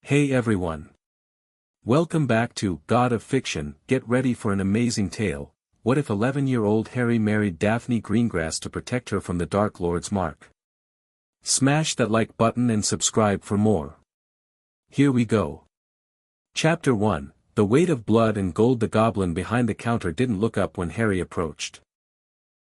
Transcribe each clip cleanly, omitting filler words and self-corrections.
Hey everyone. Welcome back to God of Fiction. Get ready for an amazing tale. What if 11-year-old Harry married Daphne Greengrass to protect her from the Dark Lord's mark? Smash that like button and subscribe for more. Here we go. Chapter 1, The Weight of Blood and Gold. The goblin behind the counter didn't look up when Harry approached.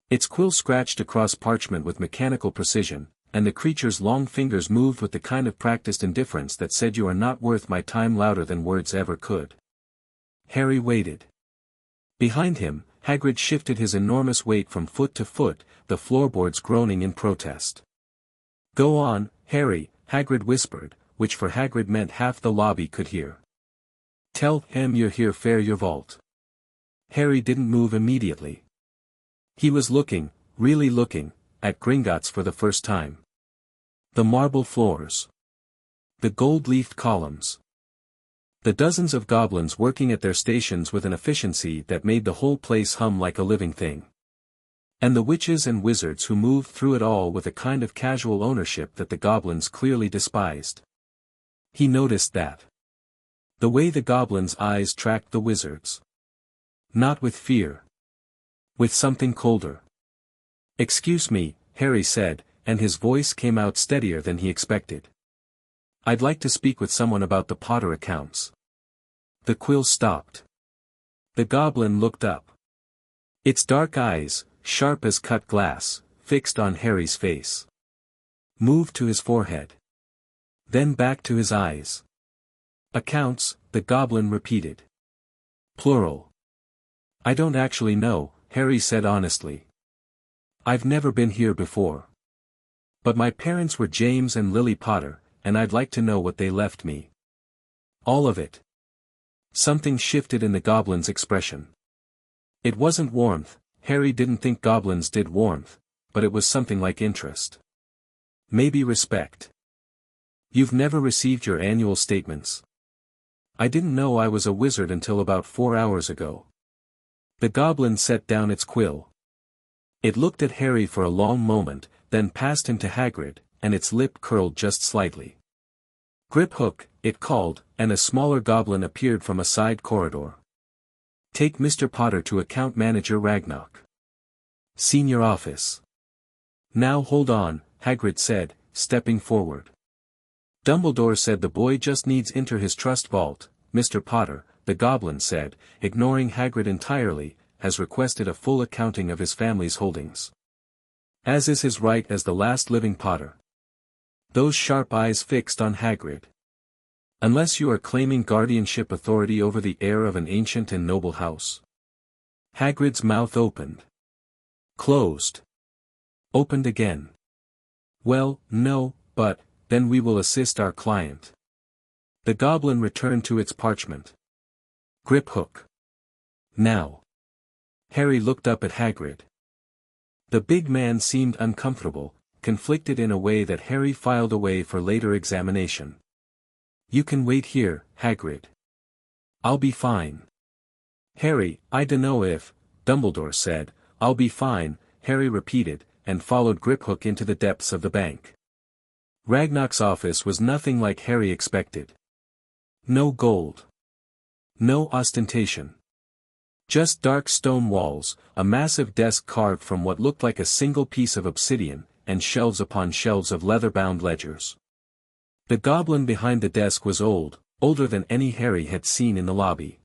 Its quill scratched across parchment with mechanical precision, and the creature's long fingers moved with the kind of practiced indifference that said, "You are not worth my time," louder than words ever could. Harry waited. Behind him, Hagrid shifted his enormous weight from foot to foot, the floorboards groaning in protest. "Go on, Harry," Hagrid whispered, which for Hagrid meant half the lobby could hear. "Tell him you're here, fair your vault." Harry didn't move immediately. He was looking, really looking, at Gringotts for the first time. The marble floors. The gold-leafed columns. The dozens of goblins working at their stations with an efficiency that made the whole place hum like a living thing. And the witches and wizards who moved through it all with a kind of casual ownership that the goblins clearly despised. He noticed that. The way the goblins' eyes tracked the wizards. Not with fear. With something colder. "Excuse me," Harry said, and his voice came out steadier than he expected. "I'd like to speak with someone about the Potter accounts." The quill stopped. The goblin looked up. Its dark eyes, sharp as cut glass, fixed on Harry's face. Moved to his forehead. Then back to his eyes. "Accounts," the goblin repeated. "Plural." "I don't actually know," Harry said honestly. "I've never been here before. But my parents were James and Lily Potter, and I'd like to know what they left me. All of it." Something shifted in the goblin's expression. It wasn't warmth, Harry didn't think goblins did warmth, but it was something like interest. Maybe respect. "You've never received your annual statements?" "I didn't know I was a wizard until about 4 hours ago." The goblin set down its quill. It looked at Harry for a long moment, then passed him to Hagrid, and its lip curled just slightly. "Griphook," it called, and a smaller goblin appeared from a side corridor. "Take Mr. Potter to Account Manager Ragnarok. Senior Office." "Now hold on," Hagrid said, stepping forward. "Dumbledore said the boy just needs enter his trust vault. Mr. Potter," the goblin said, ignoring Hagrid entirely, "has requested a full accounting of his family's holdings. As is his right as the last living Potter." Those sharp eyes fixed on Hagrid. "Unless you are claiming guardianship authority over the heir of an ancient and noble house." Hagrid's mouth opened. Closed. Opened again. "Well, no, but, then we will assist our client." The goblin returned to its parchment. "Griphook. Now." Harry looked up at Hagrid. The big man seemed uncomfortable, conflicted in a way that Harry filed away for later examination. "You can wait here, Hagrid. I'll be fine." "Harry, I dunno if," Dumbledore said. "I'll be fine," Harry repeated, and followed Griphook into the depths of the bank. Ragnarok's office was nothing like Harry expected. No gold. No ostentation. Just dark stone walls, a massive desk carved from what looked like a single piece of obsidian, and shelves upon shelves of leather-bound ledgers. The goblin behind the desk was old, older than any Harry had seen in the lobby.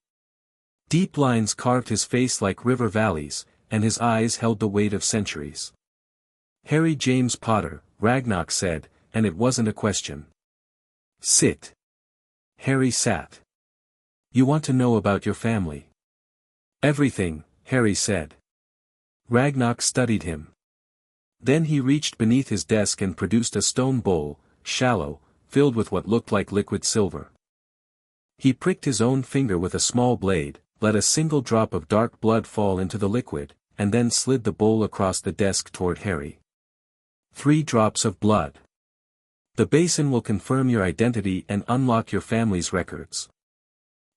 Deep lines carved his face like river valleys, and his eyes held the weight of centuries. "Harry James Potter," Ragnarok said, and it wasn't a question. "Sit." Harry sat. "You want to know about your family?" "Everything," Harry said. Ragnarok studied him. Then he reached beneath his desk and produced a stone bowl, shallow, filled with what looked like liquid silver. He pricked his own finger with a small blade, let a single drop of dark blood fall into the liquid, and then slid the bowl across the desk toward Harry. 3 drops of blood. The basin will confirm your identity and unlock your family's records.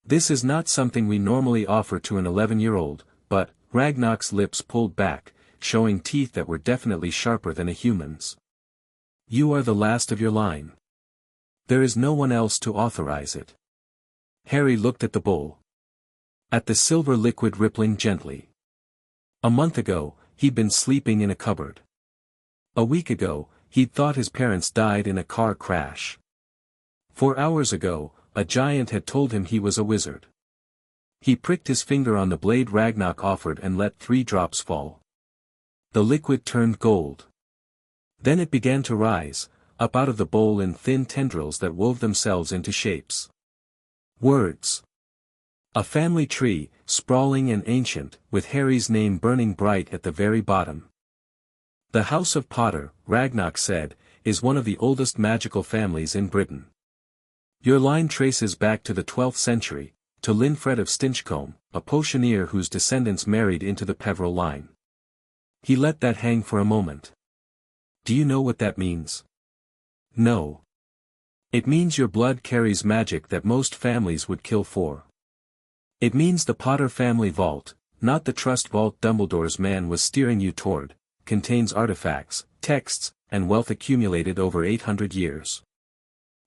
This is not something we normally offer to an 11-year-old, but," Ragnarok's lips pulled back, showing teeth that were definitely sharper than a human's. "You are the last of your line. There is no one else to authorize it. Harry looked at the bowl. At the silver liquid rippling gently. A month ago, he'd been sleeping in a cupboard. A week ago, he'd thought his parents died in a car crash. 4 hours ago, a giant had told him he was a wizard. He pricked his finger on the blade Ragnarok offered and let 3 drops fall. The liquid turned gold. Then it began to rise, up out of the bowl in thin tendrils that wove themselves into shapes. Words. A family tree, sprawling and ancient, with Harry's name burning bright at the very bottom. The House of Potter, Ragnarok said, is one of the oldest magical families in Britain. Your line traces back to the 12th century, to Linfred of Stinchcombe, a potioneer whose descendants married into the Peveril line. He let that hang for a moment. Do you know what that means? No. It means your blood carries magic that most families would kill for. It means the Potter family vault, not the trust vault Dumbledore's man was steering you toward, contains artifacts, texts, and wealth accumulated over 800 years.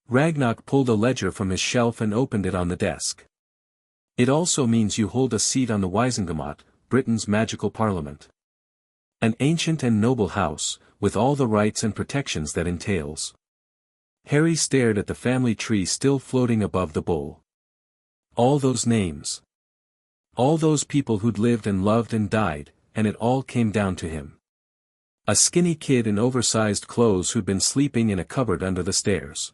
Ragnarok pulled a ledger from his shelf and opened it on the desk. It also means you hold a seat on the Wisengamot, Britain's magical parliament. An ancient and noble house, with all the rights and protections that entails. Harry stared at the family tree still floating above the bowl. All those names. All those people who'd lived and loved and died, and it all came down to him. A skinny kid in oversized clothes who'd been sleeping in a cupboard under the stairs.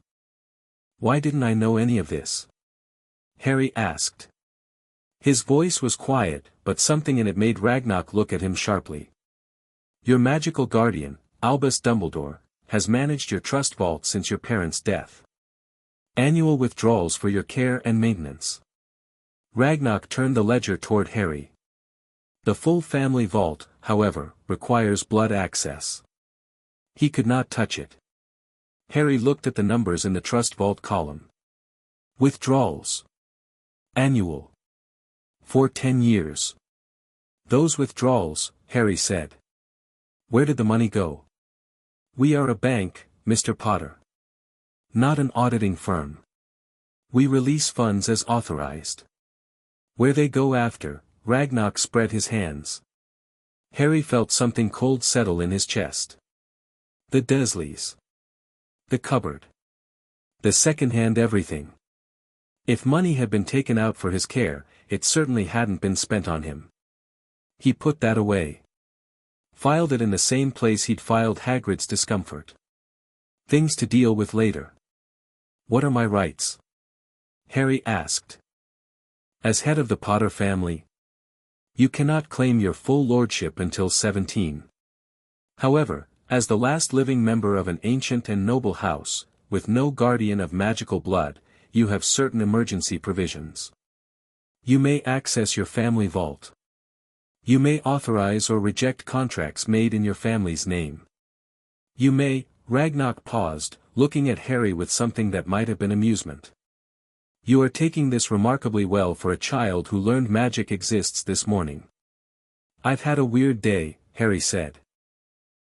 Why didn't I know any of this? Harry asked. His voice was quiet, but something in it made Ragnarok look at him sharply. Your magical guardian, Albus Dumbledore, has managed your trust vault since your parents' death. Annual withdrawals for your care and maintenance. Ragnarok turned the ledger toward Harry. The full family vault, however, requires blood access. He could not touch it. Harry looked at the numbers in the trust vault column. Withdrawals. Annual. For 10 years. Those withdrawals, Harry said. Where did the money go? We are a bank, Mr. Potter. Not an auditing firm. We release funds as authorized. Where they go after, Ragnarok spread his hands. Harry felt something cold settle in his chest. The Dursleys. The cupboard. The second-hand everything. If money had been taken out for his care, it certainly hadn't been spent on him. He put that away. Filed it in the same place he'd filed Hagrid's discomfort. Things to deal with later. What are my rights? Harry asked. As head of the Potter family, you cannot claim your full lordship until 17. However, as the last living member of an ancient and noble house, with no guardian of magical blood, you have certain emergency provisions. You may access your family vault. You may authorize or reject contracts made in your family's name. You may, Ragnarok paused, looking at Harry with something that might have been amusement. You are taking this remarkably well for a child who learned magic exists this morning. I've had a weird day, Harry said.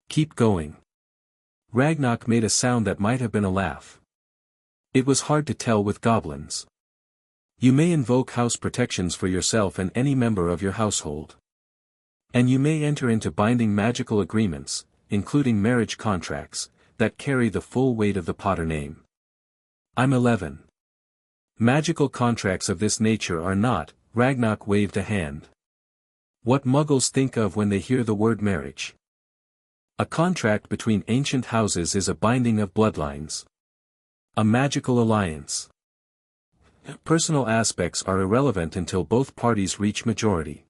Keep going. Ragnarok made a sound that might have been a laugh. It was hard to tell with goblins. You may invoke house protections for yourself and any member of your household. And you may enter into binding magical agreements, including marriage contracts, that carry the full weight of the Potter name. I'm 11. Magical contracts of this nature are not, Ragnarok waved a hand. What muggles think of when they hear the word marriage. A contract between ancient houses is a binding of bloodlines. A magical alliance. Personal aspects are irrelevant until both parties reach majority.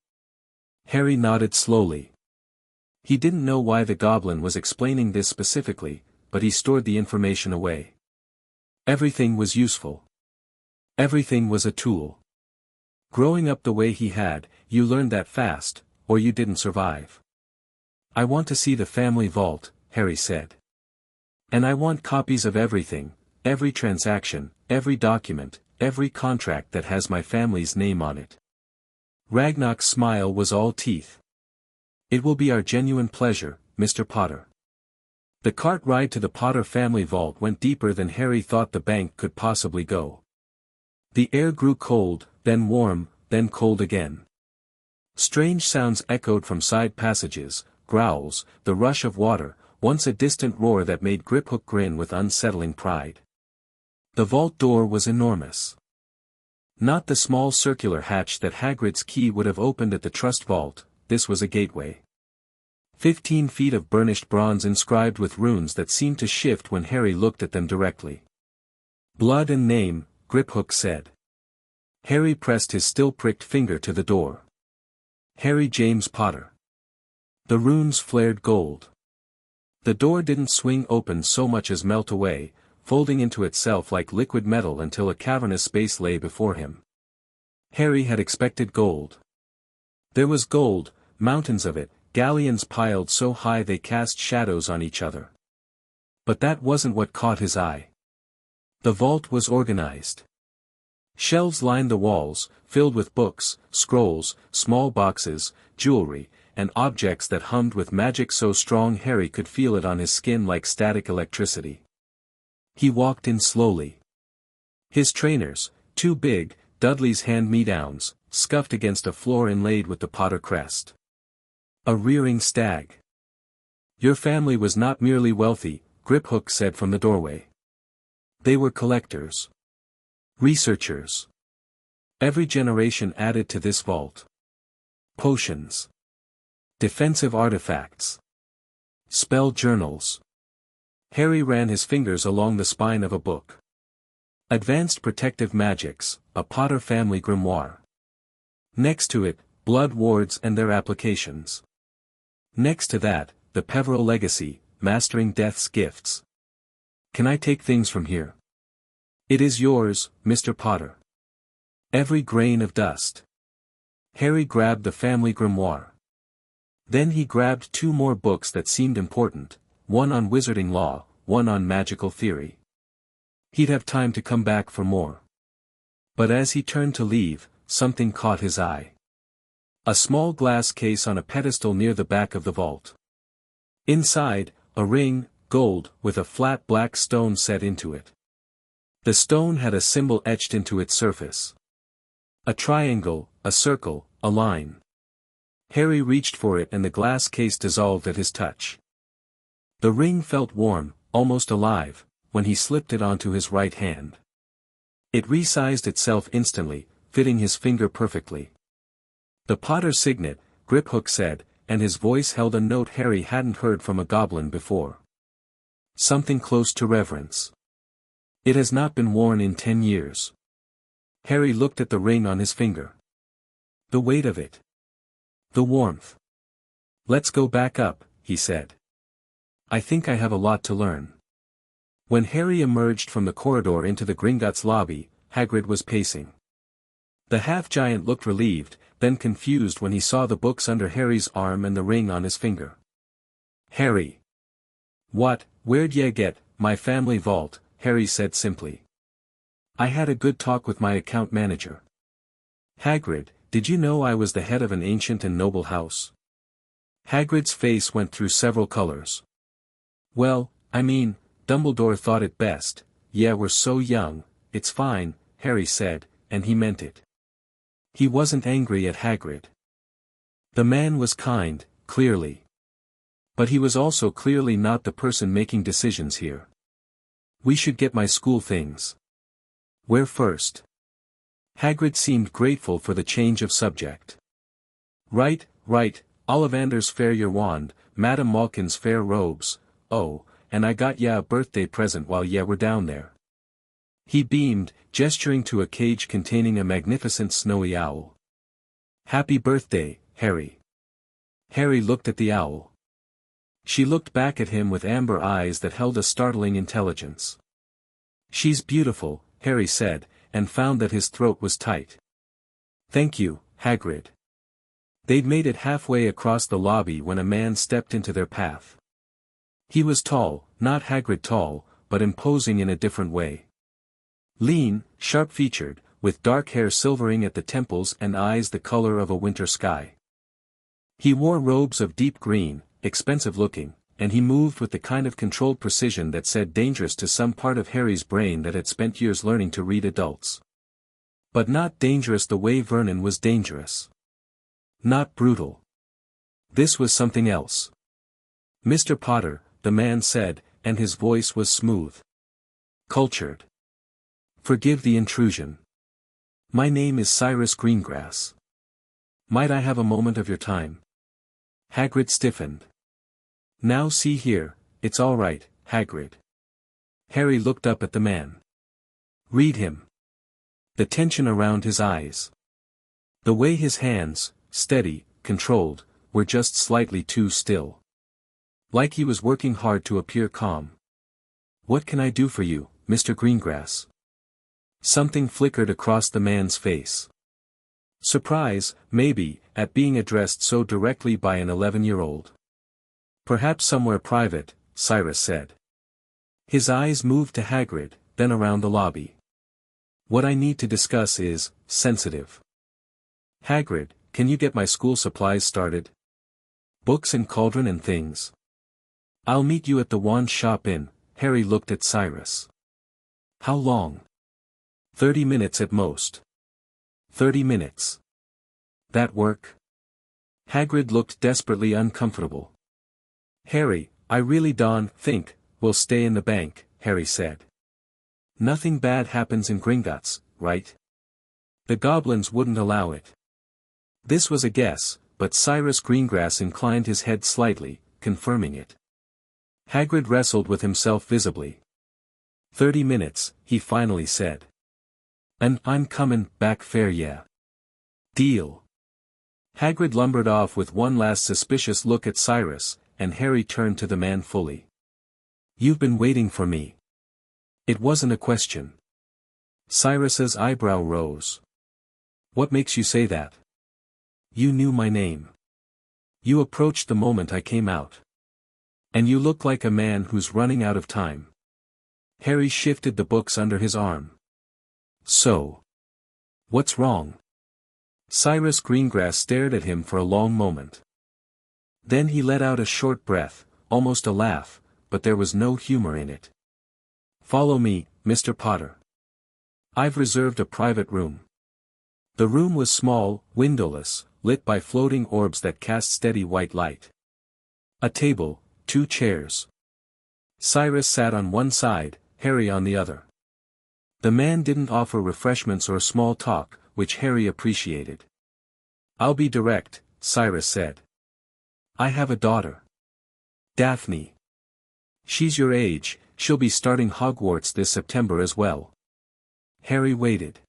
Harry nodded slowly. He didn't know why the goblin was explaining this specifically, but he stored the information away. Everything was useful. Everything was a tool. Growing up the way he had, you learned that fast, or you didn't survive. I want to see the family vault, Harry said. And I want copies of everything, every transaction, every document, every contract that has my family's name on it. Ragnarok's smile was all teeth. It will be our genuine pleasure, Mr. Potter. The cart ride to the Potter family vault went deeper than Harry thought the bank could possibly go. The air grew cold, then warm, then cold again. Strange sounds echoed from side passages, growls, the rush of water, once a distant roar that made Griphook grin with unsettling pride. The vault door was enormous. Not the small circular hatch that Hagrid's key would have opened at the Trust Vault, this was a gateway. 15 feet of burnished bronze inscribed with runes that seemed to shift when Harry looked at them directly. Blood and name, Griphook said. Harry pressed his still-pricked finger to the door. Harry James Potter. The runes flared gold. The door didn't swing open so much as melt away, folding into itself like liquid metal until a cavernous space lay before him. Harry had expected gold. There was gold, mountains of it, galleons piled so high they cast shadows on each other. But that wasn't what caught his eye. The vault was organized. Shelves lined the walls, filled with books, scrolls, small boxes, jewelry, and objects that hummed with magic so strong Harry could feel it on his skin like static electricity. He walked in slowly. His trainers, two big, Dudley's hand-me-downs, scuffed against a floor inlaid with the Potter crest. A rearing stag. Your family was not merely wealthy, Griphook said from the doorway. They were collectors. Researchers. Every generation added to this vault. Potions. Defensive artifacts. Spell journals. Harry ran his fingers along the spine of a book. Advanced Protective Magics, a Potter Family Grimoire. Next to it, Blood Wards and their applications. Next to that, the Peveril Legacy, Mastering Death's Gifts. Can I take things from here? It is yours, Mr. Potter. Every grain of dust. Harry grabbed the family grimoire. Then he grabbed two more books that seemed important, one on wizarding law, one on magical theory. He'd have time to come back for more. But as he turned to leave, something caught his eye. A small glass case on a pedestal near the back of the vault. Inside, a ring, gold, with a flat black stone set into it. The stone had a symbol etched into its surface. A triangle, a circle, a line. Harry reached for it and the glass case dissolved at his touch. The ring felt warm, almost alive, when he slipped it onto his right hand. It resized itself instantly, fitting his finger perfectly. The Potter signet, Griphook said, and his voice held a note Harry hadn't heard from a goblin before. Something close to reverence. It has not been worn in 10 years. Harry looked at the ring on his finger. The weight of it. The warmth. Let's go back up, he said. I think I have a lot to learn. When Harry emerged from the corridor into the Gringotts lobby, Hagrid was pacing. The half-giant looked relieved, then confused when he saw the books under Harry's arm and the ring on his finger. Harry. What, where'd ye get, my family vault, Harry said simply. I had a good talk with my account manager. Hagrid, did you know I was the head of an ancient and noble house? Hagrid's face went through several colors. Well, I mean, Dumbledore thought it best. Yeah, we're so young, it's fine, Harry said, and he meant it. He wasn't angry at Hagrid. The man was kind, clearly. But he was also clearly not the person making decisions here. We should get my school things. Where first? Hagrid seemed grateful for the change of subject. Right, Ollivander's fair your wand, Madame Malkin's fair robes, oh, and I got ya a birthday present while ya were down there. He beamed, gesturing to a cage containing a magnificent snowy owl. Happy birthday, Harry. Harry looked at the owl. She looked back at him with amber eyes that held a startling intelligence. She's beautiful, Harry said, and found that his throat was tight. Thank you, Hagrid. They'd made it halfway across the lobby when a man stepped into their path. He was tall, not Hagrid tall, but imposing in a different way. Lean, sharp-featured, with dark hair silvering at the temples and eyes the color of a winter sky. He wore robes of deep green, expensive-looking, and he moved with the kind of controlled precision that said dangerous to some part of Harry's brain that had spent years learning to read adults. But not dangerous the way Vernon was dangerous. Not brutal. This was something else. "Mr. Potter," the man said, and his voice was smooth. Cultured. "Forgive the intrusion. My name is Cyrus Greengrass. Might I have a moment of your time?" Hagrid stiffened. "Now see here, it's all right, Hagrid." Harry looked up at the man. "Read him." The tension around his eyes. The way his hands, steady, controlled, were just slightly too still. Like he was working hard to appear calm. "What can I do for you, Mr. Greengrass?" Something flickered across the man's face. Surprise, maybe, at being addressed so directly by an 11-year-old. "Perhaps somewhere private," Cyrus said. His eyes moved to Hagrid, then around the lobby. "What I need to discuss is sensitive. Hagrid, can you get my school supplies started? Books and cauldron and things. I'll meet you at the wand shop in." Harry looked at Cyrus. "How long?" 30 minutes at most." 30 minutes. That work? Hagrid looked desperately uncomfortable. "Harry, I really don't think we'll stay in the bank," Harry said. "Nothing bad happens in Gringotts, right? The goblins wouldn't allow it." This was a guess, but Cyrus Greengrass inclined his head slightly, confirming it. Hagrid wrestled with himself visibly. 30 minutes, he finally said. "And I'm comin' back fair, yeah. Deal." Hagrid lumbered off with one last suspicious look at Cyrus, and Harry turned to the man fully. "You've been waiting for me." It wasn't a question. Cyrus's eyebrow rose. "What makes you say that?" "You knew my name. You approached the moment I came out. And you look like a man who's running out of time." Harry shifted the books under his arm. "So? What's wrong?" Cyrus Greengrass stared at him for a long moment. Then he let out a short breath, almost a laugh, but there was no humor in it. "Follow me, Mr. Potter. I've reserved a private room." The room was small, windowless, lit by floating orbs that cast steady white light. A table, 2 chairs. Cyrus sat on one side, Harry on the other. The man didn't offer refreshments or small talk, which Harry appreciated. "I'll be direct," Cyrus said. "I have a daughter. Daphne. She's your age, she'll be starting Hogwarts this September as well." Harry waited.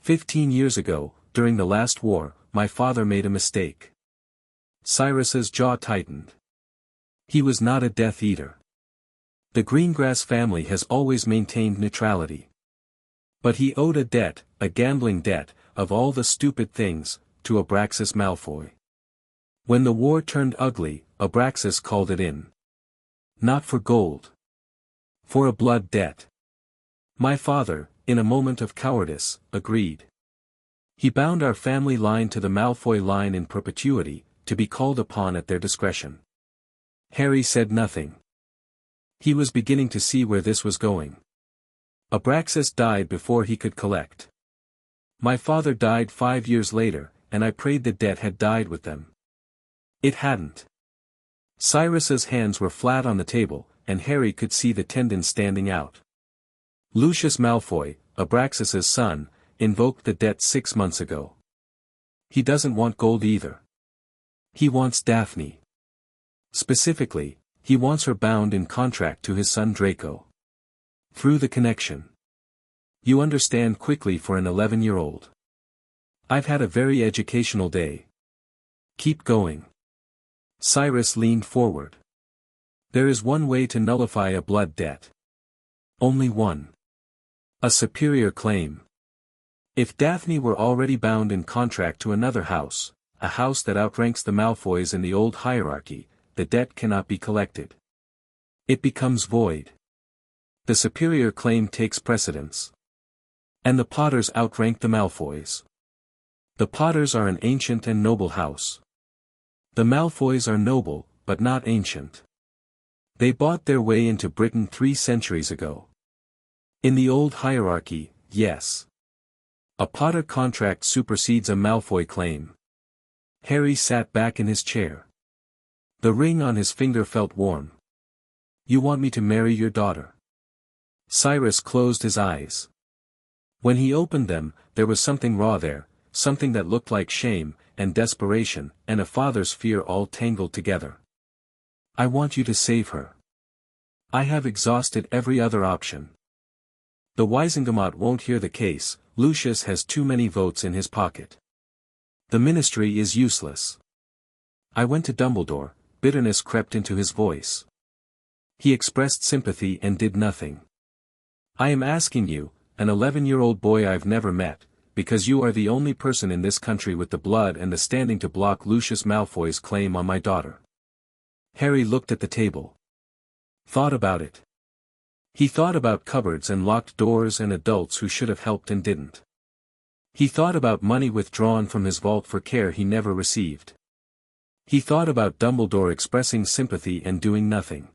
15 years ago, during the last war, my father made a mistake." Cyrus's jaw tightened. He was not a Death Eater. The Greengrass family has always maintained neutrality. But he owed a debt, a gambling debt, of all the stupid things, to Abraxas Malfoy. When the war turned ugly, Abraxas called it in. Not for gold. For a blood debt. My father, in a moment of cowardice, agreed. He bound our family line to the Malfoy line in perpetuity, to be called upon at their discretion. Harry said nothing. He was beginning to see where this was going. Abraxas died before he could collect. My father died 5 years later, and I prayed the debt had died with them. It hadn't. Cyrus's hands were flat on the table, and Harry could see the tendons standing out. Lucius Malfoy, Abraxas's son, invoked the debt 6 months ago. He doesn't want gold either. He wants Daphne. Specifically, he wants her bound in contract to his son Draco. Through the connection. You understand quickly for an 11-year-old. I've had a very educational day. Keep going. Cyrus leaned forward. There is one way to nullify a blood debt. Only one. A superior claim. If Daphne were already bound in contract to another house, a house that outranks the Malfoys in the old hierarchy, the debt cannot be collected. It becomes void. The superior claim takes precedence. And the Potters outrank the Malfoys. The Potters are an ancient and noble house. The Malfoys are noble, but not ancient. They bought their way into Britain 3 centuries ago. In the old hierarchy, yes. A Potter contract supersedes a Malfoy claim. Harry sat back in his chair. The ring on his finger felt warm. You want me to marry your daughter? Cyrus closed his eyes. When he opened them, there was something raw there, something that looked like shame, and desperation, and a father's fear all tangled together. I want you to save her. I have exhausted every other option. The Wisengamot won't hear the case. Lucius has too many votes in his pocket. The ministry is useless. I went to Dumbledore. Bitterness crept into his voice. He expressed sympathy and did nothing. I am asking you, an 11-year-old boy I've never met, because you are the only person in this country with the blood and the standing to block Lucius Malfoy's claim on my daughter. Harry looked at the table. Thought about it. He thought about cupboards and locked doors and adults who should have helped and didn't. He thought about money withdrawn from his vault for care he never received. He thought about Dumbledore expressing sympathy and doing nothing.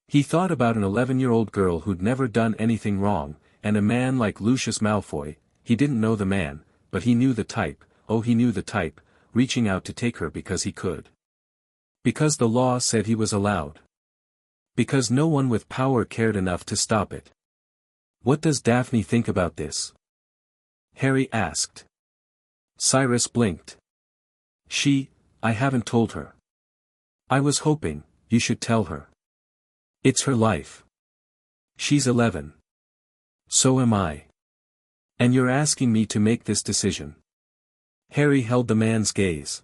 He thought about an 11-year-old girl who'd never done anything wrong, and a man like Lucius Malfoy. He didn't know the man, but he knew the type, oh he knew the type, reaching out to take her because he could. Because the law said he was allowed. Because no one with power cared enough to stop it. What does Daphne think about this? Harry asked. Cyrus blinked. I haven't told her. I was hoping, you should tell her. It's her life. She's 11. So am I. And you're asking me to make this decision. Harry held the man's gaze.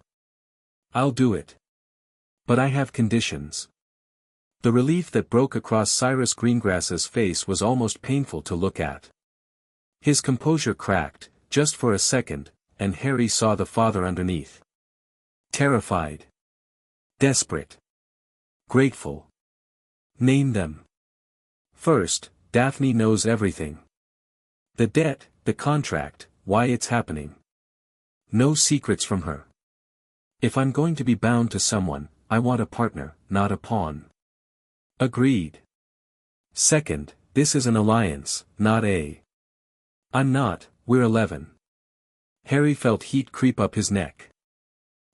I'll do it. But I have conditions. The relief that broke across Cyrus Greengrass's face was almost painful to look at. His composure cracked, just for a second, and Harry saw the father underneath. Terrified. Desperate. Grateful. Name them. First, Daphne knows everything. The debt, the contract, why it's happening. No secrets from her. If I'm going to be bound to someone, I want a partner, not a pawn. Agreed. Second, this is an alliance, not a... I'm not, we're 11. Harry felt heat creep up his neck.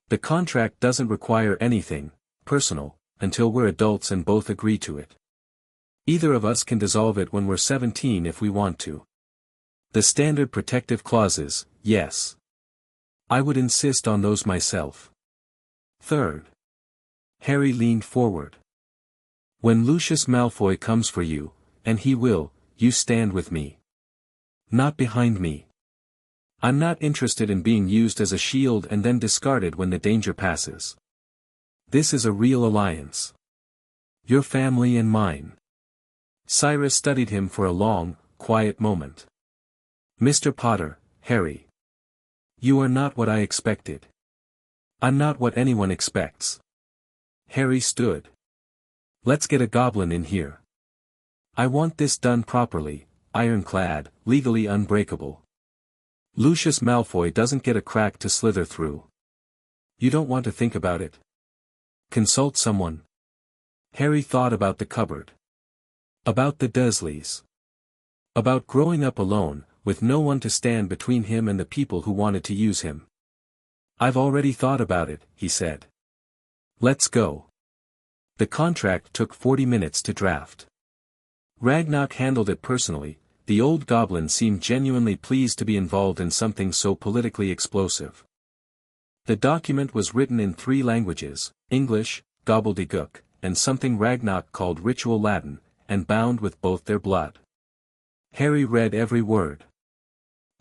The contract doesn't require anything, personal, until we're adults and both agree to it. Either of us can dissolve it when we're 17 if we want to. The standard protective clauses, yes. I would insist on those myself. Third. Harry leaned forward. When Lucius Malfoy comes for you, and he will, you stand with me. Not behind me. I'm not interested in being used as a shield and then discarded when the danger passes. This is a real alliance. Your family and mine. Cyrus studied him for a long, quiet moment. Mr. Potter, Harry. You are not what I expected. I'm not what anyone expects. Harry stood. Let's get a goblin in here. I want this done properly, ironclad, legally unbreakable. Lucius Malfoy doesn't get a crack to slither through. You don't want to think about it? Consult someone. Harry thought about the cupboard. About the Dursleys. About growing up alone, with no one to stand between him and the people who wanted to use him. I've already thought about it, he said. Let's go. The contract took 40 minutes to draft. Ragnarok handled it personally. The old goblin seemed genuinely pleased to be involved in something so politically explosive. The document was written in 3 languages, English, gobbledygook, and something Ragnarok called ritual Latin, and bound with both their blood. Harry read every word.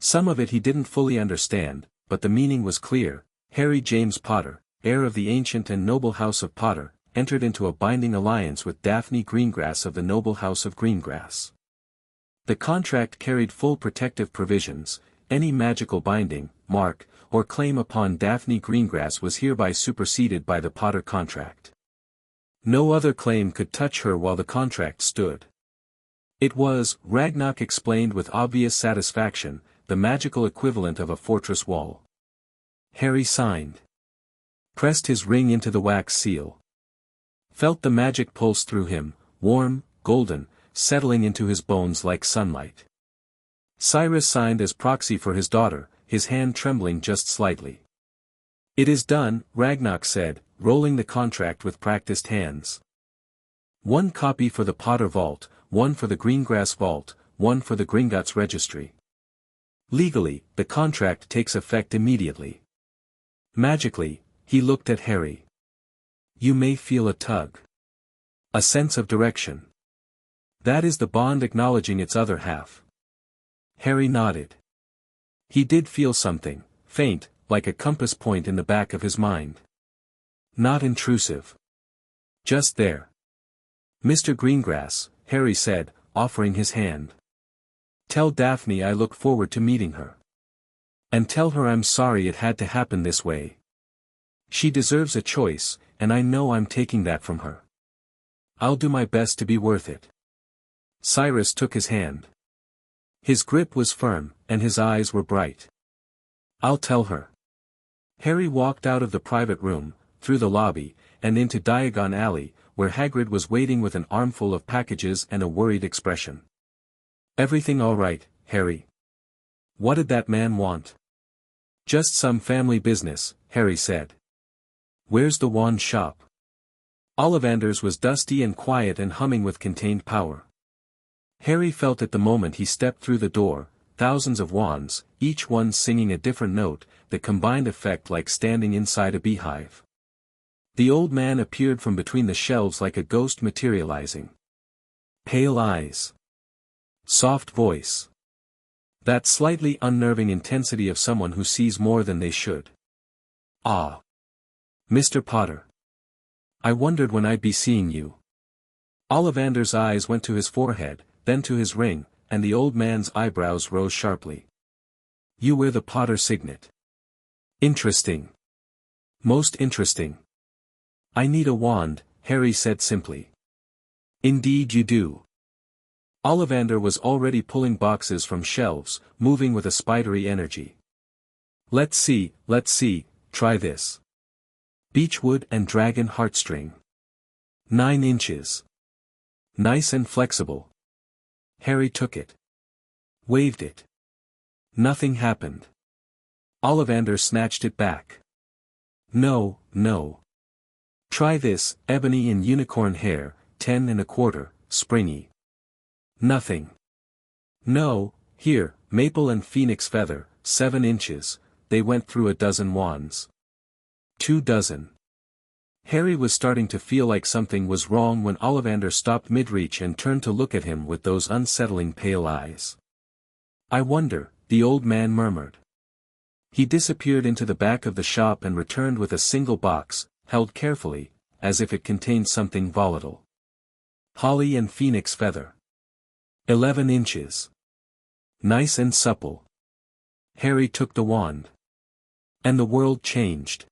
Some of it he didn't fully understand, but the meaning was clear. Harry James Potter, heir of the ancient and noble house of Potter, entered into a binding alliance with Daphne Greengrass of the noble house of Greengrass. The contract carried full protective provisions. Any magical binding, mark, or claim upon Daphne Greengrass was hereby superseded by the Potter contract. No other claim could touch her while the contract stood. It was, Ragnarok explained with obvious satisfaction, the magical equivalent of a fortress wall. Harry signed. Pressed his ring into the wax seal. Felt the magic pulse through him, warm, golden, settling into his bones like sunlight. Cyrus signed as proxy for his daughter, his hand trembling just slightly. "It is done," Ragnarok said, rolling the contract with practiced hands. "One copy for the Potter Vault, one for the Greengrass Vault, one for the Gringotts Registry. Legally, the contract takes effect immediately." Magically, he looked at Harry. "You may feel a tug. A sense of direction. That is the bond acknowledging its other half." Harry nodded. He did feel something, faint, like a compass point in the back of his mind. Not intrusive. Just there. "Mr. Greengrass," Harry said, offering his hand. "Tell Daphne I look forward to meeting her. And tell her I'm sorry it had to happen this way. She deserves a choice, and I know I'm taking that from her. I'll do my best to be worth it." Cyrus took his hand. His grip was firm, and his eyes were bright. "I'll tell her." Harry walked out of the private room, through the lobby, and into Diagon Alley, where Hagrid was waiting with an armful of packages and a worried expression. "Everything all right, Harry? What did that man want?" "Just some family business," Harry said. "Where's the wand shop?" Ollivander's was dusty and quiet and humming with contained power. Harry felt at the moment he stepped through the door, thousands of wands, each one singing a different note, the combined effect like standing inside a beehive. The old man appeared from between the shelves like a ghost materializing. Pale eyes. Soft voice. That slightly unnerving intensity of someone who sees more than they should. "Ah. Mr. Potter. I wondered when I'd be seeing you." Ollivander's eyes went to his forehead, then to his ring, and the old man's eyebrows rose sharply. "You wear the Potter signet. Interesting. Most interesting." "I need a wand," Harry said simply. "Indeed you do." Ollivander was already pulling boxes from shelves, moving with a spidery energy. Let's see, try this. Beechwood and dragon heartstring. 9 inches. Nice and flexible." Harry took it. Waved it. Nothing happened. Ollivander snatched it back. No. Try this, ebony and unicorn hair, 10 1/4, springy." Nothing. "No, here, maple and phoenix feather, 7 inches, they went through a dozen wands." 2 dozen. Harry was starting to feel like something was wrong when Ollivander stopped mid-reach and turned to look at him with those unsettling pale eyes. "I wonder," the old man murmured. He disappeared into the back of the shop and returned with a single box, held carefully, as if it contained something volatile. Holly and phoenix feather. 11 inches. Nice and supple. Harry took the wand. And the world changed.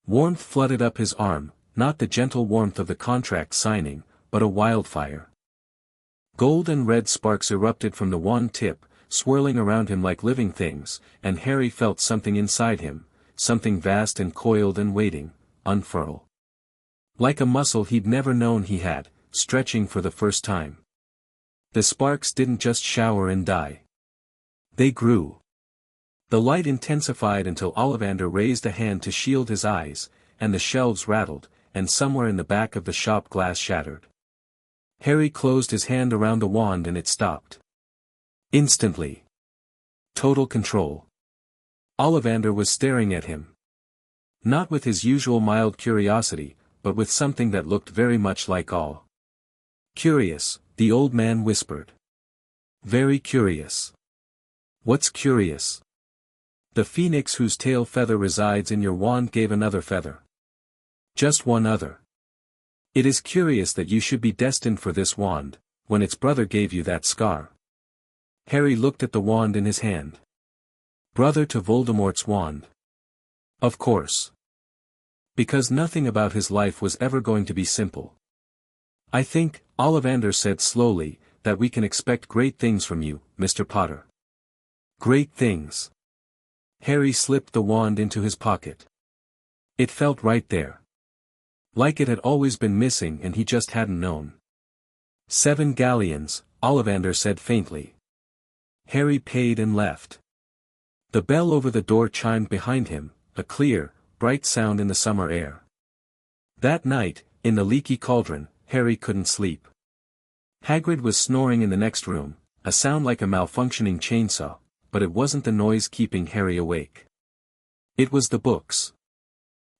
Warmth flooded up his arm, not the gentle warmth of the contract signing, but a wildfire. Gold and red sparks erupted from the wand tip, swirling around him like living things, and Harry felt something inside him, something vast and coiled and waiting, unfurl. Like a muscle he'd never known he had, stretching for the first time. The sparks didn't just shower and die. They grew. The light intensified until Ollivander raised a hand to shield his eyes, and the shelves rattled, and somewhere in the back of the shop glass shattered. Harry closed his hand around the wand and it stopped. Instantly. Total control. Ollivander was staring at him. Not with his usual mild curiosity, but with something that looked very much like awe. "Curious," the old man whispered. "Very curious." "What's curious?" "The phoenix whose tail feather resides in your wand gave another feather. Just one other. It is curious that you should be destined for this wand, when its brother gave you that scar." Harry looked at the wand in his hand. Brother to Voldemort's wand. Of course. Because nothing about his life was ever going to be simple. "I think," Ollivander said slowly, "that we can expect great things from you, Mr. Potter." Great things. Harry slipped the wand into his pocket. It felt right there. Like it had always been missing and he just hadn't known. 7 galleons, Ollivander said faintly. Harry paid and left. The bell over the door chimed behind him, a clear, bright sound in the summer air. That night, in the leaky cauldron, Harry couldn't sleep. Hagrid was snoring in the next room, a sound like a malfunctioning chainsaw, but it wasn't the noise keeping Harry awake. It was the books.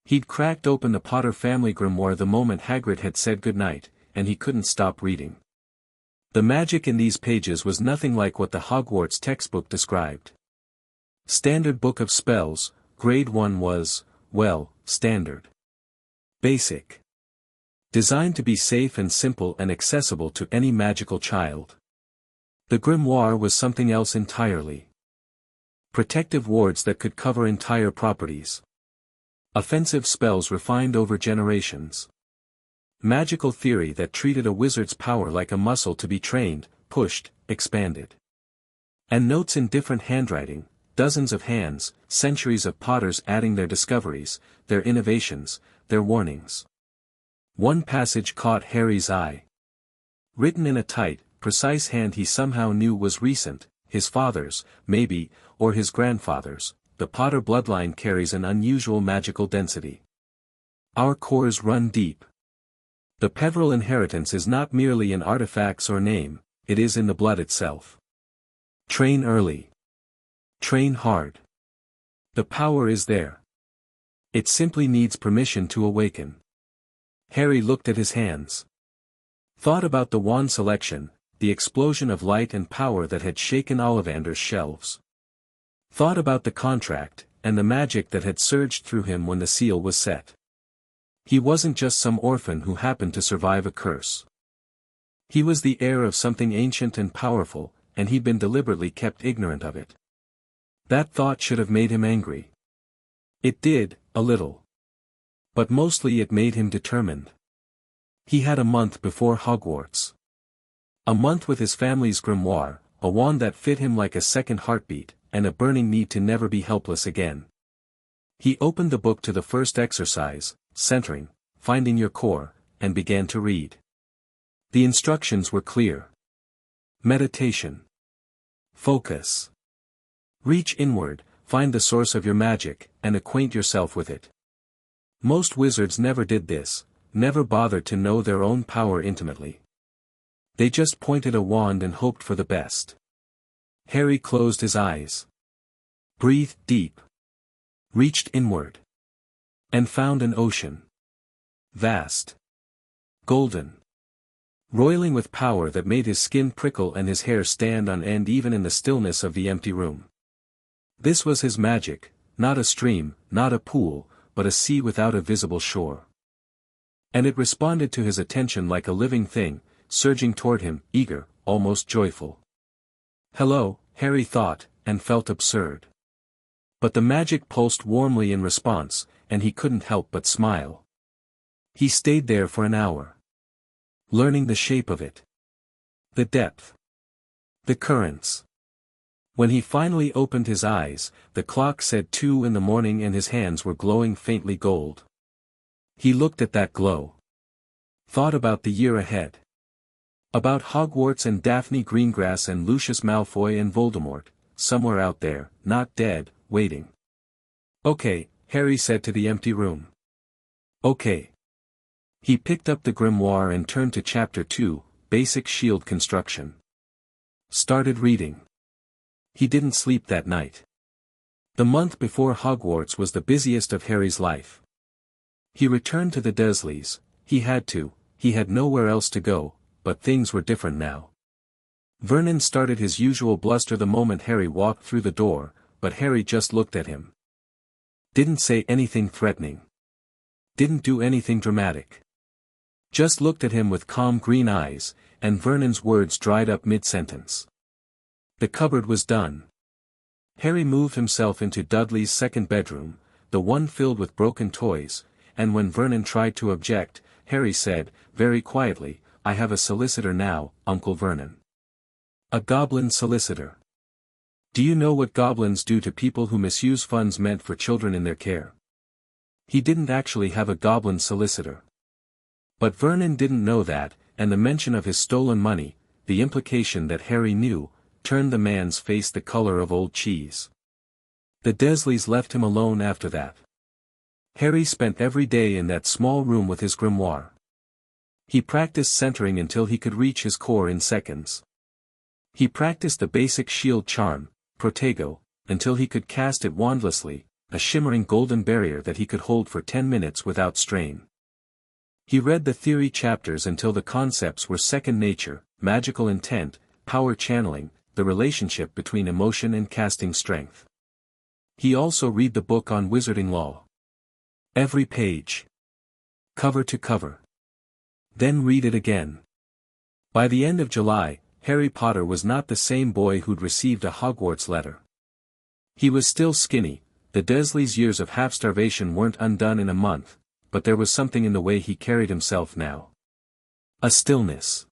He'd cracked open the Potter family grimoire the moment Hagrid had said goodnight, and he couldn't stop reading. The magic in these pages was nothing like what the Hogwarts textbook described. Standard Book of Spells, Grade 1 was, well, standard. Basic. Designed to be safe and simple and accessible to any magical child. The grimoire was something else entirely. Protective wards that could cover entire properties. Offensive spells refined over generations. Magical theory that treated a wizard's power like a muscle to be trained, pushed, expanded. And notes in different handwriting, dozens of hands, centuries of Potters adding their discoveries, their innovations, their warnings. One passage caught Harry's eye. Written in a tight, precise hand he somehow knew was recent, his father's, maybe, or his grandfather's. The Potter bloodline carries an unusual magical density. Our cores run deep. The Peveril inheritance is not merely in artifacts or name, it is in the blood itself. Train early. Train hard. The power is there. It simply needs permission to awaken. Harry looked at his hands. Thought about the wand selection, the explosion of light and power that had shaken Ollivander's shelves. Thought about the contract, and the magic that had surged through him when the seal was set. He wasn't just some orphan who happened to survive a curse. He was the heir of something ancient and powerful, and he'd been deliberately kept ignorant of it. That thought should have made him angry. It did, a little. But mostly it made him determined. He had a month before Hogwarts. A month with his family's grimoire, a wand that fit him like a second heartbeat, and a burning need to never be helpless again. He opened the book to the first exercise, centering, finding your core, and began to read. The instructions were clear. Meditation. Focus. Reach inward, find the source of your magic, and acquaint yourself with it. Most wizards never did this, never bothered to know their own power intimately. They just pointed a wand and hoped for the best. Harry closed his eyes. Breathed deep. Reached inward. And found an ocean. Vast. Golden. Roiling with power that made his skin prickle and his hair stand on end even in the stillness of the empty room. This was his magic, not a stream, not a pool, but a sea without a visible shore. And it responded to his attention like a living thing, surging toward him, eager, almost joyful. Hello, Harry thought, and felt absurd. But the magic pulsed warmly in response, and he couldn't help but smile. He stayed there for an hour. Learning the shape of it. The depth. The currents. When he finally opened his eyes, the clock said 2 in the morning and his hands were glowing faintly gold. He looked at that glow. Thought about the year ahead. About Hogwarts and Daphne Greengrass and Lucius Malfoy and Voldemort, somewhere out there, not dead, waiting. Okay, Harry said to the empty room. Okay. He picked up the grimoire and turned to Chapter 2, Basic Shield Construction. Started reading. He didn't sleep that night. The month before Hogwarts was the busiest of Harry's life. He returned to the Dursleys, he had to, he had nowhere else to go. But things were different now. Vernon started his usual bluster the moment Harry walked through the door, but Harry just looked at him. Didn't say anything threatening. Didn't do anything dramatic. Just looked at him with calm green eyes, and Vernon's words dried up mid-sentence. The cupboard was done. Harry moved himself into Dudley's second bedroom, the one filled with broken toys, and when Vernon tried to object, Harry said, very quietly, I have a solicitor now, Uncle Vernon. A goblin solicitor. Do you know what goblins do to people who misuse funds meant for children in their care? He didn't actually have a goblin solicitor. But Vernon didn't know that, and the mention of his stolen money, the implication that Harry knew, turned the man's face the color of old cheese. The Dursleys left him alone after that. Harry spent every day in that small room with his grimoire. He practiced centering until he could reach his core in seconds. He practiced the basic shield charm, Protego, until he could cast it wandlessly, a shimmering golden barrier that he could hold for 10 minutes without strain. He read the theory chapters until the concepts were second nature, magical intent, power channeling, the relationship between emotion and casting strength. He also read the book on wizarding law. Every page. Cover to cover. Then read it again. By the end of July, Harry Potter was not the same boy who'd received a Hogwarts letter. He was still skinny, the Dursleys' years of half-starvation weren't undone in a month, but there was something in the way he carried himself now. A stillness.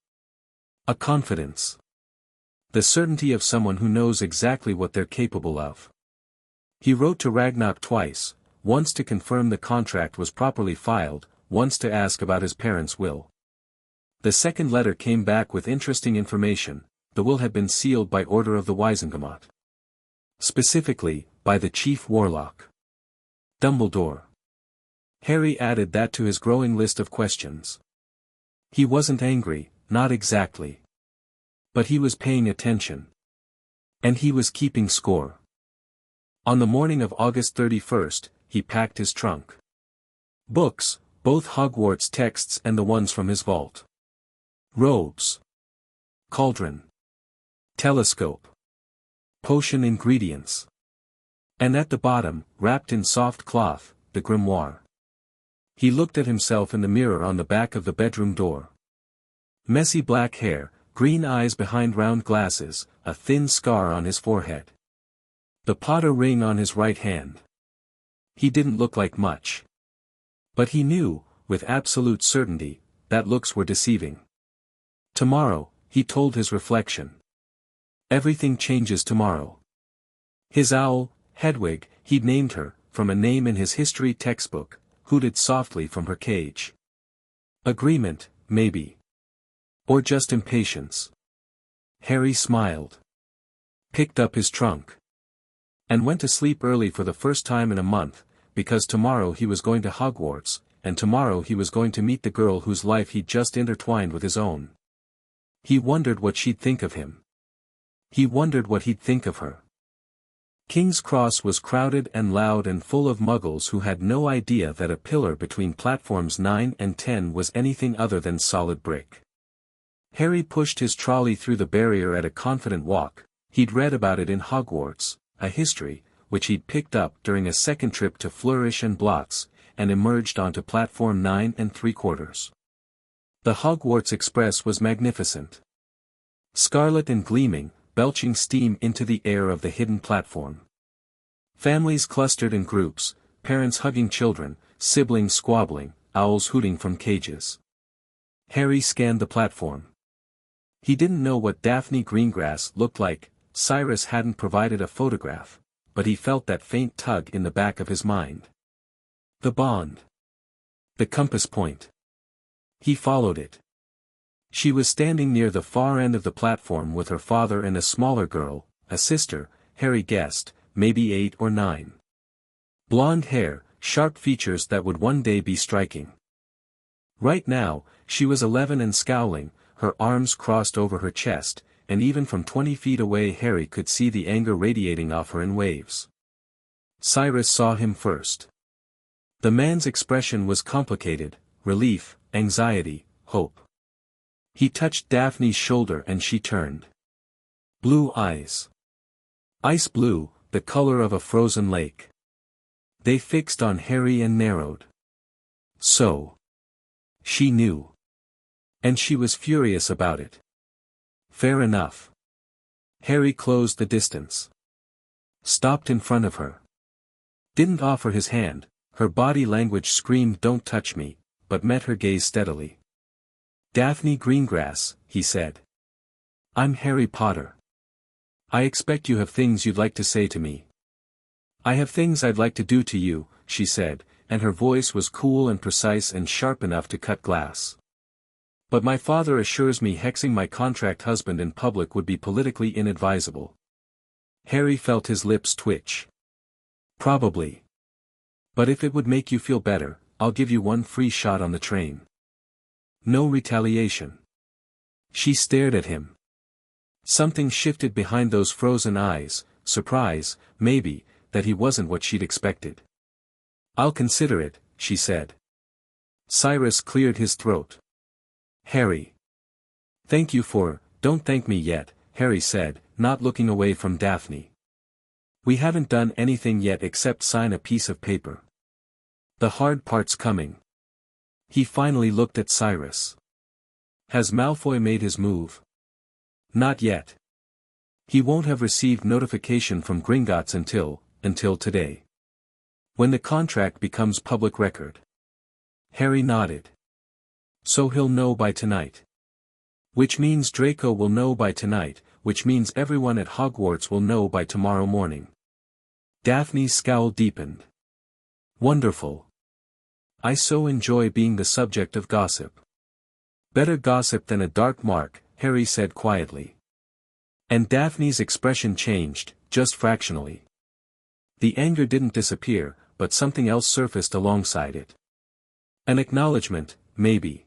A confidence. The certainty of someone who knows exactly what they're capable of. He wrote to Ragnarok twice, once to confirm the contract was properly filed, once to ask about his parents' will. The second letter came back with interesting information. The will had been sealed by order of the Wizengamot. Specifically, by the Chief Warlock. Dumbledore. Harry added that to his growing list of questions. He wasn't angry, not exactly. But he was paying attention. And he was keeping score. On the morning of August 31st, he packed his trunk. Books, both Hogwarts texts and the ones from his vault. Robes. Cauldron. Telescope. Potion ingredients. And at the bottom, wrapped in soft cloth, the grimoire. He looked at himself in the mirror on the back of the bedroom door. Messy black hair, green eyes behind round glasses, a thin scar on his forehead. The Potter ring on his right hand. He didn't look like much. But he knew, with absolute certainty, that looks were deceiving. Tomorrow, he told his reflection. Everything changes tomorrow. His owl, Hedwig, he'd named her, from a name in his history textbook, hooted softly from her cage. Agreement, maybe. Or just impatience. Harry smiled. Picked up his trunk. And went to sleep early for the first time in a month, because tomorrow he was going to Hogwarts, and tomorrow he was going to meet the girl whose life he'd just intertwined with his own. He wondered what she'd think of him. He wondered what he'd think of her. King's Cross was crowded and loud and full of muggles who had no idea that a pillar between platforms 9 and 10 was anything other than solid brick. Harry pushed his trolley through the barrier at a confident walk. He'd read about it in Hogwarts, a history, which he'd picked up during a second trip to Flourish and Blotts, and emerged onto platform 9 3/4. The Hogwarts Express was magnificent. Scarlet and gleaming, belching steam into the air of the hidden platform. Families clustered in groups, parents hugging children, siblings squabbling, owls hooting from cages. Harry scanned the platform. He didn't know what Daphne Greengrass looked like. Cyrus hadn't provided a photograph, but he felt that faint tug in the back of his mind. The bond. The compass point. He followed it. She was standing near the far end of the platform with her father and a smaller girl, a sister, Harry guessed, maybe 8 or 9. Blonde hair, sharp features that would one day be striking. Right now, she was 11 and scowling, her arms crossed over her chest, and even from 20 feet away Harry could see the anger radiating off her in waves. Cyrus saw him first. The man's expression was complicated, relief, anxiety, hope. He touched Daphne's shoulder and she turned. Blue eyes. Ice blue, the color of a frozen lake. They fixed on Harry and narrowed. So. She knew. And she was furious about it. Fair enough. Harry closed the distance. Stopped in front of her. Didn't offer his hand, her body language screamed "Don't touch me," but met her gaze steadily. Daphne Greengrass, he said. I'm Harry Potter. I expect you have things you'd like to say to me. I have things I'd like to do to you, she said, and her voice was cool and precise and sharp enough to cut glass. But my father assures me hexing my contract husband in public would be politically inadvisable. Harry felt his lips twitch. Probably. But if it would make you feel better, I'll give you one free shot on the train. No retaliation. She stared at him. Something shifted behind those frozen eyes, surprise, maybe, that he wasn't what she'd expected. I'll consider it, she said. Cyrus cleared his throat. Harry. Thank you for, don't thank me yet, Harry said, not looking away from Daphne. We haven't done anything yet except sign a piece of paper. The hard part's coming. He finally looked at Cyrus. Has Malfoy made his move? Not yet. He won't have received notification from Gringotts until today. When the contract becomes public record. Harry nodded. So he'll know by tonight. Which means Draco will know by tonight, which means everyone at Hogwarts will know by tomorrow morning. Daphne's scowl deepened. Wonderful. I so enjoy being the subject of gossip. Better gossip than a dark mark, Harry said quietly. And Daphne's expression changed, just fractionally. The anger didn't disappear, but something else surfaced alongside it. An acknowledgement, maybe.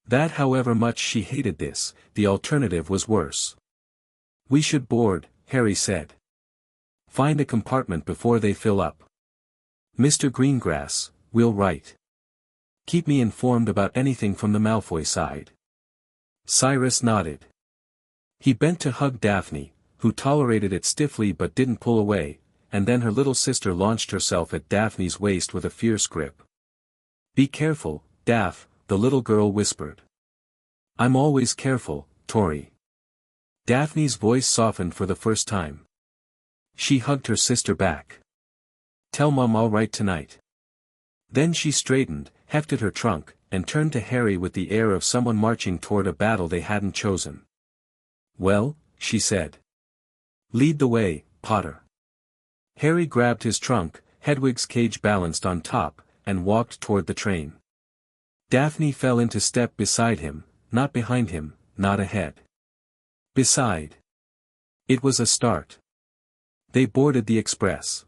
That however much she hated this, the alternative was worse. We should board, Harry said. Find a compartment before they fill up. Mr. Greengrass, we'll write. Keep me informed about anything from the Malfoy side. Cyrus nodded. He bent to hug Daphne, who tolerated it stiffly but didn't pull away, and then her little sister launched herself at Daphne's waist with a fierce grip. Be careful, Daph, the little girl whispered. I'm always careful, Tori. Daphne's voice softened for the first time. She hugged her sister back. Tell Mom I'll write tonight. Then she straightened, hefted her trunk, and turned to Harry with the air of someone marching toward a battle they hadn't chosen. Well, she said. Lead the way, Potter. Harry grabbed his trunk, Hedwig's cage balanced on top, and walked toward the train. Daphne fell into step beside him, not behind him, not ahead. Beside. It was a start. They boarded the express.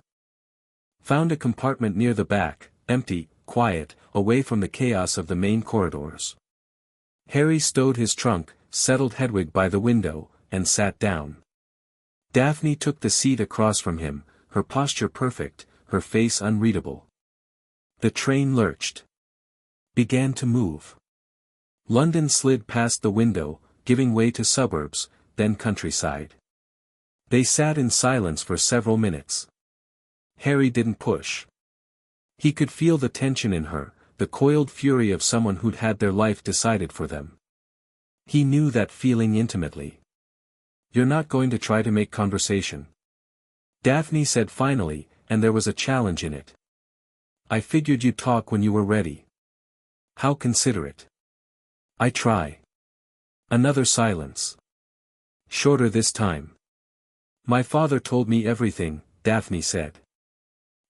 Found a compartment near the back, empty, quiet, away from the chaos of the main corridors. Harry stowed his trunk, settled Hedwig by the window, and sat down. Daphne took the seat across from him, her posture perfect, her face unreadable. The train lurched. Began to move. London slid past the window, giving way to suburbs, then countryside. They sat in silence for several minutes. Harry didn't push. He could feel the tension in her, the coiled fury of someone who'd had their life decided for them. He knew that feeling intimately. You're not going to try to make conversation? Daphne said finally, and there was a challenge in it. I figured you'd talk when you were ready. How considerate. I try. Another silence. Shorter this time. My father told me everything, Daphne said.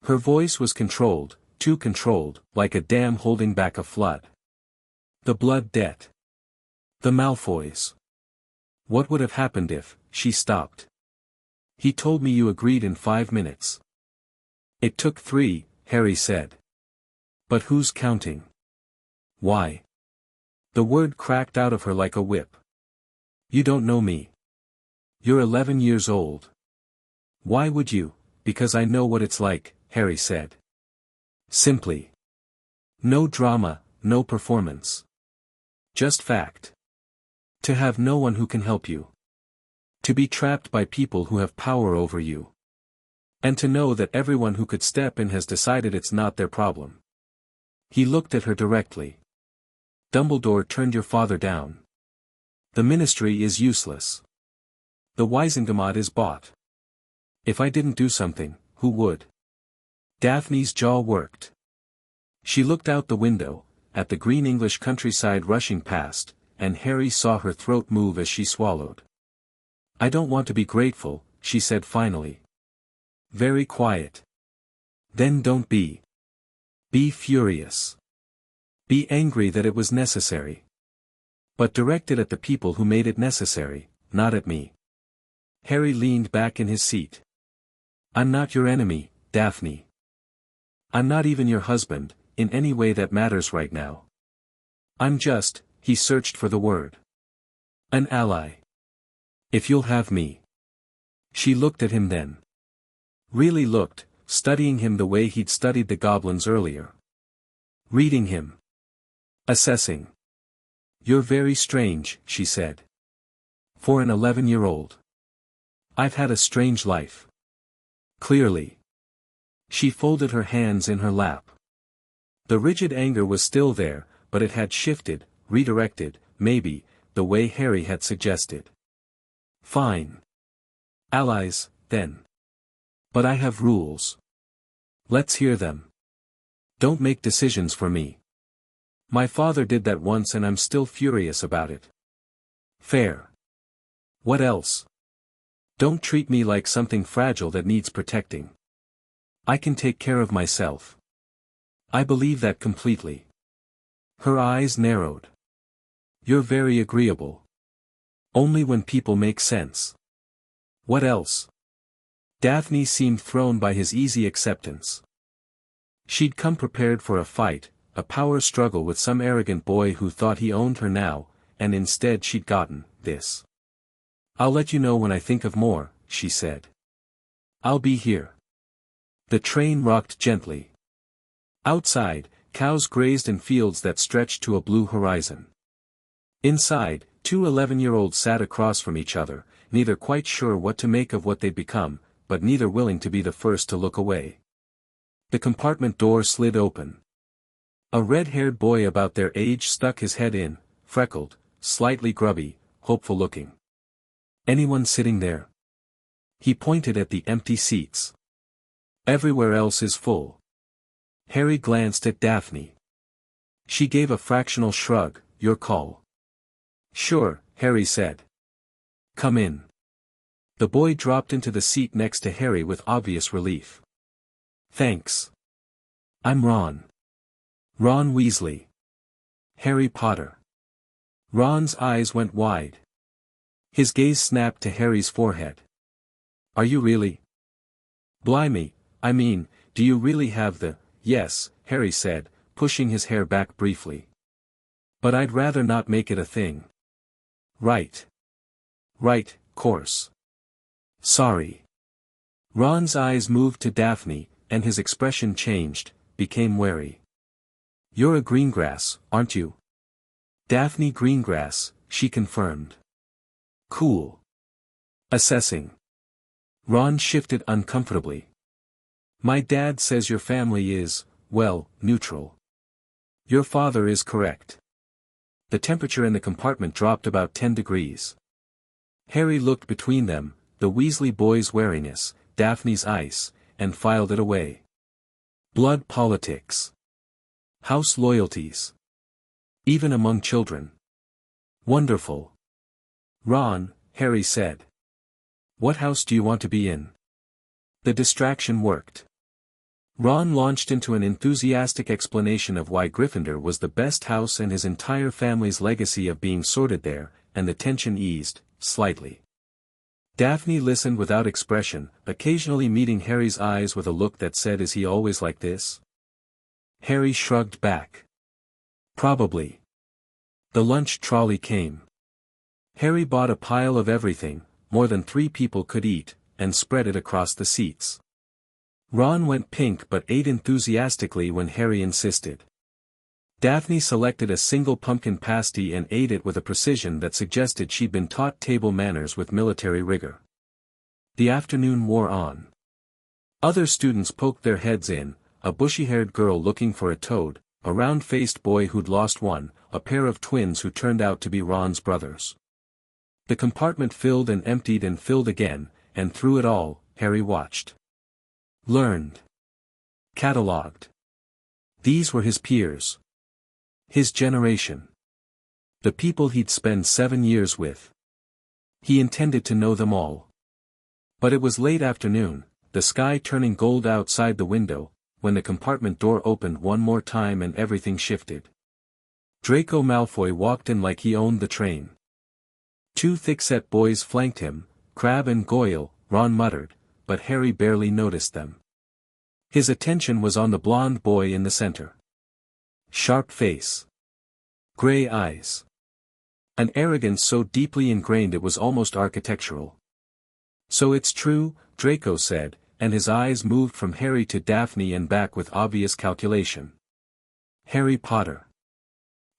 Her voice was controlled, too controlled, like a dam holding back a flood. The blood debt. The Malfoys. What would have happened if, she stopped. He told me you agreed in 5 minutes. It took 3, Harry said. But who's counting? Why? The word cracked out of her like a whip. You don't know me. You're 11 years old. Why would you? Because I know what it's like, Harry said. Simply. No drama, no performance. Just fact. To have no one who can help you. To be trapped by people who have power over you. And to know that everyone who could step in has decided it's not their problem. He looked at her directly. Dumbledore turned your father down. The ministry is useless. The Wizengamot is bought. If I didn't do something, who would? Daphne's jaw worked. She looked out the window, at the green English countryside rushing past, and Harry saw her throat move as she swallowed. I don't want to be grateful, she said finally. Very quiet. Then don't be. Be furious. Be angry that it was necessary. But direct it at the people who made it necessary, not at me. Harry leaned back in his seat. I'm not your enemy, Daphne. I'm not even your husband, in any way that matters right now. I'm just, he searched for the word. An ally. If you'll have me. She looked at him then. Really looked, studying him the way he'd studied the goblins earlier. Reading him. Assessing. You're very strange, she said. For an 11-year-old. I've had a strange life. Clearly. She folded her hands in her lap. The rigid anger was still there, but it had shifted, redirected, maybe, the way Harry had suggested. Fine. Allies, then. But I have rules. Let's hear them. Don't make decisions for me. My father did that once and I'm still furious about it. Fair. What else? Don't treat me like something fragile that needs protecting. I can take care of myself. I believe that completely. Her eyes narrowed. You're very agreeable. Only when people make sense. What else? Daphne seemed thrown by his easy acceptance. She'd come prepared for a fight, a power struggle with some arrogant boy who thought he owned her now, and instead she'd gotten this. I'll let you know when I think of more, she said. I'll be here. The train rocked gently. Outside, cows grazed in fields that stretched to a blue horizon. Inside, two 11-year-olds sat across from each other, neither quite sure what to make of what they'd become, but neither willing to be the first to look away. The compartment door slid open. A red-haired boy about their age stuck his head in, freckled, slightly grubby, hopeful-looking. Anyone sitting there? He pointed at the empty seats. Everywhere else is full. Harry glanced at Daphne. She gave a fractional shrug. Your call. Sure, Harry said. Come in. The boy dropped into the seat next to Harry with obvious relief. Thanks. I'm Ron. Ron Weasley. Harry Potter. Ron's eyes went wide. His gaze snapped to Harry's forehead. Are you really? Blimey, I mean, do you really have the... Yes, Harry said, pushing his hair back briefly. But I'd rather not make it a thing. Right. Right, course. Sorry. Ron's eyes moved to Daphne, and his expression changed, became wary. You're a Greengrass, aren't you? Daphne Greengrass, she confirmed. Cool. Assessing. Ron shifted uncomfortably. My dad says your family is, well, neutral. Your father is correct. The temperature in the compartment dropped about 10 degrees. Harry looked between them, the Weasley boy's wariness, Daphne's ice, and filed it away. Blood politics. House loyalties. Even among children. Wonderful. Ron, Harry said. What house do you want to be in? The distraction worked. Ron launched into an enthusiastic explanation of why Gryffindor was the best house and his entire family's legacy of being sorted there, and the tension eased, slightly. Daphne listened without expression, occasionally meeting Harry's eyes with a look that said, is he always like this? Harry shrugged back. Probably. The lunch trolley came. Harry bought a pile of everything, more than 3 people could eat, and spread it across the seats. Ron went pink but ate enthusiastically when Harry insisted. Daphne selected a single pumpkin pasty and ate it with a precision that suggested she'd been taught table manners with military rigor. The afternoon wore on. Other students poked their heads in, a bushy-haired girl looking for a toad, a round-faced boy who'd lost one, a pair of twins who turned out to be Ron's brothers. The compartment filled and emptied and filled again, and through it all, Harry watched. Learned. Catalogued. These were his peers. His generation. The people he'd spend 7 years with. He intended to know them all. But it was late afternoon, the sky turning gold outside the window, when the compartment door opened one more time and everything shifted. Draco Malfoy walked in like he owned the train. Two thick-set boys flanked him, Crabbe and Goyle, Ron muttered, but Harry barely noticed them. His attention was on the blonde boy in the center. Sharp face. Gray eyes. An arrogance so deeply ingrained it was almost architectural. "So it's true," Draco said, and his eyes moved from Harry to Daphne and back with obvious calculation. "Harry Potter.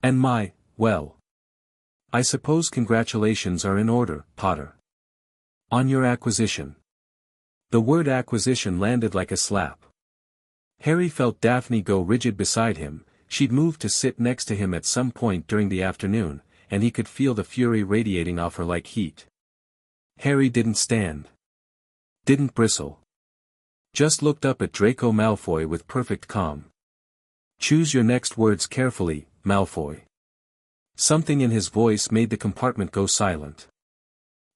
And well. I suppose congratulations are in order, Potter. On your acquisition." The word acquisition landed like a slap. Harry felt Daphne go rigid beside him. She'd moved to sit next to him at some point during the afternoon, and he could feel the fury radiating off her like heat. Harry didn't stand. Didn't bristle. Just looked up at Draco Malfoy with perfect calm. "Choose your next words carefully, Malfoy." Something in his voice made the compartment go silent.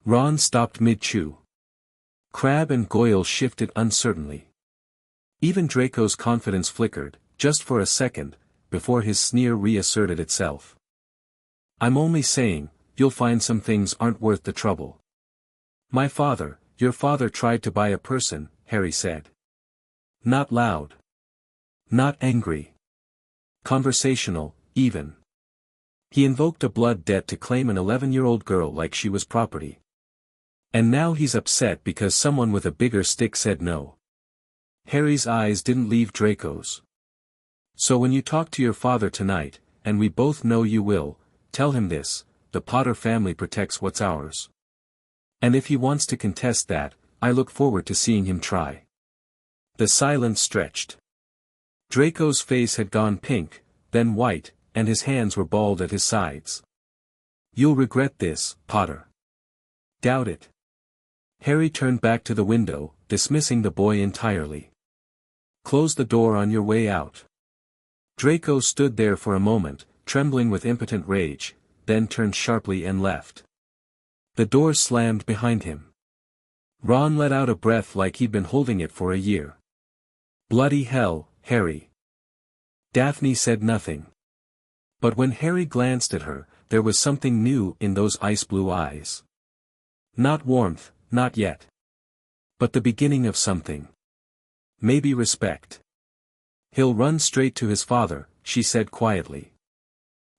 Ron stopped mid-chew. Crabbe and Goyle shifted uncertainly. Even Draco's confidence flickered, just for a second, before his sneer reasserted itself. "I'm only saying, you'll find some things aren't worth the trouble." Your father tried to buy a person," Harry said. Not loud. Not angry. Conversational, even. He invoked a blood debt to claim an 11-year-old girl like she was property. And now he's upset because someone with a bigger stick said no. Harry's eyes didn't leave Draco's. "So when you talk to your father tonight, and we both know you will, tell him this: the Potter family protects what's ours. And if he wants to contest that, I look forward to seeing him try." The silence stretched. Draco's face had gone pink, then white, and his hands were balled at his sides. "You'll regret this, Potter." "Doubt it." Harry turned back to the window, dismissing the boy entirely. "Close the door on your way out." Draco stood there for a moment, trembling with impotent rage, then turned sharply and left. The door slammed behind him. Ron let out a breath like he'd been holding it for a year. "Bloody hell, Harry." Daphne said nothing. But when Harry glanced at her, there was something new in those ice-blue eyes. Not warmth, not yet. But the beginning of something. Maybe respect. "He'll run straight to his father," she said quietly.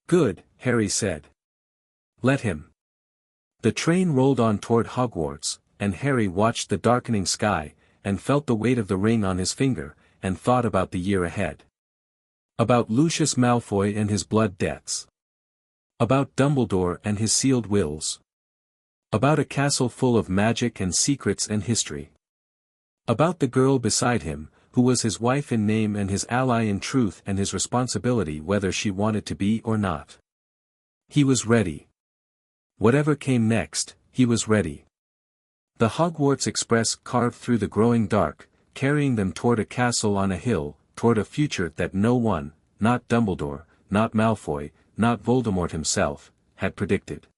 "Good," Harry said. "Let him." The train rolled on toward Hogwarts, and Harry watched the darkening sky, and felt the weight of the ring on his finger, and thought about the year ahead. About Lucius Malfoy and his blood debts. About Dumbledore and his sealed wills. About a castle full of magic and secrets and history. About the girl beside him, who was his wife in name and his ally in truth and his responsibility whether she wanted to be or not. He was ready. Whatever came next, he was ready. The Hogwarts Express carved through the growing dark, carrying them toward a castle on a hill, toward a future that no one, not Dumbledore, not Malfoy, not Voldemort himself, had predicted.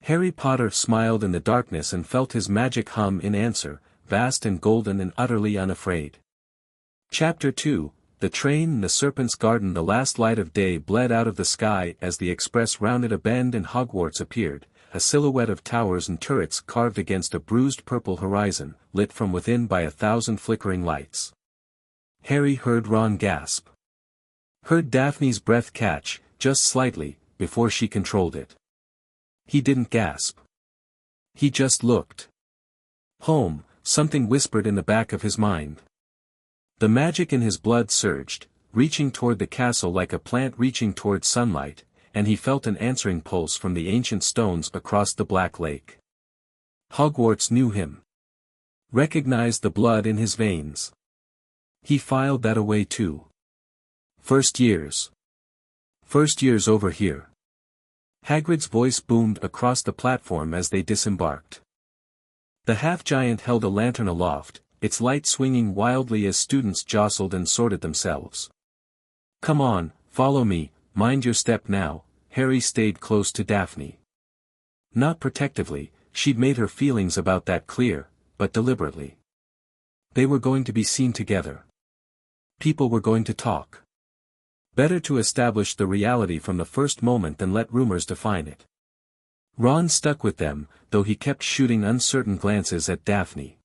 Harry Potter smiled in the darkness and felt his magic hum in answer, vast and golden and utterly unafraid. Chapter 2, The Train in the Serpent's Garden. The last light of day bled out of the sky as the express rounded a bend and Hogwarts appeared, a silhouette of towers and turrets carved against a bruised purple horizon, lit from within by 1,000 flickering lights. Harry heard Ron gasp. Heard Daphne's breath catch, just slightly, before she controlled it. He didn't gasp. He just looked. Home, something whispered in the back of his mind. The magic in his blood surged, reaching toward the castle like a plant reaching toward sunlight, and he felt an answering pulse from the ancient stones across the Black Lake. Hogwarts knew him. Recognized the blood in his veins. He filed that away too. First years. First years over here. Hagrid's voice boomed across the platform as they disembarked. The half-giant held a lantern aloft, its light swinging wildly as students jostled and sorted themselves. "Come on, follow me, mind your step now." Harry stayed close to Daphne. Not protectively, she'd made her feelings about that clear, but deliberately. They were going to be seen together. People were going to talk. Better to establish the reality from the first moment than let rumors define it. Ron stuck with them, though he kept shooting uncertain glances at Daphne.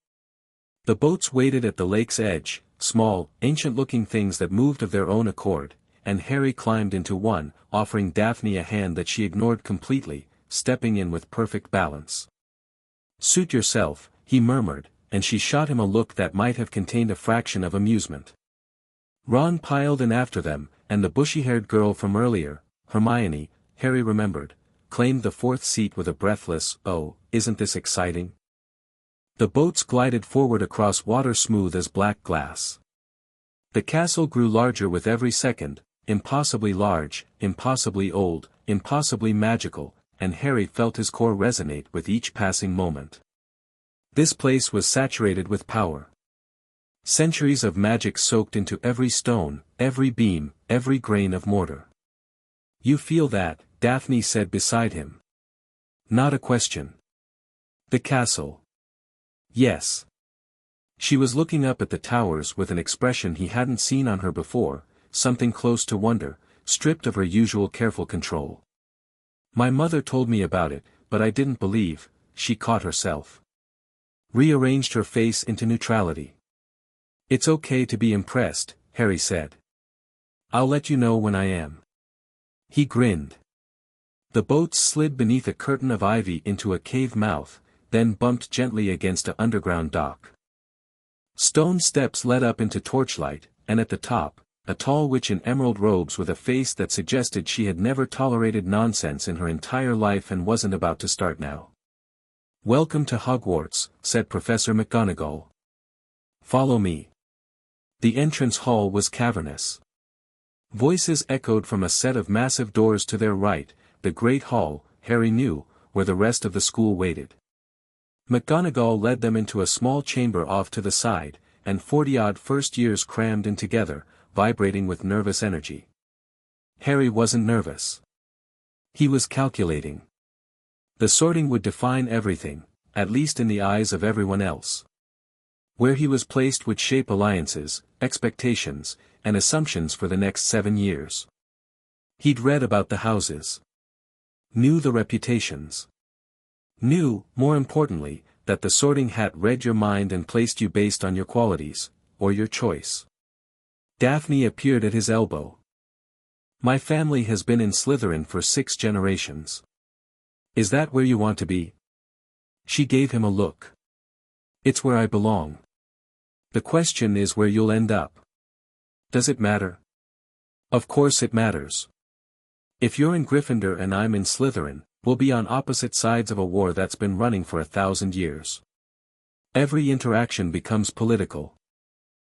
The boats waited at the lake's edge, small, ancient-looking things that moved of their own accord, and Harry climbed into one, offering Daphne a hand that she ignored completely, stepping in with perfect balance. "Suit yourself," he murmured, and she shot him a look that might have contained a fraction of amusement. Ron piled in after them, and the bushy-haired girl from earlier, Hermione, Harry remembered, claimed the fourth seat with a breathless, "Oh, isn't this exciting?" The boats glided forward across water smooth as black glass. The castle grew larger with every second, impossibly large, impossibly old, impossibly magical, and Harry felt his core resonate with each passing moment. This place was saturated with power. Centuries of magic soaked into every stone, every beam, every grain of mortar. "You feel that?" Daphne said beside him. "Not a question." "The castle." "Yes." She was looking up at the towers with an expression he hadn't seen on her before, something close to wonder, stripped of her usual careful control. "My mother told me about it, but I didn't believe," she caught herself. Rearranged her face into neutrality. "It's okay to be impressed," Harry said. "I'll let you know when I am." He grinned. The boats slid beneath a curtain of ivy into a cave mouth, then bumped gently against an underground dock. Stone steps led up into torchlight, and at the top, a tall witch in emerald robes with a face that suggested she had never tolerated nonsense in her entire life and wasn't about to start now. "Welcome to Hogwarts," said Professor McGonagall. "Follow me." The entrance hall was cavernous. Voices echoed from a set of massive doors to their right, the Great Hall, Harry knew, where the rest of the school waited. McGonagall led them into a small chamber off to the side, and 40-odd first years crammed in together, vibrating with nervous energy. Harry wasn't nervous. He was calculating. The sorting would define everything, at least in the eyes of everyone else. Where he was placed would shape alliances, expectations, and assumptions for the next 7 years. He'd read about the houses. Knew the reputations. Knew, more importantly, that the sorting hat read your mind and placed you based on your qualities, or your choice. Daphne appeared at his elbow. "My family has been in Slytherin for 6 generations. Is that where you want to be?" She gave him a look. "It's where I belong. The question is where you'll end up. Does it matter?" "Of course it matters. If you're in Gryffindor and I'm in Slytherin, we'll be on opposite sides of a war that's been running for 1,000 years. Every interaction becomes political.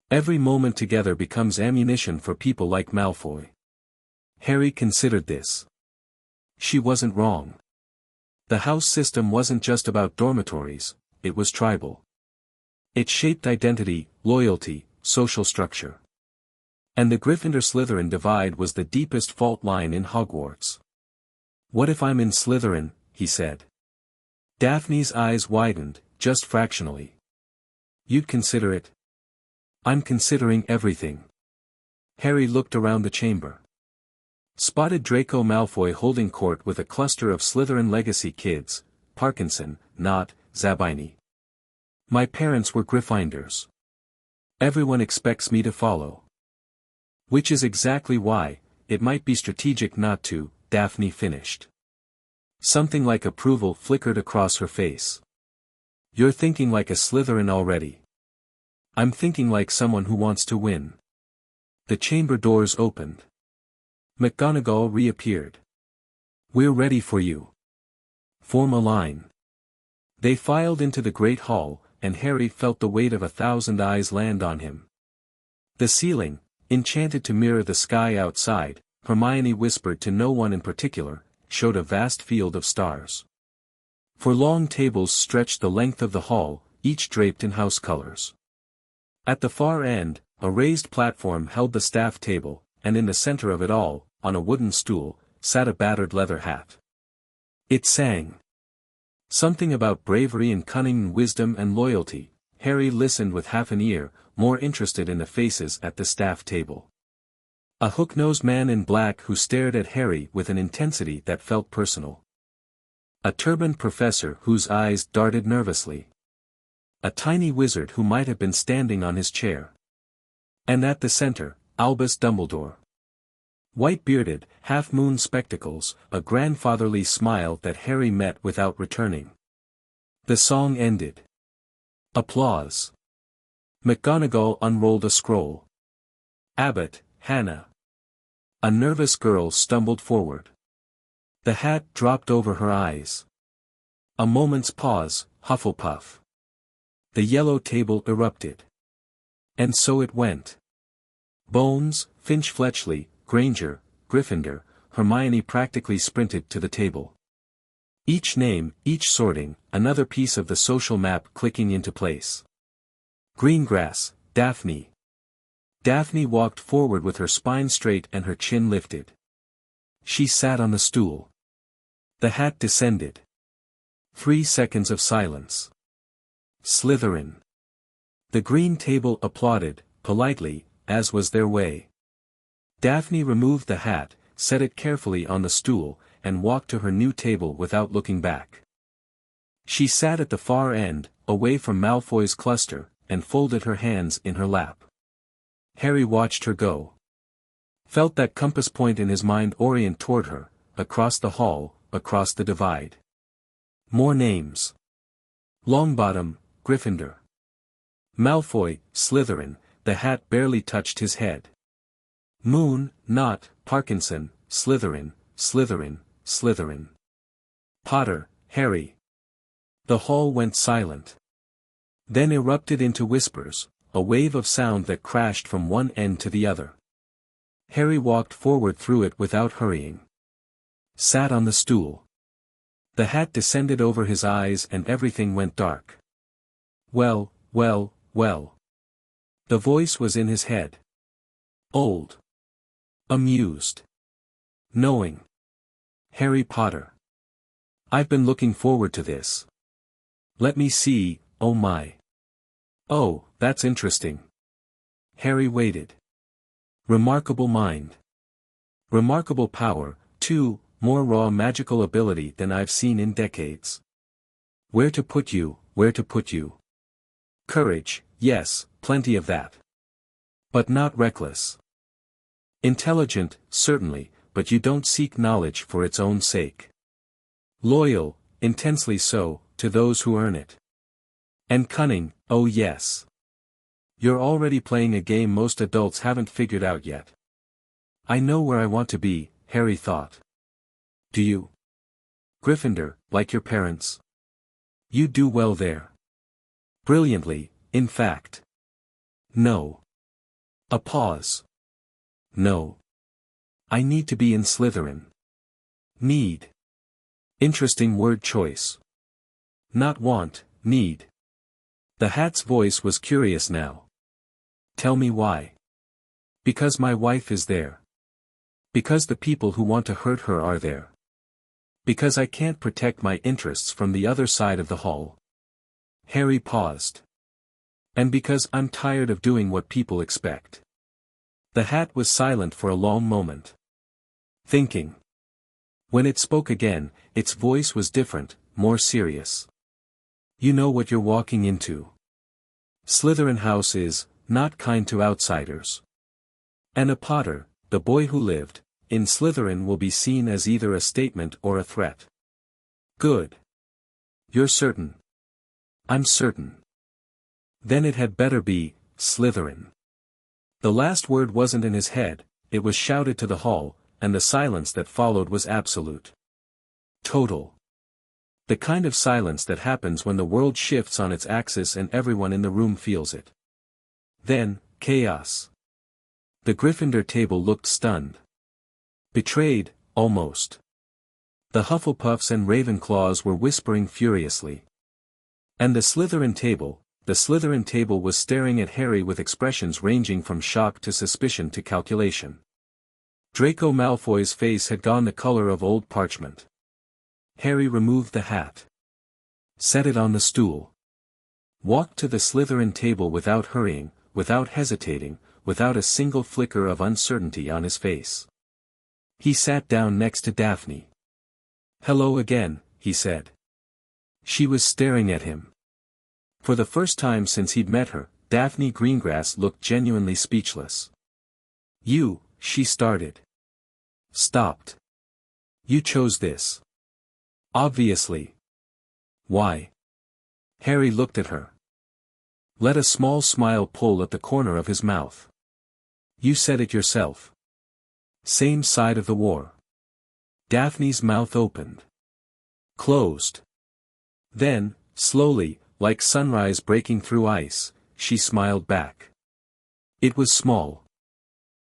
Every moment together becomes ammunition for people like Malfoy." Harry considered this. She wasn't wrong. The house system wasn't just about dormitories, it was tribal. It shaped identity, loyalty, social structure. And the Gryffindor-Slytherin divide was the deepest fault line in Hogwarts. "What if I'm in Slytherin?" he said. Daphne's eyes widened, just fractionally. "You'd consider it?" "I'm considering everything." Harry looked around the chamber. Spotted Draco Malfoy holding court with a cluster of Slytherin legacy kids, Parkinson, not Zabini. "My parents were Gryffindors. Everyone expects me to follow." "Which is exactly why, it might be strategic not to," Daphne finished. Something like approval flickered across her face. "You're thinking like a Slytherin already." "I'm thinking like someone who wants to win." The chamber doors opened. McGonagall reappeared. "We're ready for you. Form a line." They filed into the Great Hall, and Harry felt the weight of 1,000 eyes land on him. The ceiling, enchanted to mirror the sky outside, Hermione whispered to no one in particular, showed a vast field of stars. 4 long tables stretched the length of the hall, each draped in house colors. At the far end, a raised platform held the staff table, and in the center of it all, on a wooden stool, sat a battered leather hat. It sang. Something about bravery and cunning and wisdom and loyalty, Harry listened with half an ear, more interested in the faces at the staff table. A hook-nosed man in black who stared at Harry with an intensity that felt personal. A turbaned professor whose eyes darted nervously. A tiny wizard who might have been standing on his chair. And at the center, Albus Dumbledore. White-bearded, half-moon spectacles, a grandfatherly smile that Harry met without returning. The song ended. Applause. McGonagall unrolled a scroll. Abbot, Hannah. A nervous girl stumbled forward. The hat dropped over her eyes. A moment's pause, Hufflepuff. The yellow table erupted. And so it went. Bones, Finch-Fletchley, Granger, Gryffindor, Hermione practically sprinted to the table. Each name, each sorting, another piece of the social map clicking into place. Greengrass, Daphne. Daphne walked forward with her spine straight and her chin lifted. She sat on the stool. The hat descended. 3 seconds of silence. Slytherin. The green table applauded, politely, as was their way. Daphne removed the hat, set it carefully on the stool, and walked to her new table without looking back. She sat at the far end, away from Malfoy's cluster, and folded her hands in her lap. Harry watched her go. Felt that compass point in his mind orient toward her, across the hall, across the divide. More names. Longbottom, Gryffindor. Malfoy, Slytherin, the hat barely touched his head. Moon, Not, Parkinson, Slytherin, Slytherin, Slytherin. Potter, Harry. The hall went silent. Then erupted into whispers, a wave of sound that crashed from one end to the other. Harry walked forward through it without hurrying. Sat on the stool. The hat descended over his eyes and everything went dark. Well, well, well. The voice was in his head. Old. Amused. Knowing. Harry Potter. I've been looking forward to this. Let me see, oh my. Oh, that's interesting. Harry waited. Remarkable mind. Remarkable power, too, more raw magical ability than I've seen in decades. Where to put you, where to put you. Courage, yes, plenty of that. But not reckless. Intelligent, certainly, but you don't seek knowledge for its own sake. Loyal, intensely so, to those who earn it. And cunning, oh yes. You're already playing a game most adults haven't figured out yet. I know where I want to be, Harry thought. Do you? Gryffindor, like your parents. You do well there. Brilliantly, in fact. No. A pause. No. I need to be in Slytherin. Need. Interesting word choice. Not want, need. The hat's voice was curious now. Tell me why. Because my wife is there. Because the people who want to hurt her are there. Because I can't protect my interests from the other side of the hall. Harry paused. And because I'm tired of doing what people expect. The hat was silent for a long moment. Thinking. When it spoke again, its voice was different, more serious. You know what you're walking into. Slytherin House is, not kind to outsiders. And a Potter, the boy who lived, in Slytherin will be seen as either a statement or a threat. Good. You're certain. I'm certain. Then it had better be, Slytherin. The last word wasn't in his head, it was shouted to the hall, and the silence that followed was absolute. Total. The kind of silence that happens when the world shifts on its axis and everyone in the room feels it. Then, chaos. The Gryffindor table looked stunned. Betrayed, almost. The Hufflepuffs and Ravenclaws were whispering furiously. And the Slytherin table was staring at Harry with expressions ranging from shock to suspicion to calculation. Draco Malfoy's face had gone the color of old parchment. Harry removed the hat. Set it on the stool. Walked to the Slytherin table without hurrying, without hesitating, without a single flicker of uncertainty on his face. He sat down next to Daphne. "Hello again," he said. She was staring at him. For the first time since he'd met her, Daphne Greengrass looked genuinely speechless. "You," she started. Stopped. "You chose this. Obviously." "Why?" Harry looked at her. Let a small smile pull at the corner of his mouth. "You said it yourself. Same side of the war." Daphne's mouth opened. Closed. Then, slowly, like sunrise breaking through ice, she smiled back. It was small.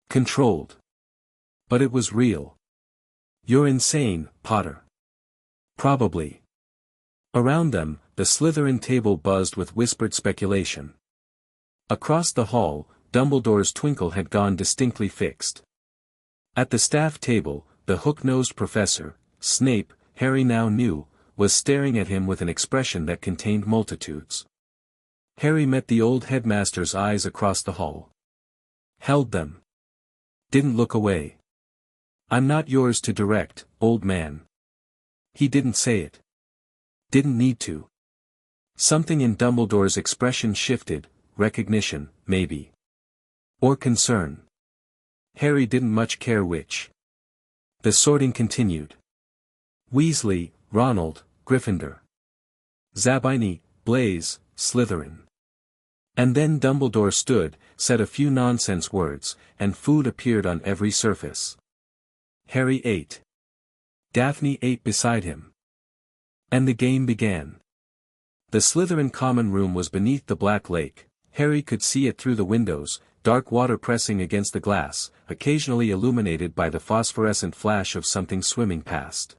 Controlled. But it was real. "You're insane, Potter." "Probably." Around them, the Slytherin table buzzed with whispered speculation. Across the hall, Dumbledore's twinkle had gone distinctly fixed. At the staff table, the hook-nosed professor, Snape, Harry now knew, was staring at him with an expression that contained multitudes. Harry met the old headmaster's eyes across the hall. Held them. Didn't look away. "I'm not yours to direct, old man." He didn't say it. Didn't need to. Something in Dumbledore's expression shifted, recognition, maybe. Or concern. Harry didn't much care which. The sorting continued. Weasley, Ronald, Gryffindor. Zabini, Blaise, Slytherin. And then Dumbledore stood, said a few nonsense words, and food appeared on every surface. Harry ate. Daphne ate beside him. And the game began. The Slytherin common room was beneath the Black Lake. Harry could see it through the windows, dark water pressing against the glass, occasionally illuminated by the phosphorescent flash of something swimming past.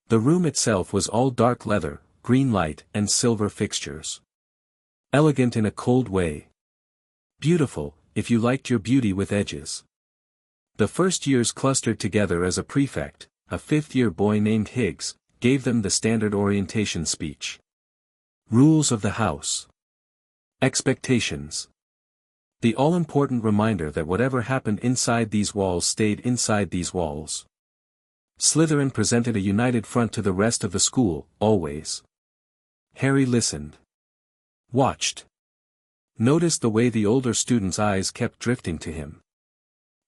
The room itself was all dark leather, green light and silver fixtures. Elegant in a cold way. Beautiful, if you liked your beauty with edges. The first years clustered together as a prefect, a fifth-year boy named Higgs, gave them the standard orientation speech. Rules of the house. Expectations. The all-important reminder that whatever happened inside these walls stayed inside these walls. Slytherin presented a united front to the rest of the school, always. Harry listened. Watched. Noticed the way the older students' eyes kept drifting to him.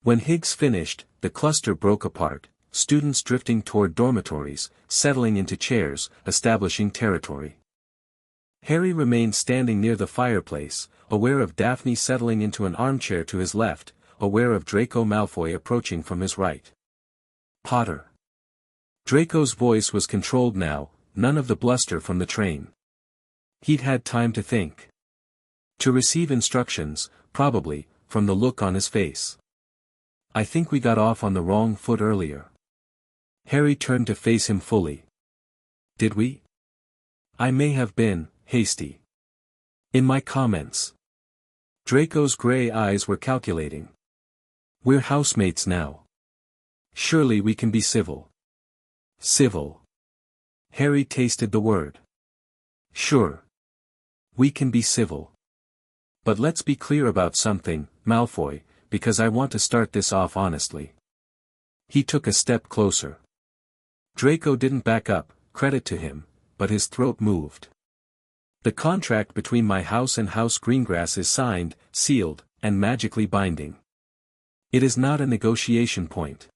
When Higgs finished, the cluster broke apart, students drifting toward dormitories, settling into chairs, establishing territory. Harry remained standing near the fireplace, aware of Daphne settling into an armchair to his left, aware of Draco Malfoy approaching from his right. Potter. Draco's voice was controlled now, none of the bluster from the train. He'd had time to think. To receive instructions, probably, from the look on his face. "I think we got off on the wrong foot earlier." Harry turned to face him fully. "Did we?" "I may have been hasty in my comments." Draco's gray eyes were calculating. "We're housemates now. Surely we can be civil." Civil. Harry tasted the word. "Sure. We can be civil. But let's be clear about something, Malfoy, because I want to start this off honestly." He took a step closer. Draco didn't back up, credit to him, but his throat moved. "The contract between my house and House Greengrass is signed, sealed, and magically binding. It is not a negotiation point.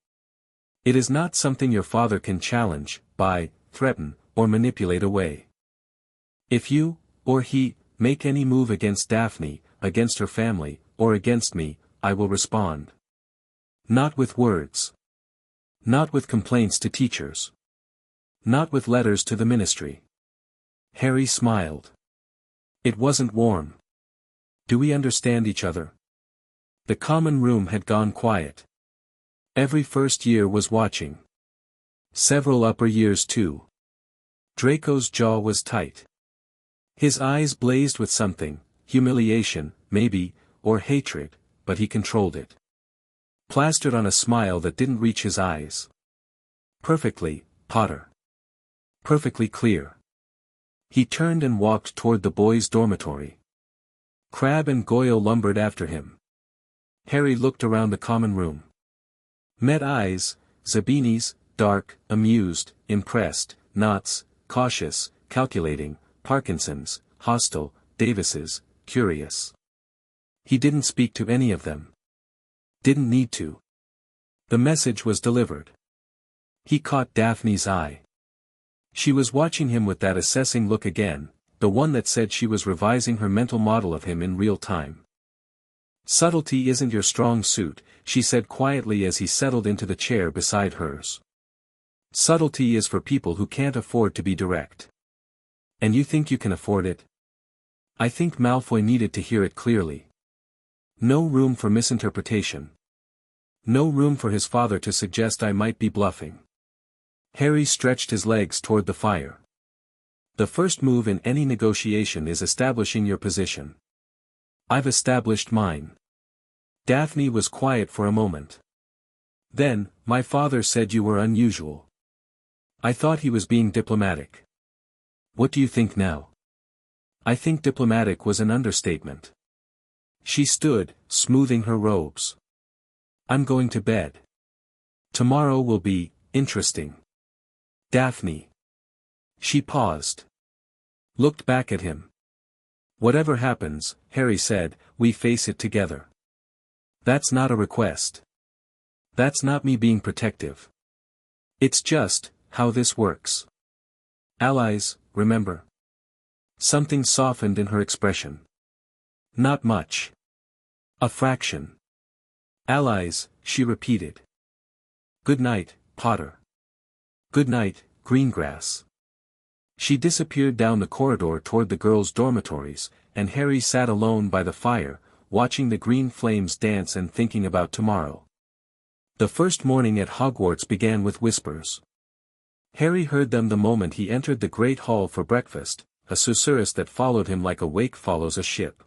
It is not something your father can challenge, buy, threaten, or manipulate away. If you, or he, make any move against Daphne, against her family, or against me, I will respond. Not with words. Not with complaints to teachers. Not with letters to the ministry." Harry smiled. It wasn't warm. "Do we understand each other?" The common room had gone quiet. Every first year was watching. Several upper years too. Draco's jaw was tight. His eyes blazed with something, humiliation, maybe, or hatred, but he controlled it. Plastered on a smile that didn't reach his eyes. "Perfectly, Potter. Perfectly clear." He turned and walked toward the boys' dormitory. Crabbe and Goyle lumbered after him. Harry looked around the common room. Met eyes, Zabini's, dark, amused, impressed, Knott's, cautious, calculating, Parkinson's, hostile, Davis's, curious. He didn't speak to any of them. Didn't need to. The message was delivered. He caught Daphne's eye. She was watching him with that assessing look again, the one that said she was revising her mental model of him in real time. "Subtlety isn't your strong suit," she said quietly as he settled into the chair beside hers. "Subtlety is for people who can't afford to be direct. And you think you can afford it?" I think Malfoy needed to hear it clearly. No room for misinterpretation. No room for his father to suggest I might be bluffing. Harry stretched his legs toward the fire. The first move in any negotiation is establishing your position. I've established mine. Daphne was quiet for a moment. Then, "My father said you were unusual. I thought he was being diplomatic. What do you think now?" "I think diplomatic was an understatement." She stood, smoothing her robes. "I'm going to bed. Tomorrow will be interesting." "Daphne." She paused. Looked back at him. "Whatever happens," Harry said, "we face it together. That's not a request. That's not me being protective. It's just how this works. Allies, remember?" Something softened in her expression. "Not much. A fraction." "Allies," she repeated. "Good night, Potter." "Good night, Greengrass." She disappeared down the corridor toward the girls' dormitories, and Harry sat alone by the fire, watching the green flames dance and thinking about tomorrow. The first morning at Hogwarts began with whispers. Harry heard them the moment he entered the great hall for breakfast, a susurrus that followed him like a wake follows a ship.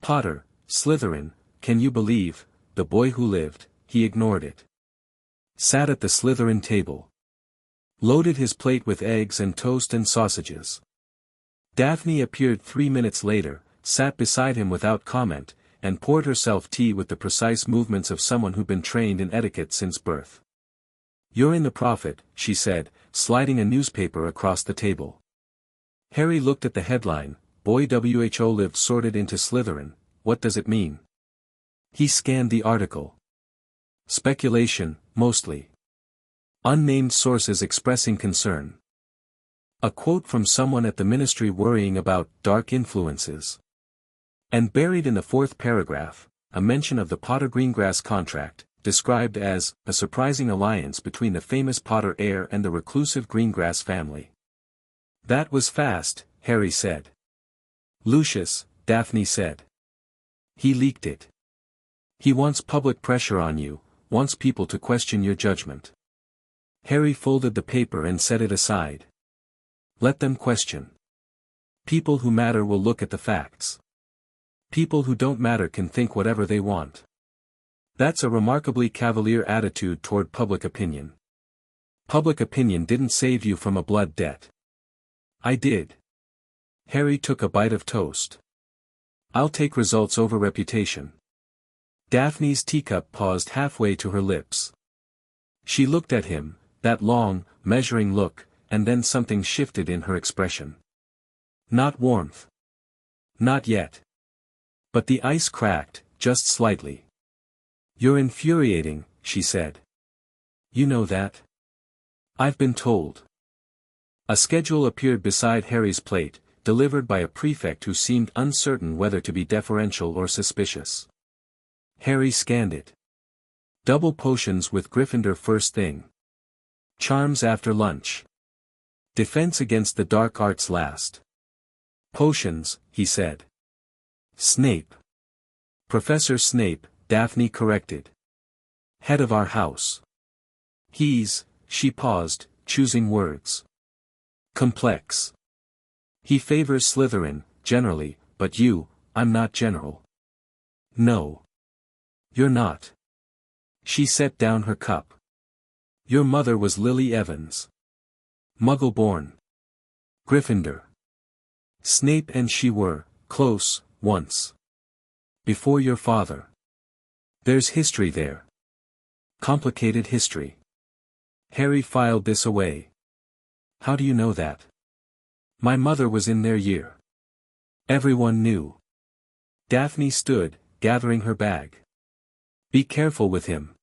"Potter, Slytherin, can you believe, the boy who lived," he ignored it. Sat at the Slytherin table. Loaded his plate with eggs and toast and sausages. Daphne appeared 3 minutes later, sat beside him without comment, and poured herself tea with the precise movements of someone who'd been trained in etiquette since birth. "You're in the Prophet," she said, sliding a newspaper across the table. Harry looked at the headline, "Boy WHO lived sorted into Slytherin, what does it mean?" He scanned the article. Speculation, mostly. Unnamed sources expressing concern. A quote from someone at the ministry worrying about dark influences. And buried in the 4th paragraph, a mention of the Potter-Greengrass contract, described as a surprising alliance between the famous Potter heir and the reclusive Greengrass family. "That was fast," Harry said. "Lucius," Daphne said. "He leaked it. He wants public pressure on you, wants people to question your judgment." Harry folded the paper and set it aside. "Let them question. People who matter will look at the facts. People who don't matter can think whatever they want." That's a remarkably cavalier attitude toward public opinion. Public opinion didn't save you from a blood debt. I did. Harry took a bite of toast. "I'll take results over reputation." Daphne's teacup paused halfway to her lips. She looked at him, that long, measuring look, and then something shifted in her expression. Not warmth. Not yet. But the ice cracked, just slightly. "You're infuriating," she said. "You know that?" "I've been told." A schedule appeared beside Harry's plate, delivered by a prefect who seemed uncertain whether to be deferential or suspicious. Harry scanned it. Double potions with Gryffindor first thing. Charms after lunch. Defense against the dark arts last. "Potions," he said. "Snape." "Professor Snape," Daphne corrected. "Head of our house." She paused, choosing words. "Complex. He favors Slytherin, generally, but you, I'm not general." "No. You're not." She set down her cup. "Your mother was Lily Evans. Muggle-born. Gryffindor. Snape and she were close, once. Before your father. There's history there. Complicated history. Harry filed this away. How do you know that? My mother was in their year. Everyone knew. Daphne stood, gathering her bag. Be careful with him.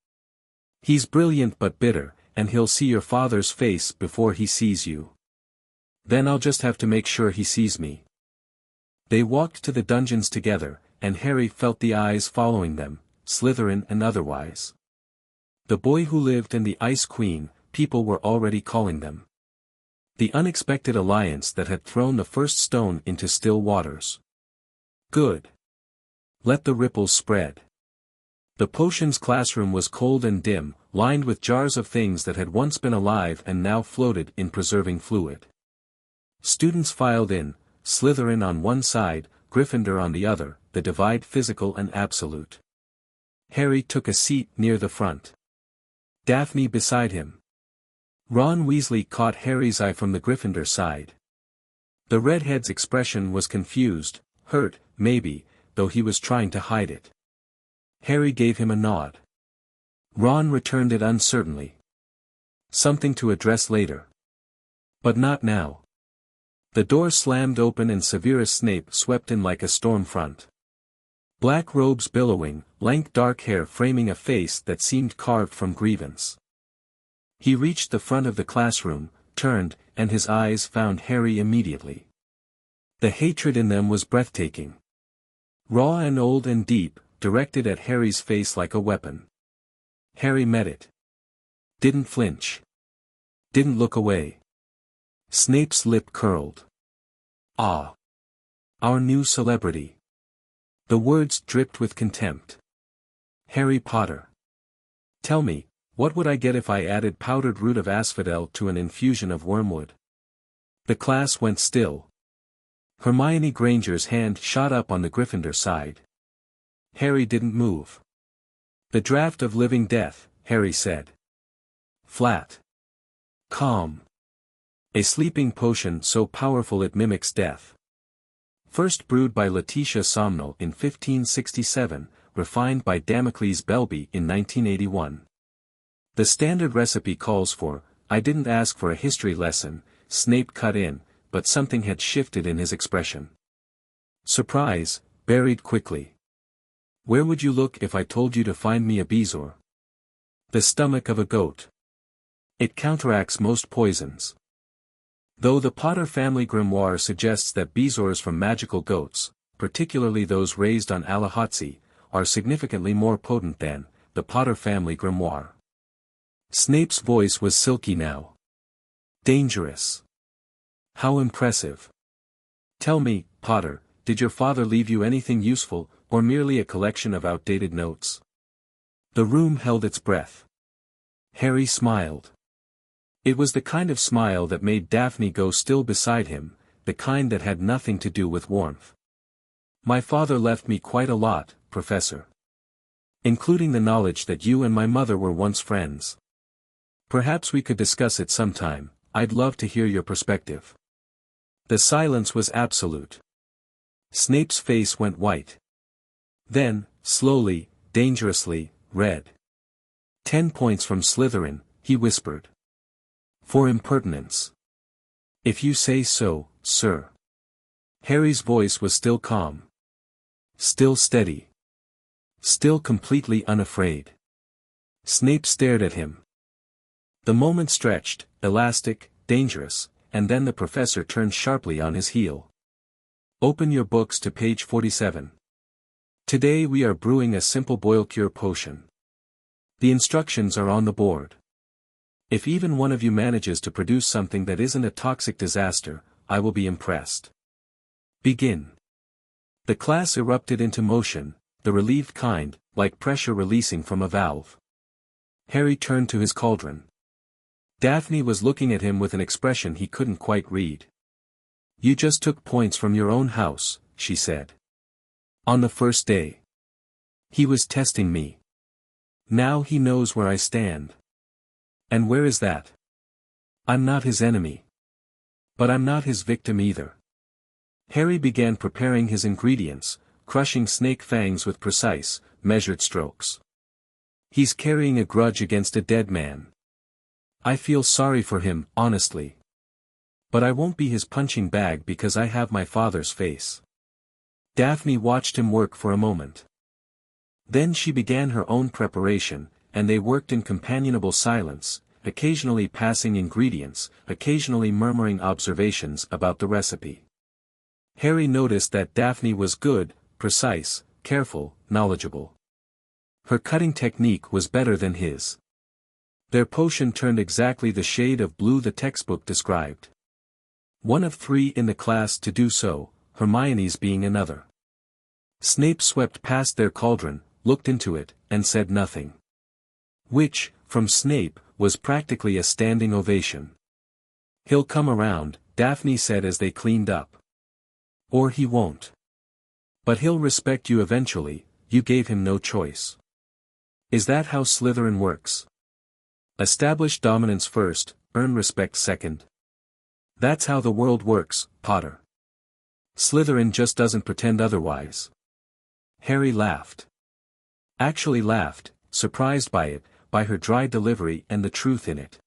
He's brilliant but bitter, and he'll see your father's face before he sees you. Then I'll just have to make sure he sees me. They walked to the dungeons together, and Harry felt the eyes following them, Slytherin and otherwise. The boy who lived and the Ice Queen, people were already calling them. The unexpected alliance that had thrown the first stone into still waters. Good. Let the ripples spread. The potions classroom was cold and dim, lined with jars of things that had once been alive and now floated in preserving fluid. Students filed in, Slytherin on one side, Gryffindor on the other, the divide physical and absolute. Harry took a seat near the front. Daphne beside him. Ron Weasley caught Harry's eye from the Gryffindor side. The redhead's expression was confused, hurt, maybe, though he was trying to hide it. Harry gave him a nod. Ron returned it uncertainly. Something to address later. But not now. The door slammed open and Severus Snape swept in like a storm front. Black robes billowing, lank dark hair framing a face that seemed carved from grievance. He reached the front of the classroom, turned, and his eyes found Harry immediately. The hatred in them was breathtaking. Raw and old and deep, directed at Harry's face like a weapon. Harry met it. Didn't flinch. Didn't look away. Snape's lip curled. Ah. Our new celebrity. The words dripped with contempt. Harry Potter. Tell me, what would I get if I added powdered root of asphodel to an infusion of wormwood? The class went still. Hermione Granger's hand shot up on the Gryffindor side. Harry didn't move. The draft of living death, Harry said. Flat. Calm. A sleeping potion so powerful it mimics death. First brewed by Letitia Somnol in 1567, refined by Damocles Belby in 1981. The standard recipe calls for, I didn't ask for a history lesson, Snape cut in, but something had shifted in his expression. Surprise, buried quickly. Where would you look if I told you to find me a bezoar? The stomach of a goat. It counteracts most poisons. Though the Potter family grimoire suggests that bezoars from magical goats, particularly those raised on Alahatsi, are significantly more potent than the Potter family grimoire. Snape's voice was silky now. Dangerous. How impressive. Tell me, Potter, did your father leave you anything useful, or merely a collection of outdated notes? The room held its breath. Harry smiled. It was the kind of smile that made Daphne go still beside him, the kind that had nothing to do with warmth. My father left me quite a lot, Professor. Including the knowledge that you and my mother were once friends. Perhaps we could discuss it sometime, I'd love to hear your perspective. The silence was absolute. Snape's face went white. Then, slowly, dangerously, red. 10 points from Slytherin, he whispered. For impertinence. If you say so, sir. Harry's voice was still calm. Still steady. Still completely unafraid. Snape stared at him. The moment stretched, elastic, dangerous, and then the professor turned sharply on his heel. Open your books to page 47. Today we are brewing a simple boil cure potion. The instructions are on the board. If even one of you manages to produce something that isn't a toxic disaster, I will be impressed. Begin. The class erupted into motion, the relieved kind, like pressure releasing from a valve. Harry turned to his cauldron. Daphne was looking at him with an expression he couldn't quite read. You just took points from your own house, she said. On the first day. He was testing me. Now he knows where I stand. And where is that? I'm not his enemy. But I'm not his victim either. Harry began preparing his ingredients, crushing snake fangs with precise, measured strokes. He's carrying a grudge against a dead man. I feel sorry for him, honestly. But I won't be his punching bag because I have my father's face. Daphne watched him work for a moment. Then she began her own preparation, and they worked in companionable silence, occasionally passing ingredients, occasionally murmuring observations about the recipe. Harry noticed that Daphne was good, precise, careful, knowledgeable. Her cutting technique was better than his. Their potion turned exactly the shade of blue the textbook described. One of 3 in the class to do so, Hermione's being another. Snape swept past their cauldron, looked into it, and said nothing. Which, from Snape, was practically a standing ovation. He'll come around, Daphne said as they cleaned up. Or he won't. But he'll respect you eventually, you gave him no choice. Is that how Slytherin works? Establish dominance first, earn respect second. That's how the world works, Potter. Slytherin just doesn't pretend otherwise. Harry laughed. Actually laughed, surprised by it, by her dry delivery and the truth in it.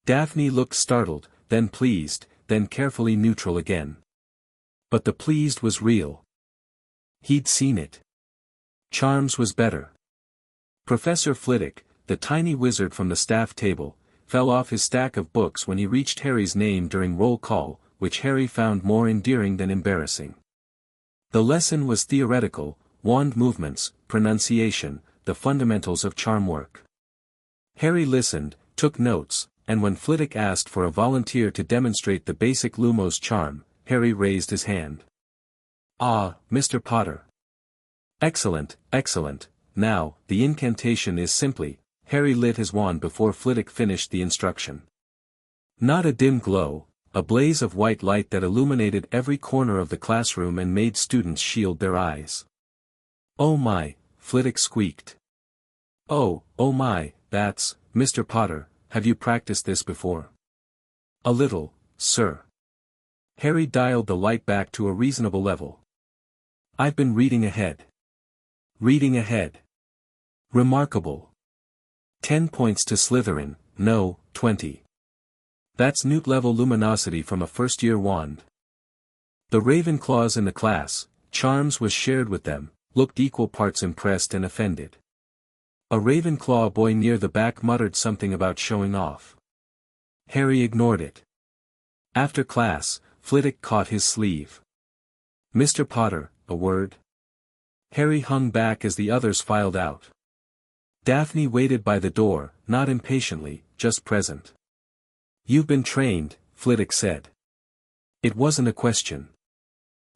Daphne looked startled, then pleased, then carefully neutral again. But the pleased was real. He'd seen it. Charms was better. Professor Flitwick, the tiny wizard from the staff table, fell off his stack of books when he reached Harry's name during roll call, which Harry found more endearing than embarrassing. The lesson was theoretical, wand movements, pronunciation, the fundamentals of charm work. Harry listened, took notes, and when Flitwick asked for a volunteer to demonstrate the basic Lumos charm, Harry raised his hand. Ah, Mr. Potter. Excellent, excellent. Now, the incantation is simply, Harry lit his wand before Flitwick finished the instruction. Not a dim glow, a blaze of white light that illuminated every corner of the classroom and made students shield their eyes. Oh my, Flitwick squeaked. Oh my, that's, Mr. Potter, have you practiced this before? A little, sir. Harry dialed the light back to a reasonable level. I've been reading ahead. Reading ahead. Remarkable. 10 points to Slytherin, no, 20. That's Newt-level luminosity from a first-year wand. The Ravenclaws in the class, charms was shared with them, looked equal parts impressed and offended. A Ravenclaw boy near the back muttered something about showing off. Harry ignored it. After class, Flitwick caught his sleeve. Mr. Potter, a word? Harry hung back as the others filed out. Daphne waited by the door, not impatiently, just present. You've been trained, Flitwick said. It wasn't a question.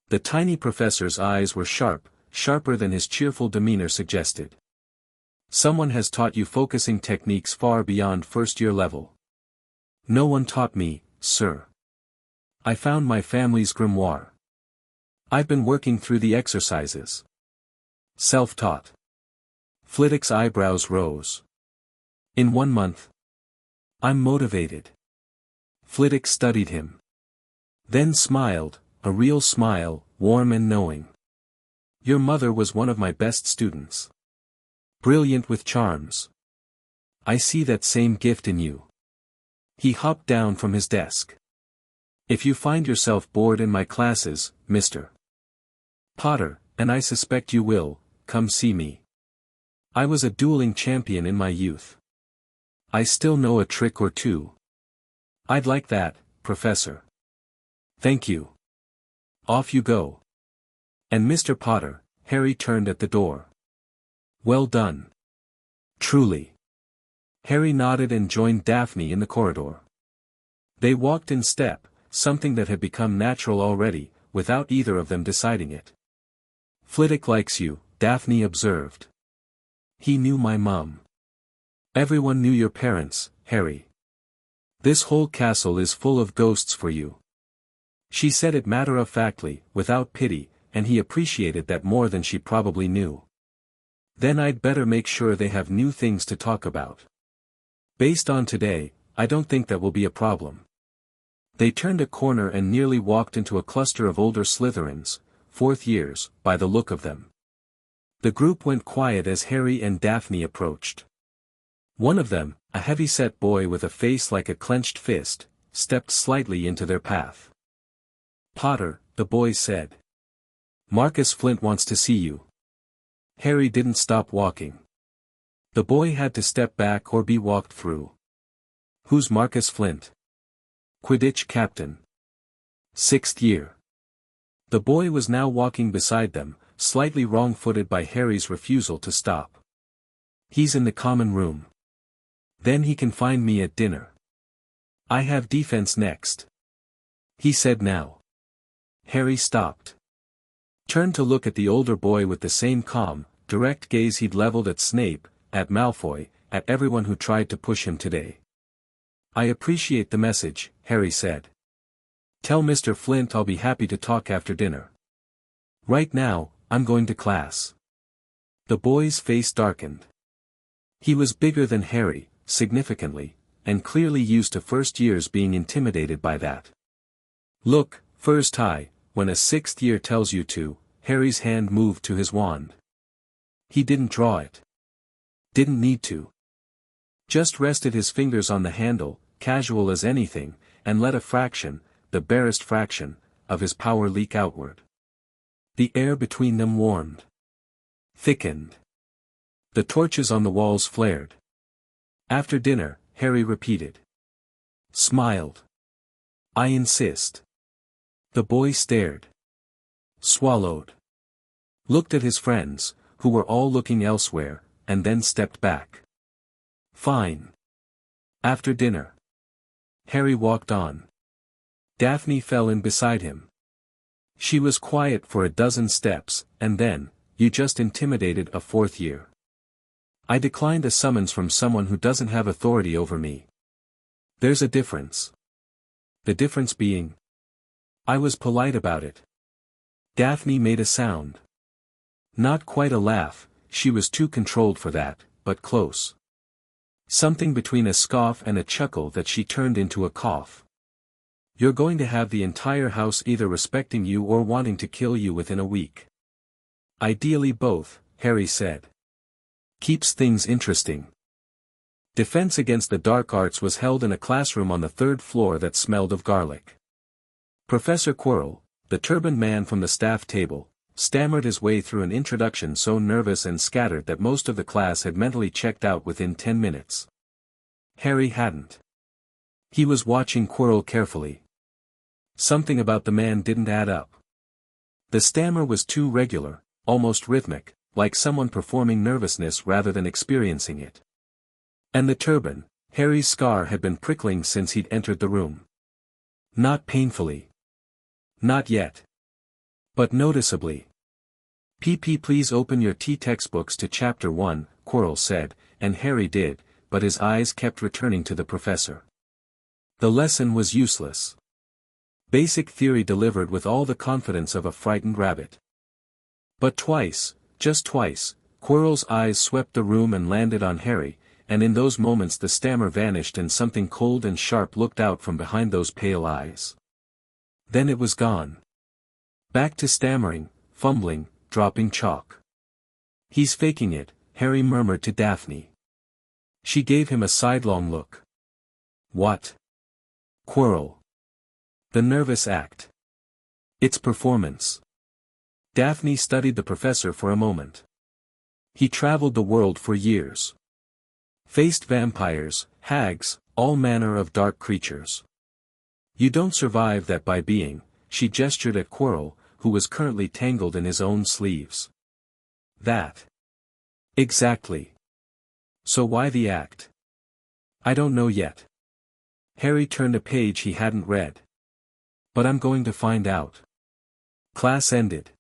The tiny professor's eyes were sharp, sharper than his cheerful demeanor suggested. Someone has taught you focusing techniques far beyond first-year level. No one taught me, sir. I found my family's grimoire. I've been working through the exercises. Self-taught. Flitwick's eyebrows rose. In 1 month. I'm motivated. Flitwick studied him. Then smiled, a real smile, warm and knowing. Your mother was one of my best students. Brilliant with charms. I see that same gift in you. He hopped down from his desk. If you find yourself bored in my classes, Mr. Potter, and I suspect you will, come see me. I was a dueling champion in my youth. I still know a trick or two. I'd like that, Professor. Thank you. Off you go. And Mr. Potter, Harry turned at the door. Well done. Truly. Harry nodded and joined Daphne in the corridor. They walked in step, something that had become natural already, without either of them deciding it. Flitwick likes you, Daphne observed. He knew my mum. Everyone knew your parents, Harry. This whole castle is full of ghosts for you. She said it matter-of-factly, without pity, and he appreciated that more than she probably knew. Then I'd better make sure they have new things to talk about. Based on today, I don't think that will be a problem. They turned a corner and nearly walked into a cluster of older Slytherins, fourth years, by the look of them. The group went quiet as Harry and Daphne approached. One of them, a heavy-set boy with a face like a clenched fist, stepped slightly into their path. "Potter," the boy said. "Marcus Flint wants to see you." Harry didn't stop walking. The boy had to step back or be walked through. "Who's Marcus Flint?" "Quidditch captain. 6th year." The boy was now walking beside them, slightly wrong-footed by Harry's refusal to stop. "He's in the common room. Then he can find me at dinner. I have defense next," he said now. Harry stopped. Turned to look at the older boy with the same calm, direct gaze he'd leveled at Snape, at Malfoy, at everyone who tried to push him today. "I appreciate the message," Harry said. "Tell Mr. Flint I'll be happy to talk after dinner. Right now, I'm going to class." The boy's face darkened. He was bigger than Harry, significantly, and clearly used to first years being intimidated by that. "Look, first high, when a 6th year tells you to," Harry's hand moved to his wand. He didn't draw it. Didn't need to. Just rested his fingers on the handle, casual as anything, and let a fraction, the barest fraction, of his power leak outward. The air between them warmed. Thickened. The torches on the walls flared. "After dinner," Harry repeated. Smiled. "I insist." The boy stared. Swallowed. Looked at his friends, who were all looking elsewhere, and then stepped back. "Fine. After dinner." Harry walked on. Daphne fell in beside him. She was quiet for a dozen steps, and then, "You just intimidated a 4th year. I declined a summons from someone who doesn't have authority over me. There's a difference." "The difference being?" "I was polite about it." Daphne made a sound. Not quite a laugh, she was too controlled for that, but close. Something between a scoff and a chuckle that she turned into a cough. "You're going to have the entire house either respecting you or wanting to kill you within a week." "Ideally both," Harry said. "Keeps things interesting." Defense against the dark arts was held in a classroom on the 3rd floor that smelled of garlic. Professor Quirrell, the turbaned man from the staff table, stammered his way through an introduction so nervous and scattered that most of the class had mentally checked out within 10 minutes. Harry hadn't. He was watching Quirrell carefully. Something about the man didn't add up. The stammer was too regular, almost rhythmic, like someone performing nervousness rather than experiencing it. And the turban, Harry's scar had been prickling since he'd entered the room. Not painfully. Not yet. But noticeably. "PP, please open your T textbooks to chapter 1, Quirrell said, and Harry did, but his eyes kept returning to the professor. The lesson was useless. Basic theory delivered with all the confidence of a frightened rabbit. But twice, just twice, Quirrell's eyes swept the room and landed on Harry, and in those moments the stammer vanished and something cold and sharp looked out from behind those pale eyes. Then it was gone. Back to stammering, fumbling, dropping chalk. "He's faking it," Harry murmured to Daphne. She gave him a sidelong look. "What?" "Quirrell. The nervous act. It's performance." Daphne studied the professor for a moment. "He traveled the world for years. Faced vampires, hags, all manner of dark creatures. You don't survive that by being," she gestured at Quirrell, who was currently tangled in his own sleeves. "That. Exactly. So why the act?" "I don't know yet." Harry turned a page he hadn't read. "But I'm going to find out." Class ended.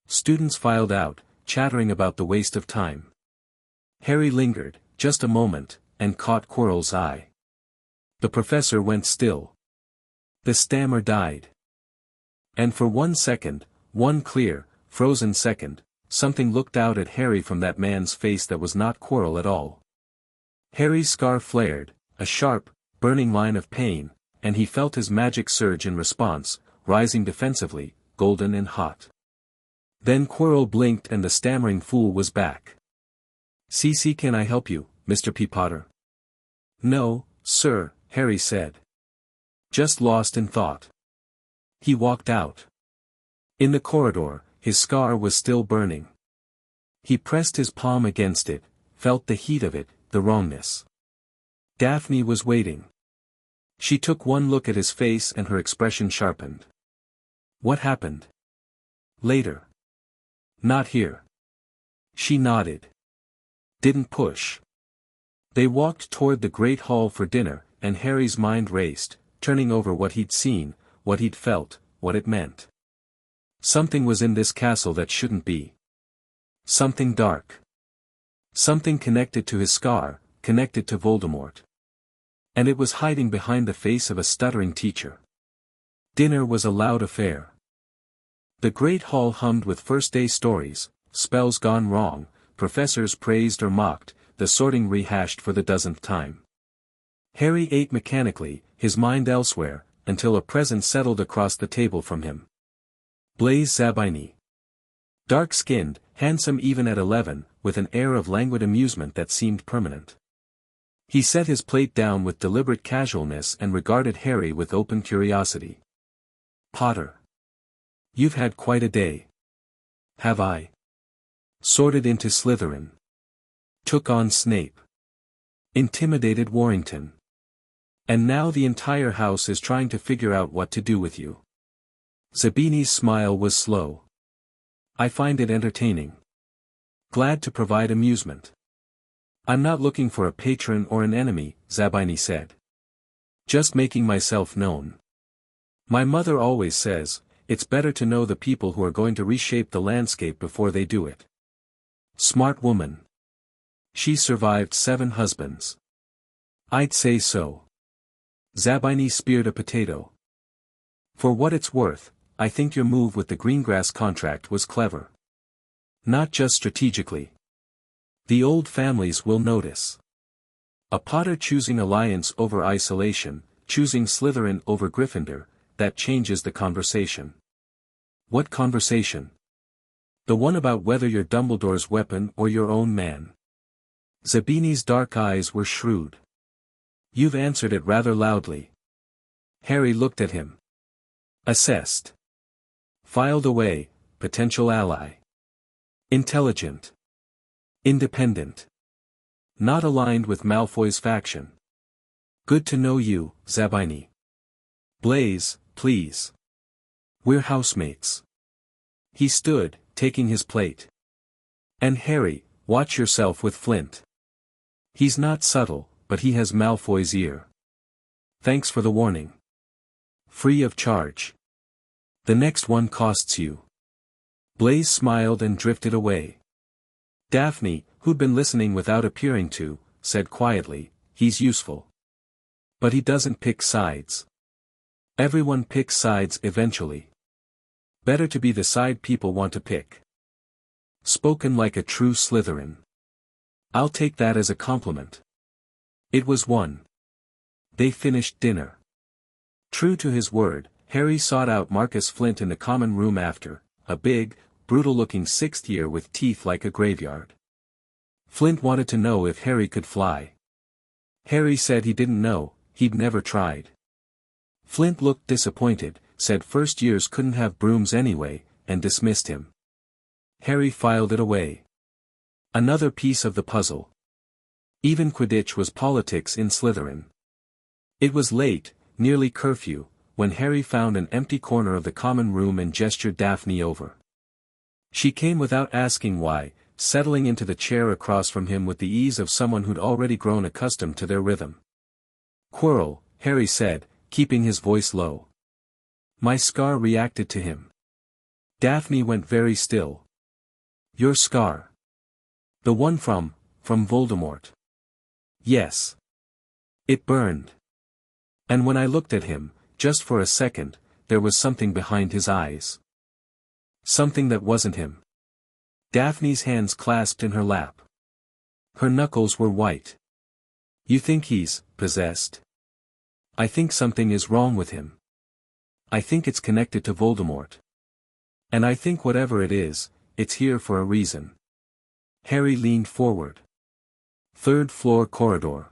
Students filed out, chattering about the waste of time. Harry lingered, just a moment, and caught Quirrell's eye. The professor went still. The stammer died. And for 1 second, one clear, frozen second, something looked out at Harry from that man's face that was not Quirrell at all. Harry's scar flared, a sharp, burning line of pain, and he felt his magic surge in response, rising defensively, golden and hot. Then Quirrell blinked and the stammering fool was back. "CC, can I help you, Mr. P. Potter?" "No, sir," Harry said. "Just lost in thought." He walked out. In the corridor, his scar was still burning. He pressed his palm against it, felt the heat of it, the wrongness. Daphne was waiting. She took one look at his face and her expression sharpened. "What happened?" "Later." "Not here." She nodded. "Didn't push." They walked toward the great hall for dinner, and Harry's mind raced, turning over what he'd seen, what he'd felt, what it meant. Something was in this castle that shouldn't be. Something dark. Something connected to his scar, connected to Voldemort. And it was hiding behind the face of a stuttering teacher. Dinner was a loud affair. The great hall hummed with first-day stories, spells gone wrong, professors praised or mocked, the sorting rehashed for the dozenth time. Harry ate mechanically, his mind elsewhere, until a presence settled across the table from him. Blaise Zabini. Dark-skinned, handsome even at 11, with an air of languid amusement that seemed permanent. He set his plate down with deliberate casualness and regarded Harry with open curiosity. "Potter. You've had quite a day." "Have I?" "Sorted into Slytherin. Took on Snape. Intimidated Warrington. And now the entire house is trying to figure out what to do with you." Zabini's smile was slow. "I find it entertaining. Glad to provide amusement." "I'm not looking for a patron or an enemy," Zabini said. "Just making myself known. My mother always says, it's better to know the people who are going to reshape the landscape before they do it. Smart woman. She survived 7 husbands." "I'd say so." Zabini speared a potato. "For what it's worth, I think your move with the Greengrass contract was clever. Not just strategically. The old families will notice. A Potter choosing alliance over isolation, choosing Slytherin over Gryffindor, that changes the conversation." "What conversation?" "The one about whether you're Dumbledore's weapon or your own man." Zabini's dark eyes were shrewd. "You've answered it rather loudly." Harry looked at him. Assessed. Filed away, potential ally. Intelligent. Independent. Not aligned with Malfoy's faction. "Good to know you, Zabini." "Blaise, please. We're housemates." He stood, taking his plate. "And Harry, watch yourself with Flint. He's not subtle, but he has Malfoy's ear. Thanks for the warning. Free of charge. The next one costs you." Blaise smiled and drifted away. Daphne, who'd been listening without appearing to, said quietly, "He's useful. But he doesn't pick sides. Everyone picks sides eventually. Better to be the side people want to pick." Spoken like a true Slytherin. I'll take that as a compliment. It was one. They finished dinner. True to his word, Harry sought out Marcus Flint in the common room after, a big, brutal-looking 6th year with teeth like a graveyard. Flint wanted to know if Harry could fly. Harry said he didn't know, he'd never tried. Flint looked disappointed, said first years couldn't have brooms anyway, and dismissed him. Harry filed it away. Another piece of the puzzle. Even Quidditch was politics in Slytherin. It was late, nearly curfew, when Harry found an empty corner of the common room and gestured Daphne over. She came without asking why, settling into the chair across from him with the ease of someone who'd already grown accustomed to their rhythm. "Quirrell," Harry said, keeping his voice low. My scar reacted to him. Daphne went very still. "Your scar? The one from Voldemort?" "Yes. It burned. And when I looked at him, just for a second, there was something behind his eyes. Something that wasn't him." Daphne's hands clasped in her lap. Her knuckles were white. "You think he's possessed?" I think something is wrong with him. I think it's connected to Voldemort. And I think whatever it is, it's here for a reason. Harry leaned forward. Third floor corridor.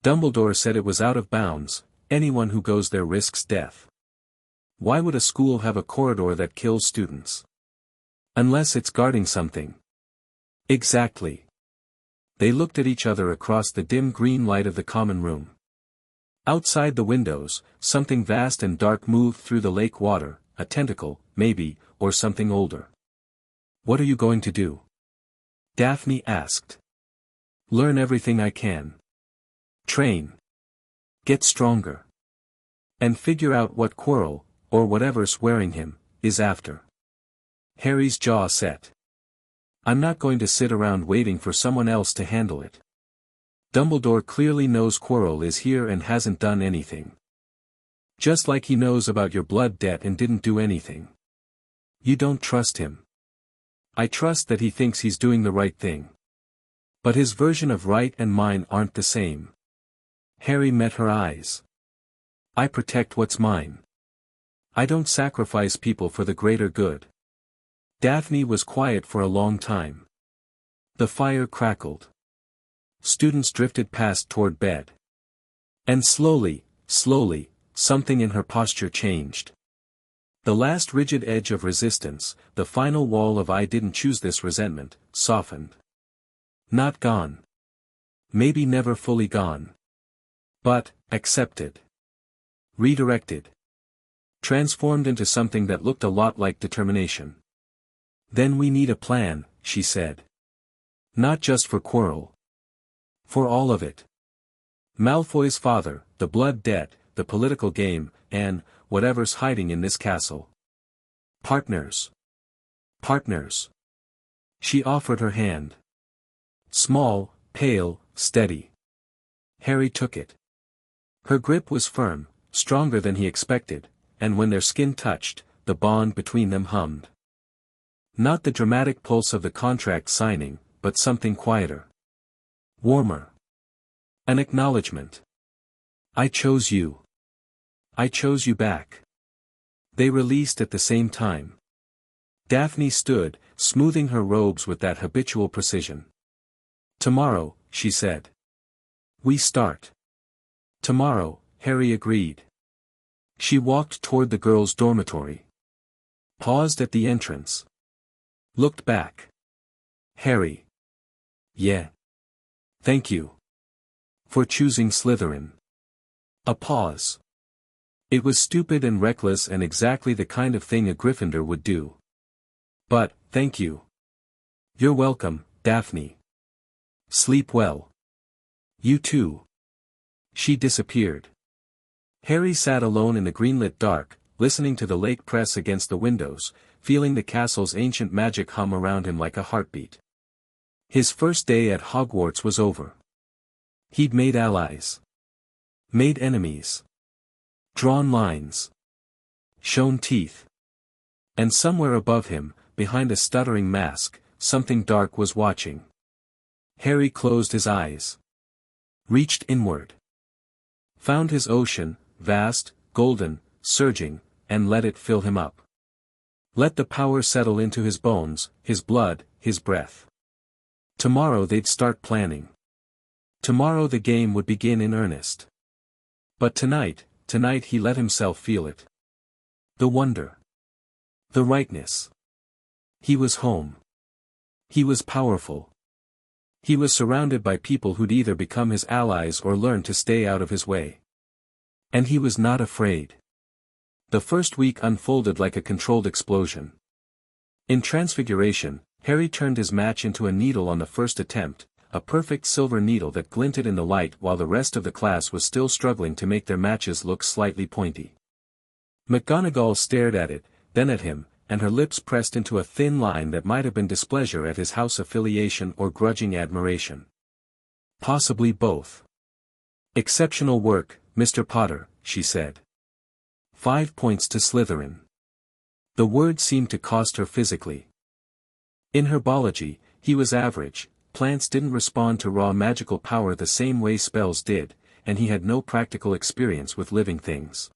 Dumbledore said it was out of bounds, anyone who goes there risks death. Why would a school have a corridor that kills students? Unless it's guarding something. Exactly. They looked at each other across the dim green light of the common room. Outside the windows, something vast and dark moved through the lake water, a tentacle, maybe, or something older. What are you going to do? Daphne asked. Learn everything I can. Train. Get stronger. And figure out what Quirrell, or whatever's wearing him, is after. Harry's jaw set. I'm not going to sit around waiting for someone else to handle it. Dumbledore clearly knows Quirrell is here and hasn't done anything. Just like he knows about your blood debt and didn't do anything. You don't trust him. I trust that he thinks he's doing the right thing. But his version of right and mine aren't the same. Harry met her eyes. I protect what's mine. I don't sacrifice people for the greater good. Daphne was quiet for a long time. The fire crackled. Students drifted past toward bed. And slowly, something in her posture changed. The last rigid edge of resistance, the final wall of I didn't choose this resentment, softened. Not gone. Maybe never fully gone. But, accepted. Redirected. Transformed into something that looked a lot like determination. Then we need a plan, she said. Not just for Quirrell. For all of it. Malfoy's father, the blood debt, the political game, and, whatever's hiding in this castle. Partners. Partners. She offered her hand. Small, pale, steady. Harry took it. Her grip was firm, stronger than he expected, and when their skin touched, the bond between them hummed. Not the dramatic pulse of the contract signing, but something quieter. Warmer. An acknowledgement. I chose you. I chose you back. They released at the same time. Daphne stood, smoothing her robes with that habitual precision. Tomorrow, she said. We start. Tomorrow, Harry agreed. She walked toward the girls' dormitory. Paused at the entrance. Looked back. Harry. Yeah. Thank you. For choosing Slytherin. A pause. It was stupid and reckless and exactly the kind of thing a Gryffindor would do. But, thank you. You're welcome, Daphne. Sleep well. You too. She disappeared. Harry sat alone in the greenlit dark, listening to the lake press against the windows, feeling the castle's ancient magic hum around him like a heartbeat. His first day at Hogwarts was over. He'd made allies. Made enemies. Drawn lines. Shown teeth. And somewhere above him, behind a stuttering mask, something dark was watching. Harry closed his eyes. Reached inward. Found his ocean, vast, golden, surging, and let it fill him up. Let the power settle into his bones, his blood, his breath. Tomorrow they'd start planning. Tomorrow the game would begin in earnest. But tonight he let himself feel it. The wonder. The rightness. He was home. He was powerful. He was surrounded by people who'd either become his allies or learn to stay out of his way. And he was not afraid. The first week unfolded like a controlled explosion. In Transfiguration, Harry turned his match into a needle on the first attempt, a perfect silver needle that glinted in the light while the rest of the class was still struggling to make their matches look slightly pointy. McGonagall stared at it, then at him, and her lips pressed into a thin line that might have been displeasure at his house affiliation or grudging admiration. Possibly both. Exceptional work, Mr. Potter, she said. 5 points to Slytherin. The word seemed to cost her physically. In herbology, he was average. Plants didn't respond to raw magical power the same way spells did, and he had no practical experience with living things.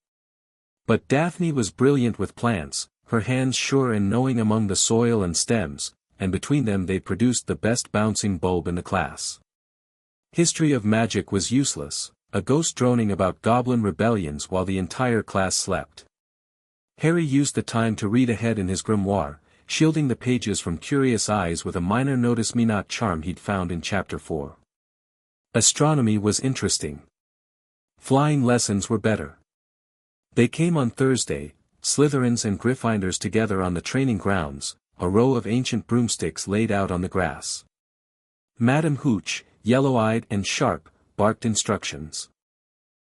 But Daphne was brilliant with plants, her hands sure and knowing among the soil and stems, and between them they produced the best bouncing bulb in the class. History of magic was useless, a ghost droning about goblin rebellions while the entire class slept. Harry used the time to read ahead in his grimoire, shielding the pages from curious eyes with a minor notice-me-not charm he'd found in Chapter 4. Astronomy was interesting. Flying lessons were better. They came on Thursday, Slytherins and Gryffindors together on the training grounds, a row of ancient broomsticks laid out on the grass. Madam Hooch, yellow-eyed and sharp, barked instructions.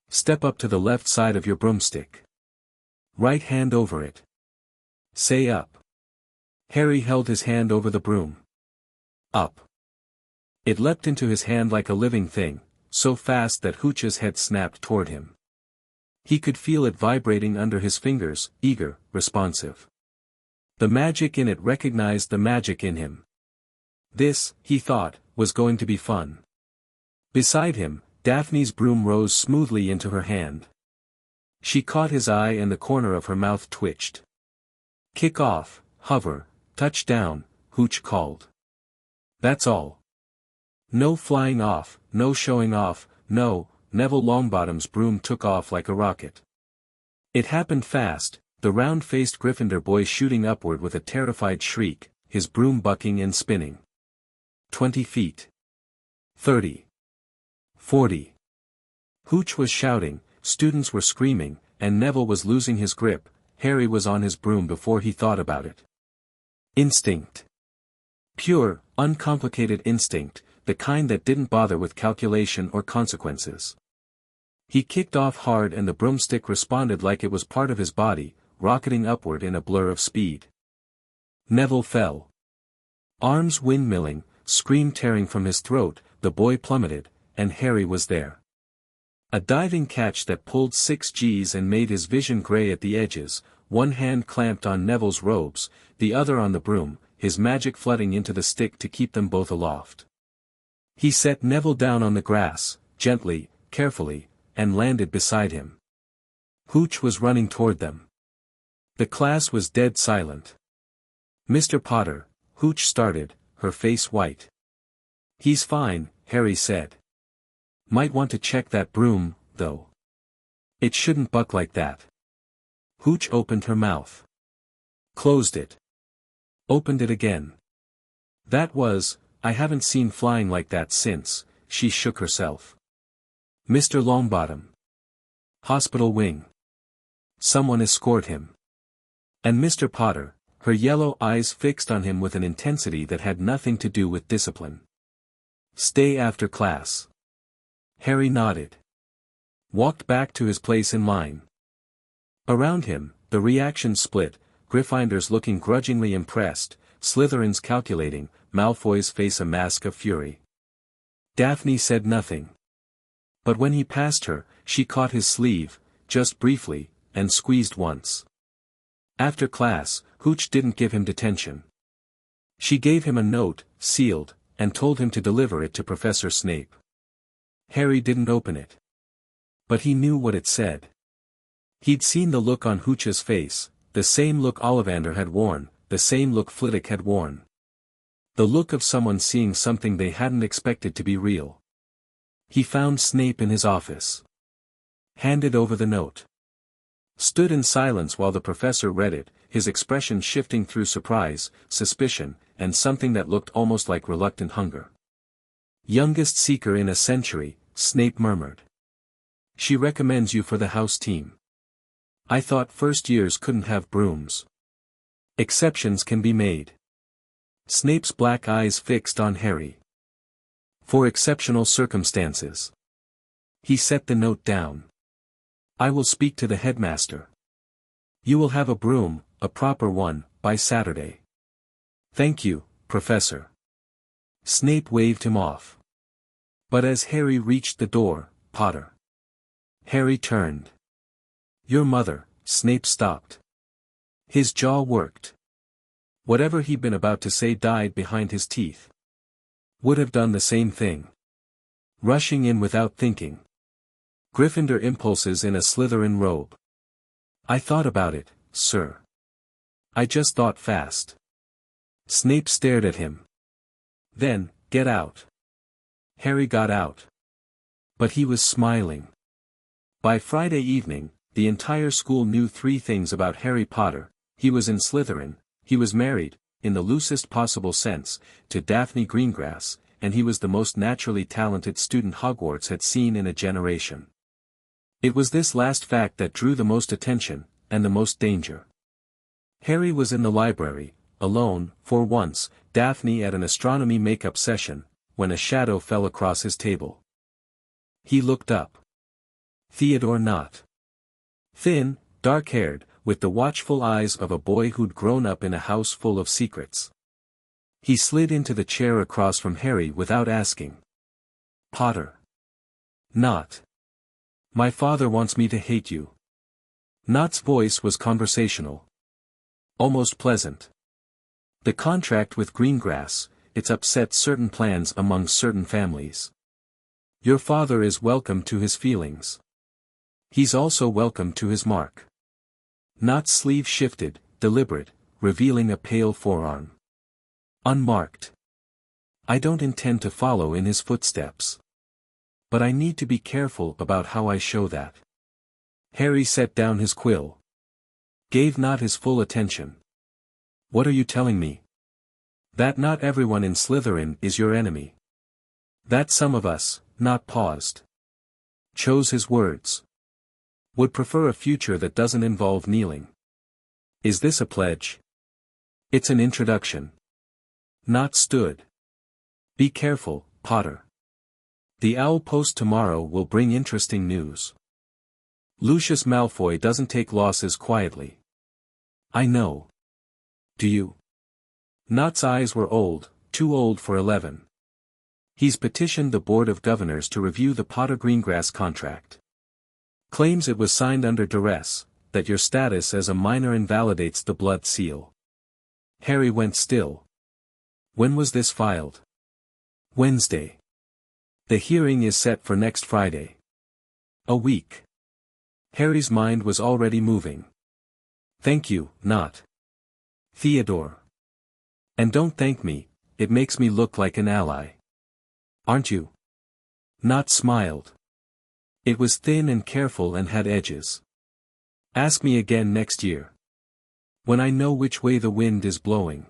Step up to the left side of your broomstick. Right hand over it. Say up. Harry held his hand over the broom. Up. It leapt into his hand like a living thing, so fast that Hooch's head snapped toward him. He could feel it vibrating under his fingers, eager, responsive. The magic in it recognized the magic in him. This, he thought, was going to be fun. Beside him, Daphne's broom rose smoothly into her hand. She caught his eye and the corner of her mouth twitched. Kick off, hover, touch down, Hooch called. That's all. No flying off, no showing off, no. Neville Longbottom's broom took off like a rocket. It happened fast, the round-faced Gryffindor boy shooting upward with a terrified shriek, his broom bucking and spinning. 20 feet. 30. 40. Hooch was shouting, students were screaming, and Neville was losing his grip. Harry was on his broom before he thought about it. Instinct. Pure, uncomplicated instinct, the kind that didn't bother with calculation or consequences. He kicked off hard and the broomstick responded like it was part of his body, rocketing upward in a blur of speed. Neville fell. Arms windmilling, scream tearing from his throat, the boy plummeted, and Harry was there. A diving catch that pulled 6 Gs and made his vision gray at the edges, one hand clamped on Neville's robes, the other on the broom, his magic flooding into the stick to keep them both aloft. He set Neville down on the grass, gently, carefully, and landed beside him. Hooch was running toward them. The class was dead silent. Mr. Potter, Hooch started, her face white. He's fine, Harry said. Might want to check that broom, though. It shouldn't buck like that. Hooch opened her mouth. Closed it. Opened it again. That was, I haven't seen flying like that since, she shook herself. Mr. Longbottom. Hospital wing. Someone escort him. And Mr. Potter, her yellow eyes fixed on him with an intensity that had nothing to do with discipline. Stay after class. Harry nodded. Walked back to his place in line. Around him, the reaction split, Gryffindors looking grudgingly impressed, Slytherins calculating, Malfoy's face a mask of fury. Daphne said nothing. But when he passed her, she caught his sleeve, just briefly, and squeezed once. After class, Hooch didn't give him detention. She gave him a note, sealed, and told him to deliver it to Professor Snape. Harry didn't open it. But he knew what it said. He'd seen the look on Hooch's face, the same look Ollivander had worn, the same look Flitwick had worn. The look of someone seeing something they hadn't expected to be real. He found Snape in his office. Handed over the note. Stood in silence while the professor read it, his expression shifting through surprise, suspicion, and something that looked almost like reluctant hunger. Youngest seeker in a century, Snape murmured. She recommends you for the house team. I thought first years couldn't have brooms. Exceptions can be made. Snape's black eyes fixed on Harry. For exceptional circumstances. He set the note down. I will speak to the headmaster. You will have a broom, a proper one, by Saturday. Thank you, Professor. Snape waved him off. But as Harry reached the door, Potter. Harry turned. Your mother, Snape stopped. His jaw worked. Whatever he'd been about to say died behind his teeth. Would have done the same thing. Rushing in without thinking. Gryffindor impulses in a Slytherin robe. I thought about it, sir. I just thought fast. Snape stared at him. Then, get out. Harry got out. But he was smiling. By Friday evening, the entire school knew 3 things about Harry Potter. He was in Slytherin, he was married, in the loosest possible sense, to Daphne Greengrass, and he was the most naturally talented student Hogwarts had seen in a generation. It was this last fact that drew the most attention, and the most danger. Harry was in the library, alone, for once, Daphne at an astronomy makeup session, when a shadow fell across his table. He looked up. Theodore Nott. Thin, dark-haired, with the watchful eyes of a boy who'd grown up in a house full of secrets. He slid into the chair across from Harry without asking. Potter. Nott. My father wants me to hate you. Nott's voice was conversational. Almost pleasant. The contract with Greengrass, it's upset certain plans among certain families. Your father is welcome to his feelings. He's also welcome to his mark. Nott's sleeve shifted, deliberate, revealing a pale forearm. Unmarked. I don't intend to follow in his footsteps. But I need to be careful about how I show that. Harry set down his quill. Gave Nott his full attention. What are you telling me? That not everyone in Slytherin is your enemy. That some of us, Nott paused. Chose his words. Would prefer a future that doesn't involve kneeling. Is this a pledge? It's an introduction. Nott stood. Be careful, Potter. The Owl Post tomorrow will bring interesting news. Lucius Malfoy doesn't take losses quietly. I know. Do you? Nott's eyes were old, too old for 11. He's petitioned the Board of Governors to review the Potter Greengrass contract. Claims it was signed under duress, that your status as a minor invalidates the blood seal. Harry went still. When was this filed? Wednesday. The hearing is set for next Friday. A week. Harry's mind was already moving. Thank you, Nott. Theodore. And don't thank me, it makes me look like an ally. Aren't you? Nott smiled. It was thin and careful and had edges. Ask me again next year. When I know which way the wind is blowing.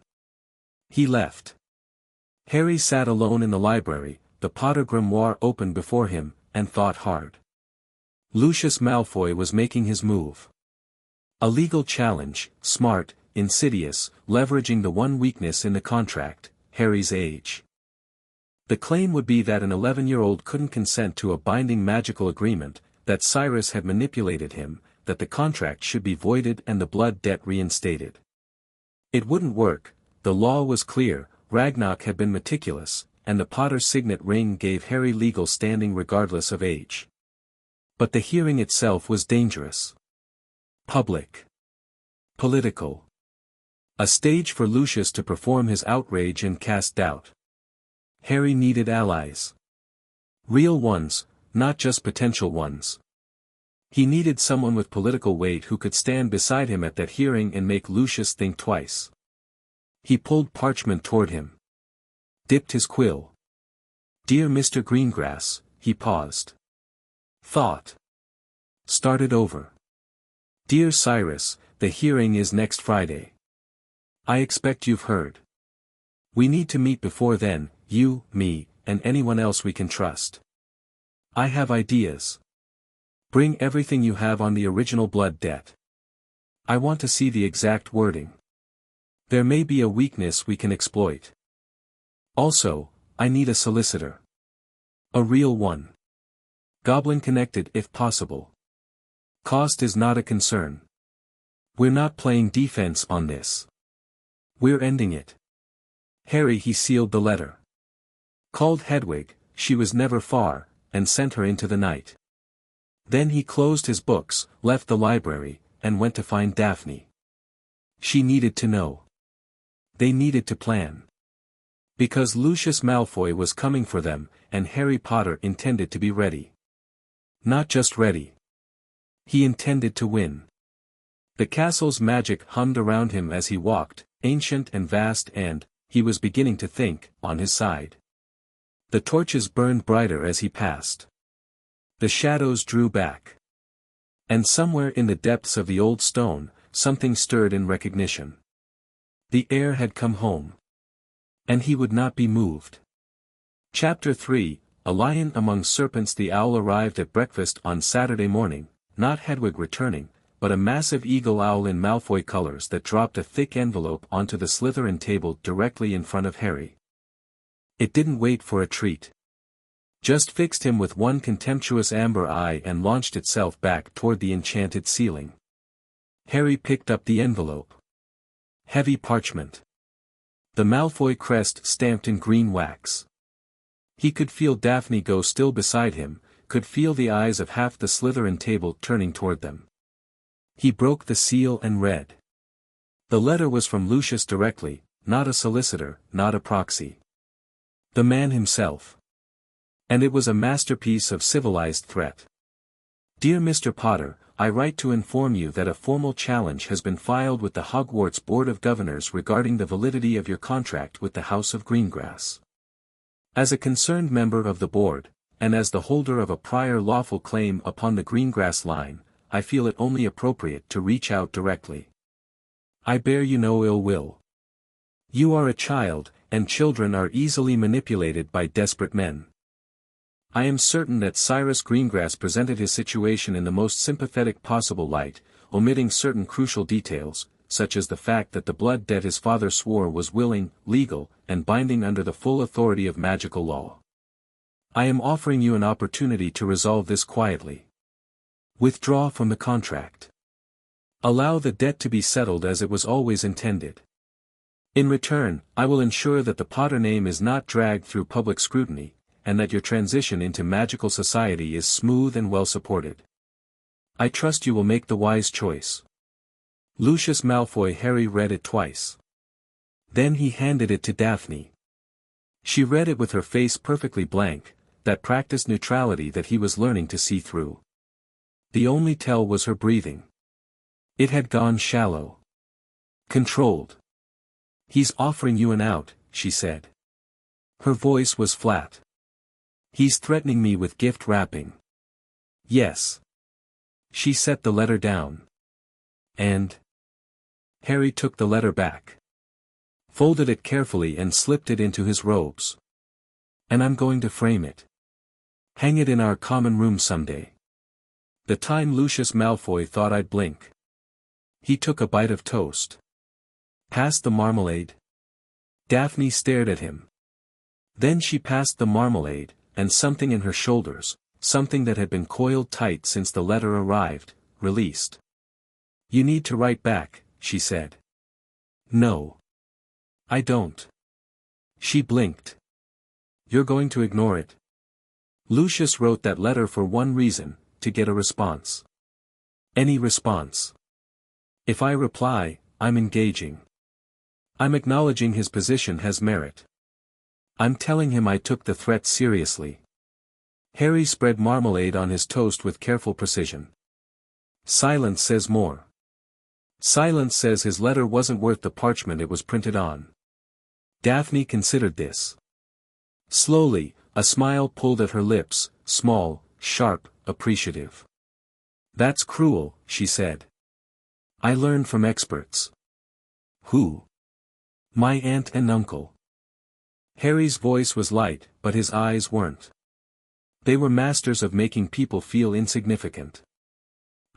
He left. Harry sat alone in the library, the Potter grimoire open before him, and thought hard. Lucius Malfoy was making his move. A legal challenge, smart, insidious, leveraging the one weakness in the contract, Harry's age. The claim would be that an 11-year-old couldn't consent to a binding magical agreement, that Cyrus had manipulated him, that the contract should be voided and the blood debt reinstated. It wouldn't work, the law was clear, Ragnarok had been meticulous, and the Potter signet ring gave Harry legal standing regardless of age. But the hearing itself was dangerous. Public. Political. A stage for Lucius to perform his outrage and cast doubt. Harry needed allies. Real ones, not just potential ones. He needed someone with political weight who could stand beside him at that hearing and make Lucius think twice. He pulled parchment toward him. Dipped his quill. Dear Mr. Greengrass, he paused. Thought. Started over. Dear Cyrus, the hearing is next Friday. I expect you've heard. We need to meet before then, you, me, and anyone else we can trust. I have ideas. Bring everything you have on the original blood debt. I want to see the exact wording. There may be a weakness we can exploit. Also, I need a solicitor. A real one. Goblin connected if possible. Cost is not a concern. We're not playing defense on this. We're ending it. Harry he sealed the letter. Called Hedwig, she was never far, and sent her into the night. Then he closed his books, left the library, and went to find Daphne. She needed to know. They needed to plan. Because Lucius Malfoy was coming for them, and Harry Potter intended to be ready. Not just ready. He intended to win. The castle's magic hummed around him as he walked, ancient and vast and, he was beginning to think, on his side. The torches burned brighter as he passed. The shadows drew back. And somewhere in the depths of the old stone, something stirred in recognition. The heir had come home. And he would not be moved. Chapter 3, A Lion Among Serpents. The owl arrived at breakfast on Saturday morning, not Hedwig returning, but a massive eagle owl in Malfoy colors that dropped a thick envelope onto the Slytherin table directly in front of Harry. It didn't wait for a treat. Just fixed him with one contemptuous amber eye and launched itself back toward the enchanted ceiling. Harry picked up the envelope. Heavy parchment. The Malfoy crest stamped in green wax. He could feel Daphne go still beside him, could feel the eyes of half the Slytherin table turning toward them. He broke the seal and read. The letter was from Lucius directly, not a solicitor, not a proxy. The man himself. And it was a masterpiece of civilized threat. Dear Mr. Potter, I write to inform you that a formal challenge has been filed with the Hogwarts Board of Governors regarding the validity of your contract with the House of Greengrass. As a concerned member of the board, and as the holder of a prior lawful claim upon the Greengrass line, I feel it only appropriate to reach out directly. I bear you no ill will. You are a child, and children are easily manipulated by desperate men. I am certain that Cyrus Greengrass presented his situation in the most sympathetic possible light, omitting certain crucial details, such as the fact that the blood debt his father swore was willing, legal, and binding under the full authority of magical law. I am offering you an opportunity to resolve this quietly. Withdraw from the contract. Allow the debt to be settled as it was always intended. In return, I will ensure that the Potter name is not dragged through public scrutiny, and that your transition into magical society is smooth and well supported. I trust you will make the wise choice. Lucius Malfoy. Harry read it twice. Then he handed it to Daphne. She read it with her face perfectly blank, that practiced neutrality that he was learning to see through. The only tell was her breathing. It had gone shallow. Controlled. He's offering you an out, she said. Her voice was flat. He's threatening me with gift wrapping. Yes. She set the letter down. And? Harry took the letter back. Folded it carefully and slipped it into his robes. And I'm going to frame it. Hang it in our common room someday. The time Lucius Malfoy thought I'd blink. He took a bite of toast. Passed the marmalade? Daphne stared at him. Then she passed the marmalade, and something in her shoulders, something that had been coiled tight since the letter arrived, released. You need to write back, she said. No. I don't. She blinked. You're going to ignore it. Lucius wrote that letter for one reason, to get a response. Any response. If I reply, I'm engaging. I'm acknowledging his position has merit. I'm telling him I took the threat seriously. Harry spread marmalade on his toast with careful precision. Silence says more. Silence says his letter wasn't worth the parchment it was printed on. Daphne considered this. Slowly, a smile pulled at her lips, small, sharp, appreciative. That's cruel, she said. I learned from experts. Who? My aunt and uncle. Harry's voice was light, but his eyes weren't. They were masters of making people feel insignificant.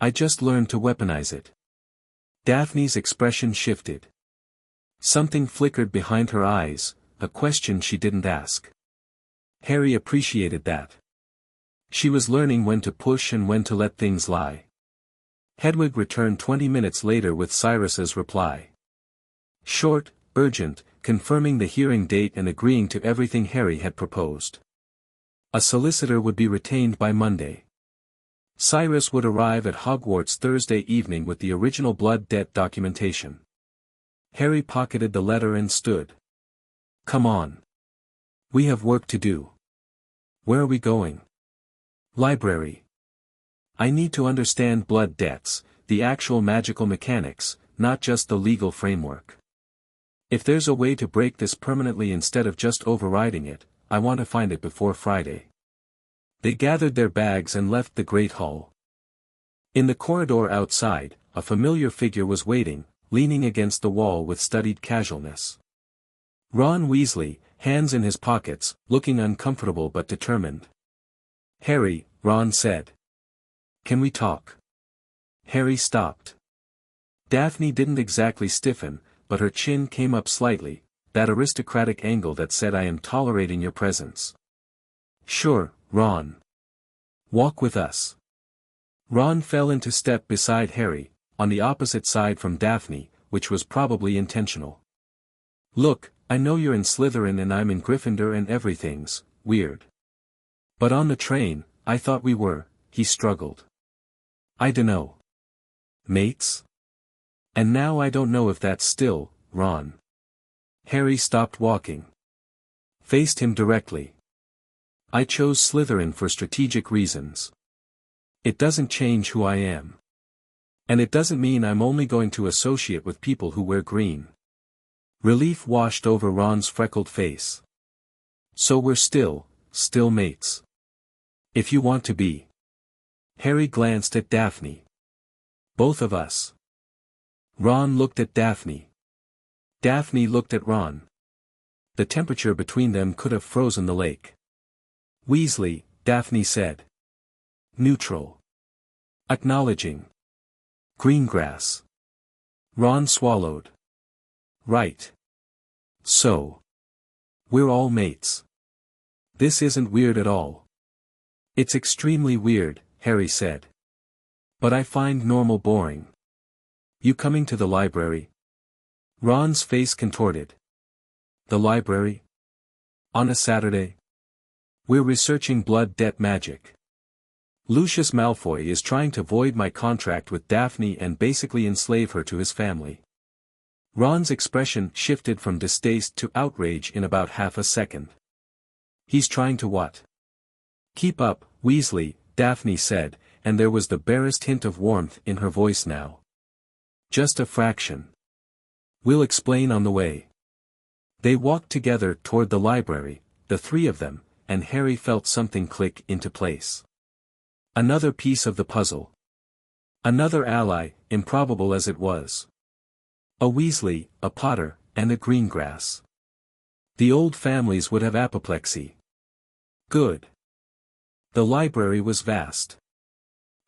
I just learned to weaponize it. Daphne's expression shifted. Something flickered behind her eyes, a question she didn't ask. Harry appreciated that. She was learning when to push and when to let things lie. Hedwig returned 20 minutes later with Cyrus's reply. Short, urgent, confirming the hearing date and agreeing to everything Harry had proposed. A solicitor would be retained by Monday. Cyrus would arrive at Hogwarts Thursday evening with the original blood debt documentation. Harry pocketed the letter and stood. Come on. We have work to do. Where are we going? Library. I need to understand blood debts, the actual magical mechanics, not just the legal framework. If there's a way to break this permanently instead of just overriding it, I want to find it before Friday. They gathered their bags and left the great hall. In the corridor outside, a familiar figure was waiting, leaning against the wall with studied casualness. Ron Weasley, hands in his pockets, looking uncomfortable but determined. "Harry," Ron said. "Can we talk?" Harry stopped. Daphne didn't exactly stiffen, but her chin came up slightly, that aristocratic angle that said, "I am tolerating your presence." "Sure, Ron. Walk with us." Ron fell into step beside Harry, on the opposite side from Daphne, which was probably intentional. "Look, I know you're in Slytherin and I'm in Gryffindor and everything's weird. But on the train, I thought we were," he struggled. "I dunno. Mates? And now I don't know if that's still, Ron." Harry stopped walking. Faced him directly. "I chose Slytherin for strategic reasons. It doesn't change who I am. And it doesn't mean I'm only going to associate with people who wear green." Relief washed over Ron's freckled face. "So we're still mates. If you want to be." Harry glanced at Daphne. "Both of us." Ron looked at Daphne. Daphne looked at Ron. The temperature between them could have frozen the lake. "Weasley," Daphne said. "Neutral. Acknowledging. Greengrass." Ron swallowed. "Right. So. We're all mates. This isn't weird at all." "It's extremely weird," Harry said. "But I find normal boring. You coming to the library?" Ron's face contorted. "The library? On a Saturday? We're researching blood debt magic. Lucius Malfoy is trying to void my contract with Daphne and basically enslave her to his family." Ron's expression shifted from distaste to outrage in about half a second. "He's trying to what?" "Keep up, Weasley," Daphne said, and there was the barest hint of warmth in her voice now. "Just a fraction. We'll explain on the way." They walked together toward the library, the three of them, and Harry felt something click into place. Another piece of the puzzle. Another ally, improbable as it was. A Weasley, a Potter, and a Greengrass. The old families would have apoplexy. Good. The library was vast.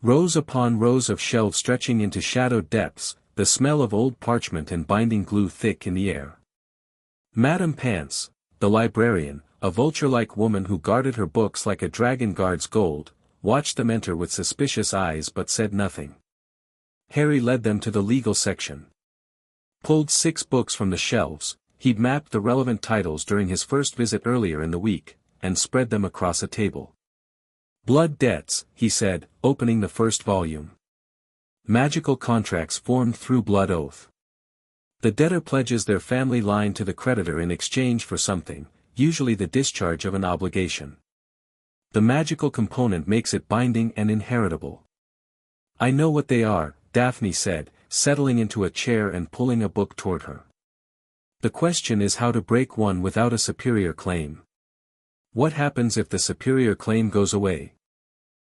Rows upon rows of shelves stretching into shadowed depths, the smell of old parchment and binding glue thick in the air. Madame Pants, the librarian, a vulture-like woman who guarded her books like a dragon guards gold, watched them enter with suspicious eyes but said nothing. Harry led them to the legal section. Pulled 6 books from the shelves, he'd mapped the relevant titles during his first visit earlier in the week, and spread them across a table. "Blood debts," he said, opening the first volume. "Magical contracts formed through blood oath. The debtor pledges their family line to the creditor in exchange for something, usually the discharge of an obligation. The magical component makes it binding and inheritable." "I know what they are," Daphne said, settling into a chair and pulling a book toward her. "The question is how to break one without a superior claim." "What happens if the superior claim goes away?"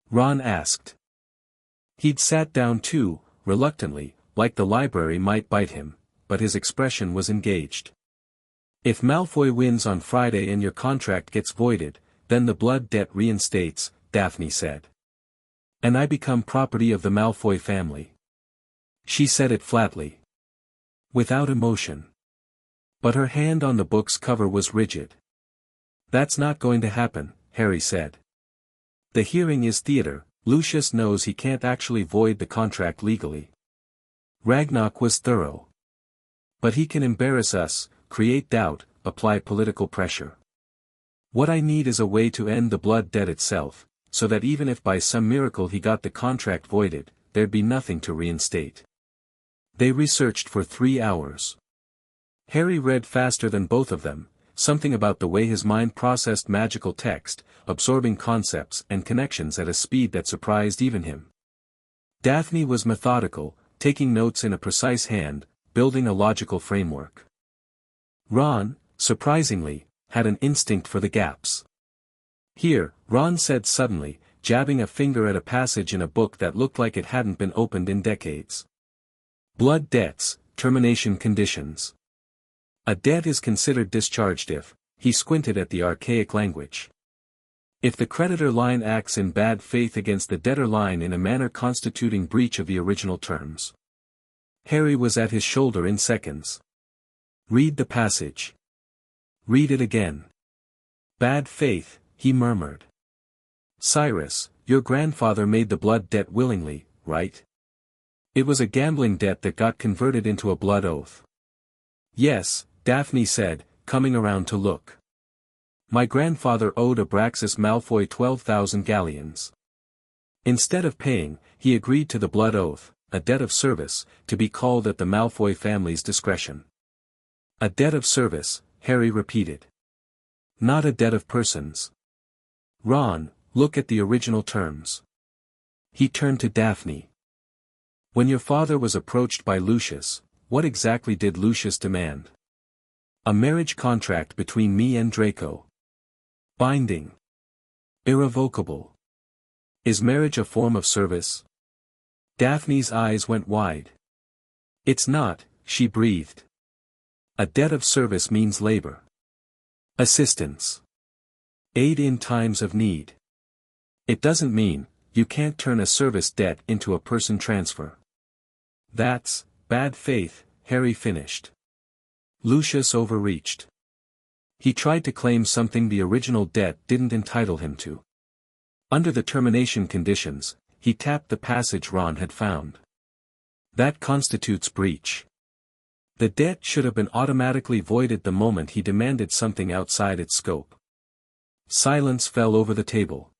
Ron asked. He'd sat down too, reluctantly, like the library might bite him, but his expression was engaged. "If Malfoy wins on Friday and your contract gets voided, then the blood debt reinstates," Daphne said. "And I become property of the Malfoy family." She said it flatly. Without emotion. But her hand on the book's cover was rigid. "That's not going to happen," Harry said. "The hearing is theater, Lucius knows he can't actually void the contract legally. Ragnarok was thorough. But he can embarrass us, create doubt, apply political pressure. What I need is a way to end the blood debt itself, so that even if by some miracle he got the contract voided, there'd be nothing to reinstate." They researched for 3 hours. Harry read faster than both of them, something about the way his mind processed magical text, absorbing concepts and connections at a speed that surprised even him. Daphne was methodical, taking notes in a precise hand, building a logical framework. Ron, surprisingly, had an instinct for the gaps. Here, Ron said suddenly, jabbing a finger at a passage in a book that looked like it hadn't been opened in decades. Blood debts, termination conditions. A debt is considered discharged if, he squinted at the archaic language. If the creditor line acts in bad faith against the debtor line in a manner constituting breach of the original terms. Harry was at his shoulder in seconds. Read the passage. Read it again. Bad faith, he murmured. Cyrus, your grandfather made the blood debt willingly, right? It was a gambling debt that got converted into a blood oath. Yes, Daphne said, coming around to look. My grandfather owed Abraxas Malfoy 12,000 galleons. Instead of paying, he agreed to the blood oath, a debt of service, to be called at the Malfoy family's discretion. A debt of service, Harry repeated. Not a debt of persons. Ron, look at the original terms. He turned to Daphne. When your father was approached by Lucius, what exactly did Lucius demand? A marriage contract between me and Draco. Binding. Irrevocable. Is marriage a form of service? Daphne's eyes went wide. It's not, she breathed. A debt of service means labor. Assistance. Aid in times of need. It doesn't mean, you can't turn a service debt into a person transfer. That's bad faith, Harry finished. Lucius overreached. He tried to claim something the original debt didn't entitle him to. Under the termination conditions, he tapped the passage Ron had found. That constitutes breach. The debt should have been automatically voided the moment he demanded something outside its scope. Silence fell over the table.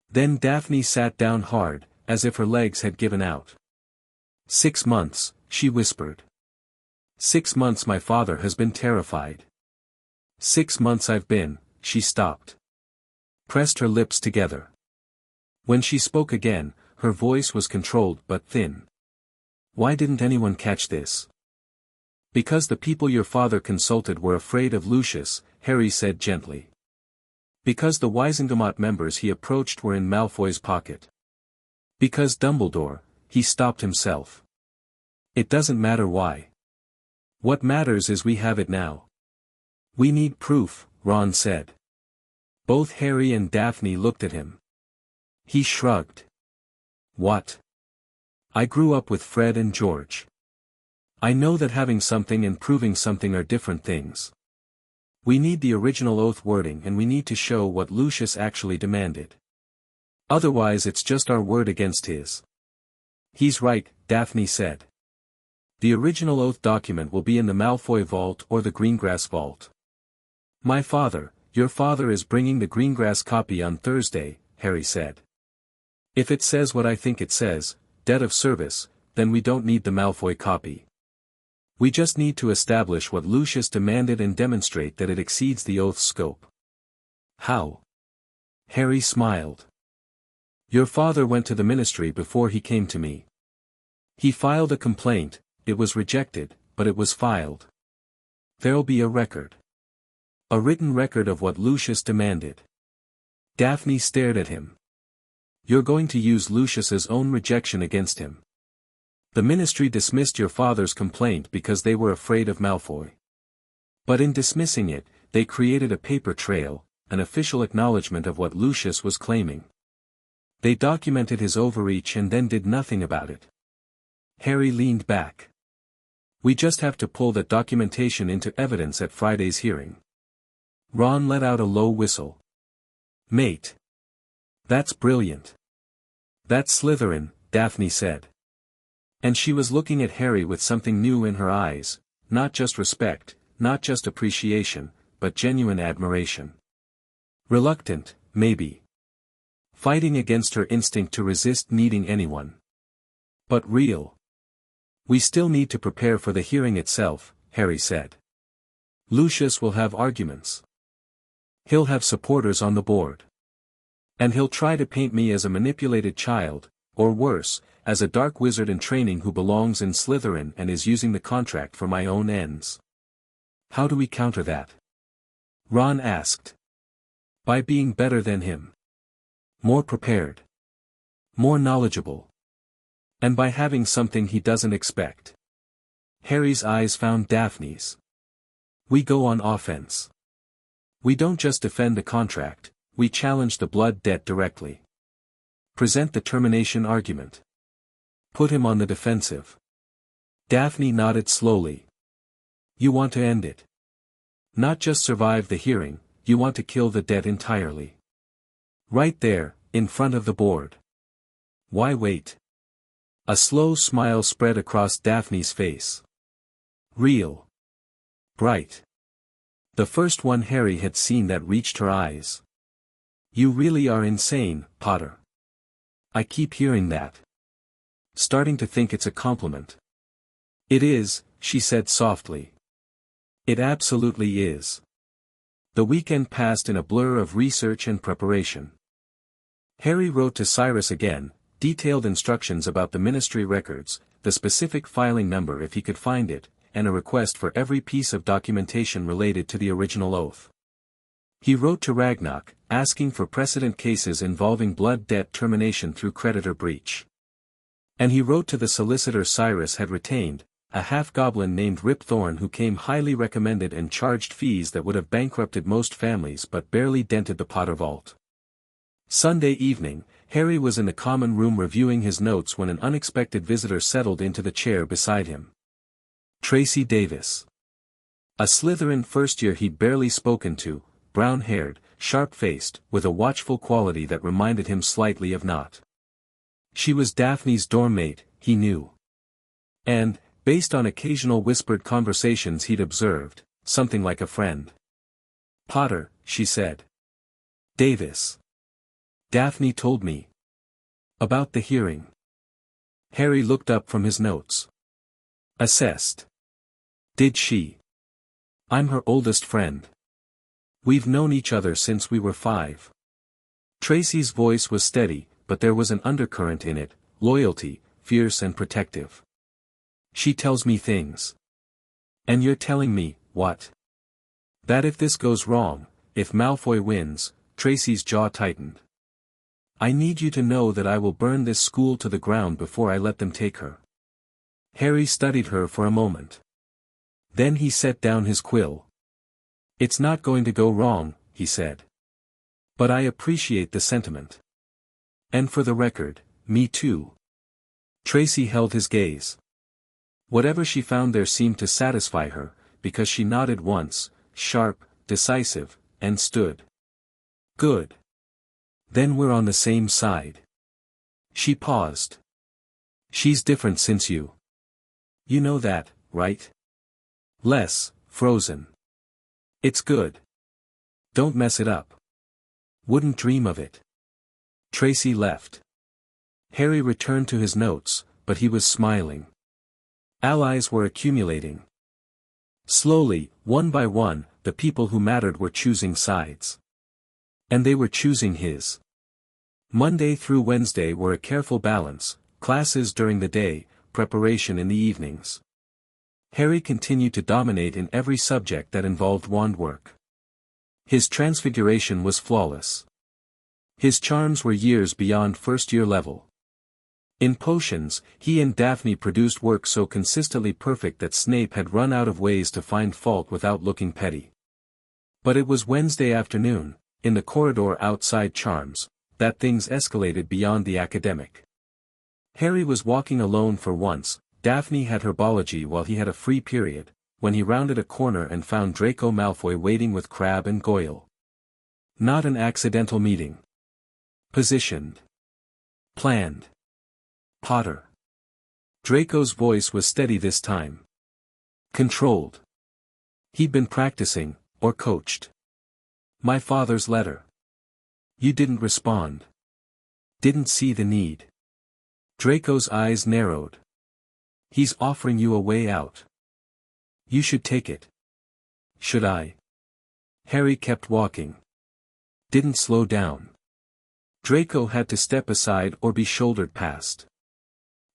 Then Daphne sat down hard, as if her legs had given out. 6 months, she whispered. 6 months my father has been terrified. 6 months I've been, she stopped. Pressed her lips together. When she spoke again, her voice was controlled but thin. Why didn't anyone catch this? Because the people your father consulted were afraid of Lucius, Harry said gently. Because the Wizengamot members he approached were in Malfoy's pocket. Because Dumbledore, he stopped himself. It doesn't matter why. What matters is we have it now. We need proof, Ron said. Both Harry and Daphne looked at him. He shrugged. What? I grew up with Fred and George. I know that having something and proving something are different things. We need the original oath wording and we need to show what Lucius actually demanded. Otherwise it's just our word against his. He's right, Daphne said. The original oath document will be in the Malfoy vault or the Greengrass vault. My father, your father is bringing the Greengrass copy on Thursday, Harry said. If it says what I think it says, debt of service, then we don't need the Malfoy copy. We just need to establish what Lucius demanded and demonstrate that it exceeds the oath's scope. How? Harry smiled. Your father went to the ministry before he came to me. He filed a complaint, it was rejected, but it was filed. There'll be a record. A written record of what Lucius demanded. Daphne stared at him. You're going to use Lucius's own rejection against him. The ministry dismissed your father's complaint because they were afraid of Malfoy. But in dismissing it, they created a paper trail, an official acknowledgement of what Lucius was claiming. They documented his overreach and then did nothing about it. Harry leaned back. We just have to pull that documentation into evidence at Friday's hearing. Ron let out a low whistle. Mate. That's brilliant. That's Slytherin, Daphne said. And she was looking at Harry with something new in her eyes, not just respect, not just appreciation, but genuine admiration. Reluctant, maybe. Fighting against her instinct to resist needing anyone. But real. We still need to prepare for the hearing itself, Harry said. Lucius will have arguments. He'll have supporters on the board. And he'll try to paint me as a manipulated child, or worse, as a dark wizard in training who belongs in Slytherin and is using the contract for my own ends. How do we counter that? Ron asked. By being better than him. More prepared. More knowledgeable. And by having something he doesn't expect. Harry's eyes found Daphne's. We go on offense. We don't just defend the contract, we challenge the blood debt directly. Present the termination argument. Put him on the defensive. Daphne nodded slowly. You want to end it. Not just survive the hearing, you want to kill the debt entirely. Right there, in front of the board. Why wait? A slow smile spread across Daphne's face. Real. Bright. The first one Harry had seen that reached her eyes. You really are insane, Potter. I keep hearing that. Starting to think it's a compliment. It is, she said softly. It absolutely is. The weekend passed in a blur of research and preparation. Harry wrote to Cyrus again, detailed instructions about the ministry records, the specific filing number if he could find it, and a request for every piece of documentation related to the original oath. He wrote to Ragnarok, asking for precedent cases involving blood debt termination through creditor breach. And he wrote to the solicitor Cyrus had retained, a half-goblin named Rip Thorn who came highly recommended and charged fees that would have bankrupted most families but barely dented the Potter vault. Sunday evening, Harry was in the common room reviewing his notes when an unexpected visitor settled into the chair beside him. Tracy Davis. A Slytherin first-year he'd barely spoken to, brown-haired, sharp-faced, with a watchful quality that reminded him slightly of Nott. She was Daphne's dorm mate, he knew. And, based on occasional whispered conversations he'd observed, something like a friend. Potter, she said. Davis. Daphne told me. About the hearing. Harry looked up from his notes. Assessed. Did she? I'm her oldest friend. We've known each other since we were 5. Tracy's voice was steady, but there was an undercurrent in it, loyalty, fierce and protective. She tells me things. And you're telling me, what? That if this goes wrong, if Malfoy wins, Tracy's jaw tightened. I need you to know that I will burn this school to the ground before I let them take her. Harry studied her for a moment. Then he set down his quill. It's not going to go wrong, he said. But I appreciate the sentiment. And for the record, me too. Tracy held his gaze. Whatever she found there seemed to satisfy her, because she nodded once, sharp, decisive, and stood. Good. Then we're on the same side. She paused. She's different since you. You know that, right? Less, frozen. It's good. Don't mess it up. Wouldn't dream of it. Tracy left. Harry returned to his notes, but he was smiling. Allies were accumulating. Slowly, one by one, the people who mattered were choosing sides. And they were choosing his. Monday through Wednesday were a careful balance, classes during the day, preparation in the evenings. Harry continued to dominate in every subject that involved wand work. His transfiguration was flawless. His charms were years beyond first-year level. In potions, he and Daphne produced work so consistently perfect that Snape had run out of ways to find fault without looking petty. But it was Wednesday afternoon, in the corridor outside Charms, that things escalated beyond the academic. Harry was walking alone for once. Daphne had herbology while he had a free period, when he rounded a corner and found Draco Malfoy waiting with Crabbe and Goyle. Not an accidental meeting. Positioned. Planned. Potter. Draco's voice was steady this time. Controlled. He'd been practicing, or coached. My father's letter. You didn't respond. Didn't see the need. Draco's eyes narrowed. He's offering you a way out. You should take it. Should I? Harry kept walking. Didn't slow down. Draco had to step aside or be shouldered past.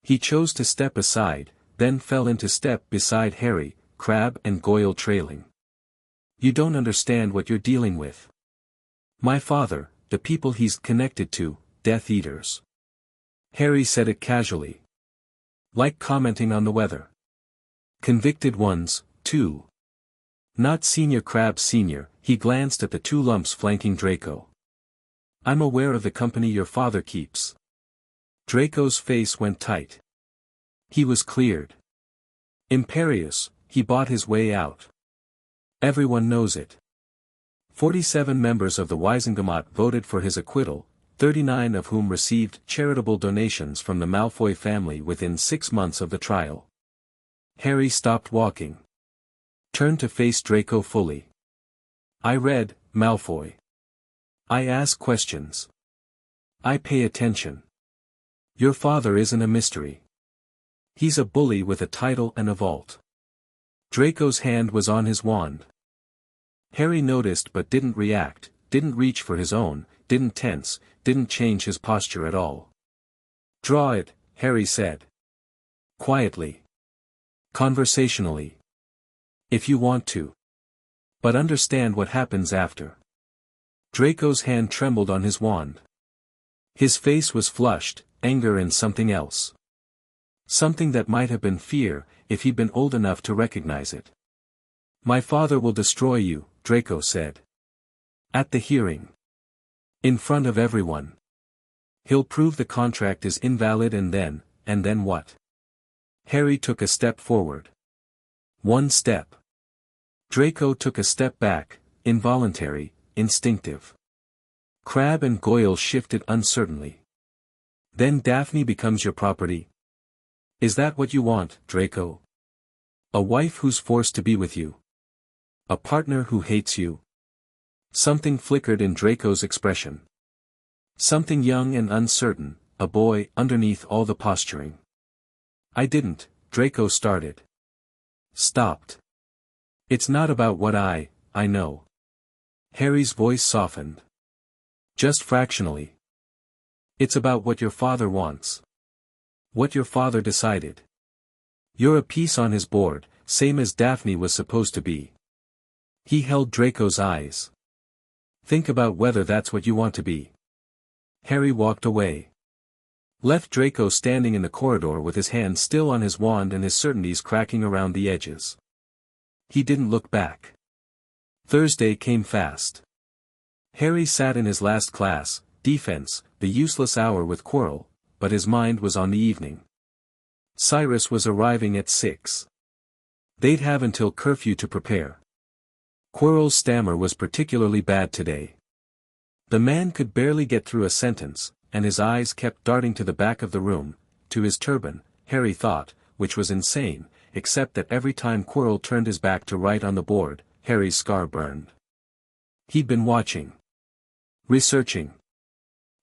He chose to step aside, then fell into step beside Harry, Crabbe and Goyle trailing. You don't understand what you're dealing with. My father, the people he's connected to, Death Eaters. Harry said it casually. Like commenting on the weather. Convicted ones, too. Not Senior Crabbe Sr., he glanced at the two lumps flanking Draco. I'm aware of the company your father keeps. Draco's face went tight. He was cleared. Imperious, he bought his way out. Everyone knows it. 47 members of the Wizengamot voted for his acquittal, 39 of whom received charitable donations from the Malfoy family within 6 months of the trial. Harry stopped walking. Turned to face Draco fully. I read, Malfoy. I ask questions. I pay attention. Your father isn't a mystery. He's a bully with a title and a vault. Draco's hand was on his wand. Harry noticed but didn't react, didn't reach for his own, didn't tense, didn't change his posture at all. Draw it, Harry said. Quietly. Conversationally. If you want to. But understand what happens after. Draco's hand trembled on his wand. His face was flushed, anger and something else. Something that might have been fear, if he'd been old enough to recognize it. My father will destroy you, Draco said. At the hearing. In front of everyone. He'll prove the contract is invalid and then what? Harry took a step forward. One step. Draco took a step back, involuntary, instinctive. Crabbe and Goyle shifted uncertainly. Then Daphne becomes your property? Is that what you want, Draco? A wife who's forced to be with you? A partner who hates you? Something flickered in Draco's expression. Something young and uncertain, a boy underneath all the posturing. I didn't, Draco started. Stopped. It's not about what I know. Harry's voice softened. Just fractionally. It's about what your father wants. What your father decided. You're a piece on his board, same as Daphne was supposed to be. He held Draco's eyes. Think about whether that's what you want to be. Harry walked away. Left Draco standing in the corridor with his hand still on his wand and his certainties cracking around the edges. He didn't look back. Thursday came fast. Harry sat in his last class, defense, the useless hour with Quirrell, but his mind was on the evening. Cyrus was arriving at 6. They'd have until curfew to prepare. Quirrell's stammer was particularly bad today. The man could barely get through a sentence, and his eyes kept darting to the back of the room, to his turban, Harry thought, which was insane, except that every time Quirrell turned his back to write on the board, Harry's scar burned. He'd been watching. Researching.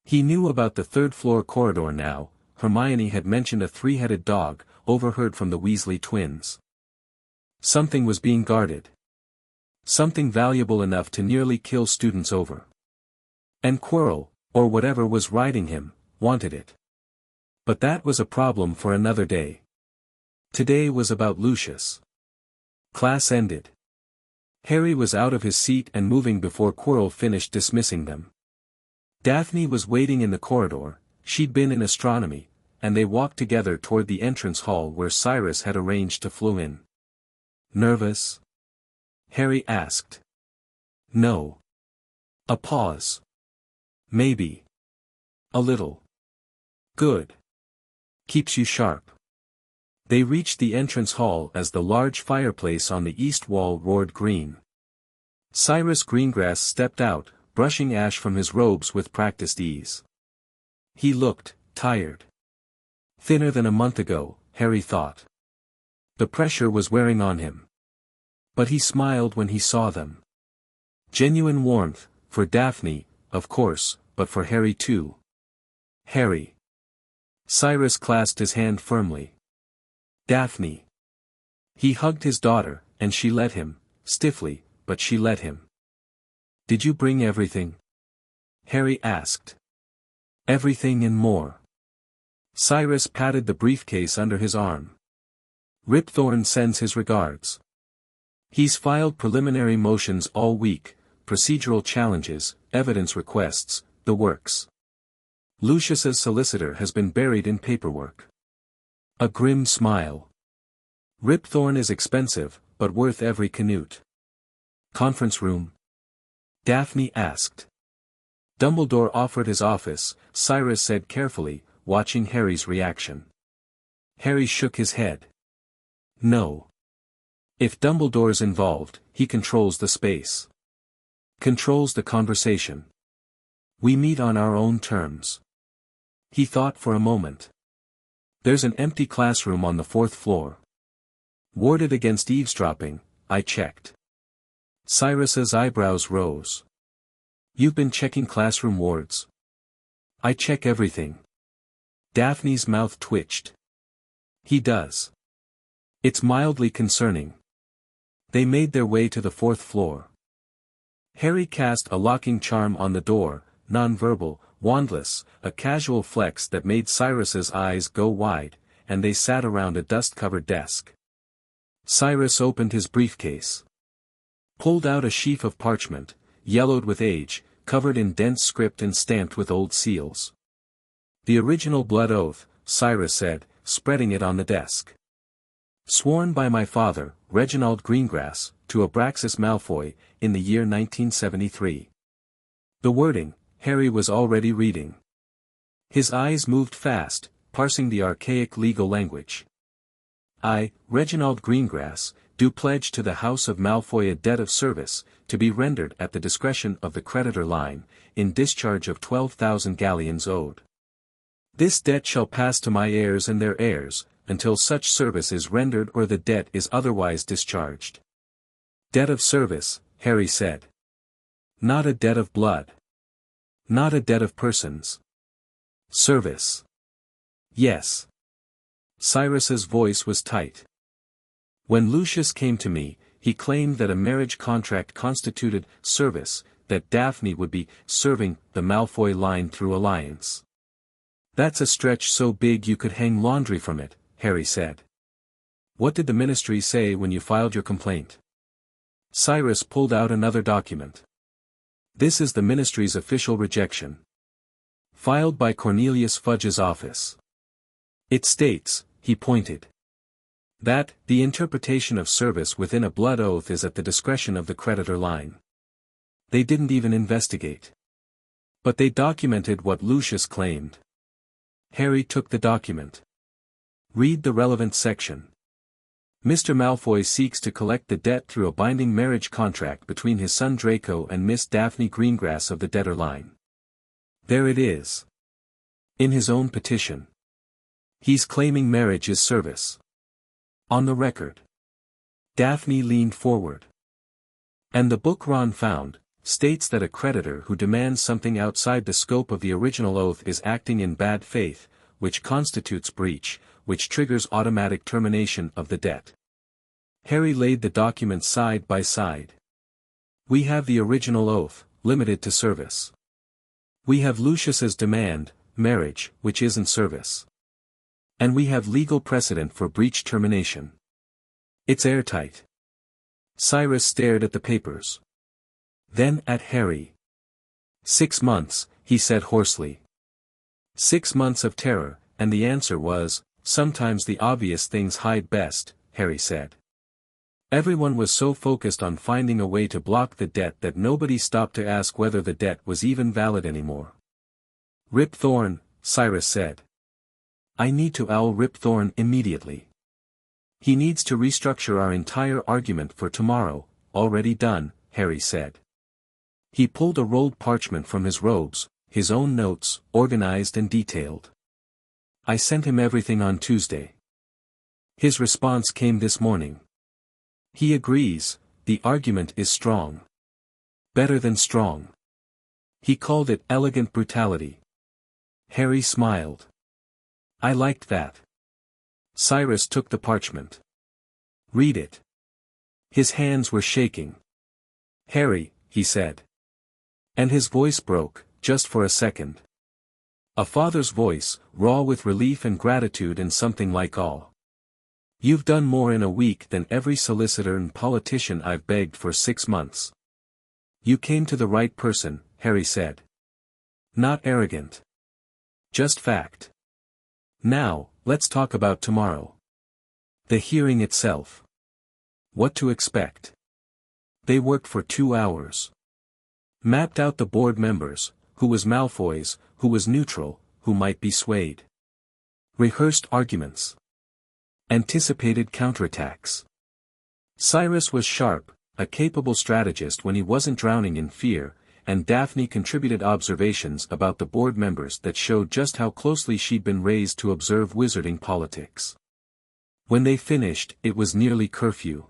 He knew about the third-floor corridor now. Hermione had mentioned a three-headed dog, overheard from the Weasley twins. Something was being guarded. Something valuable enough to nearly kill students over. And Quirrell, or whatever was riding him, wanted it. But that was a problem for another day. Today was about Lucius. Class ended. Harry was out of his seat and moving before Quirrell finished dismissing them. Daphne was waiting in the corridor, she'd been in astronomy, and they walked together toward the entrance hall where Cyrus had arranged to flew in. Nervous? Harry asked. No. A pause. Maybe. A little. Good. Keeps you sharp. They reached the entrance hall as the large fireplace on the east wall roared green. Cyrus Greengrass stepped out, brushing ash from his robes with practiced ease. He looked tired. Thinner than a month ago, Harry thought. The pressure was wearing on him. But he smiled when he saw them. Genuine warmth, for Daphne, of course, but for Harry too. Harry. Cyrus clasped his hand firmly. Daphne. He hugged his daughter, and she let him, stiffly, but she let him. Did you bring everything? Harry asked. Everything and more. Cyrus patted the briefcase under his arm. Rip Thorne sends his regards. He's filed preliminary motions all week, procedural challenges, evidence requests, the works. Lucius's solicitor has been buried in paperwork. A grim smile. Rip Thorne is expensive, but worth every canute. Conference room? Daphne asked. Dumbledore offered his office, Cyrus said carefully, watching Harry's reaction. Harry shook his head. No. If Dumbledore's involved, he controls the space. Controls the conversation. We meet on our own terms. He thought for a moment. There's an empty classroom on the 4th floor. Warded against eavesdropping, I checked. Cyrus's eyebrows rose. You've been checking classroom wards? I check everything. Daphne's mouth twitched. He does. It's mildly concerning. They made their way to the 4th floor. Harry cast a locking charm on the door, non-verbal, wandless, a casual flex that made Cyrus's eyes go wide, and they sat around a dust-covered desk. Cyrus opened his briefcase. Pulled out a sheaf of parchment, yellowed with age, covered in dense script and stamped with old seals. The original blood oath, Cyrus said, spreading it on the desk. Sworn by my father, Reginald Greengrass, to Abraxas Malfoy, in the year 1973. The wording, Harry was already reading. His eyes moved fast, parsing the archaic legal language. I, Reginald Greengrass, do pledge to the House of Malfoy a debt of service, to be rendered at the discretion of the creditor line, in discharge of 12,000 galleons owed. This debt shall pass to my heirs and their heirs, until such service is rendered or the debt is otherwise discharged. Debt of service, Harry said. Not a debt of blood. Not a debt of persons. Service. Yes. Cyrus's voice was tight. When Lucius came to me, he claimed that a marriage contract constituted service, that Daphne would be serving the Malfoy line through alliance. That's a stretch so big you could hang laundry from it, Harry said. What did the ministry say when you filed your complaint? Cyrus pulled out another document. This is the ministry's official rejection. Filed by Cornelius Fudge's office. It states, he pointed, that the interpretation of service within a blood oath is at the discretion of the creditor line. They didn't even investigate. But they documented what Lucius claimed. Harry took the document. Read the relevant section. Mr. Malfoy seeks to collect the debt through a binding marriage contract between his son Draco and Miss Daphne Greengrass of the debtor line. There it is. In his own petition. He's claiming marriage is service. On the record. Daphne leaned forward. And the book Ron found, states that a creditor who demands something outside the scope of the original oath is acting in bad faith, which constitutes breach, which triggers automatic termination of the debt. Harry laid the documents side by side. We have the original oath, limited to service. We have Lucius's demand, marriage, which isn't service. And we have legal precedent for breach termination. It's airtight. Cyrus stared at the papers. Then at Harry. 6 months, he said hoarsely. 6 months of terror, and the answer was, sometimes the obvious things hide best, Harry said. Everyone was so focused on finding a way to block the debt that nobody stopped to ask whether the debt was even valid anymore. Rip Thorne, Cyrus said. I need to owl Rip Thorne immediately. He needs to restructure our entire argument for tomorrow. Already done, Harry said. He pulled a rolled parchment from his robes, his own notes, organized and detailed. I sent him everything on Tuesday. His response came this morning. He agrees, the argument is strong. Better than strong. He called it elegant brutality. Harry smiled. I liked that. Cyrus took the parchment. Read it. His hands were shaking. Harry, he said. And his voice broke, just for a second. A father's voice, raw with relief and gratitude and something like awe. You've done more in a week than every solicitor and politician I've begged for 6 months. You came to the right person, Harry said. Not arrogant. Just fact. Now, let's talk about tomorrow. The hearing itself. What to expect. They worked for 2 hours. Mapped out the board members, who was Malfoy's, who was neutral, who might be swayed. Rehearsed arguments. Anticipated counterattacks. Cyrus was sharp, a capable strategist when he wasn't drowning in fear, and Daphne contributed observations about the board members that showed just how closely she'd been raised to observe wizarding politics. When they finished, it was nearly curfew.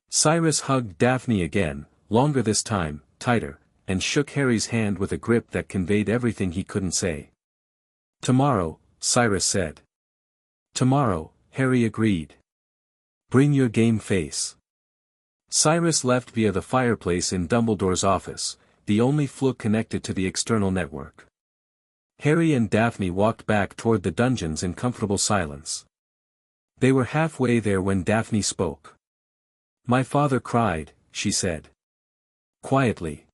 Cyrus hugged Daphne again, longer this time, tighter, and shook Harry's hand with a grip that conveyed everything he couldn't say. Tomorrow, Cyrus said. Tomorrow, Harry agreed. Bring your game face. Cyrus left via the fireplace in Dumbledore's office, the only fluke connected to the external network. Harry and Daphne walked back toward the dungeons in comfortable silence. They were halfway there when Daphne spoke. My father cried, she said. Quietly.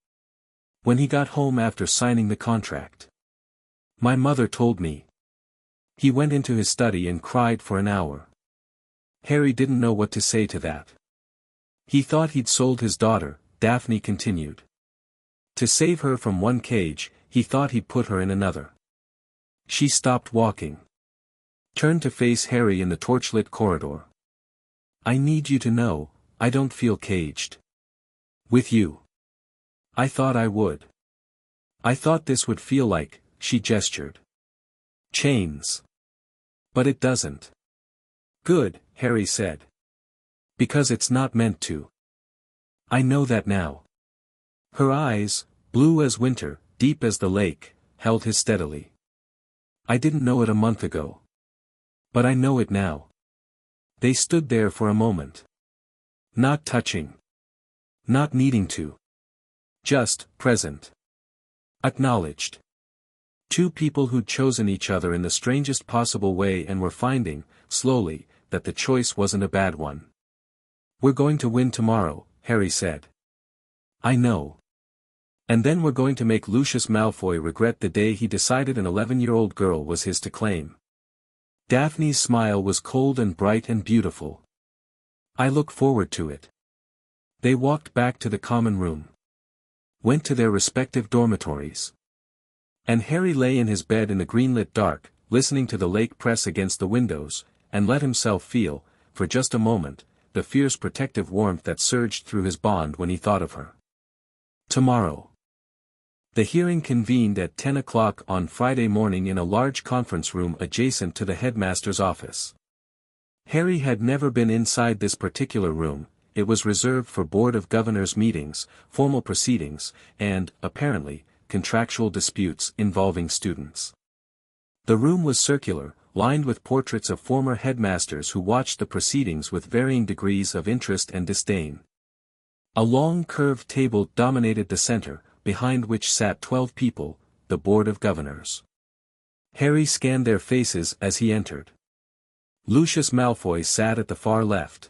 When he got home after signing the contract. My mother told me. He went into his study and cried for an hour. Harry didn't know what to say to that. He thought he'd sold his daughter, Daphne continued. To save her from one cage, he thought he'd put her in another. She stopped walking. Turned to face Harry in the torchlit corridor. I need you to know, I don't feel caged. With you. I thought I would. I thought this would feel like, she gestured. Chains. But it doesn't. Good, Harry said. Because it's not meant to. I know that now. Her eyes, blue as winter, deep as the lake, held his steadily. I didn't know it a month ago. But I know it now. They stood there for a moment. Not touching. Not needing to. Just, present. Acknowledged. Two people who'd chosen each other in the strangest possible way and were finding, slowly, that the choice wasn't a bad one. We're going to win tomorrow, Harry said. I know. And then we're going to make Lucius Malfoy regret the day he decided an 11-year-old girl was his to claim. Daphne's smile was cold and bright and beautiful. I look forward to it. They walked back to the common room. Went to their respective dormitories. And Harry lay in his bed in the greenlit dark, listening to the lake press against the windows, and let himself feel, for just a moment, the fierce protective warmth that surged through his bond when he thought of her. Tomorrow. The hearing convened at 10 o'clock on Friday morning in a large conference room adjacent to the headmaster's office. Harry had never been inside this particular room. It was reserved for Board of Governors meetings, formal proceedings, and, apparently, contractual disputes involving students. The room was circular, lined with portraits of former headmasters who watched the proceedings with varying degrees of interest and disdain. A long curved table dominated the center, behind which sat 12 people, the Board of Governors. Harry scanned their faces as he entered. Lucius Malfoy sat at the far left.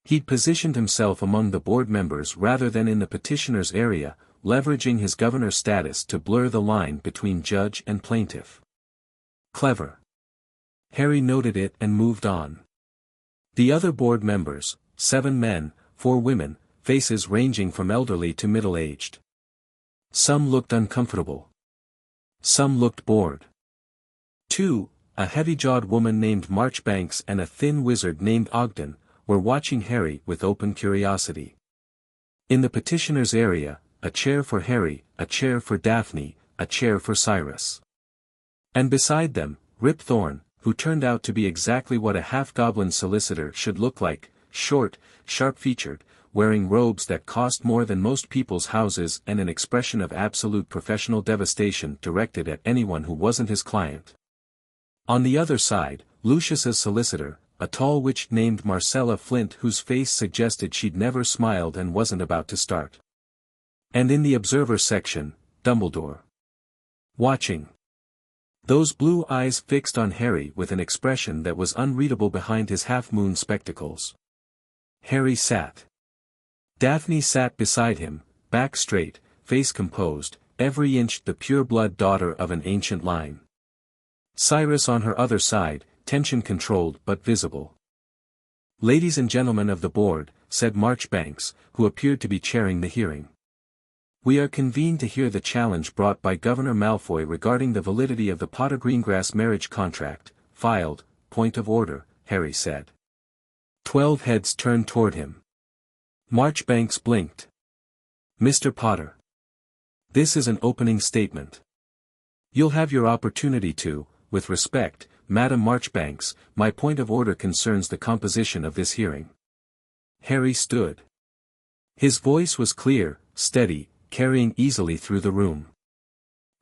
He'd positioned himself among the board members rather than in the petitioner's area, leveraging his governor status to blur the line between judge and plaintiff. Clever. Harry noted it and moved on. The other board members, 7 men, 4 women, faces ranging from elderly to middle-aged. Some looked uncomfortable. Some looked bored. 2, a heavy-jawed woman named Marchbanks and a thin wizard named Ogden, were watching Harry with open curiosity. In the petitioner's area, a chair for Harry, a chair for Daphne, a chair for Cyrus. And beside them, Rip Thorne, who turned out to be exactly what a half-goblin solicitor should look like, short, sharp-featured, wearing robes that cost more than most people's houses and an expression of absolute professional devastation directed at anyone who wasn't his client. On the other side, Lucius's solicitor, a tall witch named Marcella Flint whose face suggested she'd never smiled and wasn't about to start. And in the observer section, Dumbledore. Watching. Those blue eyes fixed on Harry with an expression that was unreadable behind his half-moon spectacles. Harry sat. Daphne sat beside him, back straight, face composed, every inch the pure-blood daughter of an ancient line. Cyrus on her other side, tension controlled but visible. "Ladies and gentlemen of the board," said Marchbanks, who appeared to be chairing the hearing. "We are convened to hear the challenge brought by Governor Malfoy regarding the validity of the Potter Greengrass marriage contract, filed." "Point of order," Harry said. 12 heads turned toward him. Marchbanks blinked. "Mr. Potter. This is an opening statement. You'll have your opportunity to, with respect, Madam Marchbanks, my point of order concerns the composition of this hearing." Harry stood. His voice was clear, steady, carrying easily through the room.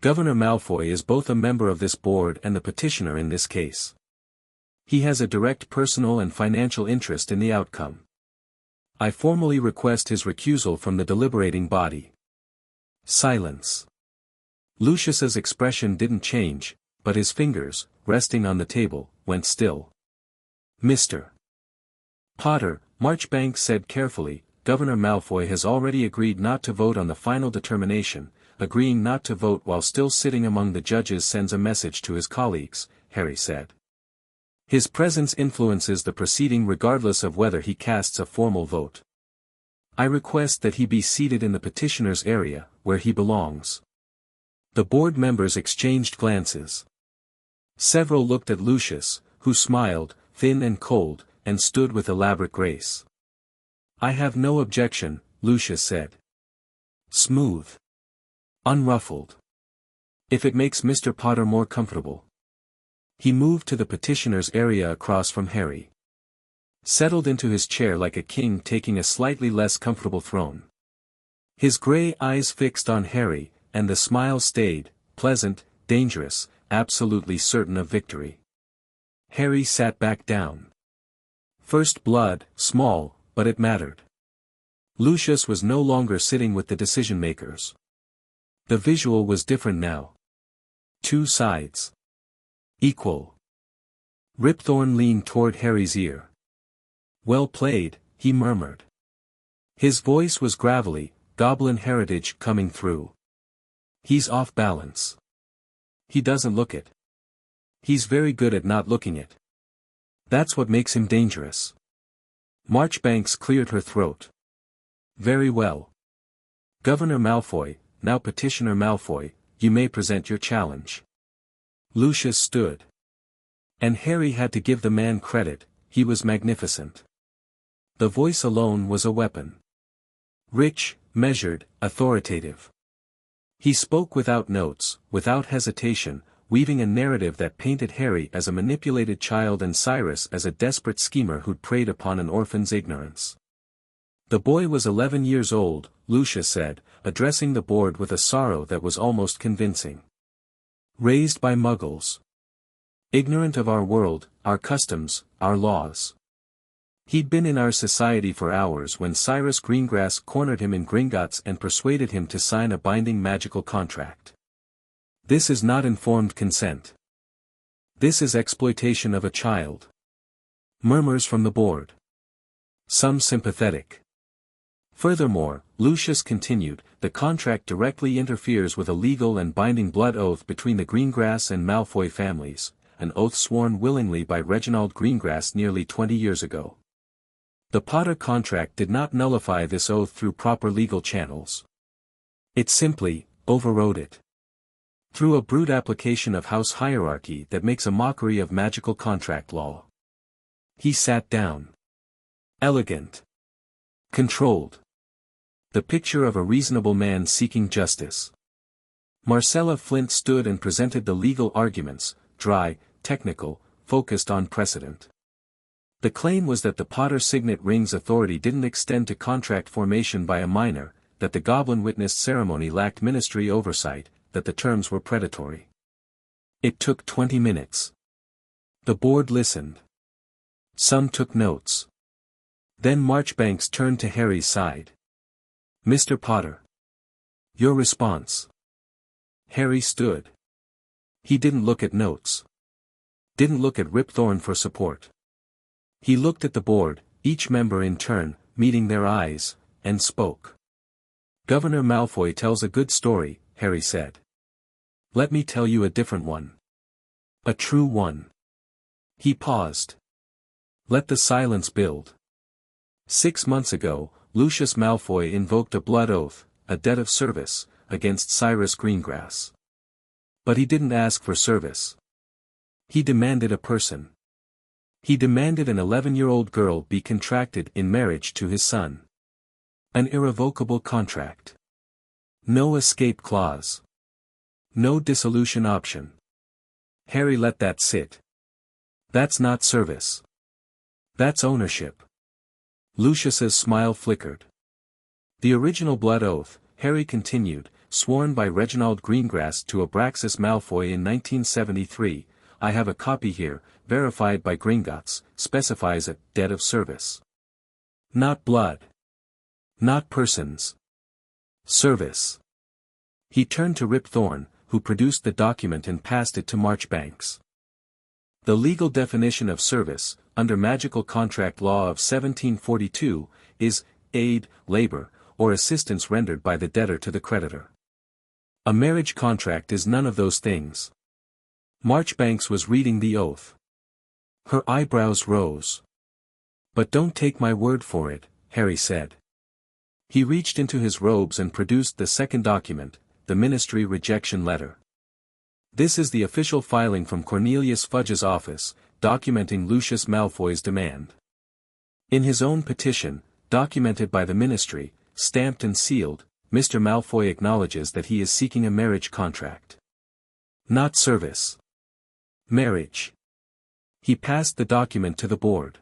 "Governor Malfoy is both a member of this board and the petitioner in this case. He has a direct personal and financial interest in the outcome. I formally request his recusal from the deliberating body." Silence. Lucius's expression didn't change, but his fingers, resting on the table, went still. "Mr. Potter," Marchbanks said carefully, "Governor Malfoy has already agreed not to vote on the final determination. Agreeing not to vote while still sitting among the judges sends a message to his colleagues," Harry said. "His presence influences the proceeding regardless of whether he casts a formal vote. I request that he be seated in the petitioner's area, where he belongs." The board members exchanged glances. Several looked at Lucius, who smiled, thin and cold, and stood with elaborate grace. "I have no objection," Lucius said. Smooth. Unruffled. "If it makes Mr. Potter more comfortable." He moved to the petitioner's area across from Harry. Settled into his chair like a king taking a slightly less comfortable throne. His grey eyes fixed on Harry, and the smile stayed, pleasant, dangerous, absolutely certain of victory. Harry sat back down. First blood, small, but it mattered. Lucius was no longer sitting with the decision-makers. The visual was different now. Two sides. Equal. Ripthorn leaned toward Harry's ear. "Well played," he murmured. His voice was gravelly, goblin heritage coming through. "He's off balance. He doesn't look it. He's very good at not looking it. That's what makes him dangerous." Marchbanks cleared her throat. "Very well. Governor Malfoy, now Petitioner Malfoy, you may present your challenge." Lucius stood. And Harry had to give the man credit, he was magnificent. The voice alone was a weapon. Rich, measured, authoritative. He spoke without notes, without hesitation, weaving a narrative that painted Harry as a manipulated child and Cyrus as a desperate schemer who'd preyed upon an orphan's ignorance. "The boy was 11 years old," Lucius said, addressing the board with a sorrow that was almost convincing. "Raised by muggles. Ignorant of our world, our customs, our laws. He'd been in our society for hours when Cyrus Greengrass cornered him in Gringotts and persuaded him to sign a binding magical contract. This is not informed consent. This is exploitation of a child." Murmurs from the board. Some sympathetic. "Furthermore," Lucius continued, "the contract directly interferes with a legal and binding blood oath between the Greengrass and Malfoy families, an oath sworn willingly by Reginald Greengrass nearly 20 years ago. The Potter contract did not nullify this oath through proper legal channels. It simply overrode it. Through a brute application of house hierarchy that makes a mockery of magical contract law." He sat down. Elegant. Controlled. The picture of a reasonable man seeking justice. Marcella Flint stood and presented the legal arguments, dry, technical, focused on precedent. The claim was that the Potter signet ring's authority didn't extend to contract formation by a minor, that the goblin witnessed ceremony lacked ministry oversight, that the terms were predatory. It took 20 minutes. The board listened. Some took notes. Then Marchbanks turned to Harry's side. "Mr. Potter. Your response." Harry stood. He didn't look at notes. Didn't look at Rip Thorne for support. He looked at the board, each member in turn, meeting their eyes, and spoke. Governor Malfoy tells a good story, Harry said. Let me tell you a different one. A true one. He paused. Let the silence build. 6 months ago, Lucius Malfoy invoked a blood oath, a debt of service, against Cyrus Greengrass. But he didn't ask for service. He demanded a person. He demanded an 11-year-old girl be contracted in marriage to his son. An irrevocable contract. No escape clause. No dissolution option. Harry let that sit. That's not service. That's ownership. Lucius's smile flickered. The original blood oath, Harry continued, sworn by Reginald Greengrass to Abraxas Malfoy in 1973, I have a copy here, verified by Gringotts, specifies a debt of service. Not blood. Not persons. Service. He turned to Rip Thorne, who produced the document and passed it to Marchbanks. The legal definition of service, under magical contract law of 1742, is aid, labor, or assistance rendered by the debtor to the creditor. A marriage contract is none of those things. Marchbanks was reading the oath. Her eyebrows rose. But don't take my word for it, Harry said. He reached into his robes and produced the second document, the ministry rejection letter. This is the official filing from Cornelius Fudge's office, documenting Lucius Malfoy's demand. In his own petition, documented by the ministry, stamped and sealed, Mr. Malfoy acknowledges that he is seeking a marriage contract. Not service. Marriage. He passed the document to the board.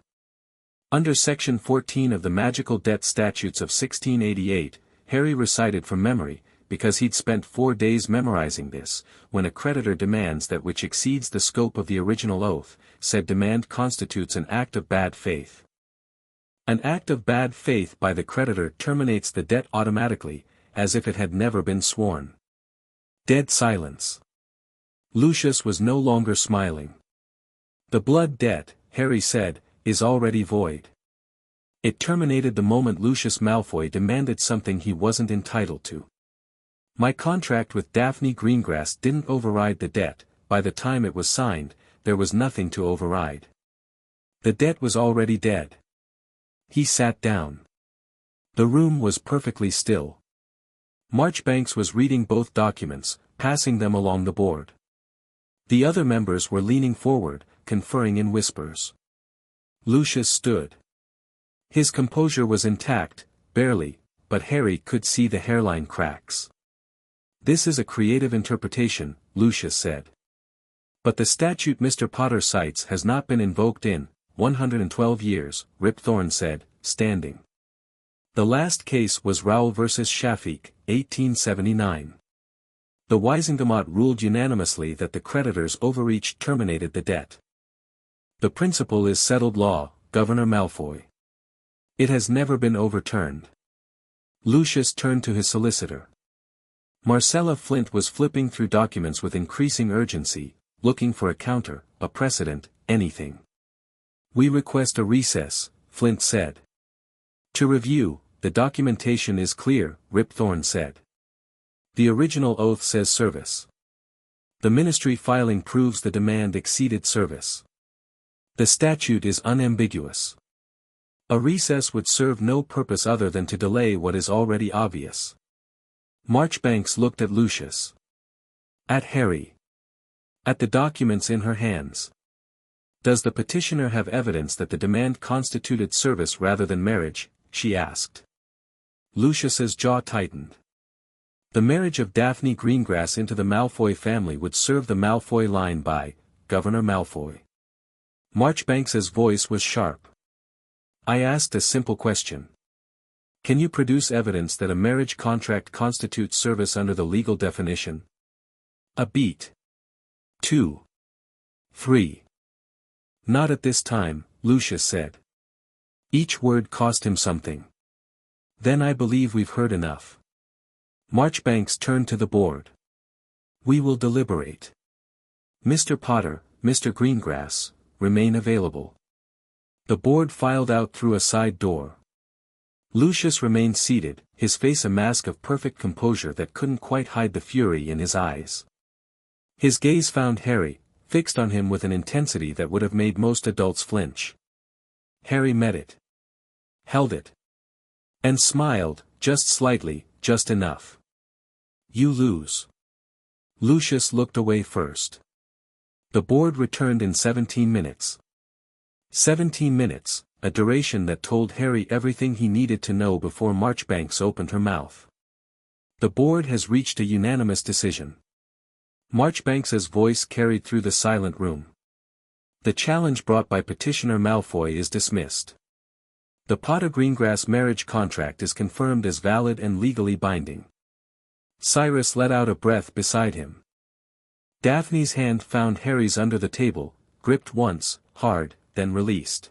Under Section 14 of the Magical Debt Statutes of 1688, Harry recited from memory, because he'd spent 4 days memorizing this, when a creditor demands that which exceeds the scope of the original oath, said demand constitutes an act of bad faith. An act of bad faith by the creditor terminates the debt automatically, as if it had never been sworn. Dead silence. Lucius was no longer smiling. The blood debt, Harry said, is already void. It terminated the moment Lucius Malfoy demanded something he wasn't entitled to. My contract with Daphne Greengrass didn't override the debt, by the time it was signed, there was nothing to override. The debt was already dead. He sat down. The room was perfectly still. Marchbanks was reading both documents, passing them along the board. The other members were leaning forward, conferring in whispers. Lucius stood. His composure was intact, barely, but Harry could see the hairline cracks. This is a creative interpretation, Lucius said. But the statute Mr. Potter cites has not been invoked in 112 years, Rip Thorne said, standing. The last case was Rowell vs. Shafiq, 1879. The Wisingamot ruled unanimously that the creditor's overreach terminated the debt. The principle is settled law, Governor Malfoy. It has never been overturned. Lucius turned to his solicitor. Marcella Flint was flipping through documents with increasing urgency, looking for a counter, a precedent, anything. We request a recess, Flint said. To review, the documentation is clear, Rip Thorne said. The original oath says service. The ministry filing proves the demand exceeded service. The statute is unambiguous. A recess would serve no purpose other than to delay what is already obvious. Marchbanks looked at Lucius. At Harry. At the documents in her hands. Does the petitioner have evidence that the demand constituted service rather than marriage? She asked. Lucius's jaw tightened. The marriage of Daphne Greengrass into the Malfoy family would serve the Malfoy line by Governor Malfoy. Marchbanks's voice was sharp. I asked a simple question. Can you produce evidence that a marriage contract constitutes service under the legal definition? A beat. 2. 3. Not at this time, Lucius said. Each word cost him something. Then I believe we've heard enough. Marchbanks turned to the board. We will deliberate. Mr. Potter, Mr. Greengrass, remain available. The board filed out through a side door. Lucius remained seated, his face a mask of perfect composure that couldn't quite hide the fury in his eyes. His gaze found Harry, fixed on him with an intensity that would have made most adults flinch. Harry met it. Held it. And smiled, just slightly, just enough. You lose. Lucius looked away first. The board returned in 17 minutes. 17 minutes, a duration that told Harry everything he needed to know before Marchbanks opened her mouth. The board has reached a unanimous decision. Marchbanks's voice carried through the silent room. The challenge brought by petitioner Malfoy is dismissed. The Potter-Greengrass marriage contract is confirmed as valid and legally binding. Cyrus let out a breath beside him. Daphne's hand found Harry's under the table, gripped once, hard, then released.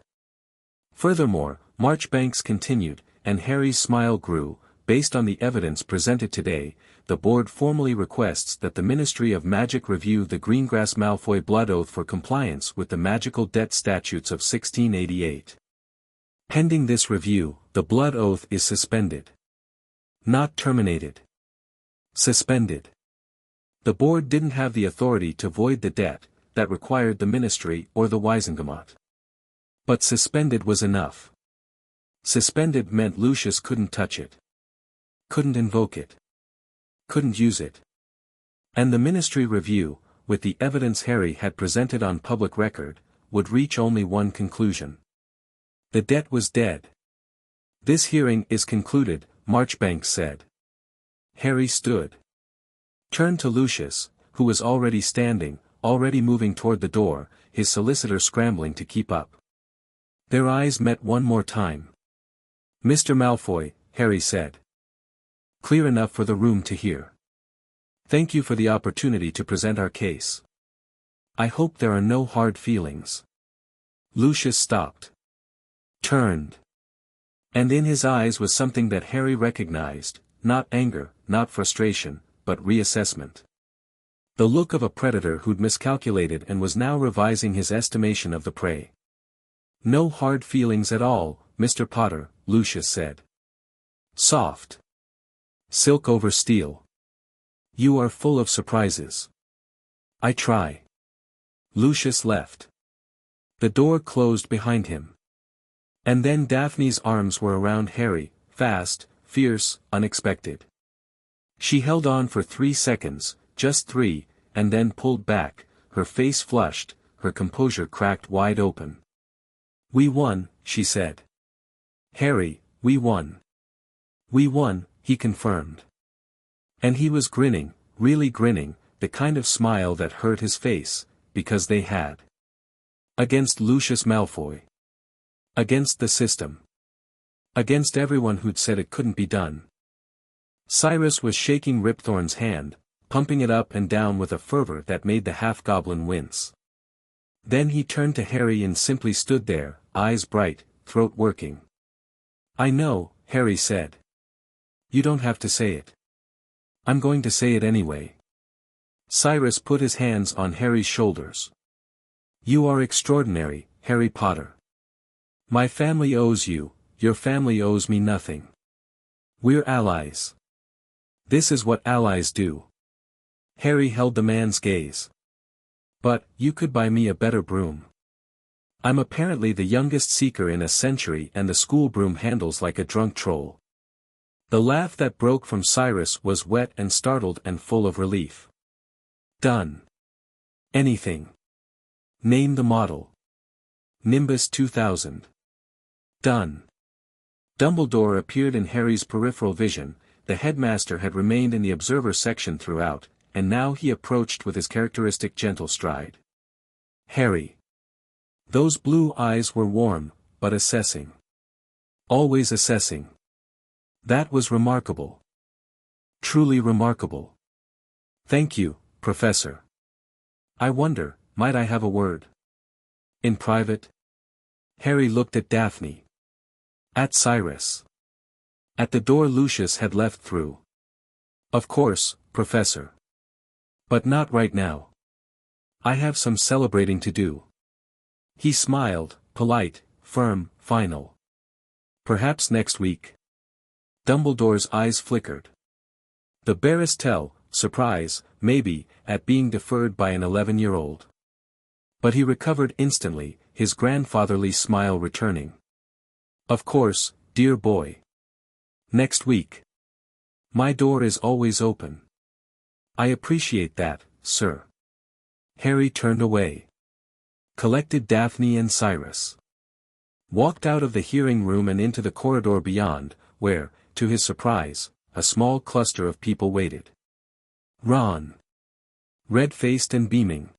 Furthermore, Marchbanks continued, and Harry's smile grew. Based on the evidence presented today, the board formally requests that the Ministry of Magic review the Greengrass-Malfoy blood oath for compliance with the Magical Debt Statutes of 1688. Pending this review, the blood oath is suspended. Not terminated. Suspended. The board didn't have the authority to void the debt, that required the Ministry or the Wisengamot. But suspended was enough. Suspended meant Lucius couldn't touch it. Couldn't invoke it. Couldn't use it. And the Ministry review, with the evidence Harry had presented on public record, would reach only one conclusion. The debt was dead. This hearing is concluded, Marchbanks said. Harry stood. Turned to Lucius, who was already standing, already moving toward the door, his solicitor scrambling to keep up. Their eyes met one more time. Mr. Malfoy, Harry said. Clear enough for the room to hear. Thank you for the opportunity to present our case. I hope there are no hard feelings. Lucius stopped. Turned. And in his eyes was something that Harry recognized, not anger, not frustration, but reassessment. The look of a predator who'd miscalculated and was now revising his estimation of the prey. No hard feelings at all, Mr. Potter, Lucius said. Soft. Silk over steel. You are full of surprises. I try. Lucius left. The door closed behind him. And then Daphne's arms were around Harry, fast, fierce, unexpected. She held on for 3 seconds, just 3, and then pulled back, her face flushed, her composure cracked wide open. We won, she said. Harry, we won. We won, he confirmed. And he was grinning, really grinning, the kind of smile that hurt his face, because they had. Against Lucius Malfoy. Against the system. Against everyone who'd said it couldn't be done. Cyrus was shaking Ripthorn's hand, pumping it up and down with a fervor that made the half-goblin wince. Then he turned to Harry and simply stood there, eyes bright, throat working. I know, Harry said. You don't have to say it. I'm going to say it anyway. Cyrus put his hands on Harry's shoulders. You are extraordinary, Harry Potter. My family owes you, your family owes me nothing. We're allies. This is what allies do. Harry held the man's gaze. But, you could buy me a better broom. I'm apparently the youngest seeker in a century and the school broom handles like a drunk troll. The laugh that broke from Cyrus was wet and startled and full of relief. Done. Anything. Name the model. Nimbus 2000. Done. Dumbledore appeared in Harry's peripheral vision. The headmaster had remained in the observer section throughout, and now he approached with his characteristic gentle stride. Harry. Those blue eyes were warm, but assessing. Always assessing. That was remarkable. Truly remarkable. Thank you, Professor. I wonder, might I have a word? In private? Harry looked at Daphne. At Cyrus. At the door Lucius had left through. Of course, Professor. But not right now. I have some celebrating to do. He smiled, polite, firm, final. Perhaps next week. Dumbledore's eyes flickered. The barest tell, surprise, maybe, at being deferred by an 11-year-old. But he recovered instantly, his grandfatherly smile returning. Of course, dear boy. Next week. My door is always open. I appreciate that, sir. Harry turned away. Collected Daphne and Cyrus. Walked out of the hearing room and into the corridor beyond, where, to his surprise, a small cluster of people waited. Ron. Red-faced and beaming.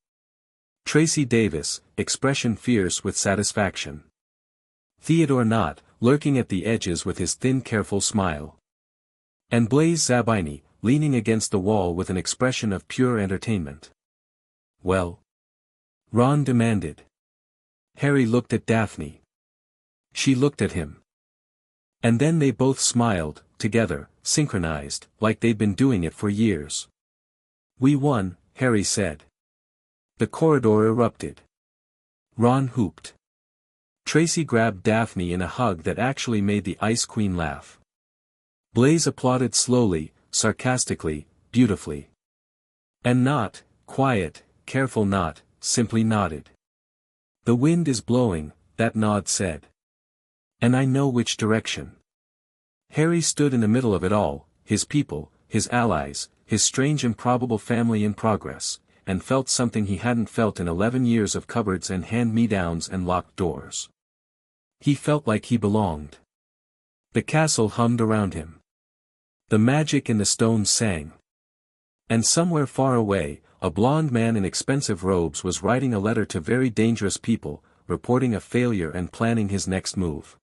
Tracy Davis, expression fierce with satisfaction. Theodore Knott, lurking at the edges with his thin careful smile. And Blaise Zabini, leaning against the wall with an expression of pure entertainment. Well? Ron demanded. Harry looked at Daphne. She looked at him. And then they both smiled, together, synchronized, like they'd been doing it for years. We won, Harry said. The corridor erupted. Ron whooped. Tracy grabbed Daphne in a hug that actually made the Ice Queen laugh. Blaise applauded slowly, sarcastically, beautifully. And Knott, quiet, careful Knott, simply nodded. The wind is blowing, that nod said. And I know which direction. Harry stood in the middle of it all, his people, his allies, his strange improbable family in progress, and felt something he hadn't felt in 11 years of cupboards and hand-me-downs and locked doors. He felt like he belonged. The castle hummed around him. The magic in the stones sang. And somewhere far away, a blond man in expensive robes was writing a letter to very dangerous people, reporting a failure and planning his next move.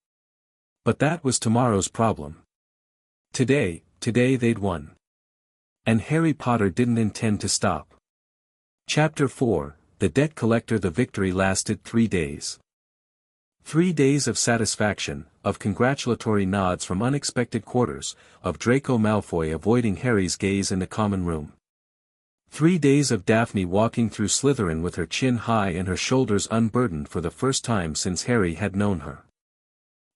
But that was tomorrow's problem. Today they'd won. And Harry Potter didn't intend to stop. Chapter 4, The Debt Collector. The victory lasted 3 days. 3 days of satisfaction, of congratulatory nods from unexpected quarters, of Draco Malfoy avoiding Harry's gaze in the common room. 3 days of Daphne walking through Slytherin with her chin high and her shoulders unburdened for the first time since Harry had known her.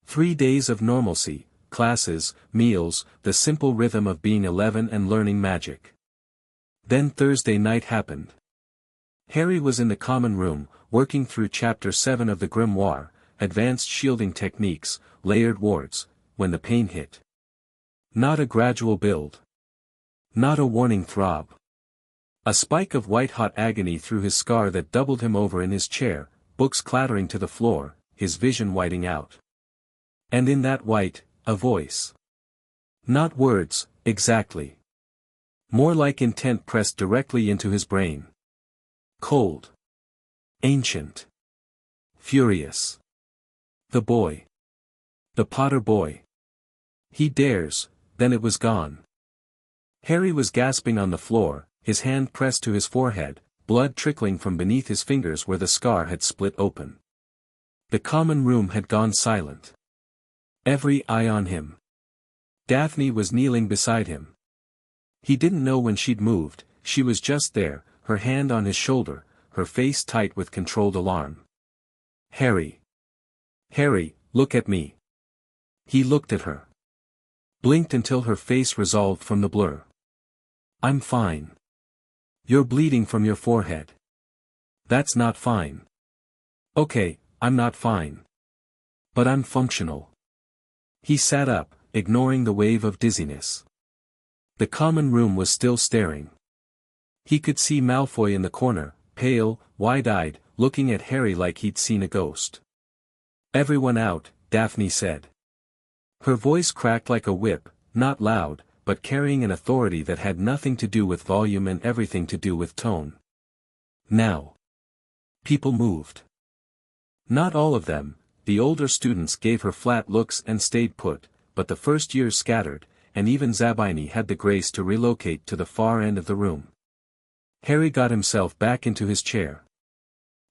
3 days of normalcy, classes, meals, the simple rhythm of being 11 and learning magic. Then Thursday night happened. Harry was in the common room, working through Chapter 7 of the Grimoire, advanced shielding techniques, layered wards, when the pain hit. Not a gradual build. Not a warning throb. A spike of white-hot agony through his scar that doubled him over in his chair, books clattering to the floor, his vision whiting out. And in that white, a voice. Not words, exactly. More like intent pressed directly into his brain. Cold. Ancient. Furious. The boy. The Potter boy. He dares, then it was gone. Harry was gasping on the floor, his hand pressed to his forehead, blood trickling from beneath his fingers where the scar had split open. The common room had gone silent. Every eye on him. Daphne was kneeling beside him. He didn't know when she'd moved, she was just there, her hand on his shoulder, her face tight with controlled alarm. Harry. Harry, look at me. He looked at her. Blinked until her face resolved from the blur. I'm fine. You're bleeding from your forehead. That's not fine. Okay, I'm not fine. But I'm functional. He sat up, ignoring the wave of dizziness. The common room was still staring. He could see Malfoy in the corner, pale, wide-eyed, looking at Harry like he'd seen a ghost. Everyone out, Daphne said. Her voice cracked like a whip, not loud, but carrying an authority that had nothing to do with volume and everything to do with tone. Now. People moved. Not all of them. The older students gave her flat looks and stayed put, but the first years scattered, and even Zabini had the grace to relocate to the far end of the room. Harry got himself back into his chair.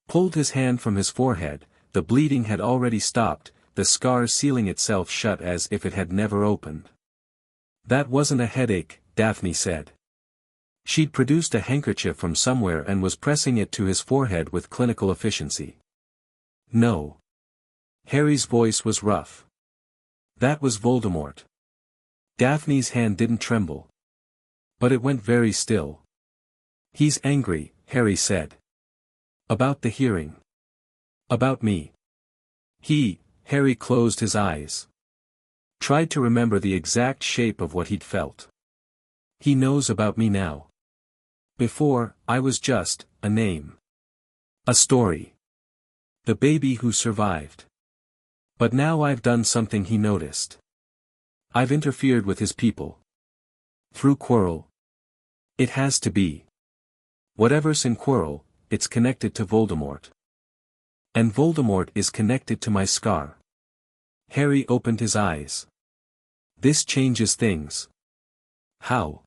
Pulled his hand from his forehead, the bleeding had already stopped, the scar sealing itself shut as if it had never opened. That wasn't a headache, Daphne said. She'd produced a handkerchief from somewhere and was pressing it to his forehead with clinical efficiency. No. Harry's voice was rough. That was Voldemort. Daphne's hand didn't tremble. But it went very still. He's angry, Harry said. About the hearing. About me. Harry closed his eyes. Tried to remember the exact shape of what he'd felt. He knows about me now. Before, I was just a name. A story. The baby who survived. But now I've done something he noticed. I've interfered with his people. Through Quirrell. It has to be. Whatever's in Quirrell, it's connected to Voldemort. And Voldemort is connected to my scar. Harry opened his eyes. This changes things. How?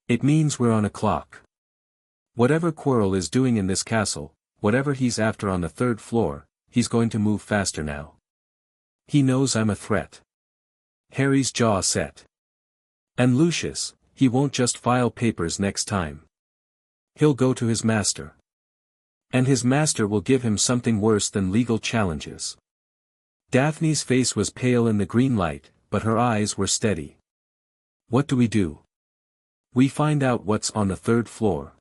It means we're on a clock. Whatever Quirrell is doing in this castle, whatever he's after on the 3rd floor, he's going to move faster now. He knows I'm a threat. Harry's jaw set. And Lucius, he won't just file papers next time. He'll go to his master. And his master will give him something worse than legal challenges. Daphne's face was pale in the green light, but her eyes were steady. What do we do? We find out what's on the 3rd floor.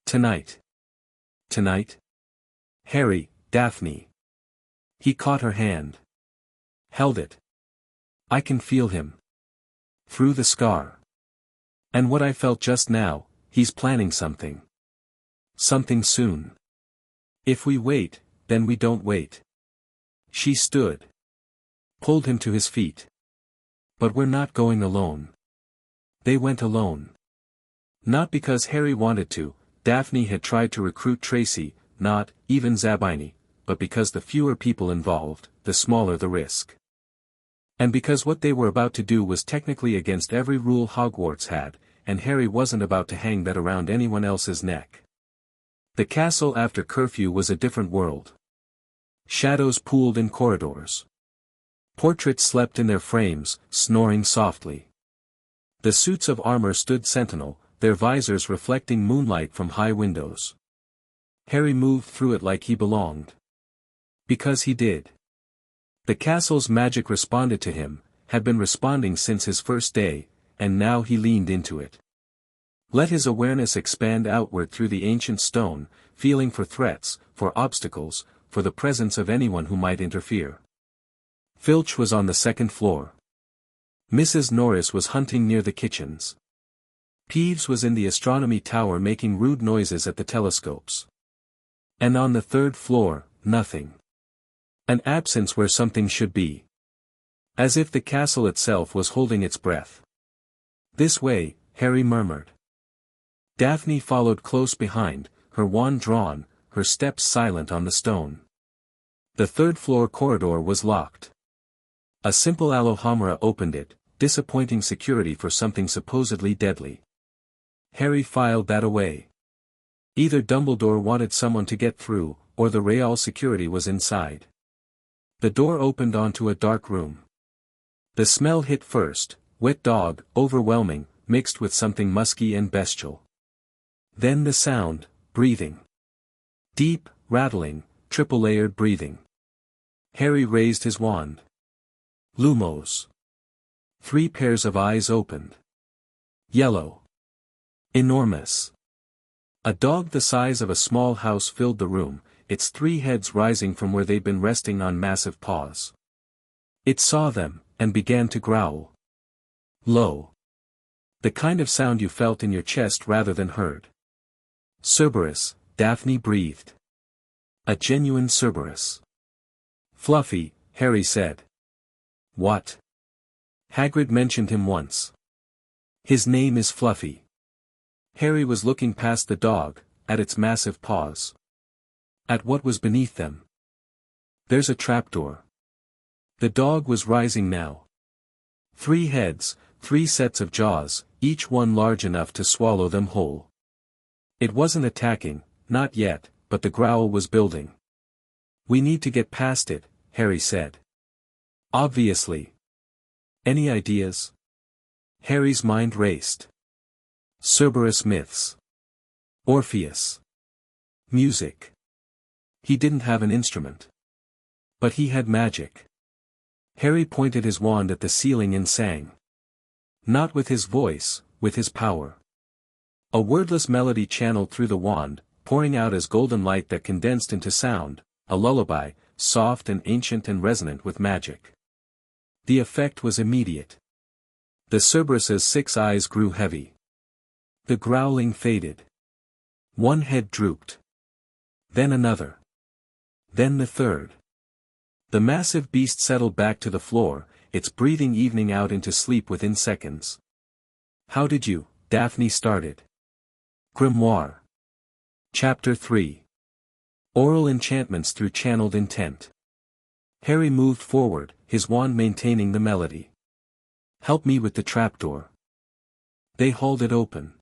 Tonight. Tonight? Harry, Daphne. He caught her hand. Held it. I can feel him. Through the scar. And what I felt just now, he's planning something. Something soon. If we wait, then we don't wait. She stood. Pulled him to his feet. But we're not going alone. They went alone. Not because Harry wanted to, Daphne had tried to recruit Tracy, not even Zabini, but because the fewer people involved, the smaller the risk. And because what they were about to do was technically against every rule Hogwarts had, and Harry wasn't about to hang that around anyone else's neck. The castle after curfew was a different world. Shadows pooled in corridors. Portraits slept in their frames, snoring softly. The suits of armor stood sentinel, their visors reflecting moonlight from high windows. Harry moved through it like he belonged. Because he did. The castle's magic responded to him, had been responding since his first day, and now he leaned into it. Let his awareness expand outward through the ancient stone, feeling for threats, for obstacles, for the presence of anyone who might interfere. Filch was on the 2nd floor. Mrs. Norris was hunting near the kitchens. Peeves was in the astronomy tower making rude noises at the telescopes. And on the 3rd floor, nothing. An absence where something should be. As if the castle itself was holding its breath. This way, Harry murmured. Daphne followed close behind, her wand drawn, her steps silent on the stone. The 3rd floor corridor was locked. A simple Alohomora opened it, disappointing security for something supposedly deadly. Harry filed that away. Either Dumbledore wanted someone to get through, or the Real security was inside. The door opened onto a dark room. The smell hit first, wet dog, overwhelming, mixed with something musky and bestial. Then the sound, breathing. Deep, rattling, triple-layered breathing. Harry raised his wand. Lumos. 3 pairs of eyes opened. Yellow. Enormous. A dog the size of a small house filled the room, its 3 heads rising from where they'd been resting on massive paws. It saw them, and began to growl. Low. The kind of sound you felt in your chest rather than heard. Cerberus, Daphne breathed. A genuine Cerberus. Fluffy, Harry said. What? Hagrid mentioned him once. His name is Fluffy. Harry was looking past the dog, at its massive paws. At what was beneath them. There's a trapdoor. The dog was rising now. 3 heads, 3 sets of jaws, each one large enough to swallow them whole. It wasn't attacking, not yet, but the growl was building. We need to get past it, Harry said. Obviously. Any ideas? Harry's mind raced. Cerberus myths. Orpheus. Music. He didn't have an instrument. But he had magic. Harry pointed his wand at the ceiling and sang. Not with his voice, with his power. A wordless melody channeled through the wand, pouring out as golden light that condensed into sound, a lullaby, soft and ancient and resonant with magic. The effect was immediate. The Cerberus's 6 eyes grew heavy. The growling faded. One head drooped. Then another. Then the third. The massive beast settled back to the floor, its breathing evening out into sleep within seconds. How did you? Daphne started. Grimoire. Chapter 3. Oral enchantments through channeled intent. Harry moved forward, his wand maintaining the melody. Help me with the trapdoor. They hauled it open.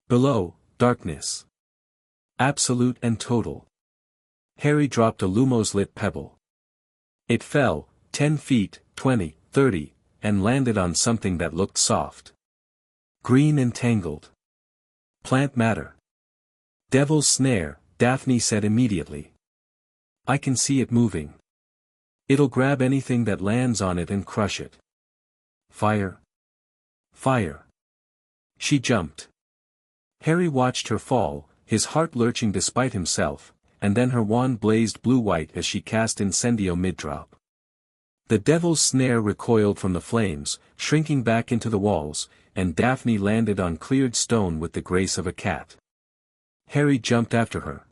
Below, darkness. Absolute and total. Harry dropped a lumos-lit pebble. It fell, 10 feet, 20, 30, and landed on something that looked soft. Green and tangled. Plant matter. Devil's snare, Daphne said immediately. I can see it moving. It'll grab anything that lands on it and crush it. Fire. Fire. She jumped. Harry watched her fall, his heart lurching despite himself, and then her wand blazed blue-white as she cast Incendio mid-drop. The devil's snare recoiled from the flames, shrinking back into the walls, and Daphne landed on cleared stone with the grace of a cat. Harry jumped after her.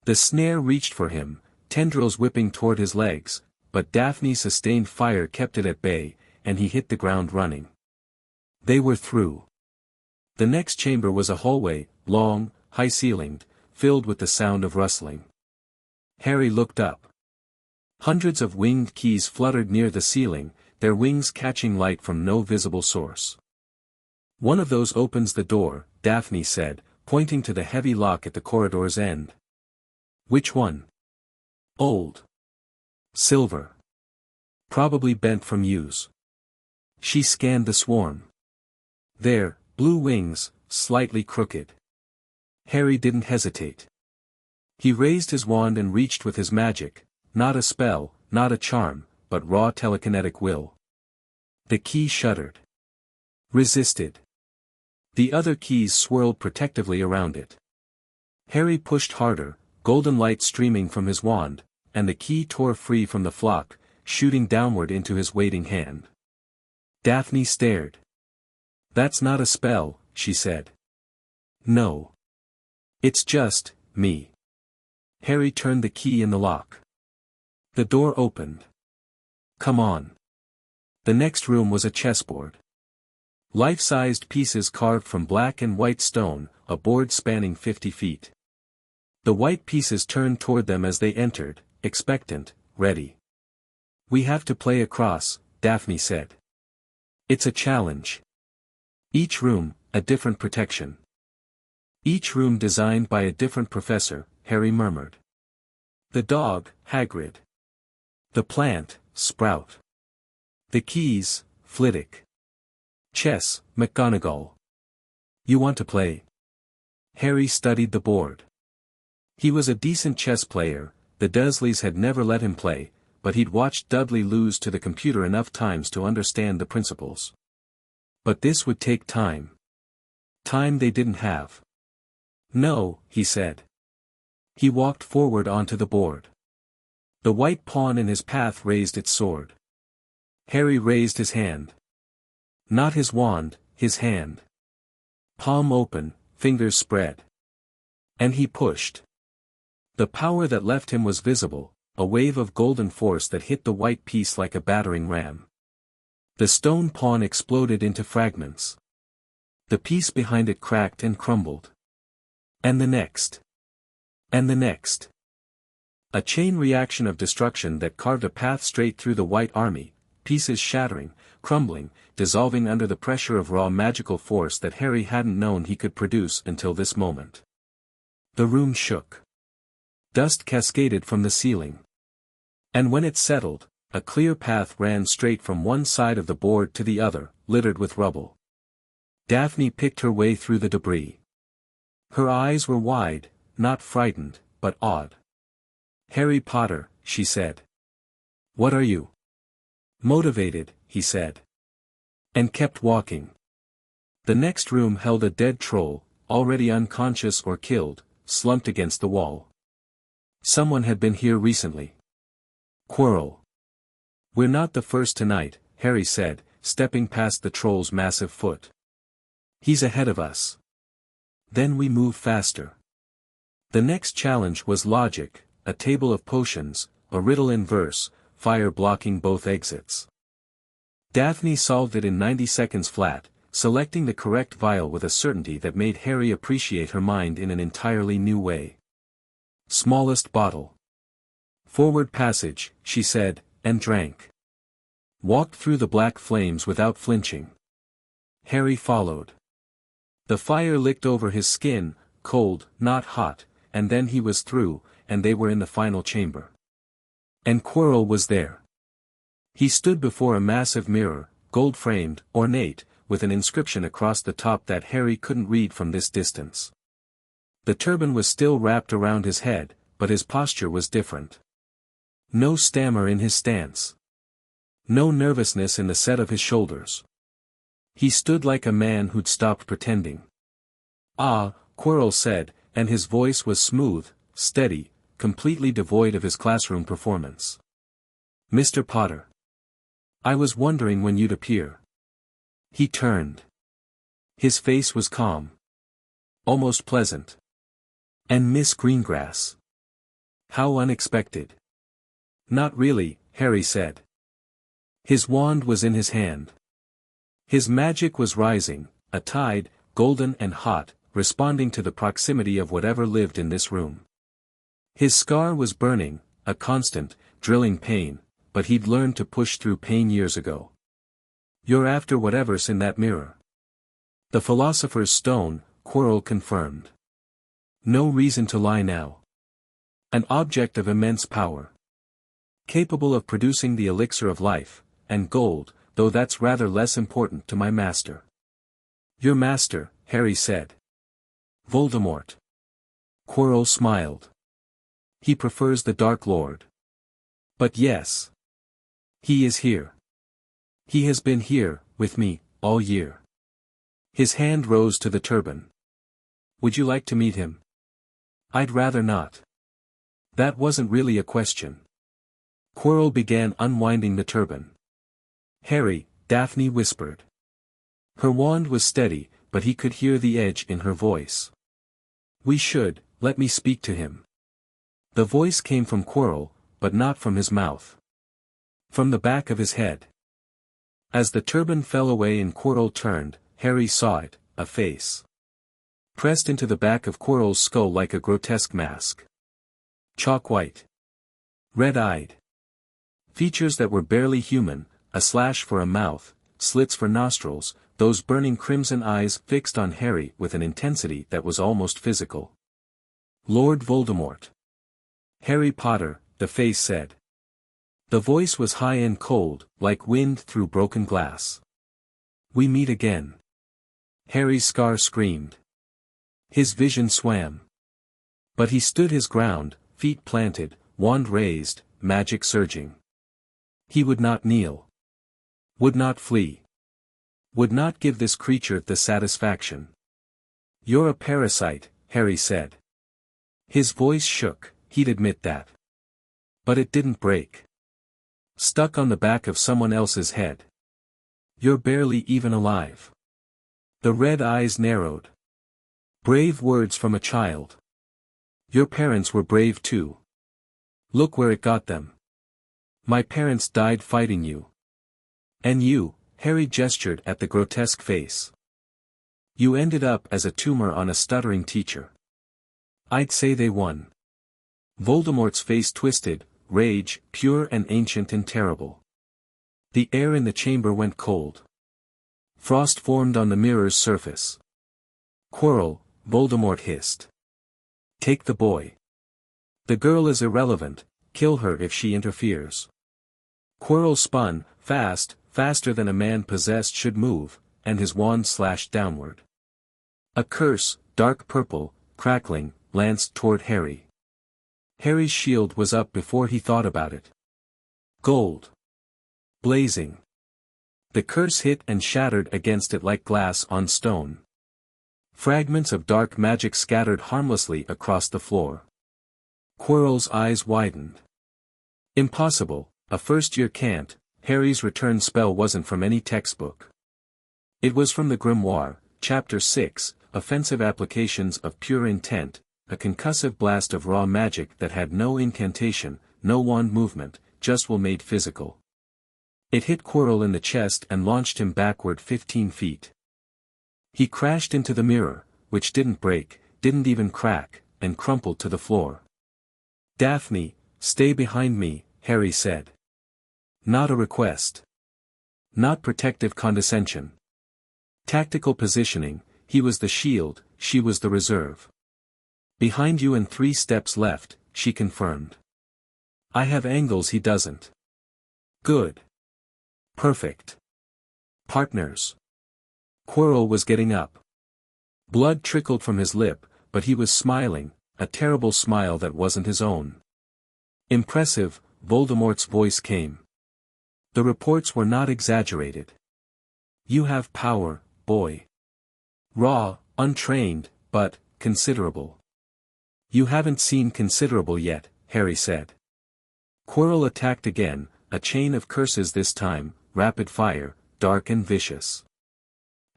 The snare reached for him, tendrils whipping toward his legs, but Daphne's sustained fire kept it at bay, and he hit the ground running. They were through. The next chamber was a hallway, long, high-ceilinged, filled with the sound of rustling. Harry looked up. Hundreds of winged keys fluttered near the ceiling, their wings catching light from no visible source. One of those opens the door, Daphne said, pointing to the heavy lock at the corridor's end. Which one? Old. Silver. Probably bent from use. She scanned the swarm. There, blue wings, slightly crooked. Harry didn't hesitate. He raised his wand and reached with his magic, not a spell, not a charm, but raw telekinetic will. The key shuddered. Resisted. The other keys swirled protectively around it. Harry pushed harder, golden light streaming from his wand, and the key tore free from the flock, shooting downward into his waiting hand. Daphne stared. That's not a spell, she said. No. It's just, me. Harry turned the key in the lock. The door opened. Come on. The next room was a chessboard. Life-sized pieces carved from black and white stone, a board spanning 50 feet. The white pieces turned toward them as they entered, expectant, ready. We have to play across, Daphne said. It's a challenge. Each room, a different protection. Each room designed by a different professor, Harry murmured. The dog, Hagrid. The plant, Sprout. The keys, Flitwick. Chess, McGonagall. You want to play? Harry studied the board. He was a decent chess player, the Dursleys had never let him play, but he'd watched Dudley lose to the computer enough times to understand the principles. But this would take time. Time they didn't have. No, he said. He walked forward onto the board. The white pawn in his path raised its sword. Harry raised his hand. Not his wand, his hand. Palm open, fingers spread. And he pushed. The power that left him was visible, a wave of golden force that hit the white piece like a battering ram. The stone pawn exploded into fragments. The piece behind it cracked and crumbled. And the next. And the next. A chain reaction of destruction that carved a path straight through the white army, pieces shattering, crumbling, dissolving under the pressure of raw magical force that Harry hadn't known he could produce until this moment. The room shook. Dust cascaded from the ceiling. And when it settled, a clear path ran straight from one side of the board to the other, littered with rubble. Daphne picked her way through the debris. Her eyes were wide, not frightened, but awed. "Harry Potter," she said. "What are you?" "Motivated," he said. And kept walking. The next room held a dead troll, already unconscious or killed, slumped against the wall. Someone had been here recently. Quirrell. "We're not the first tonight," Harry said, stepping past the troll's massive foot. "He's ahead of us." Then we move faster. The next challenge was logic, a table of potions, a riddle in verse, fire blocking both exits. Daphne solved it in 90 seconds flat, selecting the correct vial with a certainty that made Harry appreciate her mind in an entirely new way. "Smallest bottle. Forward passage," she said, and drank. Walked through the black flames without flinching. Harry followed. The fire licked over his skin, cold, not hot, and then he was through, and they were in the final chamber. And Quirrell was there. He stood before a massive mirror, gold-framed, ornate, with an inscription across the top that Harry couldn't read from this distance. The turban was still wrapped around his head, but his posture was different. No stammer in his stance. No nervousness in the set of his shoulders. He stood like a man who'd stopped pretending. "Ah," Quirrell said, and his voice was smooth, steady, completely devoid of his classroom performance. "Mr. Potter. I was wondering when you'd appear." He turned. His face was calm. Almost pleasant. "And Miss Greengrass. How unexpected." "Not really," Harry said. His wand was in his hand. His magic was rising, a tide, golden and hot, responding to the proximity of whatever lived in this room. His scar was burning, a constant, drilling pain, but he'd learned to push through pain years ago. "You're after whatever's in that mirror." "The Philosopher's Stone," Quirrell confirmed. "No reason to lie now. An object of immense power. Capable of producing the elixir of life, and gold, though that's rather less important to my master." "Your master," Harry said. "Voldemort." Quirrell smiled. "He prefers the Dark Lord. But yes. He is here. He has been here, with me, all year." His hand rose to the turban. "Would you like to meet him?" "I'd rather not." That wasn't really a question. Quirrell began unwinding the turban. "Harry," Daphne whispered. Her wand was steady, but he could hear the edge in her voice. "We should, let me speak to him." The voice came from Quirrell, but not from his mouth. From the back of his head. As the turban fell away and Quirrell turned, Harry saw it, a face. Pressed into the back of Quirrell's skull like a grotesque mask. Chalk white. Red-eyed. Features that were barely human, a slash for a mouth, slits for nostrils, those burning crimson eyes fixed on Harry with an intensity that was almost physical. "Lord Voldemort." "Harry Potter," the face said. The voice was high and cold, like wind through broken glass. "We meet again." Harry's scar screamed. His vision swam. But he stood his ground, feet planted, wand raised, magic surging. He would not kneel. Would not flee. Would not give this creature the satisfaction. "You're a parasite," Harry said. His voice shook, he'd admit that. But it didn't break. Stuck on the back of someone else's head. "You're barely even alive." The red eyes narrowed. Brave words from a child. "Your parents were brave too. Look where it got them. My parents died fighting you. And you," Harry gestured at the grotesque face. "You ended up as a tumor on a stuttering teacher. I'd say they won." Voldemort's face twisted, rage, pure and ancient and terrible. The air in the chamber went cold. Frost formed on the mirror's surface. "Quirrell," Voldemort hissed. "Take the boy. The girl is irrelevant, kill her if she interferes." Quirrell spun, faster than a man possessed should move, and his wand slashed downward. A curse, dark purple, crackling, lanced toward Harry. Harry's shield was up before he thought about it. Gold. Blazing. The curse hit and shattered against it like glass on stone. Fragments of dark magic scattered harmlessly across the floor. Quirrell's eyes widened. Impossible, a first-year can't. Harry's return spell wasn't from any textbook. It was from the Grimoire, Chapter 6, Offensive Applications of Pure Intent, a concussive blast of raw magic that had no incantation, no wand movement, just will made physical. It hit Quirrell in the chest and launched him backward 15 feet. He crashed into the mirror, which didn't break, didn't even crack, and crumpled to the floor. "Daphne, stay behind me," Harry said. Not a request. Not protective condescension. Tactical positioning, he was the shield, she was the reserve. "Behind you and 3 steps left," she confirmed. "I have angles he doesn't." "Good. Perfect. Partners." Quirrell was getting up. Blood trickled from his lip, but he was smiling, a terrible smile that wasn't his own. "Impressive," Voldemort's voice came. The reports were not exaggerated. "You have power, boy. Raw, untrained, but considerable." "You haven't seen considerable yet," Harry said. Quirrell attacked again, a chain of curses this time, rapid fire, dark and vicious.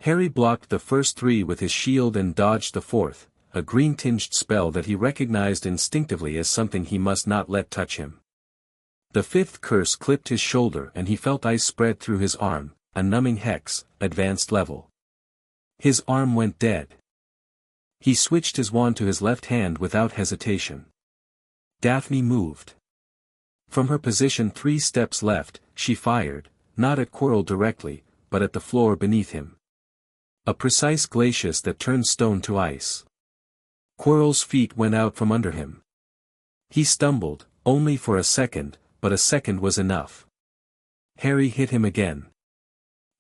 Harry blocked the first 3 with his shield and dodged the 4th, a green-tinged spell that he recognized instinctively as something he must not let touch him. The 5th curse clipped his shoulder and he felt ice spread through his arm, a numbing hex, advanced level. His arm went dead. He switched his wand to his left hand without hesitation. Daphne moved. From her position 3 steps left, she fired, not at Quirrell directly, but at the floor beneath him. A precise glacius that turned stone to ice. Quirrell's feet went out from under him. He stumbled, only for a second, but a second was enough. Harry hit him again.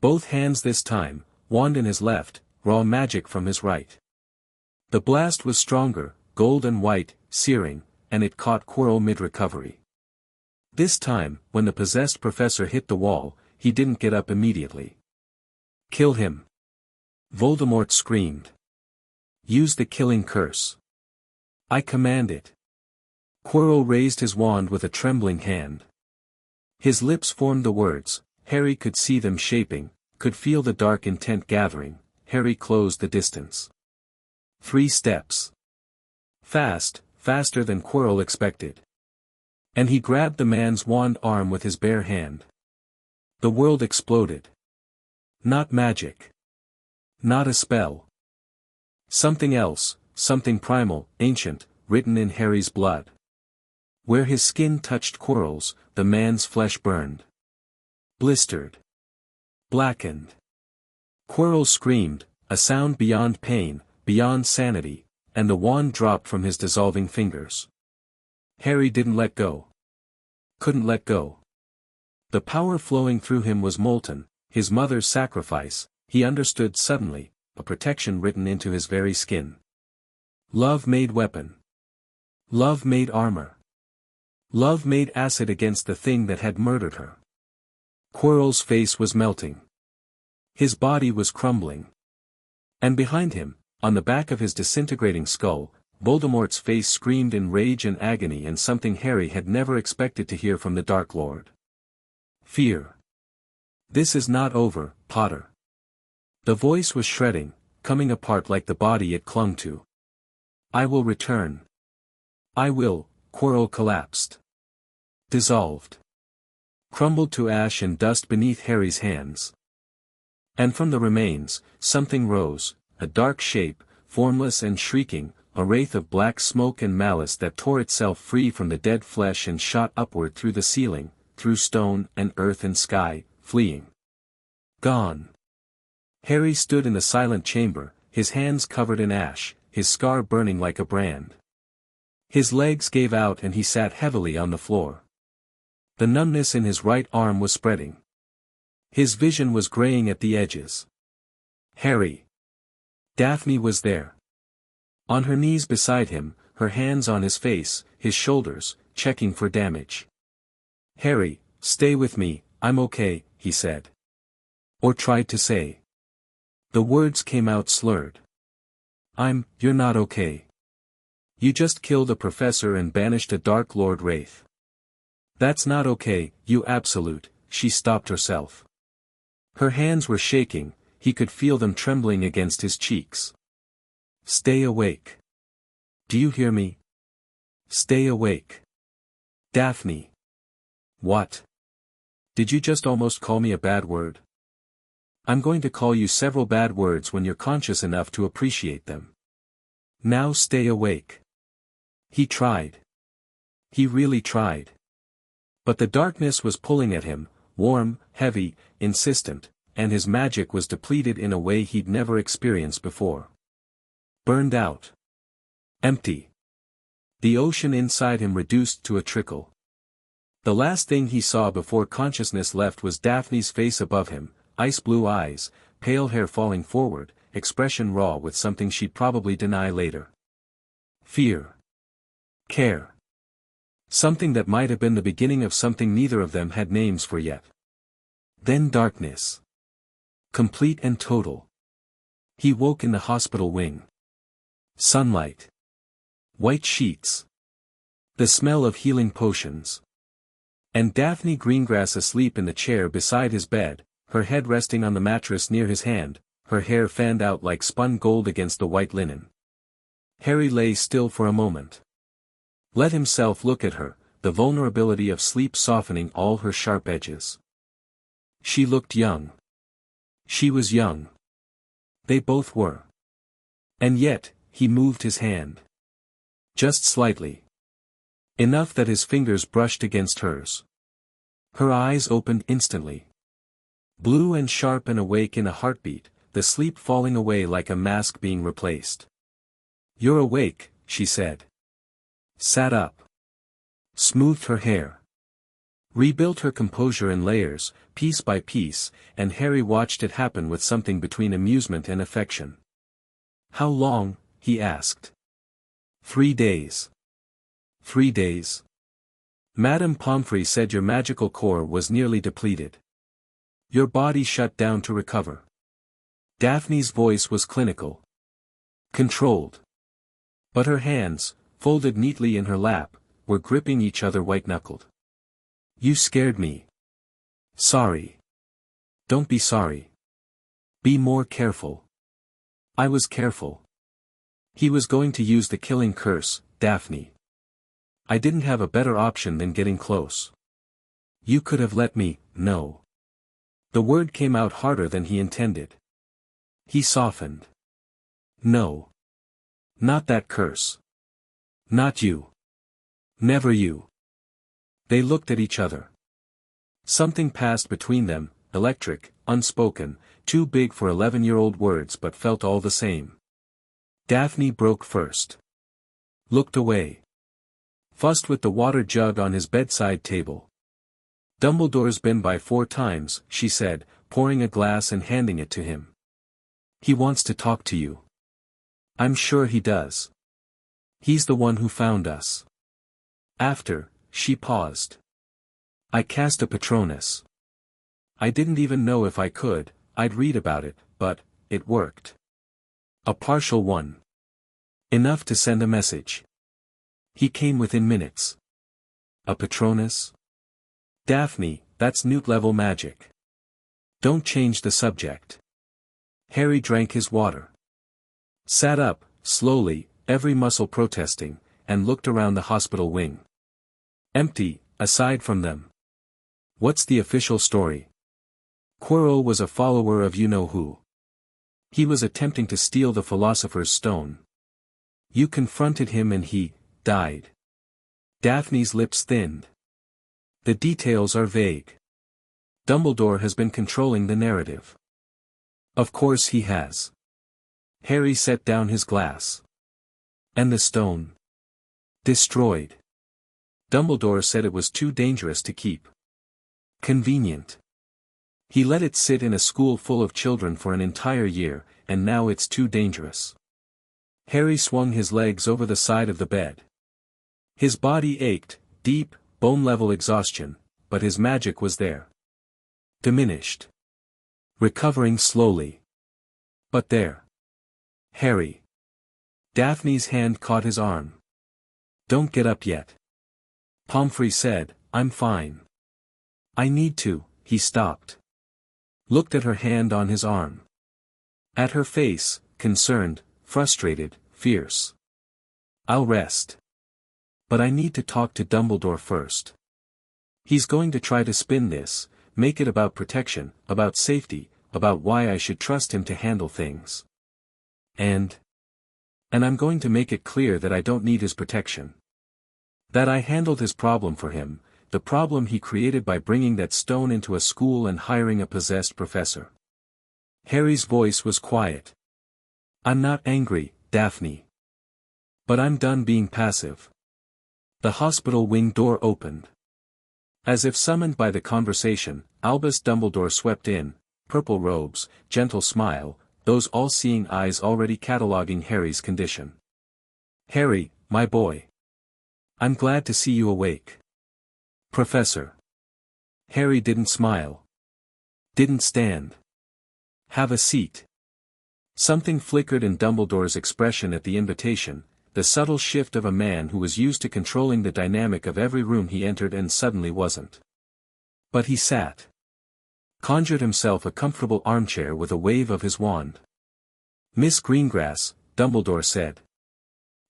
Both hands this time, wand in his left, raw magic from his right. The blast was stronger, gold and white, searing, and it caught Quirrell mid-recovery. This time, when the possessed professor hit the wall, he didn't get up immediately. "Kill him!" Voldemort screamed. "Use the killing curse. I command it." Quirrell raised his wand with a trembling hand. His lips formed the words, Harry could see them shaping, could feel the dark intent gathering. Harry closed the distance. 3 steps. Fast, faster than Quirrell expected. And he grabbed the man's wand arm with his bare hand. The world exploded. Not magic. Not a spell. Something else, something primal, ancient, written in Harry's blood. Where his skin touched Quirrell's, the man's flesh burned. Blistered. Blackened. Quirrell screamed, a sound beyond pain, beyond sanity, and the wand dropped from his dissolving fingers. Harry didn't let go. Couldn't let go. The power flowing through him was molten, his mother's sacrifice, he understood suddenly, a protection written into his very skin. Love made weapon. Love made armor. Love made acid against the thing that had murdered her. Quirrell's face was melting. His body was crumbling. And behind him, on the back of his disintegrating skull, Voldemort's face screamed in rage and agony and something Harry had never expected to hear from the Dark Lord. Fear. "This is not over, Potter." The voice was shredding, coming apart like the body it clung to. "I will return. I will." Quirrell collapsed. Dissolved. Crumbled to ash and dust beneath Harry's hands. And from the remains, something rose, a dark shape, formless and shrieking, a wraith of black smoke and malice that tore itself free from the dead flesh and shot upward through the ceiling, through stone and earth and sky, fleeing. Gone. Harry stood in the silent chamber, his hands covered in ash, his scar burning like a brand. His legs gave out and he sat heavily on the floor. The numbness in his right arm was spreading. His vision was graying at the edges. Harry. Daphne was there. On her knees beside him, her hands on his face, his shoulders, checking for damage. Harry, stay with me, I'm okay, he said. Or tried to say. The words came out slurred. You're not okay. You just killed a professor and banished a Dark Lord Wraith. That's not okay, you absolute, she stopped herself. Her hands were shaking, he could feel them trembling against his cheeks. Stay awake. Do you hear me? Stay awake. Daphne. What? Did you just almost call me a bad word? I'm going to call you several bad words when you're conscious enough to appreciate them. Now stay awake. He tried. He really tried. But the darkness was pulling at him, warm, heavy, insistent, and his magic was depleted in a way he'd never experienced before. Burned out. Empty. The ocean inside him reduced to a trickle. The last thing he saw before consciousness left was Daphne's face above him, ice-blue eyes, pale hair falling forward, expression raw with something she'd probably deny later. Fear. Care. Something that might have been the beginning of something neither of them had names for yet. Then darkness. Complete and total. He woke in the hospital wing. Sunlight. White sheets. The smell of healing potions. And Daphne Greengrass asleep in the chair beside his bed, her head resting on the mattress near his hand, her hair fanned out like spun gold against the white linen. Harry lay still for a moment. Let himself look at her, the vulnerability of sleep softening all her sharp edges. She looked young. She was young. They both were. And yet, he moved his hand. Just slightly. Enough that his fingers brushed against hers. Her eyes opened instantly. Blue and sharp and awake in a heartbeat, the sleep falling away like a mask being replaced. You're awake, she said. Sat up. Smoothed her hair. Rebuilt her composure in layers, piece by piece, and Harry watched it happen with something between amusement and affection. How long? He asked. 3 days. 3 days. Madame Pomfrey said your magical core was nearly depleted. Your body shut down to recover. Daphne's voice was clinical. Controlled. But her hands, folded neatly in her lap, were gripping each other white-knuckled. You scared me. Sorry. Don't be sorry. Be more careful. I was careful. He was going to use the killing curse, Daphne. I didn't have a better option than getting close. You could have let me, no. The word came out harder than he intended. He softened. No. Not that curse. Not you. Never you. They looked at each other. Something passed between them, electric, unspoken, too big for 11-year-old words but felt all the same. Daphne broke first. Looked away. Fussed with the water jug on his bedside table. Dumbledore's been by 4 times, she said, pouring a glass and handing it to him. He wants to talk to you. I'm sure he does. He's the one who found us. After, she paused. I cast a Patronus. I didn't even know if I could, I'd read about it, but, it worked. A partial one. Enough to send a message. He came within minutes. A Patronus? Daphne, that's newt-level magic. Don't change the subject. Harry drank his water. Sat up, slowly, every muscle protesting, and looked around the hospital wing. Empty, aside from them. What's the official story? Quirrell was a follower of you-know-who. He was attempting to steal the Philosopher's Stone. You confronted him and he died. Daphne's lips thinned. The details are vague. Dumbledore has been controlling the narrative. Of course he has. Harry set down his glass. And the stone? Destroyed. Dumbledore said it was too dangerous to keep. Convenient. He let it sit in a school full of children for an entire year, and now it's too dangerous. Harry swung his legs over the side of the bed. His body ached, deep, bone-level exhaustion, but his magic was there. Diminished. Recovering slowly. But there. Harry. Daphne's hand caught his arm. Don't get up yet. Pomfrey said, I'm fine. I need to. He stopped. Looked at her hand on his arm. At her face, concerned, frustrated, fierce. I'll rest. But I need to talk to Dumbledore first. He's going to try to spin this, make it about protection, about safety, about why I should trust him to handle things. And I'm going to make it clear that I don't need his protection. That I handled his problem for him, the problem he created by bringing that stone into a school and hiring a possessed professor. Harry's voice was quiet. I'm not angry, Daphne. But I'm done being passive. The hospital wing door opened. As if summoned by the conversation, Albus Dumbledore swept in, purple robes, gentle smile, those all-seeing eyes already cataloguing Harry's condition. Harry, my boy. I'm glad to see you awake. Professor. Harry didn't smile. Didn't stand. Have a seat. Something flickered in Dumbledore's expression at the invitation, the subtle shift of a man who was used to controlling the dynamic of every room he entered and suddenly wasn't. But he sat. Conjured himself a comfortable armchair with a wave of his wand. Miss Greengrass, Dumbledore said.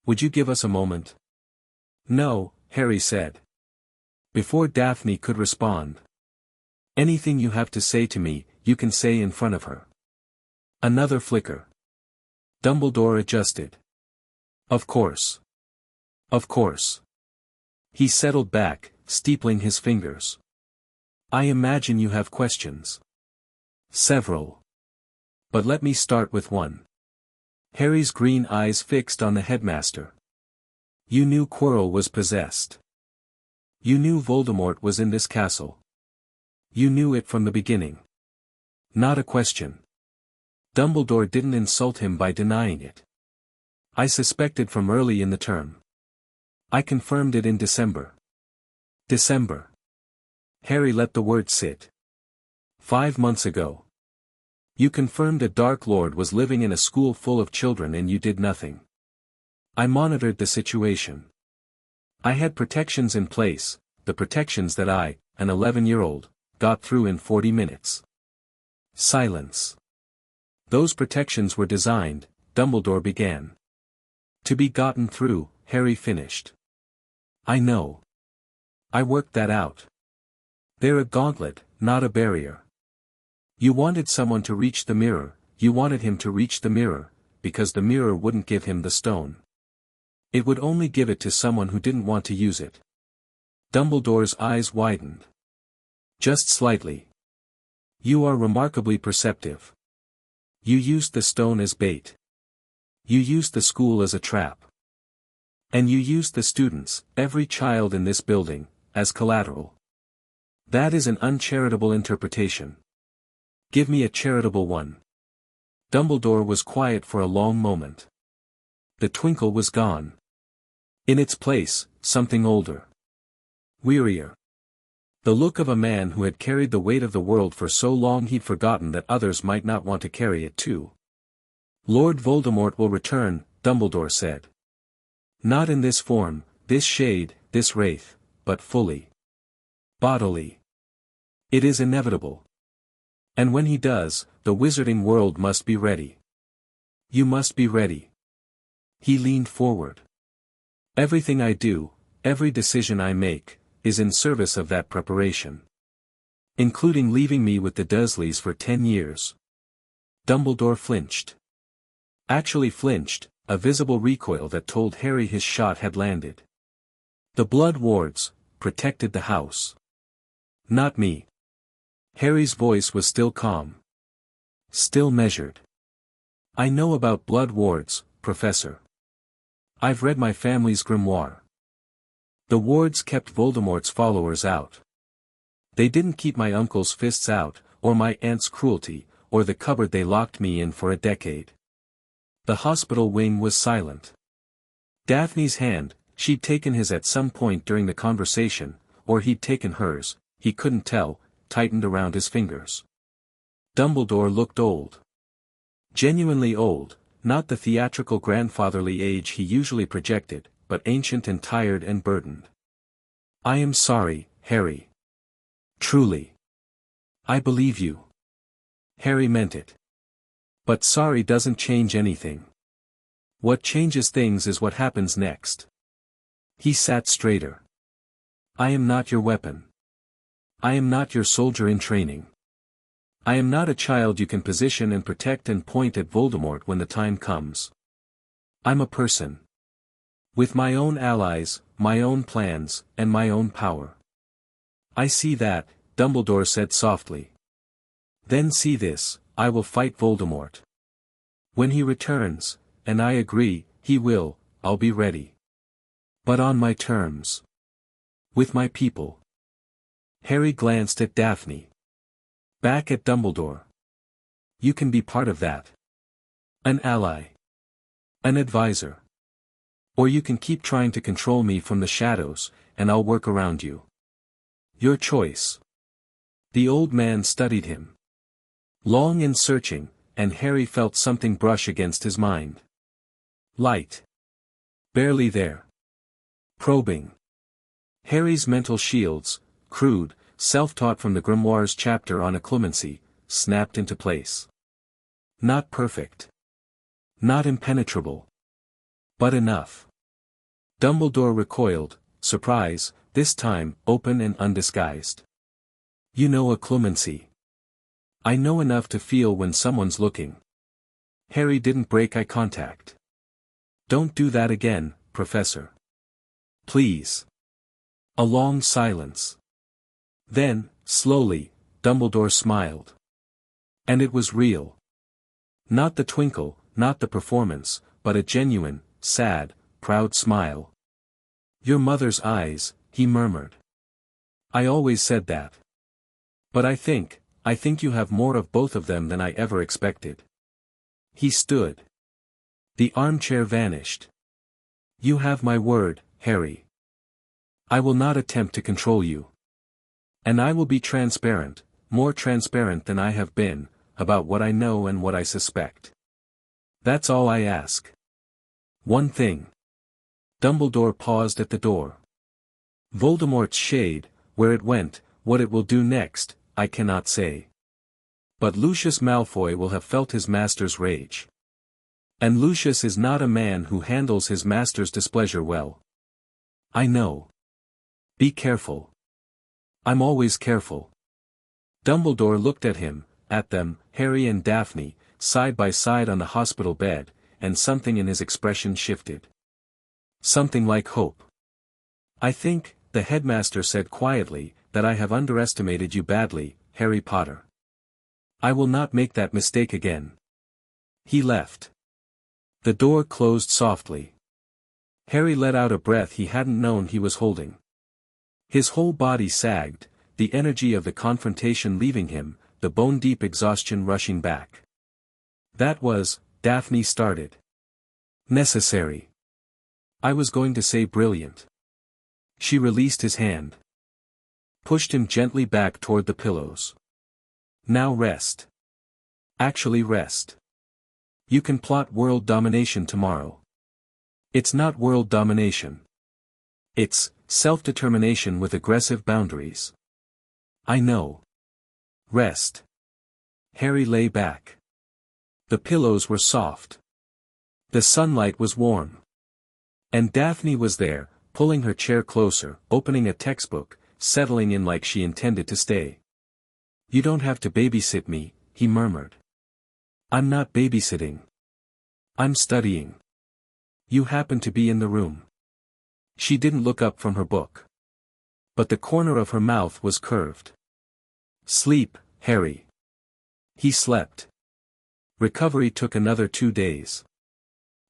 Would you give us a moment? No, Harry said. Before Daphne could respond. Anything you have to say to me, you can say in front of her. Another flicker. Dumbledore adjusted. Of course. Of course. He settled back, steepling his fingers. I imagine you have questions. Several. But let me start with one. Harry's green eyes fixed on the headmaster. You knew Quirrell was possessed. You knew Voldemort was in this castle. You knew it from the beginning. Not a question. Dumbledore didn't insult him by denying it. I suspected from early in the term. I confirmed it in December. December. Harry let the word sit. 5 months ago. You confirmed a Dark Lord was living in a school full of children and you did nothing. I monitored the situation. I had protections in place, the protections that I, an 11-year-old, got through in 40 minutes. Silence. Those protections were designed, Dumbledore began. To be gotten through, Harry finished. I know. I worked that out. They're a gauntlet, not a barrier. You wanted someone to reach the mirror, you wanted him to reach the mirror, because the mirror wouldn't give him the stone. It would only give it to someone who didn't want to use it. Dumbledore's eyes widened. Just slightly. You are remarkably perceptive. You used the stone as bait. You used the school as a trap. And you used the students, every child in this building, as collateral. That is an uncharitable interpretation. Give me a charitable one. Dumbledore was quiet for a long moment. The twinkle was gone. In its place, something older. Wearier. The look of a man who had carried the weight of the world for so long he'd forgotten that others might not want to carry it too. Lord Voldemort will return, Dumbledore said. Not in this form, this shade, this wraith, but fully. Bodily. It is inevitable. And when he does, the wizarding world must be ready. You must be ready. He leaned forward. Everything I do, every decision I make, is in service of that preparation. Including leaving me with the Dursleys for 10 years. Dumbledore flinched. Actually flinched, a visible recoil that told Harry his shot had landed. The Blood Wards protected the house. Not me. Harry's voice was still calm. Still measured. I know about Blood Wards, Professor. I've read my family's grimoire. The wards kept Voldemort's followers out. They didn't keep my uncle's fists out, or my aunt's cruelty, or the cupboard they locked me in for a decade. The hospital wing was silent. Daphne's hand, she'd taken his at some point during the conversation, or he'd taken hers, he couldn't tell, tightened around his fingers. Dumbledore looked old. Genuinely old, not the theatrical grandfatherly age he usually projected, but ancient and tired and burdened. "I am sorry, Harry. Truly. I believe you." Harry meant it. But sorry doesn't change anything. What changes things is what happens next. He sat straighter. "I am not your weapon. I am not your soldier in training. I am not a child you can position and protect and point at Voldemort when the time comes. I'm a person. With my own allies, my own plans, and my own power." "I see that," Dumbledore said softly. "Then see this, I will fight Voldemort. When he returns, and I agree, he will, I'll be ready. But on my terms. With my people." Harry glanced at Daphne. Back at Dumbledore. "You can be part of that. An ally. An advisor. Or you can keep trying to control me from the shadows, and I'll work around you. Your choice." The old man studied him. Long and searching, and Harry felt something brush against his mind. Light. Barely there. Probing. Harry's mental shields, crude, self-taught from the grimoire's chapter on occlumency, snapped into place. Not perfect. Not impenetrable. But enough. Dumbledore recoiled, surprise, this time open and undisguised. "You know occlumency." "I know enough to feel when someone's looking." Harry didn't break eye contact. "Don't do that again, Professor. Please." A long silence. Then, slowly, Dumbledore smiled. And it was real. Not the twinkle, not the performance, but a genuine, sad, proud smile. "Your mother's eyes," he murmured. "I always said that. But I think you have more of both of them than I ever expected." He stood. The armchair vanished. "You have my word, Harry. I will not attempt to control you. And I will be transparent, more transparent than I have been, about what I know and what I suspect. That's all I ask. One thing." Dumbledore paused at the door. "Voldemort's shade, where it went, what it will do next, I cannot say. But Lucius Malfoy will have felt his master's rage. And Lucius is not a man who handles his master's displeasure well. I know. Be careful." "I'm always careful." Dumbledore looked at him, at them, Harry and Daphne, side by side on the hospital bed, and something in his expression shifted. Something like hope. "I think," the headmaster said quietly, "that I have underestimated you badly, Harry Potter. I will not make that mistake again." He left. The door closed softly. Harry let out a breath he hadn't known he was holding. His whole body sagged, the energy of the confrontation leaving him, the bone-deep exhaustion rushing back. "That was," Daphne started. "Necessary. I was going to say brilliant." She released his hand. Pushed him gently back toward the pillows. "Now rest. Actually rest. You can plot world domination tomorrow. It's not world domination. It's self-determination with aggressive boundaries. I know. Rest." Harry lay back. The pillows were soft. The sunlight was warm. And Daphne was there, pulling her chair closer, opening a textbook, settling in like she intended to stay. "You don't have to babysit me," he murmured. "I'm not babysitting. I'm studying. You happen to be in the room." She didn't look up from her book. But the corner of her mouth was curved. "Sleep, Harry." He slept. Recovery took another 2 days.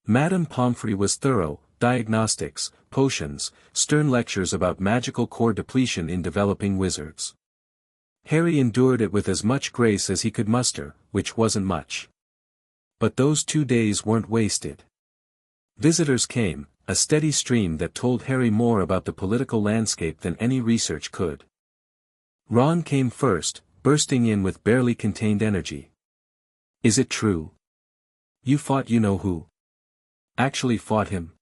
Madame Pomfrey was thorough, diagnostics, potions, stern lectures about magical core depletion in developing wizards. Harry endured it with as much grace as he could muster, which wasn't much. But those 2 days weren't wasted. Visitors came, a steady stream that told Harry more about the political landscape than any research could. Ron came first, bursting in with barely contained energy. "Is it true? You fought you-know-who? Actually fought him?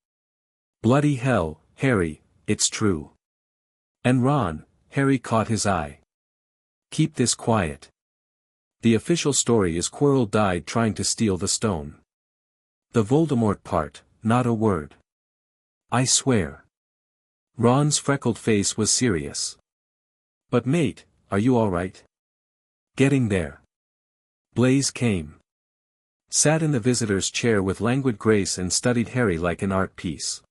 Bloody hell, Harry, it's true." "And Ron," Harry caught his eye. "Keep this quiet. The official story is Quirrell died trying to steal the stone. The Voldemort part, not a word. I swear." Ron's freckled face was serious. "But mate, are you all right?" "Getting there." Blaise came. Sat in the visitor's chair with languid grace and studied Harry like an art piece.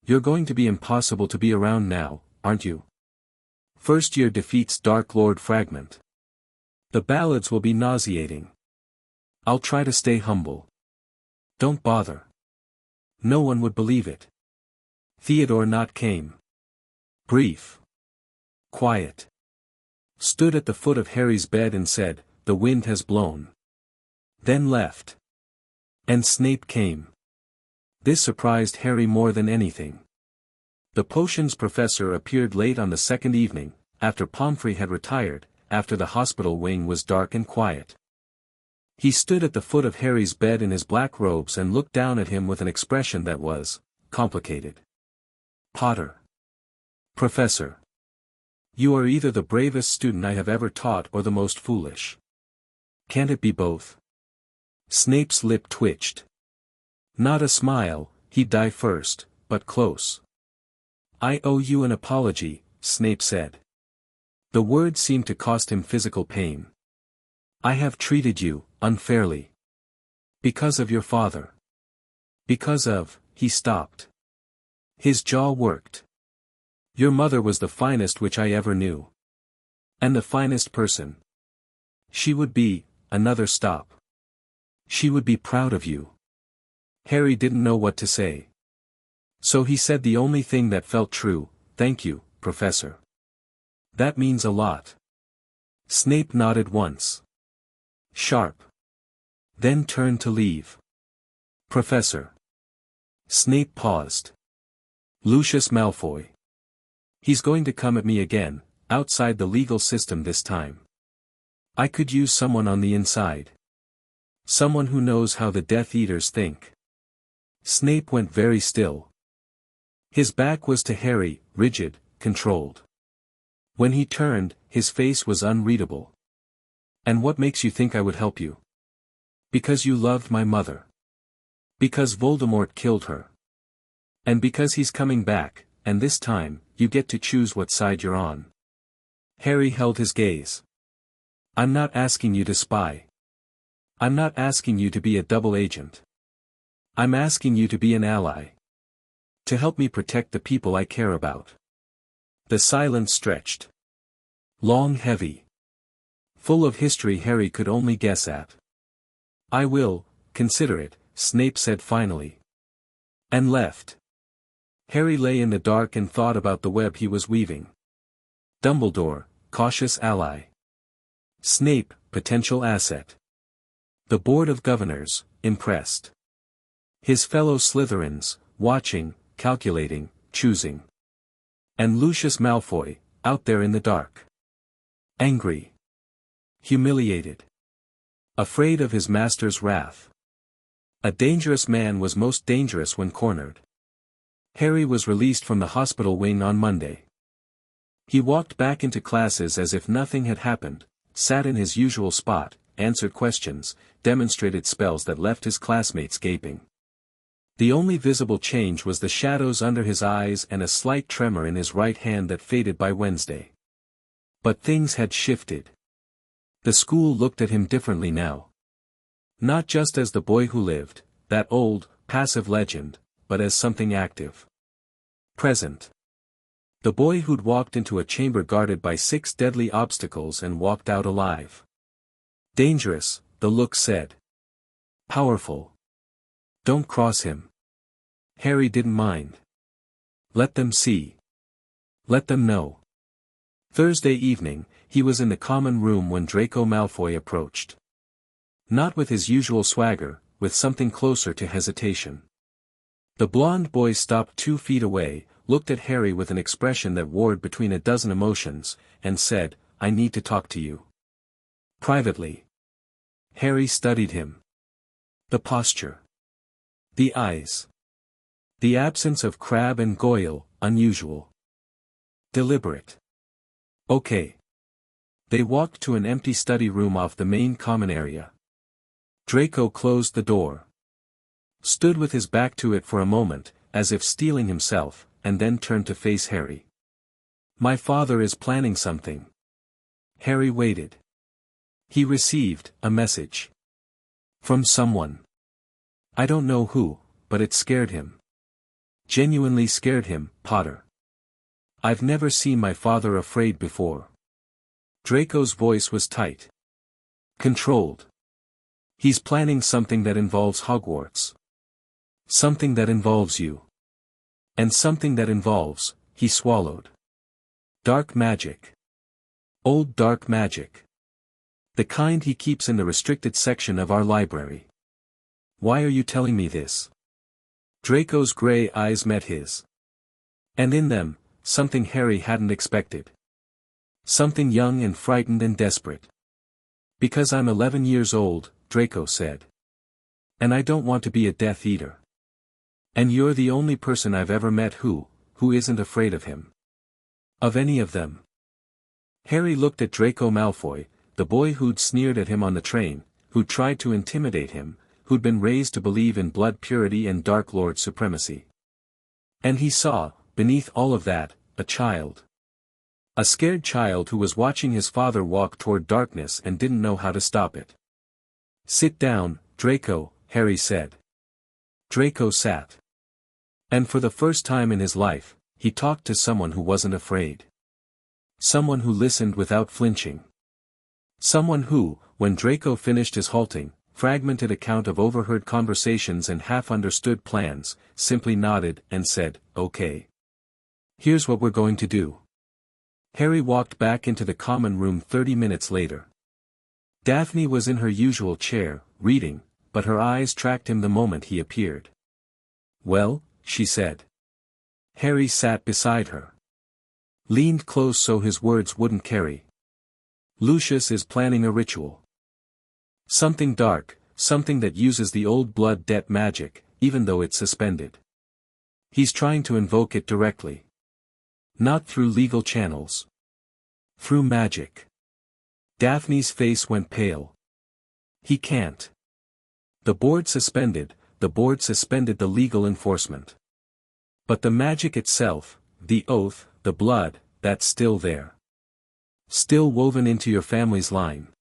"You're going to be impossible to be around now, aren't you? First year defeats Dark Lord Fragment. The ballads will be nauseating. I'll try to stay humble. Don't bother. No one would believe it." Theodore not came. Brief. Quiet. Stood at the foot of Harry's bed and said, "The wind has blown." Then left. And Snape came. This surprised Harry more than anything. The potions professor appeared late on the second evening, after Pomfrey had retired, after the hospital wing was dark and quiet. He stood at the foot of Harry's bed in his black robes and looked down at him with an expression that was complicated. "Potter. Professor. You are either the bravest student I have ever taught or the most foolish. Can't it be both?" Snape's lip twitched. Not a smile, he'd die first, but close. "I owe you an apology," Snape said. The word seemed to cost him physical pain. "I have treated you unfairly. Because of your father. Because of," he stopped. His jaw worked. "Your mother was the finest which I ever knew. And the finest person. She would be," another stop. "She would be proud of you." Harry didn't know what to say. So he said the only thing that felt true, "Thank you, Professor. That means a lot." Snape nodded once. Sharp. Then turned to leave. "Professor." Snape paused. "Lucius Malfoy. He's going to come at me again, outside the legal system this time. I could use someone on the inside. Someone who knows how the Death Eaters think." Snape went very still. His back was to Harry, rigid, controlled. When he turned, his face was unreadable. "And what makes you think I would help you?" "Because you loved my mother. Because Voldemort killed her. And because he's coming back, and this time, you get to choose what side you're on." Harry held his gaze. "I'm not asking you to spy. I'm not asking you to be a double agent. I'm asking you to be an ally. To help me protect the people I care about." The silence stretched. Long, heavy. Full of history Harry could only guess at. "I will consider it," Snape said finally. And left. Harry lay in the dark and thought about the web he was weaving. Dumbledore, cautious ally. Snape, potential asset. The Board of Governors, impressed. His fellow Slytherins, watching, calculating, choosing. And Lucius Malfoy, out there in the dark. Angry. Humiliated. Afraid of his master's wrath. A dangerous man was most dangerous when cornered. Harry was released from the hospital wing on Monday. He walked back into classes as if nothing had happened, sat in his usual spot, answered questions, demonstrated spells that left his classmates gaping. The only visible change was the shadows under his eyes and a slight tremor in his right hand that faded by Wednesday. But things had shifted. The school looked at him differently now. Not just as the boy who lived, that old, passive legend, but as something active. Present. The boy who'd walked into a chamber guarded by 6 deadly obstacles and walked out alive. Dangerous, the look said. Powerful. Don't cross him. Harry didn't mind. Let them see. Let them know. Thursday evening, he was in the common room when Draco Malfoy approached. Not with his usual swagger, with something closer to hesitation. The blonde boy stopped 2 feet away, looked at Harry with an expression that warred between a dozen emotions, and said, "I need to talk to you." Privately. Harry studied him. The posture. The eyes. The absence of Crabbe and Goyle, unusual. Deliberate. Okay. They walked to an empty study room off the main common area. Draco closed the door. Stood with his back to it for a moment, as if steeling himself, and then turned to face Harry. "My father is planning something." Harry waited. He received a message. From someone. I don't know who, but it scared him. Genuinely scared him, Potter. I've never seen my father afraid before. Draco's voice was tight. Controlled. He's planning something that involves Hogwarts. Something that involves you. And something that involves, he swallowed. Dark magic. Old dark magic. The kind he keeps in the restricted section of our library. Why are you telling me this? Draco's gray eyes met his. And in them, something Harry hadn't expected. Something young and frightened and desperate. Because I'm 11 years old, Draco said. And I don't want to be a Death Eater. And you're the only person I've ever met who isn't afraid of him. Of any of them. Harry looked at Draco Malfoy, the boy who'd sneered at him on the train, who'd tried to intimidate him, who'd been raised to believe in blood purity and Dark Lord supremacy. And he saw, beneath all of that, a child. A scared child who was watching his father walk toward darkness and didn't know how to stop it. "Sit down, Draco," Harry said. Draco sat. And for the first time in his life, he talked to someone who wasn't afraid. Someone who listened without flinching. Someone who, when Draco finished his halting, fragmented account of overheard conversations and half-understood plans, simply nodded and said, "Okay. Here's what we're going to do." Harry walked back into the common room 30 minutes later. Daphne was in her usual chair, reading, but her eyes tracked him the moment he appeared. "Well," she said. Harry sat beside her. Leaned close so his words wouldn't carry. "Lucius is planning a ritual. Something dark, something that uses the old blood debt magic, even though it's suspended. He's trying to invoke it directly. Not through legal channels. Through magic." Daphne's face went pale. "He can't. The board suspended the legal enforcement. But the magic itself, the oath, the blood, that's still there. Still woven into your family's line.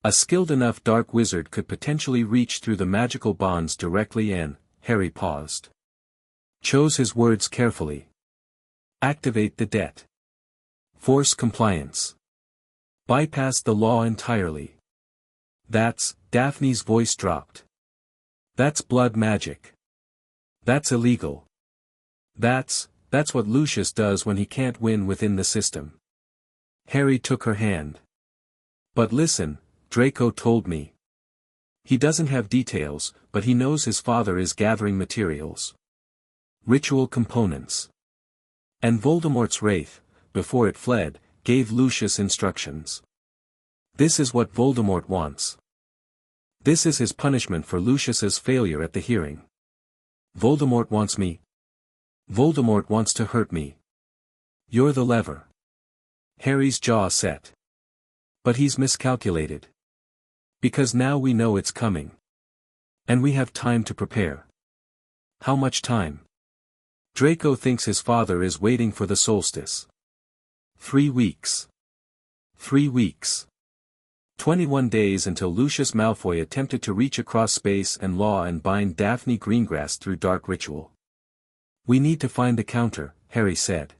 A skilled enough dark wizard could potentially reach through the magical bonds directly and," Harry paused. Chose his words carefully. "Activate the debt. Force compliance. Bypass the law entirely. That's," Daphne's voice dropped. "That's blood magic. That's illegal. That's what Lucius does when he can't win within the system." Harry took her hand. "But listen, Draco told me. He doesn't have details, but he knows his father is gathering materials. Ritual components. And Voldemort's wraith, before it fled, gave Lucius instructions. This is what Voldemort wants. This is his punishment for Lucius's failure at the hearing. Voldemort wants me. Voldemort wants to hurt me. You're the lever." Harry's jaw set. "But he's miscalculated. Because now we know it's coming. And we have time to prepare." "How much time?" "Draco thinks his father is waiting for the solstice. 3 weeks. 3 weeks. 21 days until Lucius Malfoy attempted to reach across space and law and bind Daphne Greengrass through dark ritual. We need to find the counter," Harry said.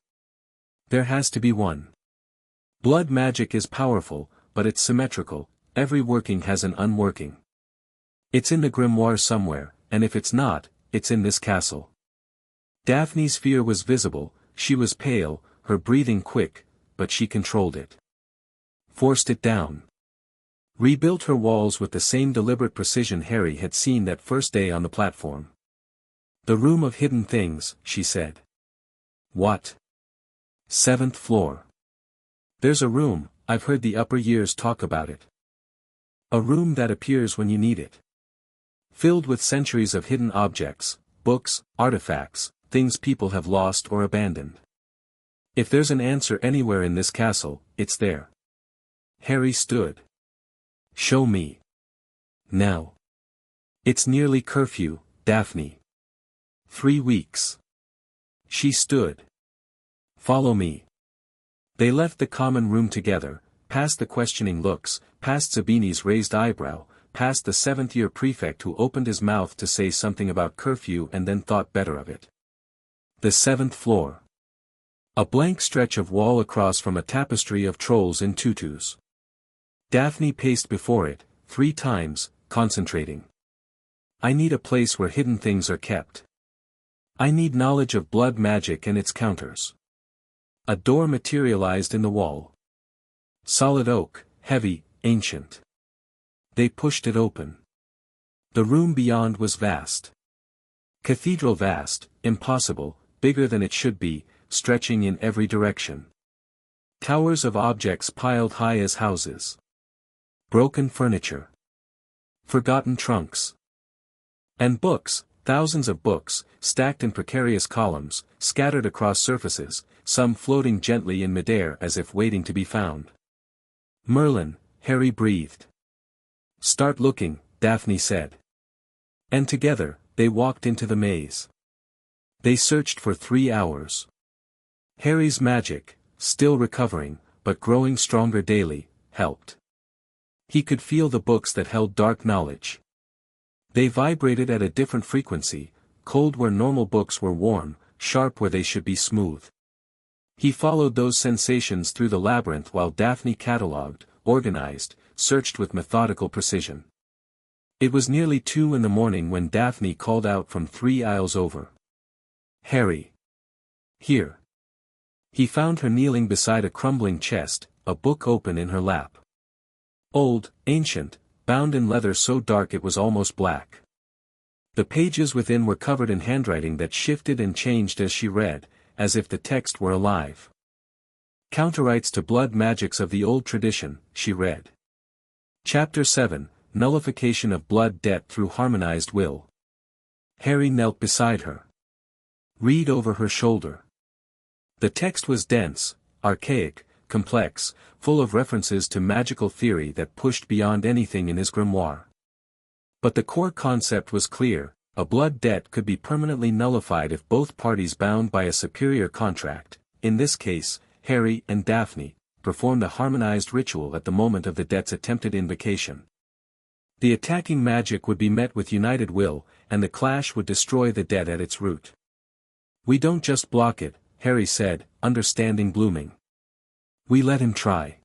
"There has to be one. Blood magic is powerful, but it's symmetrical, every working has an unworking. It's in the grimoire somewhere, and if it's not, it's in this castle." Daphne's fear was visible, she was pale, her breathing quick, but she controlled it. Forced it down. Rebuilt her walls with the same deliberate precision Harry had seen that first day on the platform. "The room of hidden things," she said. "What?" "7th floor. There's a room, I've heard the upper years talk about it. A room that appears when you need it. Filled with centuries of hidden objects, books, artifacts, things people have lost or abandoned. If there's an answer anywhere in this castle, it's there." Harry stood. "Show me. Now. It's nearly curfew, Daphne. 3 weeks." She stood. "Follow me." They left the common room together, past the questioning looks, past Zabini's raised eyebrow, past the 7th-year prefect who opened his mouth to say something about curfew and then thought better of it. The 7th floor. A blank stretch of wall across from a tapestry of trolls in tutus. Daphne paced before it, 3 times, concentrating. "I need a place where hidden things are kept. I need knowledge of blood magic and its counters." A door materialized in the wall. Solid oak, heavy, ancient. They pushed it open. The room beyond was vast. Cathedral vast, impossible, bigger than it should be, stretching in every direction. Towers of objects piled high as houses. Broken furniture. Forgotten trunks. And books, thousands of books, stacked in precarious columns, scattered across surfaces, some floating gently in midair as if waiting to be found. "Merlin," Harry breathed. "Start looking," Daphne said. And together, they walked into the maze. They searched for 3 hours. Harry's magic, still recovering, but growing stronger daily, helped. He could feel the books that held dark knowledge. They vibrated at a different frequency, cold where normal books were warm, sharp where they should be smooth. He followed those sensations through the labyrinth while Daphne catalogued, organized, searched with methodical precision. It was nearly 2 in the morning when Daphne called out from 3 aisles over. "Harry. Here." He found her kneeling beside a crumbling chest, a book open in her lap. Old, ancient, bound in leather so dark it was almost black. The pages within were covered in handwriting that shifted and changed as she read, as if the text were alive. "Counterrights to blood magics of the old tradition," she read. Chapter 7, Nullification of Blood Debt Through Harmonized Will. Harry knelt beside her. Read over her shoulder. The text was dense, archaic, complex, full of references to magical theory that pushed beyond anything in his grimoire. But the core concept was clear: a blood debt could be permanently nullified if both parties bound by a superior contract, in this case, Harry and Daphne, performed a harmonized ritual at the moment of the debt's attempted invocation. The attacking magic would be met with united will, and the clash would destroy the debt at its root. "We don't just block it," Harry said, understanding blooming. "We let him try.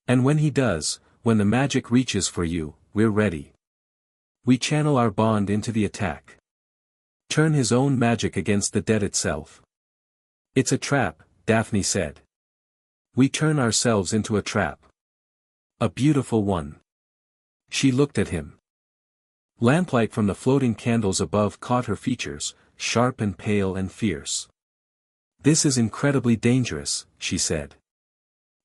And when he does, when the magic reaches for you, we're ready. We channel our bond into the attack. Turn his own magic against the debt itself." "It's a trap," Daphne said. "We turn ourselves into a trap. A beautiful one." She looked at him. Lamplight from the floating candles above caught her features, sharp and pale and fierce. "This is incredibly dangerous," she said.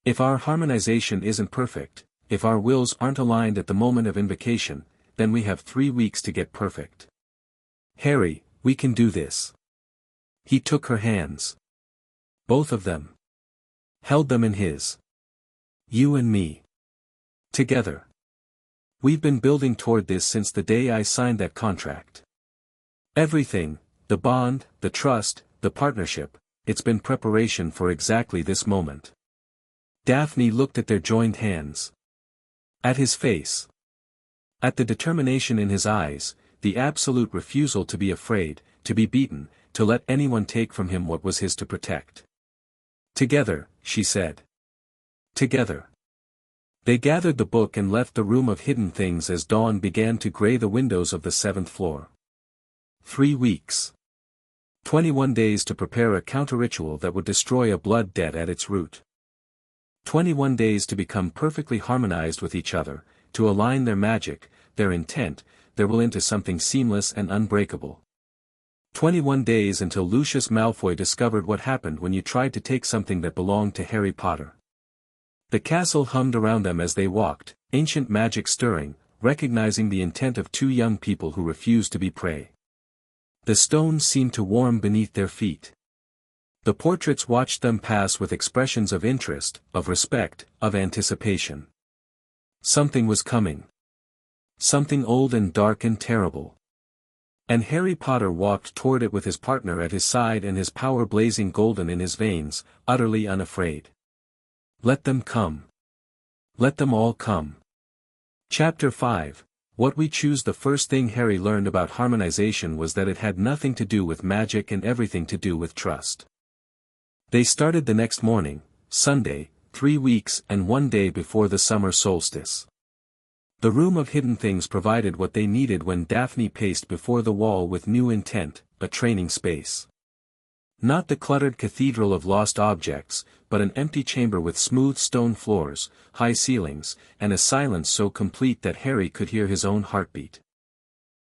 "If our harmonization isn't perfect, if our wills aren't aligned at the moment of invocation, then we have 3 weeks to get perfect. Harry, we can do this." He took her hands. Both of them. Held them in his. "You and me. Together. We've been building toward this since the day I signed that contract. Everything, the bond, the trust, the partnership, it's been preparation for exactly this moment." Daphne looked at their joined hands. At his face. At the determination in his eyes, the absolute refusal to be afraid, to be beaten, to let anyone take from him what was his to protect. "Together," she said. "Together." They gathered the book and left the room of hidden things as dawn began to gray the windows of the 7th floor. 3 weeks. 21 days to prepare a counter-ritual that would destroy a blood debt at its root. 21 days to become perfectly harmonized with each other, to align their magic, their intent, their will into something seamless and unbreakable. 21 days until Lucius Malfoy discovered what happened when you tried to take something that belonged to Harry Potter. The castle hummed around them as they walked, ancient magic stirring, recognizing the intent of two young people who refused to be prey. The stones seemed to warm beneath their feet. The portraits watched them pass with expressions of interest, of respect, of anticipation. Something was coming. Something old and dark and terrible. And Harry Potter walked toward it with his partner at his side and his power blazing golden in his veins, utterly unafraid. Let them come. Let them all come. Chapter 5. What we choose. The first thing Harry learned about harmonization was that it had nothing to do with magic and everything to do with trust. They started the next morning, Sunday, 3 weeks and 1 day before the summer solstice. The room of hidden things provided what they needed when Daphne paced before the wall with new intent, a training space. Not the cluttered cathedral of lost objects, but an empty chamber with smooth stone floors, high ceilings, and a silence so complete that Harry could hear his own heartbeat.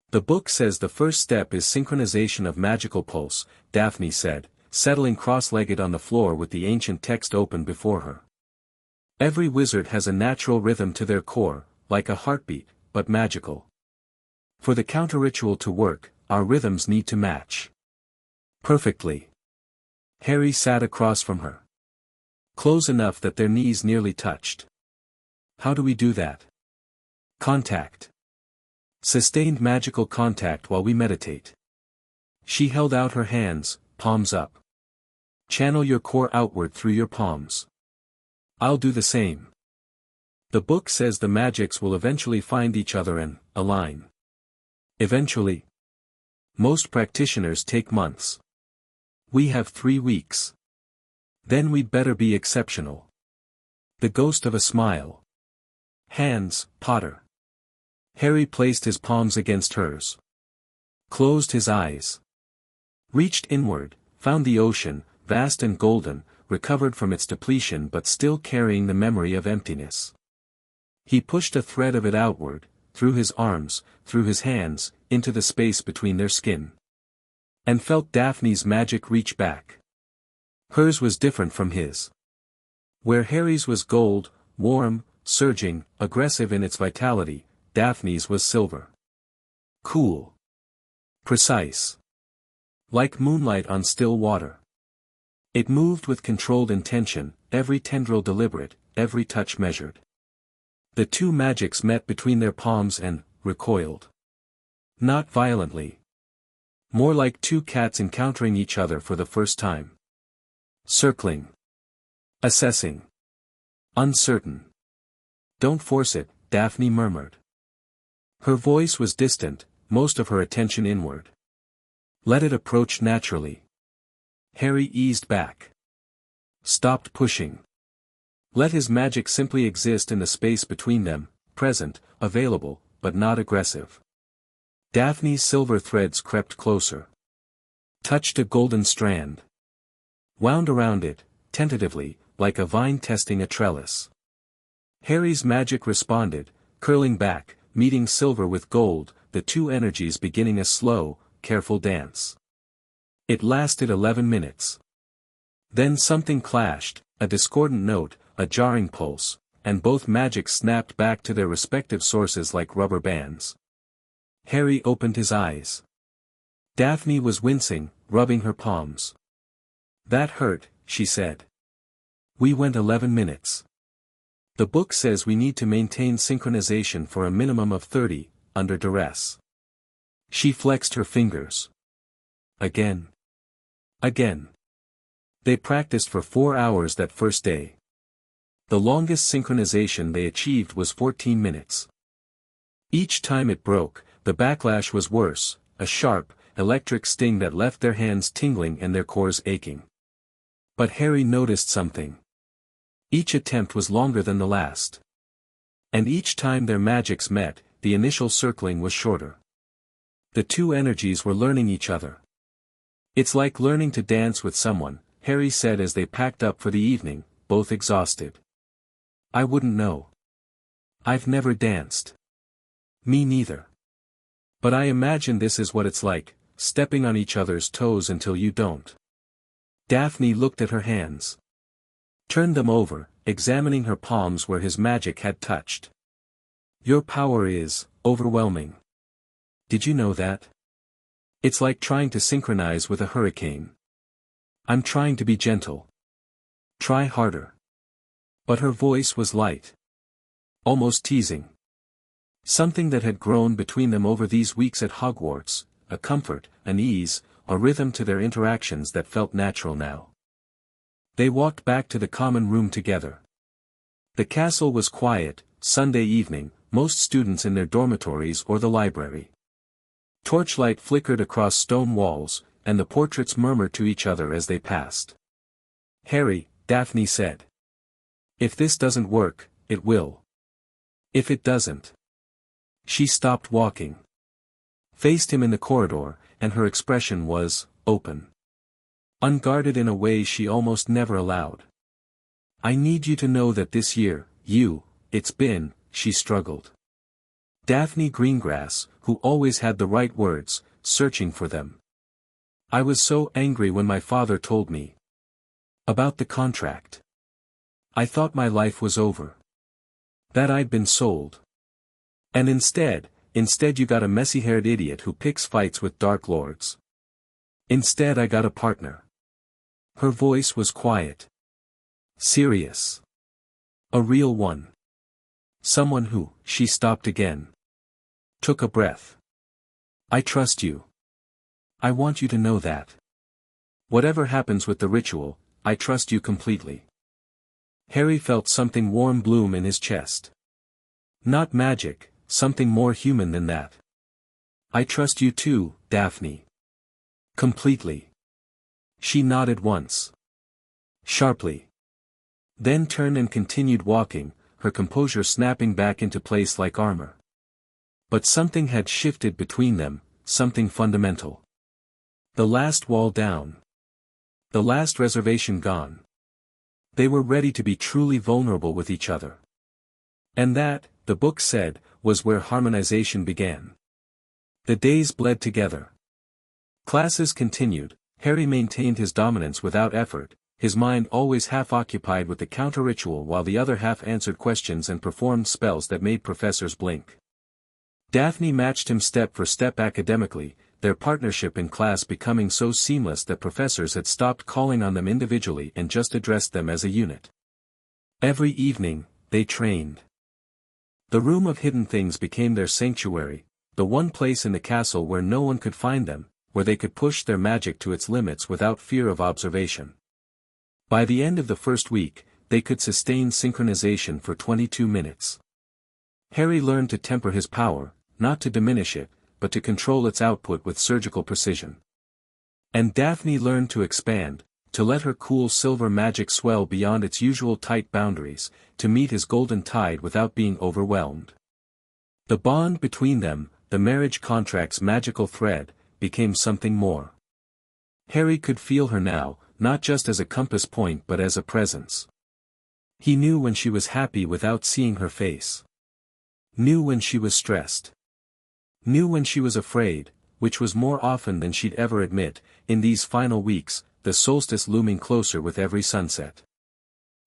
The book says the first step is synchronization of magical pulse, Daphne said, settling cross-legged on the floor with the ancient text open before her. Every wizard has a natural rhythm to their core, like a heartbeat, but magical. For the counter-ritual to work, our rhythms need to match. Perfectly. Harry sat across from her. Close enough that their knees nearly touched. How do we do that? Contact. Sustained magical contact while we meditate. She held out her hands, palms up. Channel your core outward through your palms. I'll do the same. The book says the magics will eventually find each other and align. Eventually. Most practitioners take months. We have 3 weeks. Then we'd better be exceptional. The ghost of a smile. Hands, Potter. Harry placed his palms against hers. Closed his eyes. Reached inward, found the ocean, vast and golden, recovered from its depletion but still carrying the memory of emptiness. He pushed a thread of it outward, through his arms, through his hands, into the space between their skin. And felt Daphne's magic reach back. Hers was different from his. Where Harry's was gold, warm, surging, aggressive in its vitality, Daphne's was silver. Cool. Precise. Like moonlight on still water. It moved with controlled intention, every tendril deliberate, every touch measured. The two magics met between their palms and recoiled. Not violently. More like two cats encountering each other for the first time. Circling. Assessing. Uncertain. Don't force it, Daphne murmured. Her voice was distant, most of her attention inward. Let it approach naturally. Harry eased back. Stopped pushing. Let his magic simply exist in the space between them, present, available, but not aggressive. Daphne's silver threads crept closer. Touched a golden strand. Wound around it, tentatively, like a vine testing a trellis. Harry's magic responded, curling back, meeting silver with gold, the two energies beginning a slow, careful dance. It lasted 11 minutes. Then something clashed, a discordant note, a jarring pulse, and both magics snapped back to their respective sources like rubber bands. Harry opened his eyes. Daphne was wincing, rubbing her palms. That hurt, she said. We went 11 minutes. The book says we need to maintain synchronization for a minimum of 30, under duress. She flexed her fingers. Again. Again. They practiced for 4 hours that first day. The longest synchronization they achieved was 14 minutes. Each time it broke, the backlash was worse, a sharp, electric sting that left their hands tingling and their cores aching. But Harry noticed something. Each attempt was longer than the last. And each time their magics met, the initial circling was shorter. The two energies were learning each other. It's like learning to dance with someone, Harry said as they packed up for the evening, both exhausted. I wouldn't know. I've never danced. Me neither. But I imagine this is what it's like, stepping on each other's toes until you don't. Daphne looked at her hands. Turned them over, examining her palms where his magic had touched. Your power is overwhelming. Did you know that? It's like trying to synchronize with a hurricane. I'm trying to be gentle. Try harder. But her voice was light. Almost teasing. Something that had grown between them over these weeks at Hogwarts, a comfort, an ease, a rhythm to their interactions that felt natural now. They walked back to the common room together. The castle was quiet, Sunday evening, most students in their dormitories or the library. Torchlight flickered across stone walls, and the portraits murmured to each other as they passed. Harry, Daphne said. If this doesn't work, it will. If it doesn't. She stopped walking. Faced him in the corridor, and her expression was open. Unguarded in a way she almost never allowed. I need you to know that this year, it's been, she struggled. Daphne Greengrass, who always had the right words, searching for them. I was so angry when my father told me about the contract. I thought my life was over. That I'd been sold. And instead you got a messy-haired idiot who picks fights with Dark Lords. Instead I got a partner. Her voice was quiet. Serious. A real one. Someone who, she stopped again. Took a breath. I trust you. I want you to know that. Whatever happens with the ritual, I trust you completely. Harry felt something warm bloom in his chest. Not magic, something more human than that. I trust you too, Daphne. Completely. She nodded once. Sharply. Then turned and continued walking, her composure snapping back into place like armor. But something had shifted between them, something fundamental. The last wall down. The last reservation gone. They were ready to be truly vulnerable with each other. And that, the book said, was where harmonization began. The days bled together. Classes continued, Harry maintained his dominance without effort, his mind always half occupied with the counter-ritual while the other half answered questions and performed spells that made professors blink. Daphne matched him step for step academically, their partnership in class becoming so seamless that professors had stopped calling on them individually and just addressed them as a unit. Every evening, they trained. The room of hidden things became their sanctuary, the one place in the castle where no one could find them, where they could push their magic to its limits without fear of observation. By the end of the first week, they could sustain synchronization for 22 minutes. Harry learned to temper his power, not to diminish it, but to control its output with surgical precision. And Daphne learned to expand, to let her cool silver magic swell beyond its usual tight boundaries, to meet his golden tide without being overwhelmed. The bond between them, the marriage contract's magical thread, became something more. Harry could feel her now, not just as a compass point but as a presence. He knew when she was happy without seeing her face. Knew when she was stressed. Knew when she was afraid, which was more often than she'd ever admit, in these final weeks, the solstice looming closer with every sunset.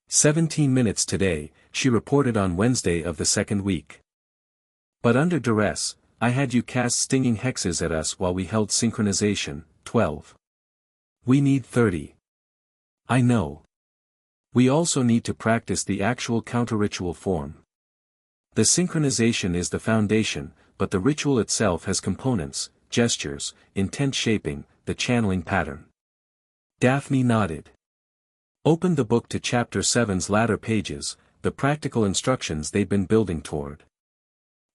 17 minutes today, she reported on Wednesday of the second week. But under duress, I had you cast stinging hexes at us while we held synchronization, 12. We need 30. I know. We also need to practice the actual counter-ritual form. The synchronization is the foundation, but the ritual itself has components, gestures, intent shaping, the channeling pattern. Daphne nodded. Opened the book to chapter 7's latter pages, the practical instructions they'd been building toward.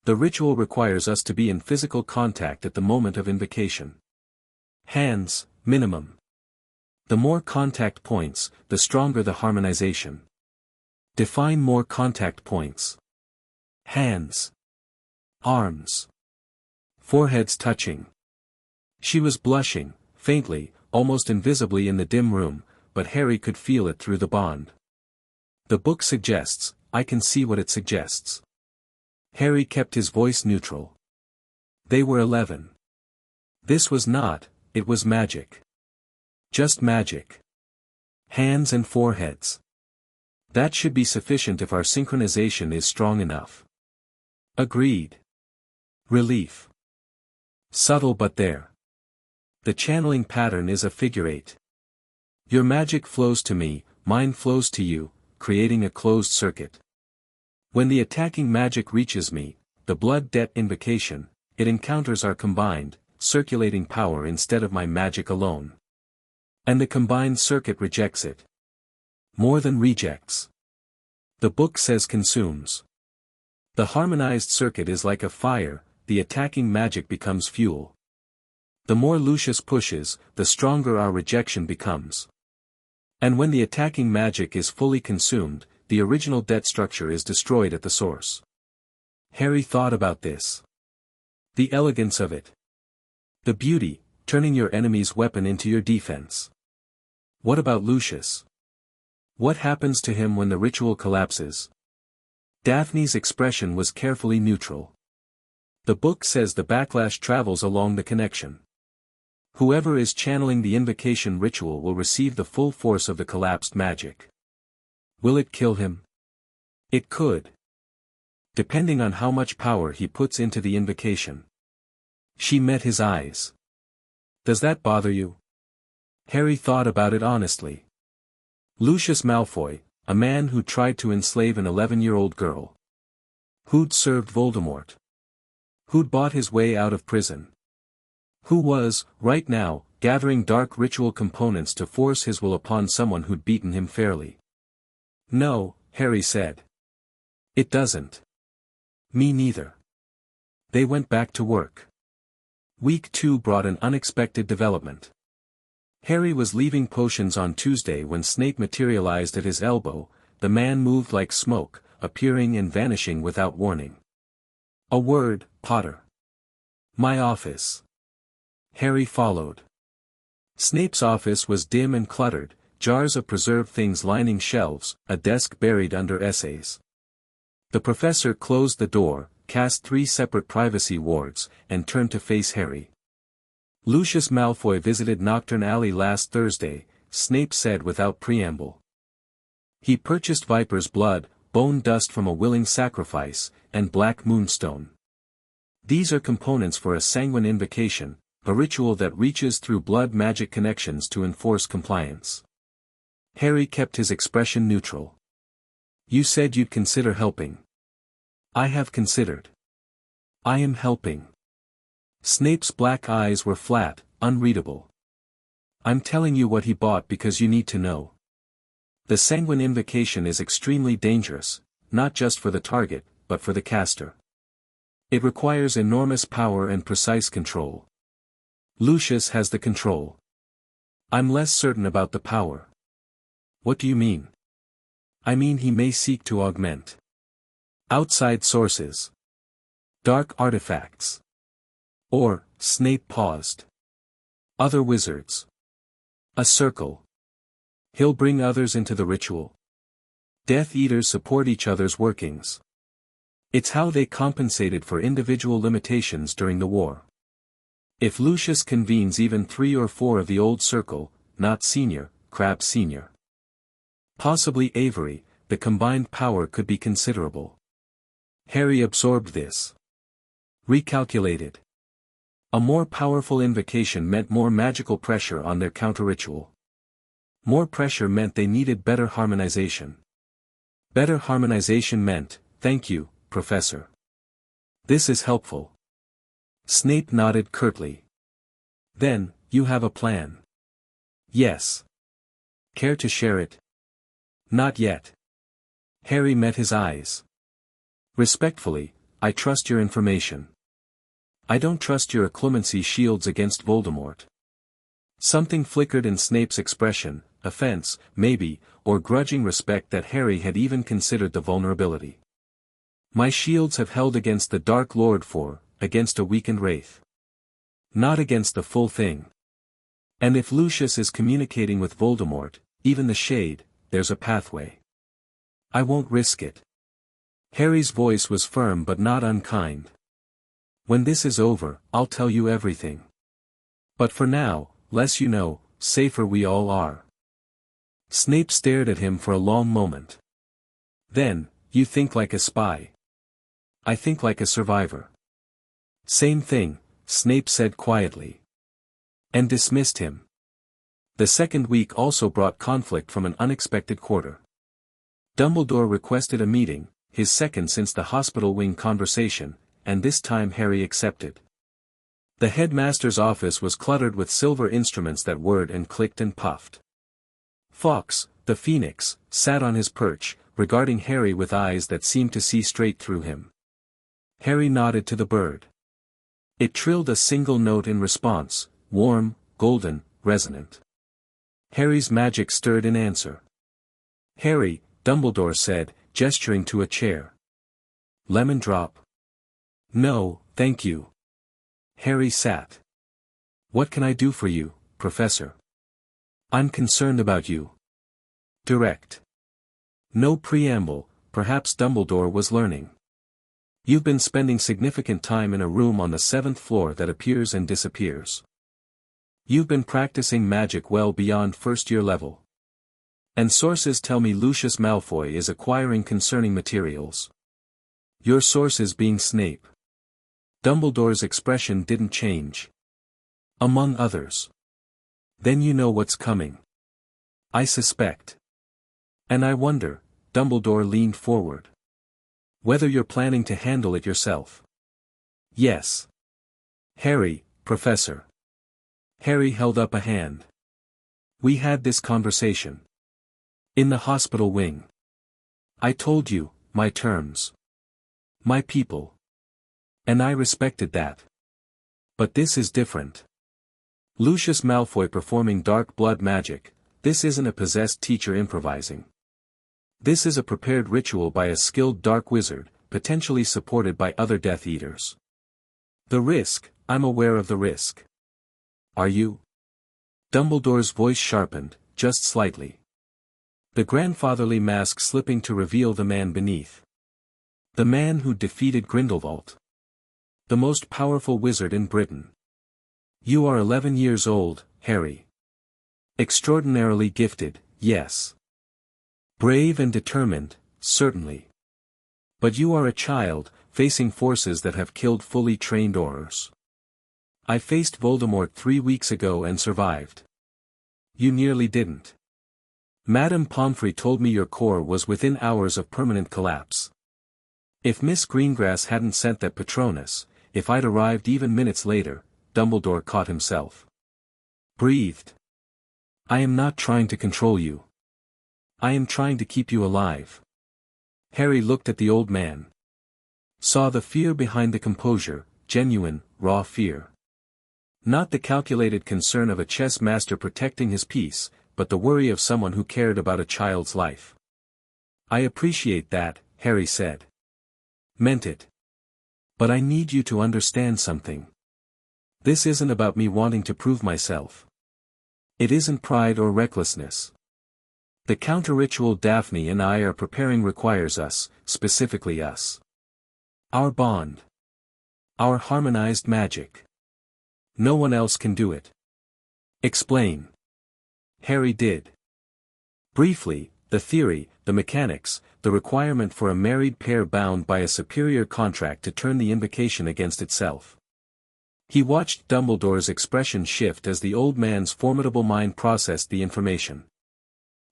The ritual requires us to be in physical contact at the moment of invocation. Hands, minimum. The more contact points, the stronger the harmonization. Define more contact points. Hands. Arms. Foreheads touching. She was blushing, faintly, almost invisibly in the dim room, but Harry could feel it through the bond. The book suggests, I can see what it suggests. Harry kept his voice neutral. They were 11. This was not, it was magic. Just magic. Hands and foreheads. That should be sufficient if our synchronization is strong enough. Agreed. Relief. Subtle but there. The channeling pattern is a figure 8. Your magic flows to me, mine flows to you, creating a closed circuit. When the attacking magic reaches me, the blood debt invocation, it encounters our combined, circulating power instead of my magic alone. And the combined circuit rejects it. More than rejects. The book says consumes. The harmonized circuit is like a fire, the attacking magic becomes fuel. The more Lucius pushes, the stronger our rejection becomes. And when the attacking magic is fully consumed, the original debt structure is destroyed at the source. Harry thought about this. The elegance of it. The beauty, turning your enemy's weapon into your defense. What about Lucius? What happens to him when the ritual collapses? Daphne's expression was carefully neutral. The book says the backlash travels along the connection. Whoever is channeling the invocation ritual will receive the full force of the collapsed magic. Will it kill him? It could. Depending on how much power he puts into the invocation. She met his eyes. Does that bother you? Harry thought about it honestly. Lucius Malfoy, a man who tried to enslave an 11-year-old girl. Who'd served Voldemort. Who'd bought his way out of prison. Who was, right now, gathering dark ritual components to force his will upon someone who'd beaten him fairly. No, Harry said. It doesn't. Me neither. They went back to work. Week 2 brought an unexpected development. Harry was leaving potions on Tuesday when Snape materialized at his elbow. The man moved like smoke, appearing and vanishing without warning. A word, Potter. My office. Harry followed. Snape's office was dim and cluttered, jars of preserved things lining shelves, a desk buried under essays. The professor closed the door, cast 3 separate privacy wards, and turned to face Harry. Lucius Malfoy visited Nocturne Alley last Thursday, Snape said without preamble. He purchased Viper's blood, bone dust from a willing sacrifice, and black moonstone. These are components for a sanguine invocation, a ritual that reaches through blood magic connections to enforce compliance. Harry kept his expression neutral. You said you'd consider helping. I have considered. I am helping. Snape's black eyes were flat, unreadable. I'm telling you what he bought because you need to know. The sanguine invocation is extremely dangerous, not just for the target, but for the caster. It requires enormous power and precise control. Lucius has the control. I'm less certain about the power. What do you mean? I mean he may seek to augment outside sources. Dark artifacts. Or, Snape paused. Other wizards. A circle. He'll bring others into the ritual. Death Eaters support each other's workings. It's how they compensated for individual limitations during the war. If Lucius convenes even 3 or 4 of the old circle, not Senior, Crabbe Senior. Possibly Avery, the combined power could be considerable. Harry absorbed this. Recalculated. A more powerful invocation meant more magical pressure on their counter-ritual. More pressure meant they needed better harmonization. Better harmonization meant, thank you, Professor. This is helpful. Snape nodded curtly. Then, you have a plan. Yes. Care to share it? Not yet. Harry met his eyes. Respectfully, I trust your information. I don't trust your occlumency shields against Voldemort. Something flickered in Snape's expression, offense, maybe, or grudging respect that Harry had even considered the vulnerability. My shields have held against the Dark Lord against a weakened wraith. Not against the full thing. And if Lucius is communicating with Voldemort, even the shade, there's a pathway. I won't risk it. Harry's voice was firm but not unkind. When this is over, I'll tell you everything. But for now, less you know, safer we all are. Snape stared at him for a long moment. Then, you think like a spy. I think like a survivor. Same thing, Snape said quietly. And dismissed him. The second week also brought conflict from an unexpected quarter. Dumbledore requested a meeting, his second since the hospital wing conversation, and this time Harry accepted. The headmaster's office was cluttered with silver instruments that whirred and clicked and puffed. Fawkes, the phoenix, sat on his perch, regarding Harry with eyes that seemed to see straight through him. Harry nodded to the bird. It trilled a single note in response, warm, golden, resonant. Harry's magic stirred in answer. Harry, Dumbledore said, gesturing to a chair. Lemon drop? No, thank you. Harry sat. What can I do for you, Professor? I'm concerned about you. Direct. No preamble, perhaps Dumbledore was learning. You've been spending significant time in a room on the 7th floor that appears and disappears. You've been practicing magic well beyond first-year level. And sources tell me Lucius Malfoy is acquiring concerning materials. Your sources being Snape. Dumbledore's expression didn't change. Among others. Then you know what's coming. I suspect. And I wonder, Dumbledore leaned forward. Whether you're planning to handle it yourself. Yes. Harry, Professor. Harry held up a hand. We had this conversation. In the hospital wing. I told you, my terms. My people. And I respected that. But this is different. Lucius Malfoy performing dark blood magic, this isn't a possessed teacher improvising. This is a prepared ritual by a skilled dark wizard, potentially supported by other Death Eaters. The risk, I'm aware of the risk. Are you? Dumbledore's voice sharpened, just slightly. The grandfatherly mask slipping to reveal the man beneath. The man who defeated Grindelwald. The most powerful wizard in Britain. You are 11 years old, Harry. Extraordinarily gifted, yes. Brave and determined, certainly. But you are a child, facing forces that have killed fully trained Aurors. I faced Voldemort 3 weeks ago and survived. You nearly didn't. Madame Pomfrey told me your core was within hours of permanent collapse. If Miss Greengrass hadn't sent that Patronus, if I'd arrived even minutes later, Dumbledore caught himself. Breathed. I am not trying to control you. I am trying to keep you alive. Harry looked at the old man. Saw the fear behind the composure, genuine, raw fear. Not the calculated concern of a chess master protecting his peace, but the worry of someone who cared about a child's life. I appreciate that, Harry said. Meant it. But I need you to understand something. This isn't about me wanting to prove myself. It isn't pride or recklessness. The counter-ritual Daphne and I are preparing requires us, specifically us. Our bond. Our harmonized magic. No one else can do it. Explain. Harry did. Briefly, the theory, the mechanics, the requirement for a married pair bound by a superior contract to turn the invocation against itself. He watched Dumbledore's expression shift as the old man's formidable mind processed the information.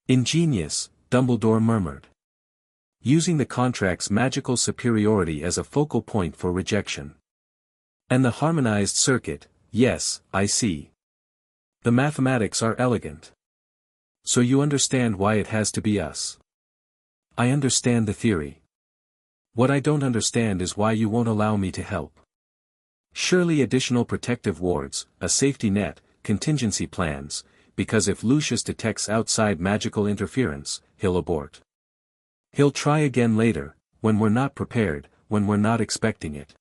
Ingenious, Dumbledore murmured. Using the contract's magical superiority as a focal point for rejection. And the harmonized circuit, yes, I see. The mathematics are elegant. So you understand why it has to be us. I understand the theory. What I don't understand is why you won't allow me to help. Surely additional protective wards, a safety net, contingency plans, because if Lucius detects outside magical interference, he'll abort. He'll try again later, when we're not prepared, when we're not expecting it.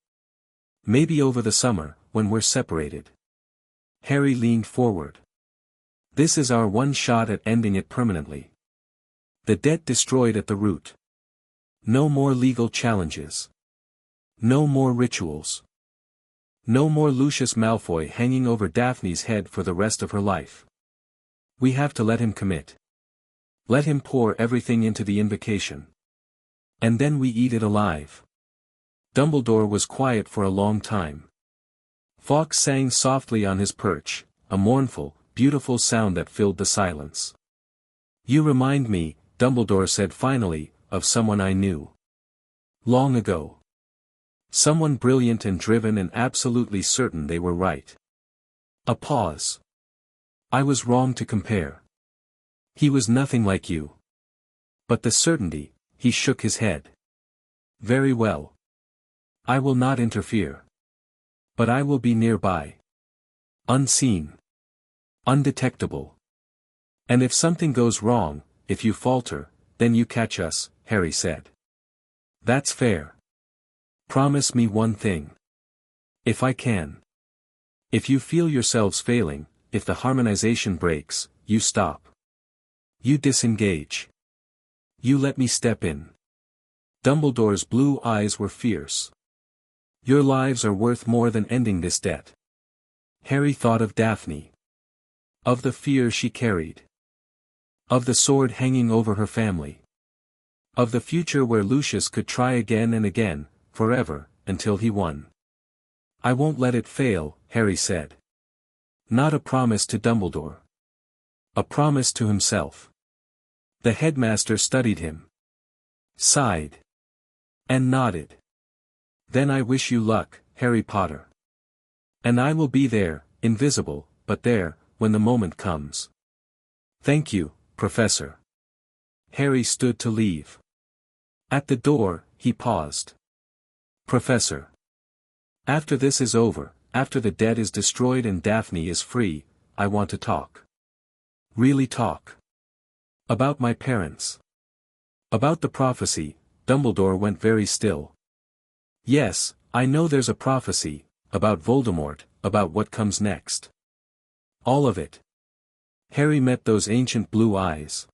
Maybe over the summer, when we're separated. Harry leaned forward. This is our one shot at ending it permanently. The debt destroyed at the root. No more legal challenges. No more rituals. No more Lucius Malfoy hanging over Daphne's head for the rest of her life. We have to let him commit. Let him pour everything into the invocation. And then we eat it alive. Dumbledore was quiet for a long time. Fawkes sang softly on his perch, a mournful, beautiful sound that filled the silence. You remind me, Dumbledore said finally, of someone I knew. Long ago. Someone brilliant and driven and absolutely certain they were right. A pause. I was wrong to compare. He was nothing like you. But the certainty, he shook his head. Very well. I will not interfere. But I will be nearby. Unseen. Undetectable. And if something goes wrong, if you falter, then you catch us, Harry said. That's fair. Promise me one thing. If I can. If you feel yourselves failing, if the harmonization breaks, you stop. You disengage. You let me step in. Dumbledore's blue eyes were fierce. Your lives are worth more than ending this debt. Harry thought of Daphne. Of the fear she carried. Of the sword hanging over her family. Of the future where Lucius could try again and again, forever, until he won. I won't let it fail, Harry said. Not a promise to Dumbledore. A promise to himself. The headmaster studied him. Sighed. And nodded. Then I wish you luck, Harry Potter. And I will be there, invisible, but there, when the moment comes. Thank you, Professor. Harry stood to leave. At the door, he paused. Professor. After this is over, after the debt is destroyed and Daphne is free, I want to talk. Really talk. About my parents. About the prophecy. Dumbledore went very still. Yes, I know there's a prophecy, about Voldemort, about what comes next. All of it. Harry met those ancient blue eyes.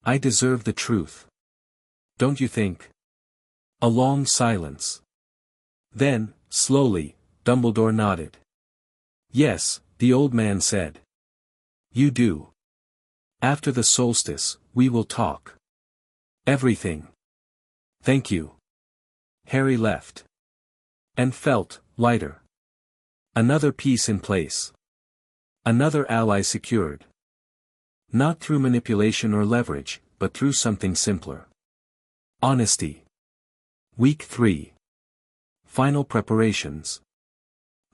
I deserve the truth. Don't you think? A long silence. Then, slowly, Dumbledore nodded. Yes, the old man said. You do. After the solstice, we will talk. Everything. Thank you. Harry left. And felt lighter. Another piece in place. Another ally secured. Not through manipulation or leverage, but through something simpler. Honesty. Week 3. Final preparations.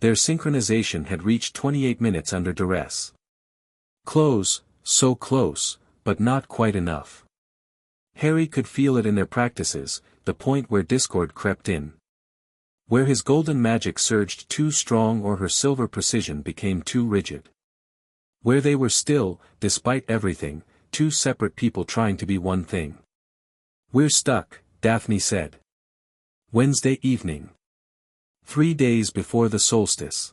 Their synchronization had reached 28 minutes under duress. Close, so close, but not quite enough. Harry could feel it in their practices, the point where discord crept in. Where his golden magic surged too strong or her silver precision became too rigid. Where they were still, despite everything, two separate people trying to be one thing. We're stuck, Daphne said. Wednesday evening. 3 days before the solstice.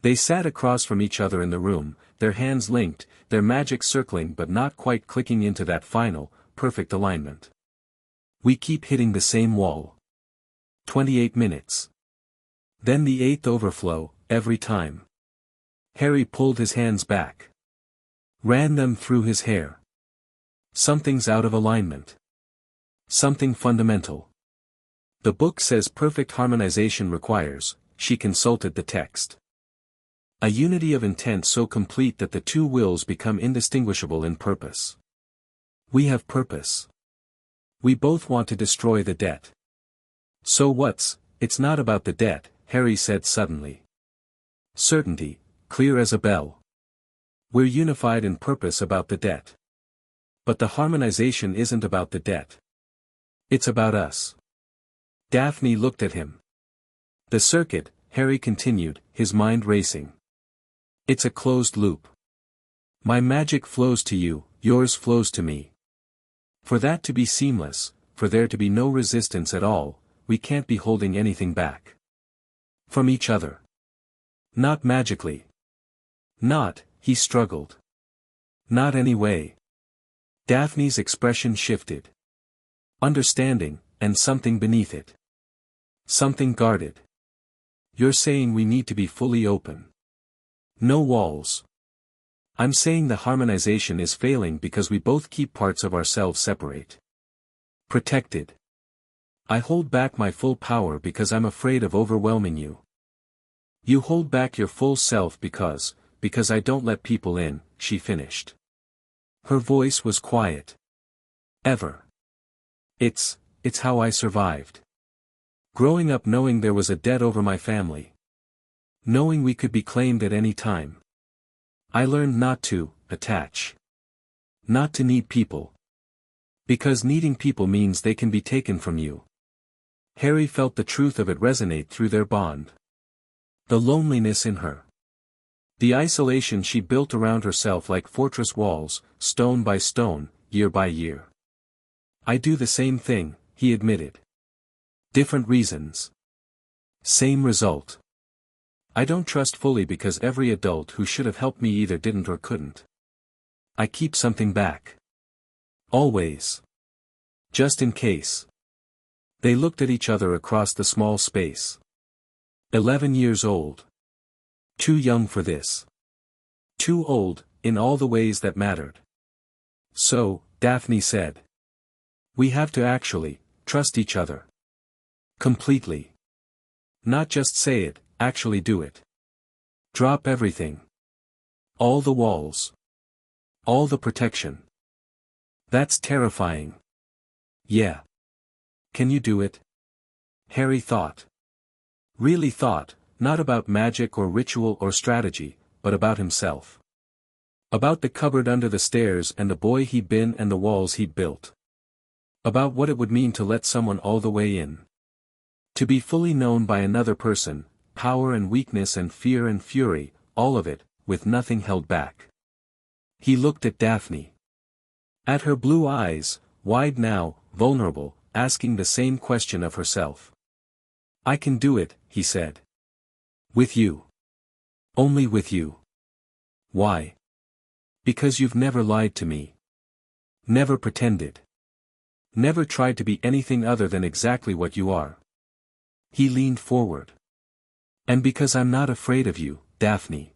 They sat across from each other in the room, their hands linked, their magic circling but not quite clicking into that final, perfect alignment. We keep hitting the same wall. 28 minutes. Then the 8th overflow, every time. Harry pulled his hands back. Ran them through his hair. Something's out of alignment. Something fundamental. The book says perfect harmonization requires, she consulted the text. A unity of intent so complete that the two wills become indistinguishable in purpose. We have purpose. We both want to destroy the debt. So it's not about the debt, Harry said suddenly. Certainty, clear as a bell. We're unified in purpose about the debt. But the harmonization isn't about the debt. It's about us. Daphne looked at him. The circuit, Harry continued, his mind racing. It's a closed loop. My magic flows to you, yours flows to me. For that to be seamless, for there to be no resistance at all, we can't be holding anything back. From each other. Not magically. Not, he struggled. Not anyway. Daphne's expression shifted. Understanding, and something beneath it. Something guarded. You're saying we need to be fully open. No walls. I'm saying the harmonization is failing because we both keep parts of ourselves separate. Protected. I hold back my full power because I'm afraid of overwhelming you. You hold back your full self because I don't let people in, she finished. Her voice was quiet. Ever. It's how I survived. Growing up knowing there was a debt over my family. Knowing we could be claimed at any time. I learned not to attach. Not to need people. Because needing people means they can be taken from you. Harry felt the truth of it resonate through their bond. The loneliness in her. The isolation she built around herself like fortress walls, stone by stone, year by year. I do the same thing, he admitted. Different reasons. Same result. I don't trust fully because every adult who should have helped me either didn't or couldn't. I keep something back. Always. Just in case. They looked at each other across the small space. 11 years old. Too young for this. Too old, in all the ways that mattered. So, Daphne said. We have to actually, trust each other. Completely. Not just say it, actually do it. Drop everything. All the walls. All the protection. That's terrifying. Yeah. Can you do it? Harry thought. Really thought, not about magic or ritual or strategy, but about himself. About the cupboard under the stairs and the boy he'd been and the walls he'd built. About what it would mean to let someone all the way in. To be fully known by another person, power and weakness and fear and fury, all of it, with nothing held back. He looked at Daphne. At her blue eyes, wide now, vulnerable, asking the same question of herself. I can do it, he said. With you. Only with you. Why? Because you've never lied to me. Never pretended. Never tried to be anything other than exactly what you are. He leaned forward. And because I'm not afraid of you, Daphne.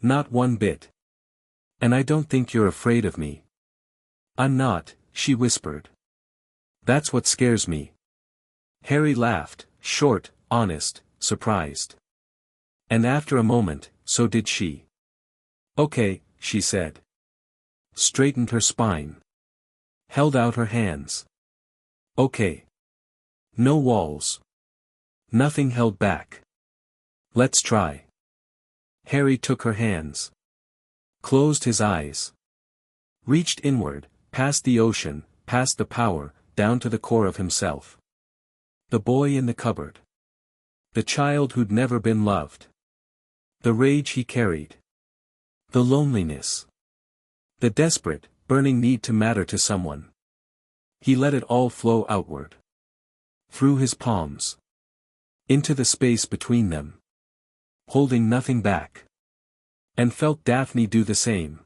Not one bit. And I don't think you're afraid of me. I'm not, she whispered. That's what scares me. Harry laughed, short, honest, surprised. And after a moment, so did she. Okay, she said. Straightened her spine. Held out her hands. Okay. No walls. Nothing held back. Let's try. Harry took her hands. Closed his eyes. Reached inward, past the ocean, past the power, down to the core of himself. The boy in the cupboard. The child who'd never been loved. The rage he carried. The loneliness. The desperate, burning need to matter to someone. He let it all flow outward. Through his palms. Into the space between them. Holding nothing back. And felt Daphne do the same.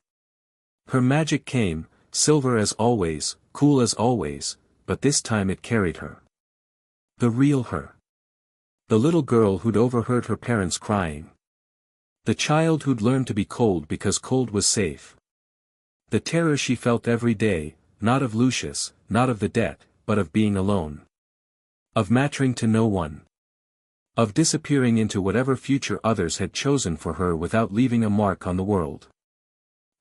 Her magic came, silver as always, cool as always, but this time it carried her. The real her. The little girl who'd overheard her parents crying. The child who'd learned to be cold because cold was safe. The terror she felt every day, not of Lucius, not of the debt, but of being alone. Of mattering to no one. Of disappearing into whatever future others had chosen for her without leaving a mark on the world.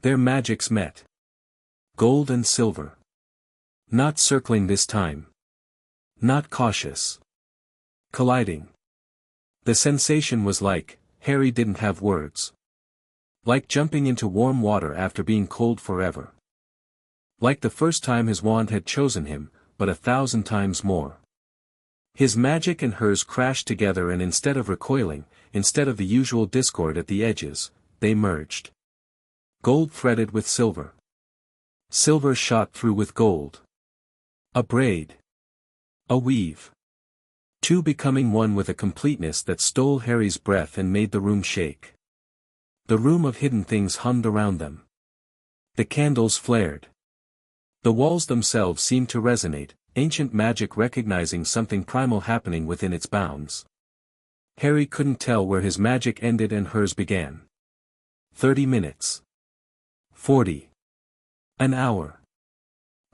Their magics met. Gold and silver. Not circling this time. Not cautious. Colliding. The sensation was like, Harry didn't have words. Like jumping into warm water after being cold forever. Like the first time his wand had chosen him, but 1,000 times more. His magic and hers crashed together, and instead of recoiling, instead of the usual discord at the edges, they merged. Gold threaded with silver. Silver shot through with gold. A braid. A weave. Two becoming one with a completeness that stole Harry's breath and made the room shake. The room of hidden things hummed around them. The candles flared. The walls themselves seemed to resonate, ancient magic recognizing something primal happening within its bounds. Harry couldn't tell where his magic ended and hers began. 30 minutes. 40. An hour.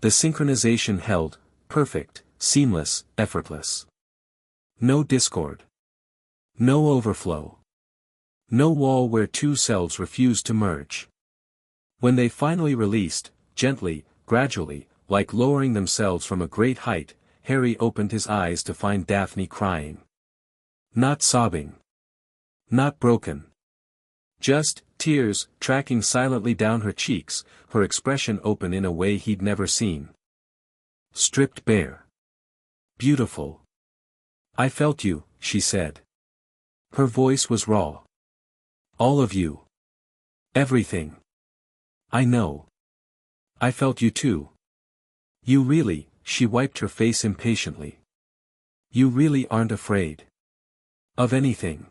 The synchronization held, perfect, seamless, effortless. No discord. No overflow. No wall where two selves refused to merge. When they finally released, gently, gradually, like lowering themselves from a great height, Harry opened his eyes to find Daphne crying. Not sobbing. Not broken. Just, tears, tracking silently down her cheeks, her expression open in a way he'd never seen. Stripped bare. Beautiful. I felt you, she said. Her voice was raw. All of you. Everything. I know. I felt you too. You really, she wiped her face impatiently. You really aren't afraid. Of anything.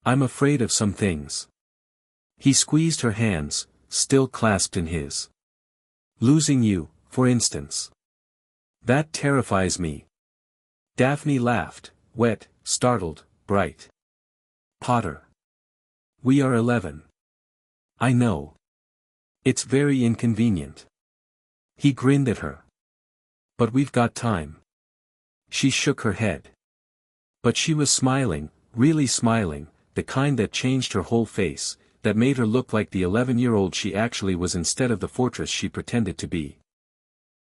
I'm afraid of some things. He squeezed her hands, still clasped in his. Losing you, for instance. That terrifies me. Daphne laughed, wet, startled, bright. Potter. We are 11. I know. It's very inconvenient. He grinned at her. But we've got time. She shook her head. But she was smiling, really smiling, the kind that changed her whole face, that made her look like the 11-year-old she actually was instead of the fortress she pretended to be.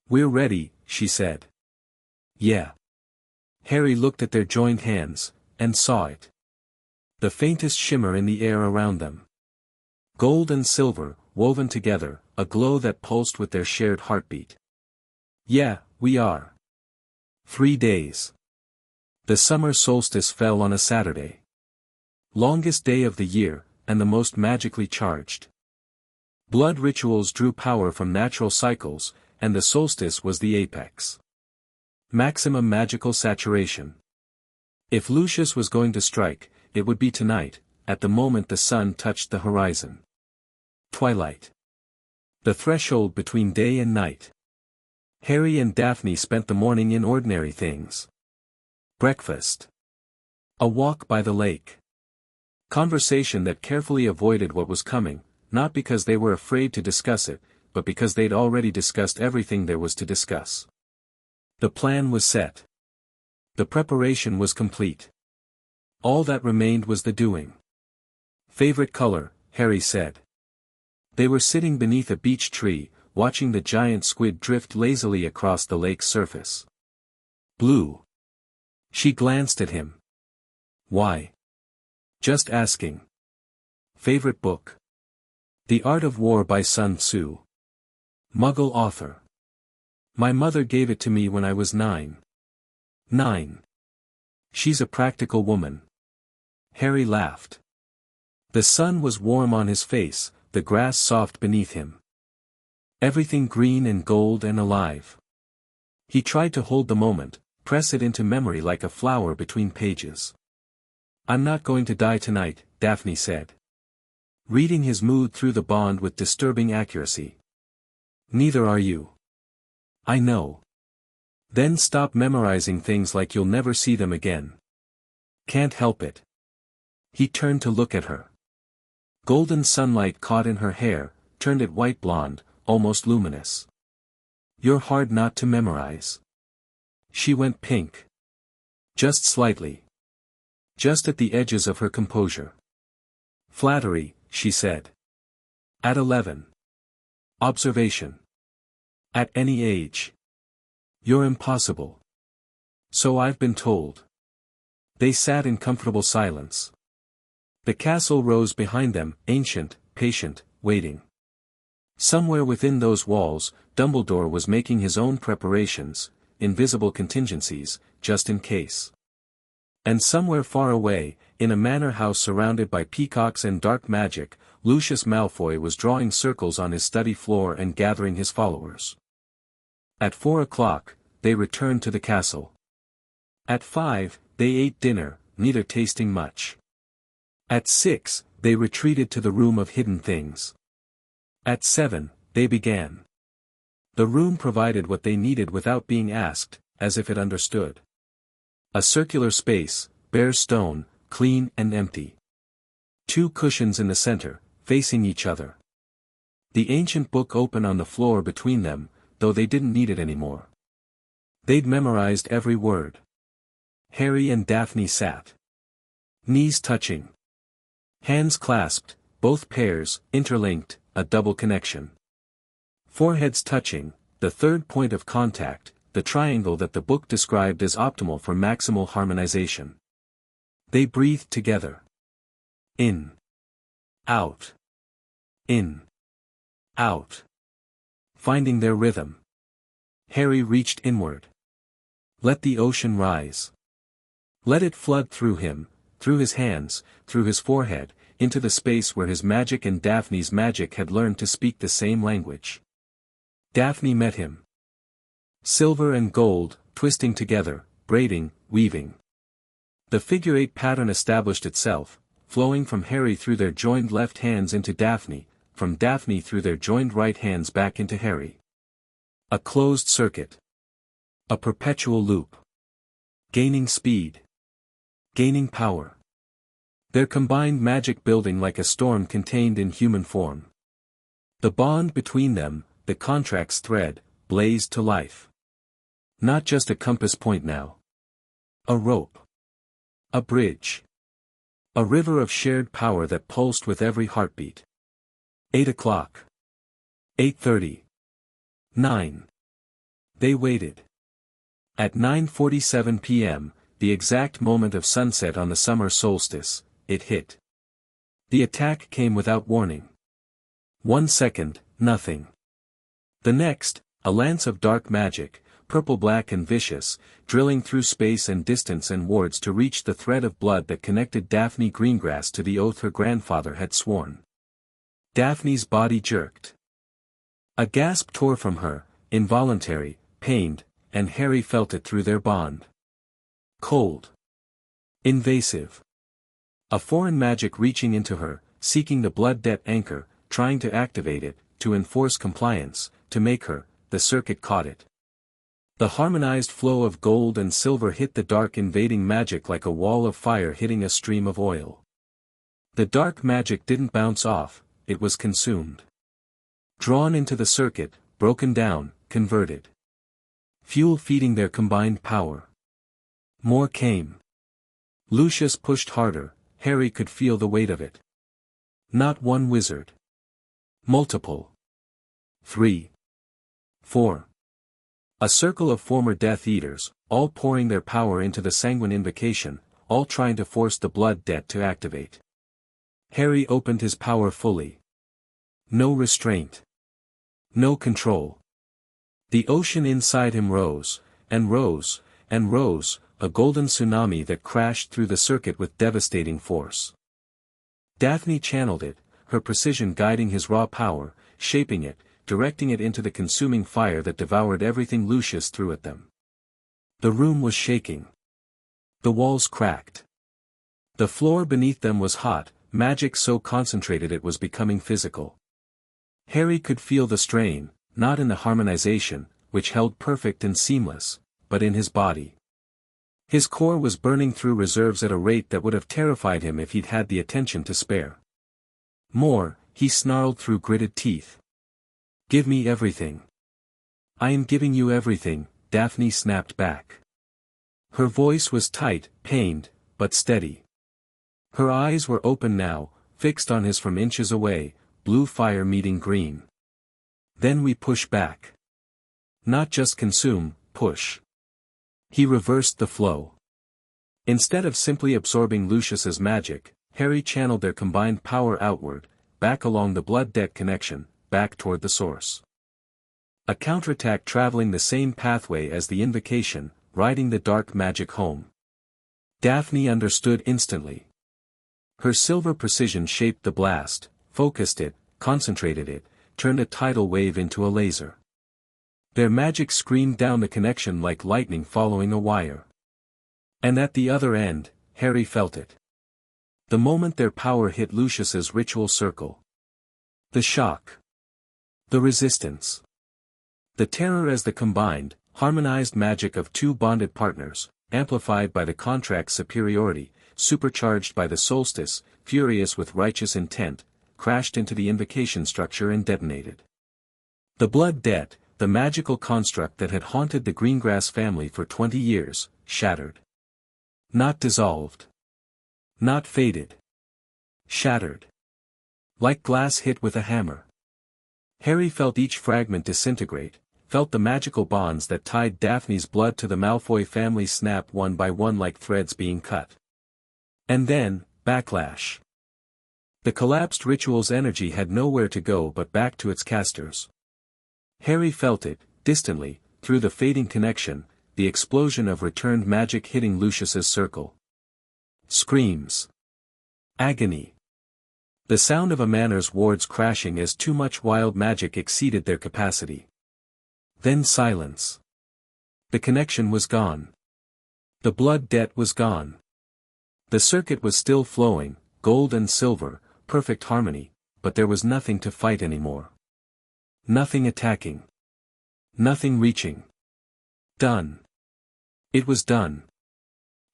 We're ready, she said. Yeah. Harry looked at their joined hands, and saw it. The faintest shimmer in the air around them. Gold and silver, woven together, a glow that pulsed with their shared heartbeat. Yeah, we are. 3 days. The summer solstice fell on a Saturday. Longest day of the year, and the most magically charged. Blood rituals drew power from natural cycles, and the solstice was the apex. Maximum magical saturation. If Lucius was going to strike, it would be tonight, at the moment the sun touched the horizon. Twilight. The threshold between day and night. Harry and Daphne spent the morning in ordinary things. Breakfast. A walk by the lake. Conversation that carefully avoided what was coming, not because they were afraid to discuss it, but because they'd already discussed everything there was to discuss. The plan was set. The preparation was complete. All that remained was the doing. Favorite color, Harry said. They were sitting beneath a beech tree, watching the giant squid drift lazily across the lake's surface. Blue. She glanced at him. Why? Just asking. Favorite book? The Art of War by Sun Tzu. Muggle author. My mother gave it to me when I was 9. 9. She's a practical woman. Harry laughed. The sun was warm on his face, the grass soft beneath him. Everything green and gold and alive. He tried to hold the moment, press it into memory like a flower between pages. I'm not going to die tonight, Daphne said. Reading his mood through the bond with disturbing accuracy. Neither are you. I know. Then stop memorizing things like you'll never see them again. Can't help it. He turned to look at her. Golden sunlight caught in her hair, turned it white blonde, almost luminous. You're hard not to memorize. She went pink. Just slightly. Just at the edges of her composure. Flattery, she said. At 11. Observation. At any age. You're impossible. So I've been told. They sat in comfortable silence. The castle rose behind them, ancient, patient, waiting. Somewhere within those walls, Dumbledore was making his own preparations, invisible contingencies, just in case. And somewhere far away, in a manor house surrounded by peacocks and dark magic, Lucius Malfoy was drawing circles on his study floor and gathering his followers. At 4 o'clock, they returned to the castle. At 5, they ate dinner, neither tasting much. At 6, they retreated to the room of hidden things. At 7, they began. The room provided what they needed without being asked, as if it understood. A circular space, bare stone, clean and empty. 2 cushions in the center, facing each other. The ancient book open on the floor between them, though they didn't need it anymore. They'd memorized every word. Harry and Daphne sat. Knees touching. Hands clasped, both pairs, interlinked, a double connection. Foreheads touching, the third point of contact, the triangle that the book described as optimal for maximal harmonization. They breathed together. In. Out. In. Out. Finding their rhythm. Harry reached inward. Let the ocean rise. Let it flood through him, through his hands, through his forehead, into the space where his magic and Daphne's magic had learned to speak the same language. Daphne met him. Silver and gold, twisting together, braiding, weaving. The figure-8 pattern established itself, flowing from Harry through their joined left hands into Daphne, from Daphne through their joined right hands back into Harry. A closed circuit. A perpetual loop. Gaining speed. Gaining power. Their combined magic building like a storm contained in human form. The bond between them, the contract's thread, blazed to life. Not just a compass point now. A rope. A bridge. A river of shared power that pulsed with every heartbeat. 8 o'clock. 8:30. 9. They waited. At 9:47 p.m., the exact moment of sunset on the summer solstice, it hit. The attack came without warning. 1 second, nothing. The next, a lance of dark magic, purple-black and vicious, drilling through space and distance and wards to reach the thread of blood that connected Daphne Greengrass to the oath her grandfather had sworn. Daphne's body jerked. A gasp tore from her, involuntary, pained, and Harry felt it through their bond. Cold. Invasive. A foreign magic reaching into her, seeking the blood debt anchor, trying to activate it, to enforce compliance, to make her, the circuit caught it. The harmonized flow of gold and silver hit the dark invading magic like a wall of fire hitting a stream of oil. The dark magic didn't bounce off, it was consumed. Drawn into the circuit, broken down, converted. Fuel feeding their combined power. More came. Lucius pushed harder, Harry could feel the weight of it. Not one wizard. Multiple. 3. 4. A circle of former Death Eaters, all pouring their power into the sanguine invocation, all trying to force the blood debt to activate. Harry opened his power fully. No restraint. No control. The ocean inside him rose, and rose, and rose, a golden tsunami that crashed through the circuit with devastating force. Daphne channeled it, her precision guiding his raw power, shaping it, directing it into the consuming fire that devoured everything Lucius threw at them. The room was shaking. The walls cracked. The floor beneath them was hot, magic so concentrated it was becoming physical. Harry could feel the strain, not in the harmonization, which held perfect and seamless, but in his body. His core was burning through reserves at a rate that would have terrified him if he'd had the attention to spare. More, he snarled through gritted teeth. Give me everything. I am giving you everything, Daphne snapped back. Her voice was tight, pained, but steady. Her eyes were open now, fixed on his from inches away, blue fire meeting green. Then we push back. Not just consume, push. He reversed the flow. Instead of simply absorbing Lucius's magic, Harry channeled their combined power outward, back along the blood debt connection, back toward the source. A counterattack traveling the same pathway as the invocation, riding the dark magic home. Daphne understood instantly. Her silver precision shaped the blast, focused it, concentrated it, turned a tidal wave into a laser. Their magic screamed down the connection like lightning following a wire. And at the other end, Harry felt it. The moment their power hit Lucius's ritual circle. The shock. The resistance. The terror as the combined, harmonized magic of two bonded partners, amplified by the contract's superiority, supercharged by the solstice, furious with righteous intent, crashed into the invocation structure and detonated. The blood debt, the magical construct that had haunted the Greengrass family for 20 years, shattered. Not dissolved. Not faded. Shattered. Like glass hit with a hammer. Harry felt each fragment disintegrate, felt the magical bonds that tied Daphne's blood to the Malfoy family snap one by one like threads being cut. And then, backlash. The collapsed ritual's energy had nowhere to go but back to its casters. Harry felt it, distantly, through the fading connection, the explosion of returned magic hitting Lucius's circle. Screams. Agony. The sound of a manor's wards crashing as too much wild magic exceeded their capacity. Then silence. The connection was gone. The blood debt was gone. The circuit was still flowing, gold and silver, perfect harmony, but there was nothing to fight anymore. Nothing attacking. Nothing reaching. Done. It was done.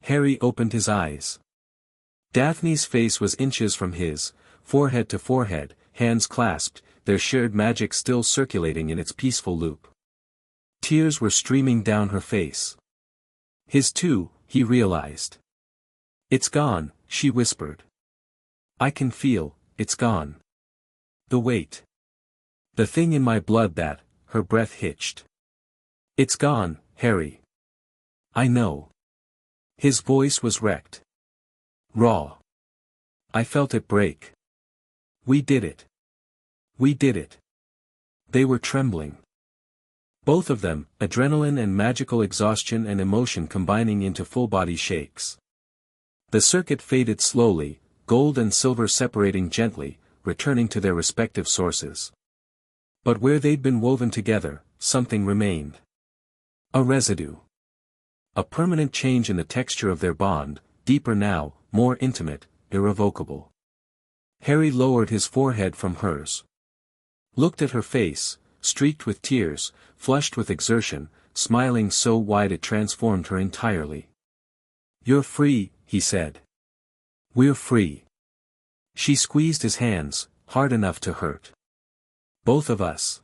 Harry opened his eyes. Daphne's face was inches from his, forehead to forehead, hands clasped, their shared magic still circulating in its peaceful loop. Tears were streaming down her face. His too, he realized. It's gone, she whispered. I can feel, it's gone. The weight. The thing in my blood that, her breath hitched. It's gone, Harry. I know. His voice was wrecked. Raw. I felt it break. We did it. We did it. They were trembling. Both of them, adrenaline and magical exhaustion and emotion combining into full-body shakes. The circuit faded slowly, gold and silver separating gently, returning to their respective sources. But where they'd been woven together, something remained. A residue. A permanent change in the texture of their bond, deeper now, more intimate, irrevocable. Harry lowered his forehead from hers. Looked at her face, streaked with tears, flushed with exertion, smiling so wide it transformed her entirely. You're free, he said. We're free. She squeezed his hands, hard enough to hurt. Both of us.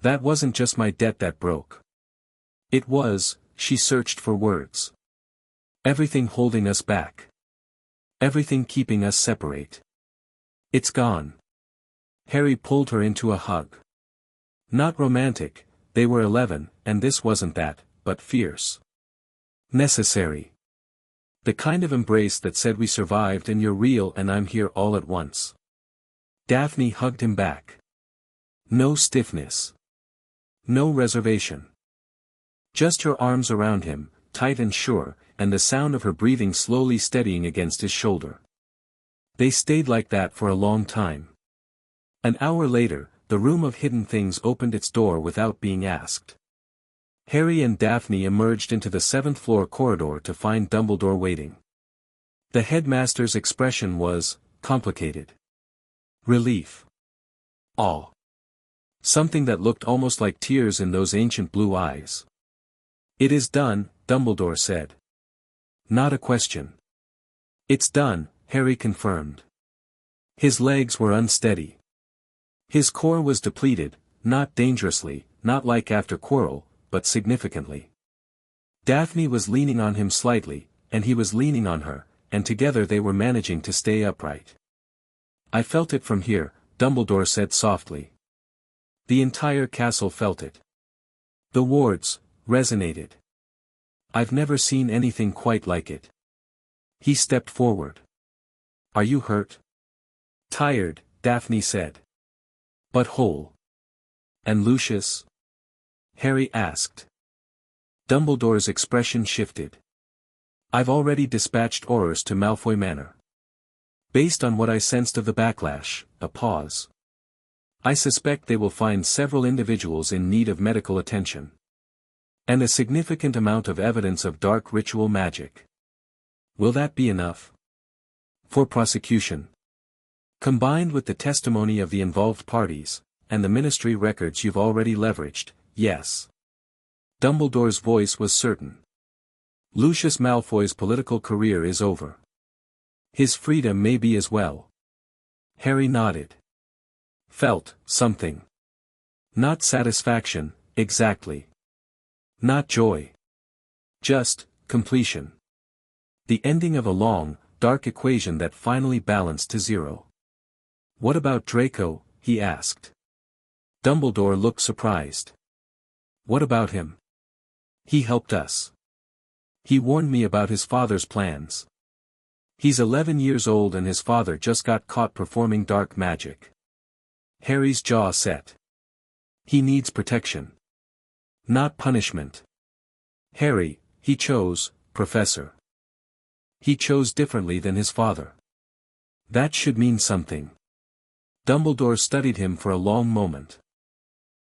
That wasn't just my debt that broke. It was, she searched for words. Everything holding us back. Everything keeping us separate. It's gone. Harry pulled her into a hug. Not romantic, they were 11, and this wasn't that, but fierce. Necessary. The kind of embrace that said we survived and you're real and I'm here all at once. Daphne hugged him back. No stiffness. No reservation. Just her arms around him, tight and sure, and the sound of her breathing slowly steadying against his shoulder. They stayed like that for a long time. An hour later, the room of hidden things opened its door without being asked. Harry and Daphne emerged into the 7th-floor corridor to find Dumbledore waiting. The headmaster's expression was complicated. Relief. Awe. Something that looked almost like tears in those ancient blue eyes. It is done, Dumbledore said. Not a question. It's done, Harry confirmed. His legs were unsteady. His core was depleted, not dangerously, not like after Quirrell, but significantly. Daphne was leaning on him slightly, and he was leaning on her, and together they were managing to stay upright. I felt it from here, Dumbledore said softly. The entire castle felt it. The wards resonated. I've never seen anything quite like it. He stepped forward. Are you hurt? Tired, Daphne said. But whole. And Lucius? Harry asked. Dumbledore's expression shifted. I've already dispatched Aurors to Malfoy Manor. Based on what I sensed of the backlash, a pause. I suspect they will find several individuals in need of medical attention. And a significant amount of evidence of dark ritual magic. Will that be enough? For prosecution. Combined with the testimony of the involved parties, and the ministry records you've already leveraged, yes. Dumbledore's voice was certain. Lucius Malfoy's political career is over. His freedom may be as well. Harry nodded. Felt something. Not satisfaction, exactly. Not joy. Just completion. The ending of a long, dark equation that finally balanced to zero. What about Draco? He asked. Dumbledore looked surprised. What about him? He helped us. He warned me about his father's plans. He's 11 years old and his father just got caught performing dark magic. Harry's jaw set. He needs protection. Not punishment. Harry, he chose, Professor. He chose differently than his father. That should mean something. Dumbledore studied him for a long moment.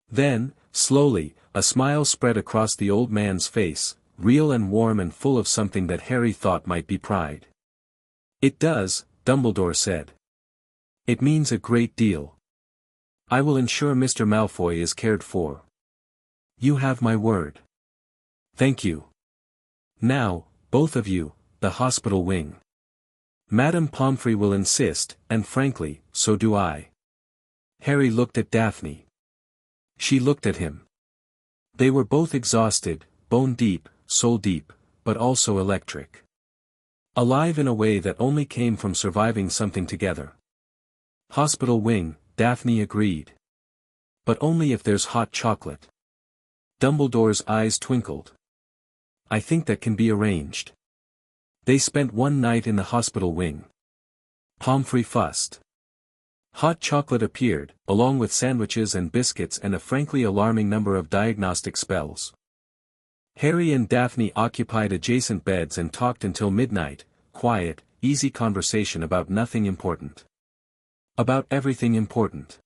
Then, slowly, a smile spread across the old man's face, real and warm and full of something that Harry thought might be pride. It does, Dumbledore said. It means a great deal. I will ensure Mr. Malfoy is cared for. You have my word. Thank you. Now, both of you, the hospital wing. Madame Pomfrey will insist, and frankly, so do I. Harry looked at Daphne. She looked at him. They were both exhausted, bone deep, soul deep, but also electric. Alive in a way that only came from surviving something together. Hospital wing, Daphne agreed. But only if there's hot chocolate. Dumbledore's eyes twinkled. I think that can be arranged. They spent one night in the hospital wing. Pomfrey fussed. Hot chocolate appeared, along with sandwiches and biscuits and a frankly alarming number of diagnostic spells. Harry and Daphne occupied adjacent beds and talked until midnight, quiet, easy conversation about nothing important. About everything important.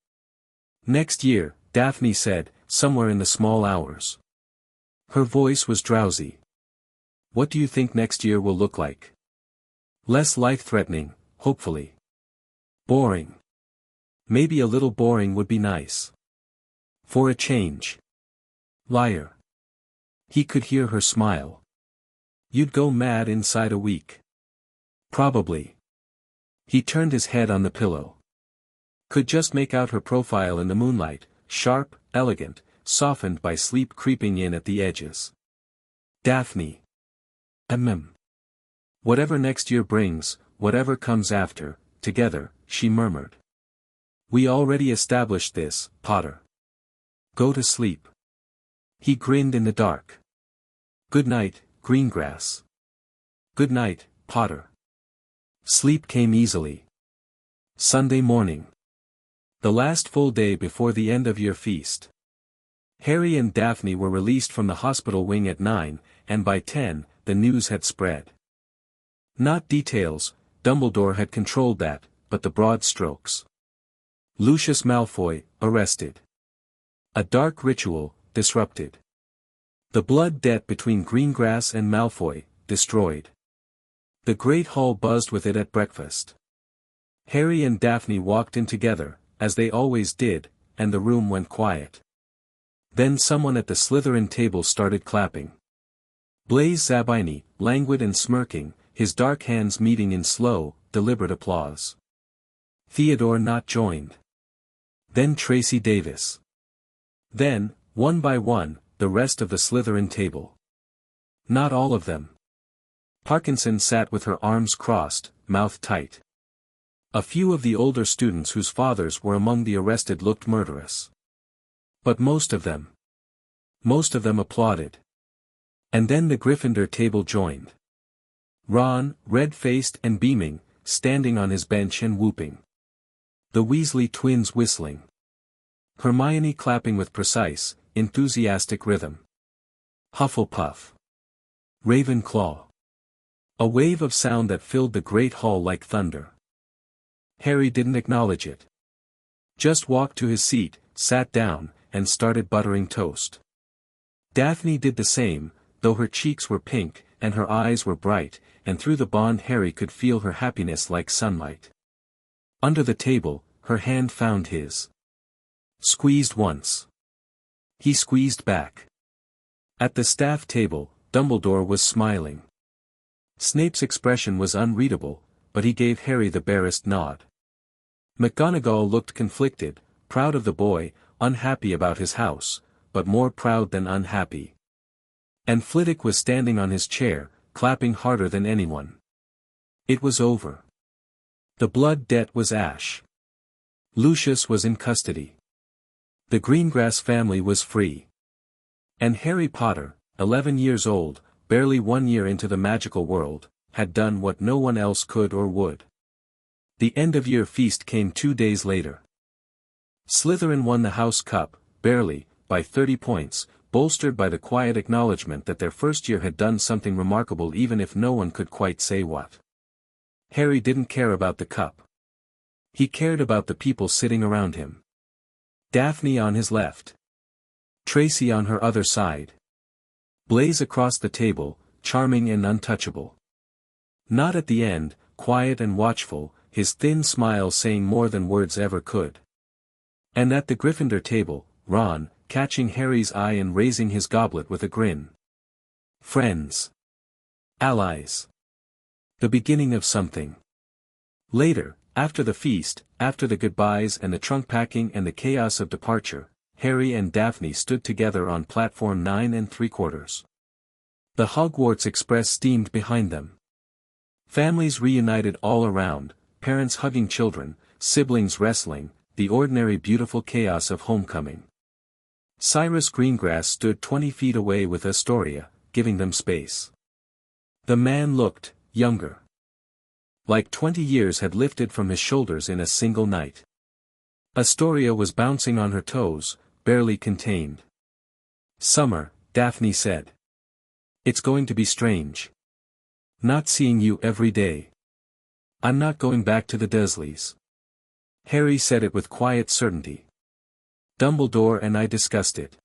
Next year, Daphne said, somewhere in the small hours. Her voice was drowsy. What do you think next year will look like? Less life-threatening, hopefully. Boring. Maybe a little boring would be nice. For a change. Liar. He could hear her smile. You'd go mad inside a week. Probably. He turned his head on the pillow. Could just make out her profile in the moonlight, sharp, elegant, softened by sleep creeping in at the edges. Daphne. Whatever next year brings, whatever comes after, together, she murmured. We already established this, Potter. Go to sleep. He grinned in the dark. Good night, Greengrass. Good night, Potter. Sleep came easily. Sunday morning. The last full day before the end of year feast. Harry and Daphne were released from the hospital wing at 9, and by 10, the news had spread. Not details, Dumbledore had controlled that, but the broad strokes. Lucius Malfoy, arrested. A dark ritual, disrupted. The blood debt between Greengrass and Malfoy, destroyed. The great hall buzzed with it at breakfast. Harry and Daphne walked in together, as they always did, and the room went quiet. Then someone at the Slytherin table started clapping. Blaise Zabini, languid and smirking, his dark hands meeting in slow, deliberate applause. Theodore Nott joined. Then Tracy Davis. Then, one by one, the rest of the Slytherin table. Not all of them. Parkinson sat with her arms crossed, mouth tight. A few of the older students whose fathers were among the arrested looked murderous. But most of them applauded. And then the Gryffindor table joined. Ron, red-faced and beaming, standing on his bench and whooping. The Weasley twins whistling. Hermione clapping with precise, enthusiastic rhythm. Hufflepuff. Ravenclaw. A wave of sound that filled the great hall like thunder. Harry didn't acknowledge it. Just walked to his seat, sat down, and started buttering toast. Daphne did the same, though her cheeks were pink, and her eyes were bright, and through the bond Harry could feel her happiness like sunlight. Under the table, her hand found his. Squeezed once. He squeezed back. At the staff table, Dumbledore was smiling. Snape's expression was unreadable, but he gave Harry the barest nod. McGonagall looked conflicted, proud of the boy, unhappy about his house, but more proud than unhappy. And Flitwick was standing on his chair, clapping harder than anyone. It was over. The blood debt was ash. Lucius was in custody. The Greengrass family was free. And Harry Potter, 11 years old, barely 1 year into the magical world, had done what no one else could or would. The end-of-year feast came 2 days later. Slytherin won the House Cup, barely, by 30 points, bolstered by the quiet acknowledgement that their first year had done something remarkable even if no one could quite say what. Harry didn't care about the cup. He cared about the people sitting around him. Daphne on his left. Tracy on her other side. Blaise across the table, charming and untouchable. Not at the end, quiet and watchful, his thin smile saying more than words ever could. And at the Gryffindor table, Ron, catching Harry's eye and raising his goblet with a grin. Friends. Allies. The beginning of something. Later, after the feast, after the goodbyes and the trunk packing and the chaos of departure, Harry and Daphne stood together on platform 9 3/4. The Hogwarts Express steamed behind them. Families reunited all around, parents hugging children, siblings wrestling, the ordinary beautiful chaos of homecoming. Cyrus Greengrass stood 20 feet away with Astoria, giving them space. The man looked younger. Like 20 years had lifted from his shoulders in a single night. Astoria was bouncing on her toes, barely contained. Summer, Daphne said. It's going to be strange. Not seeing you every day. I'm not going back to the Dursleys. Harry said it with quiet certainty. Dumbledore and I discussed it.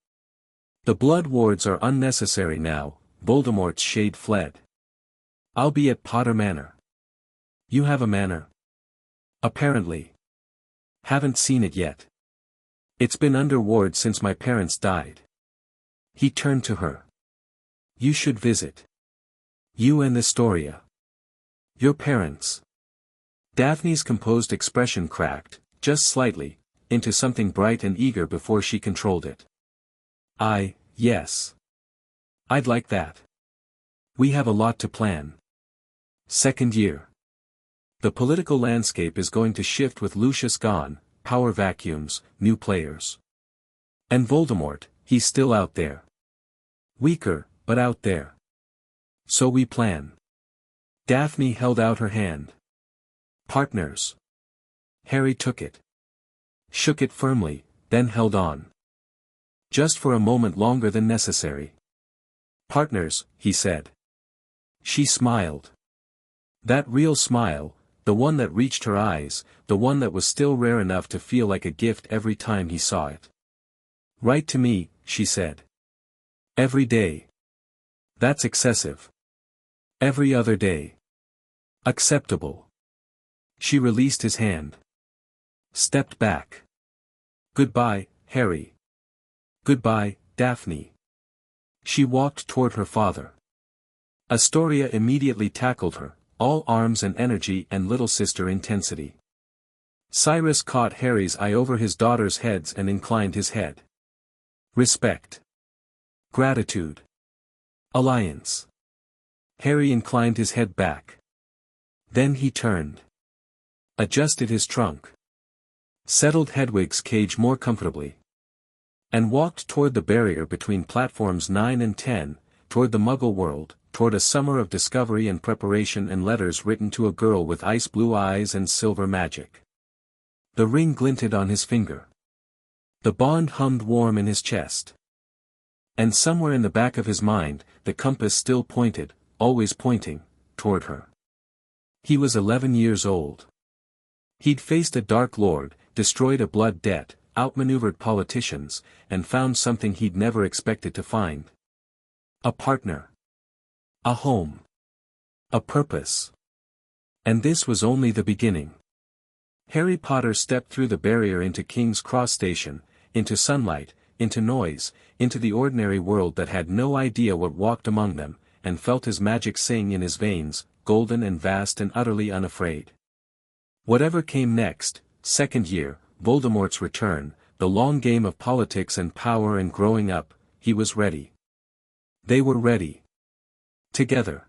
The blood wards are unnecessary now, Voldemort's shade fled. I'll be at Potter Manor. You have a manor? Apparently. Haven't seen it yet. It's been under ward since my parents died. He turned to her. You should visit. You and Astoria. Your parents. Daphne's composed expression cracked, just slightly, into something bright and eager before she controlled it. Yes. I'd like that. We have a lot to plan. Second year. The political landscape is going to shift with Lucius gone, power vacuums, new players. And Voldemort, he's still out there. Weaker, but out there. So we plan. Daphne held out her hand. Partners. Harry took it. Shook it firmly, then held on. Just for a moment longer than necessary. Partners, he said. She smiled. That real smile, the one that reached her eyes, the one that was still rare enough to feel like a gift every time he saw it. Write to me, she said. Every day. That's excessive. Every other day. Acceptable. She released his hand. Stepped back. Goodbye, Harry. Goodbye, Daphne. She walked toward her father. Astoria immediately tackled her, all arms and energy and little sister intensity. Cyrus caught Harry's eye over his daughter's heads and inclined his head. Respect. Gratitude. Alliance. Harry inclined his head back. Then he turned. Adjusted his trunk. Settled Hedwig's cage more comfortably. And walked toward the barrier between platforms 9 and 10, toward the Muggle world, toward a summer of discovery and preparation and letters written to a girl with ice-blue eyes and silver magic. The ring glinted on his finger. The bond hummed warm in his chest. And somewhere in the back of his mind, the compass still pointed, always pointing, toward her. He was 11 years old. He'd faced a Dark Lord, destroyed a blood debt, outmaneuvered politicians, and found something he'd never expected to find. A partner. A home. A purpose. And this was only the beginning. Harry Potter stepped through the barrier into King's Cross Station, into sunlight, into noise, into the ordinary world that had no idea what walked among them, and felt his magic sing in his veins, golden and vast and utterly unafraid. Whatever came next, second year, Voldemort's return, the long game of politics and power and growing up, he was ready. They were ready. Together.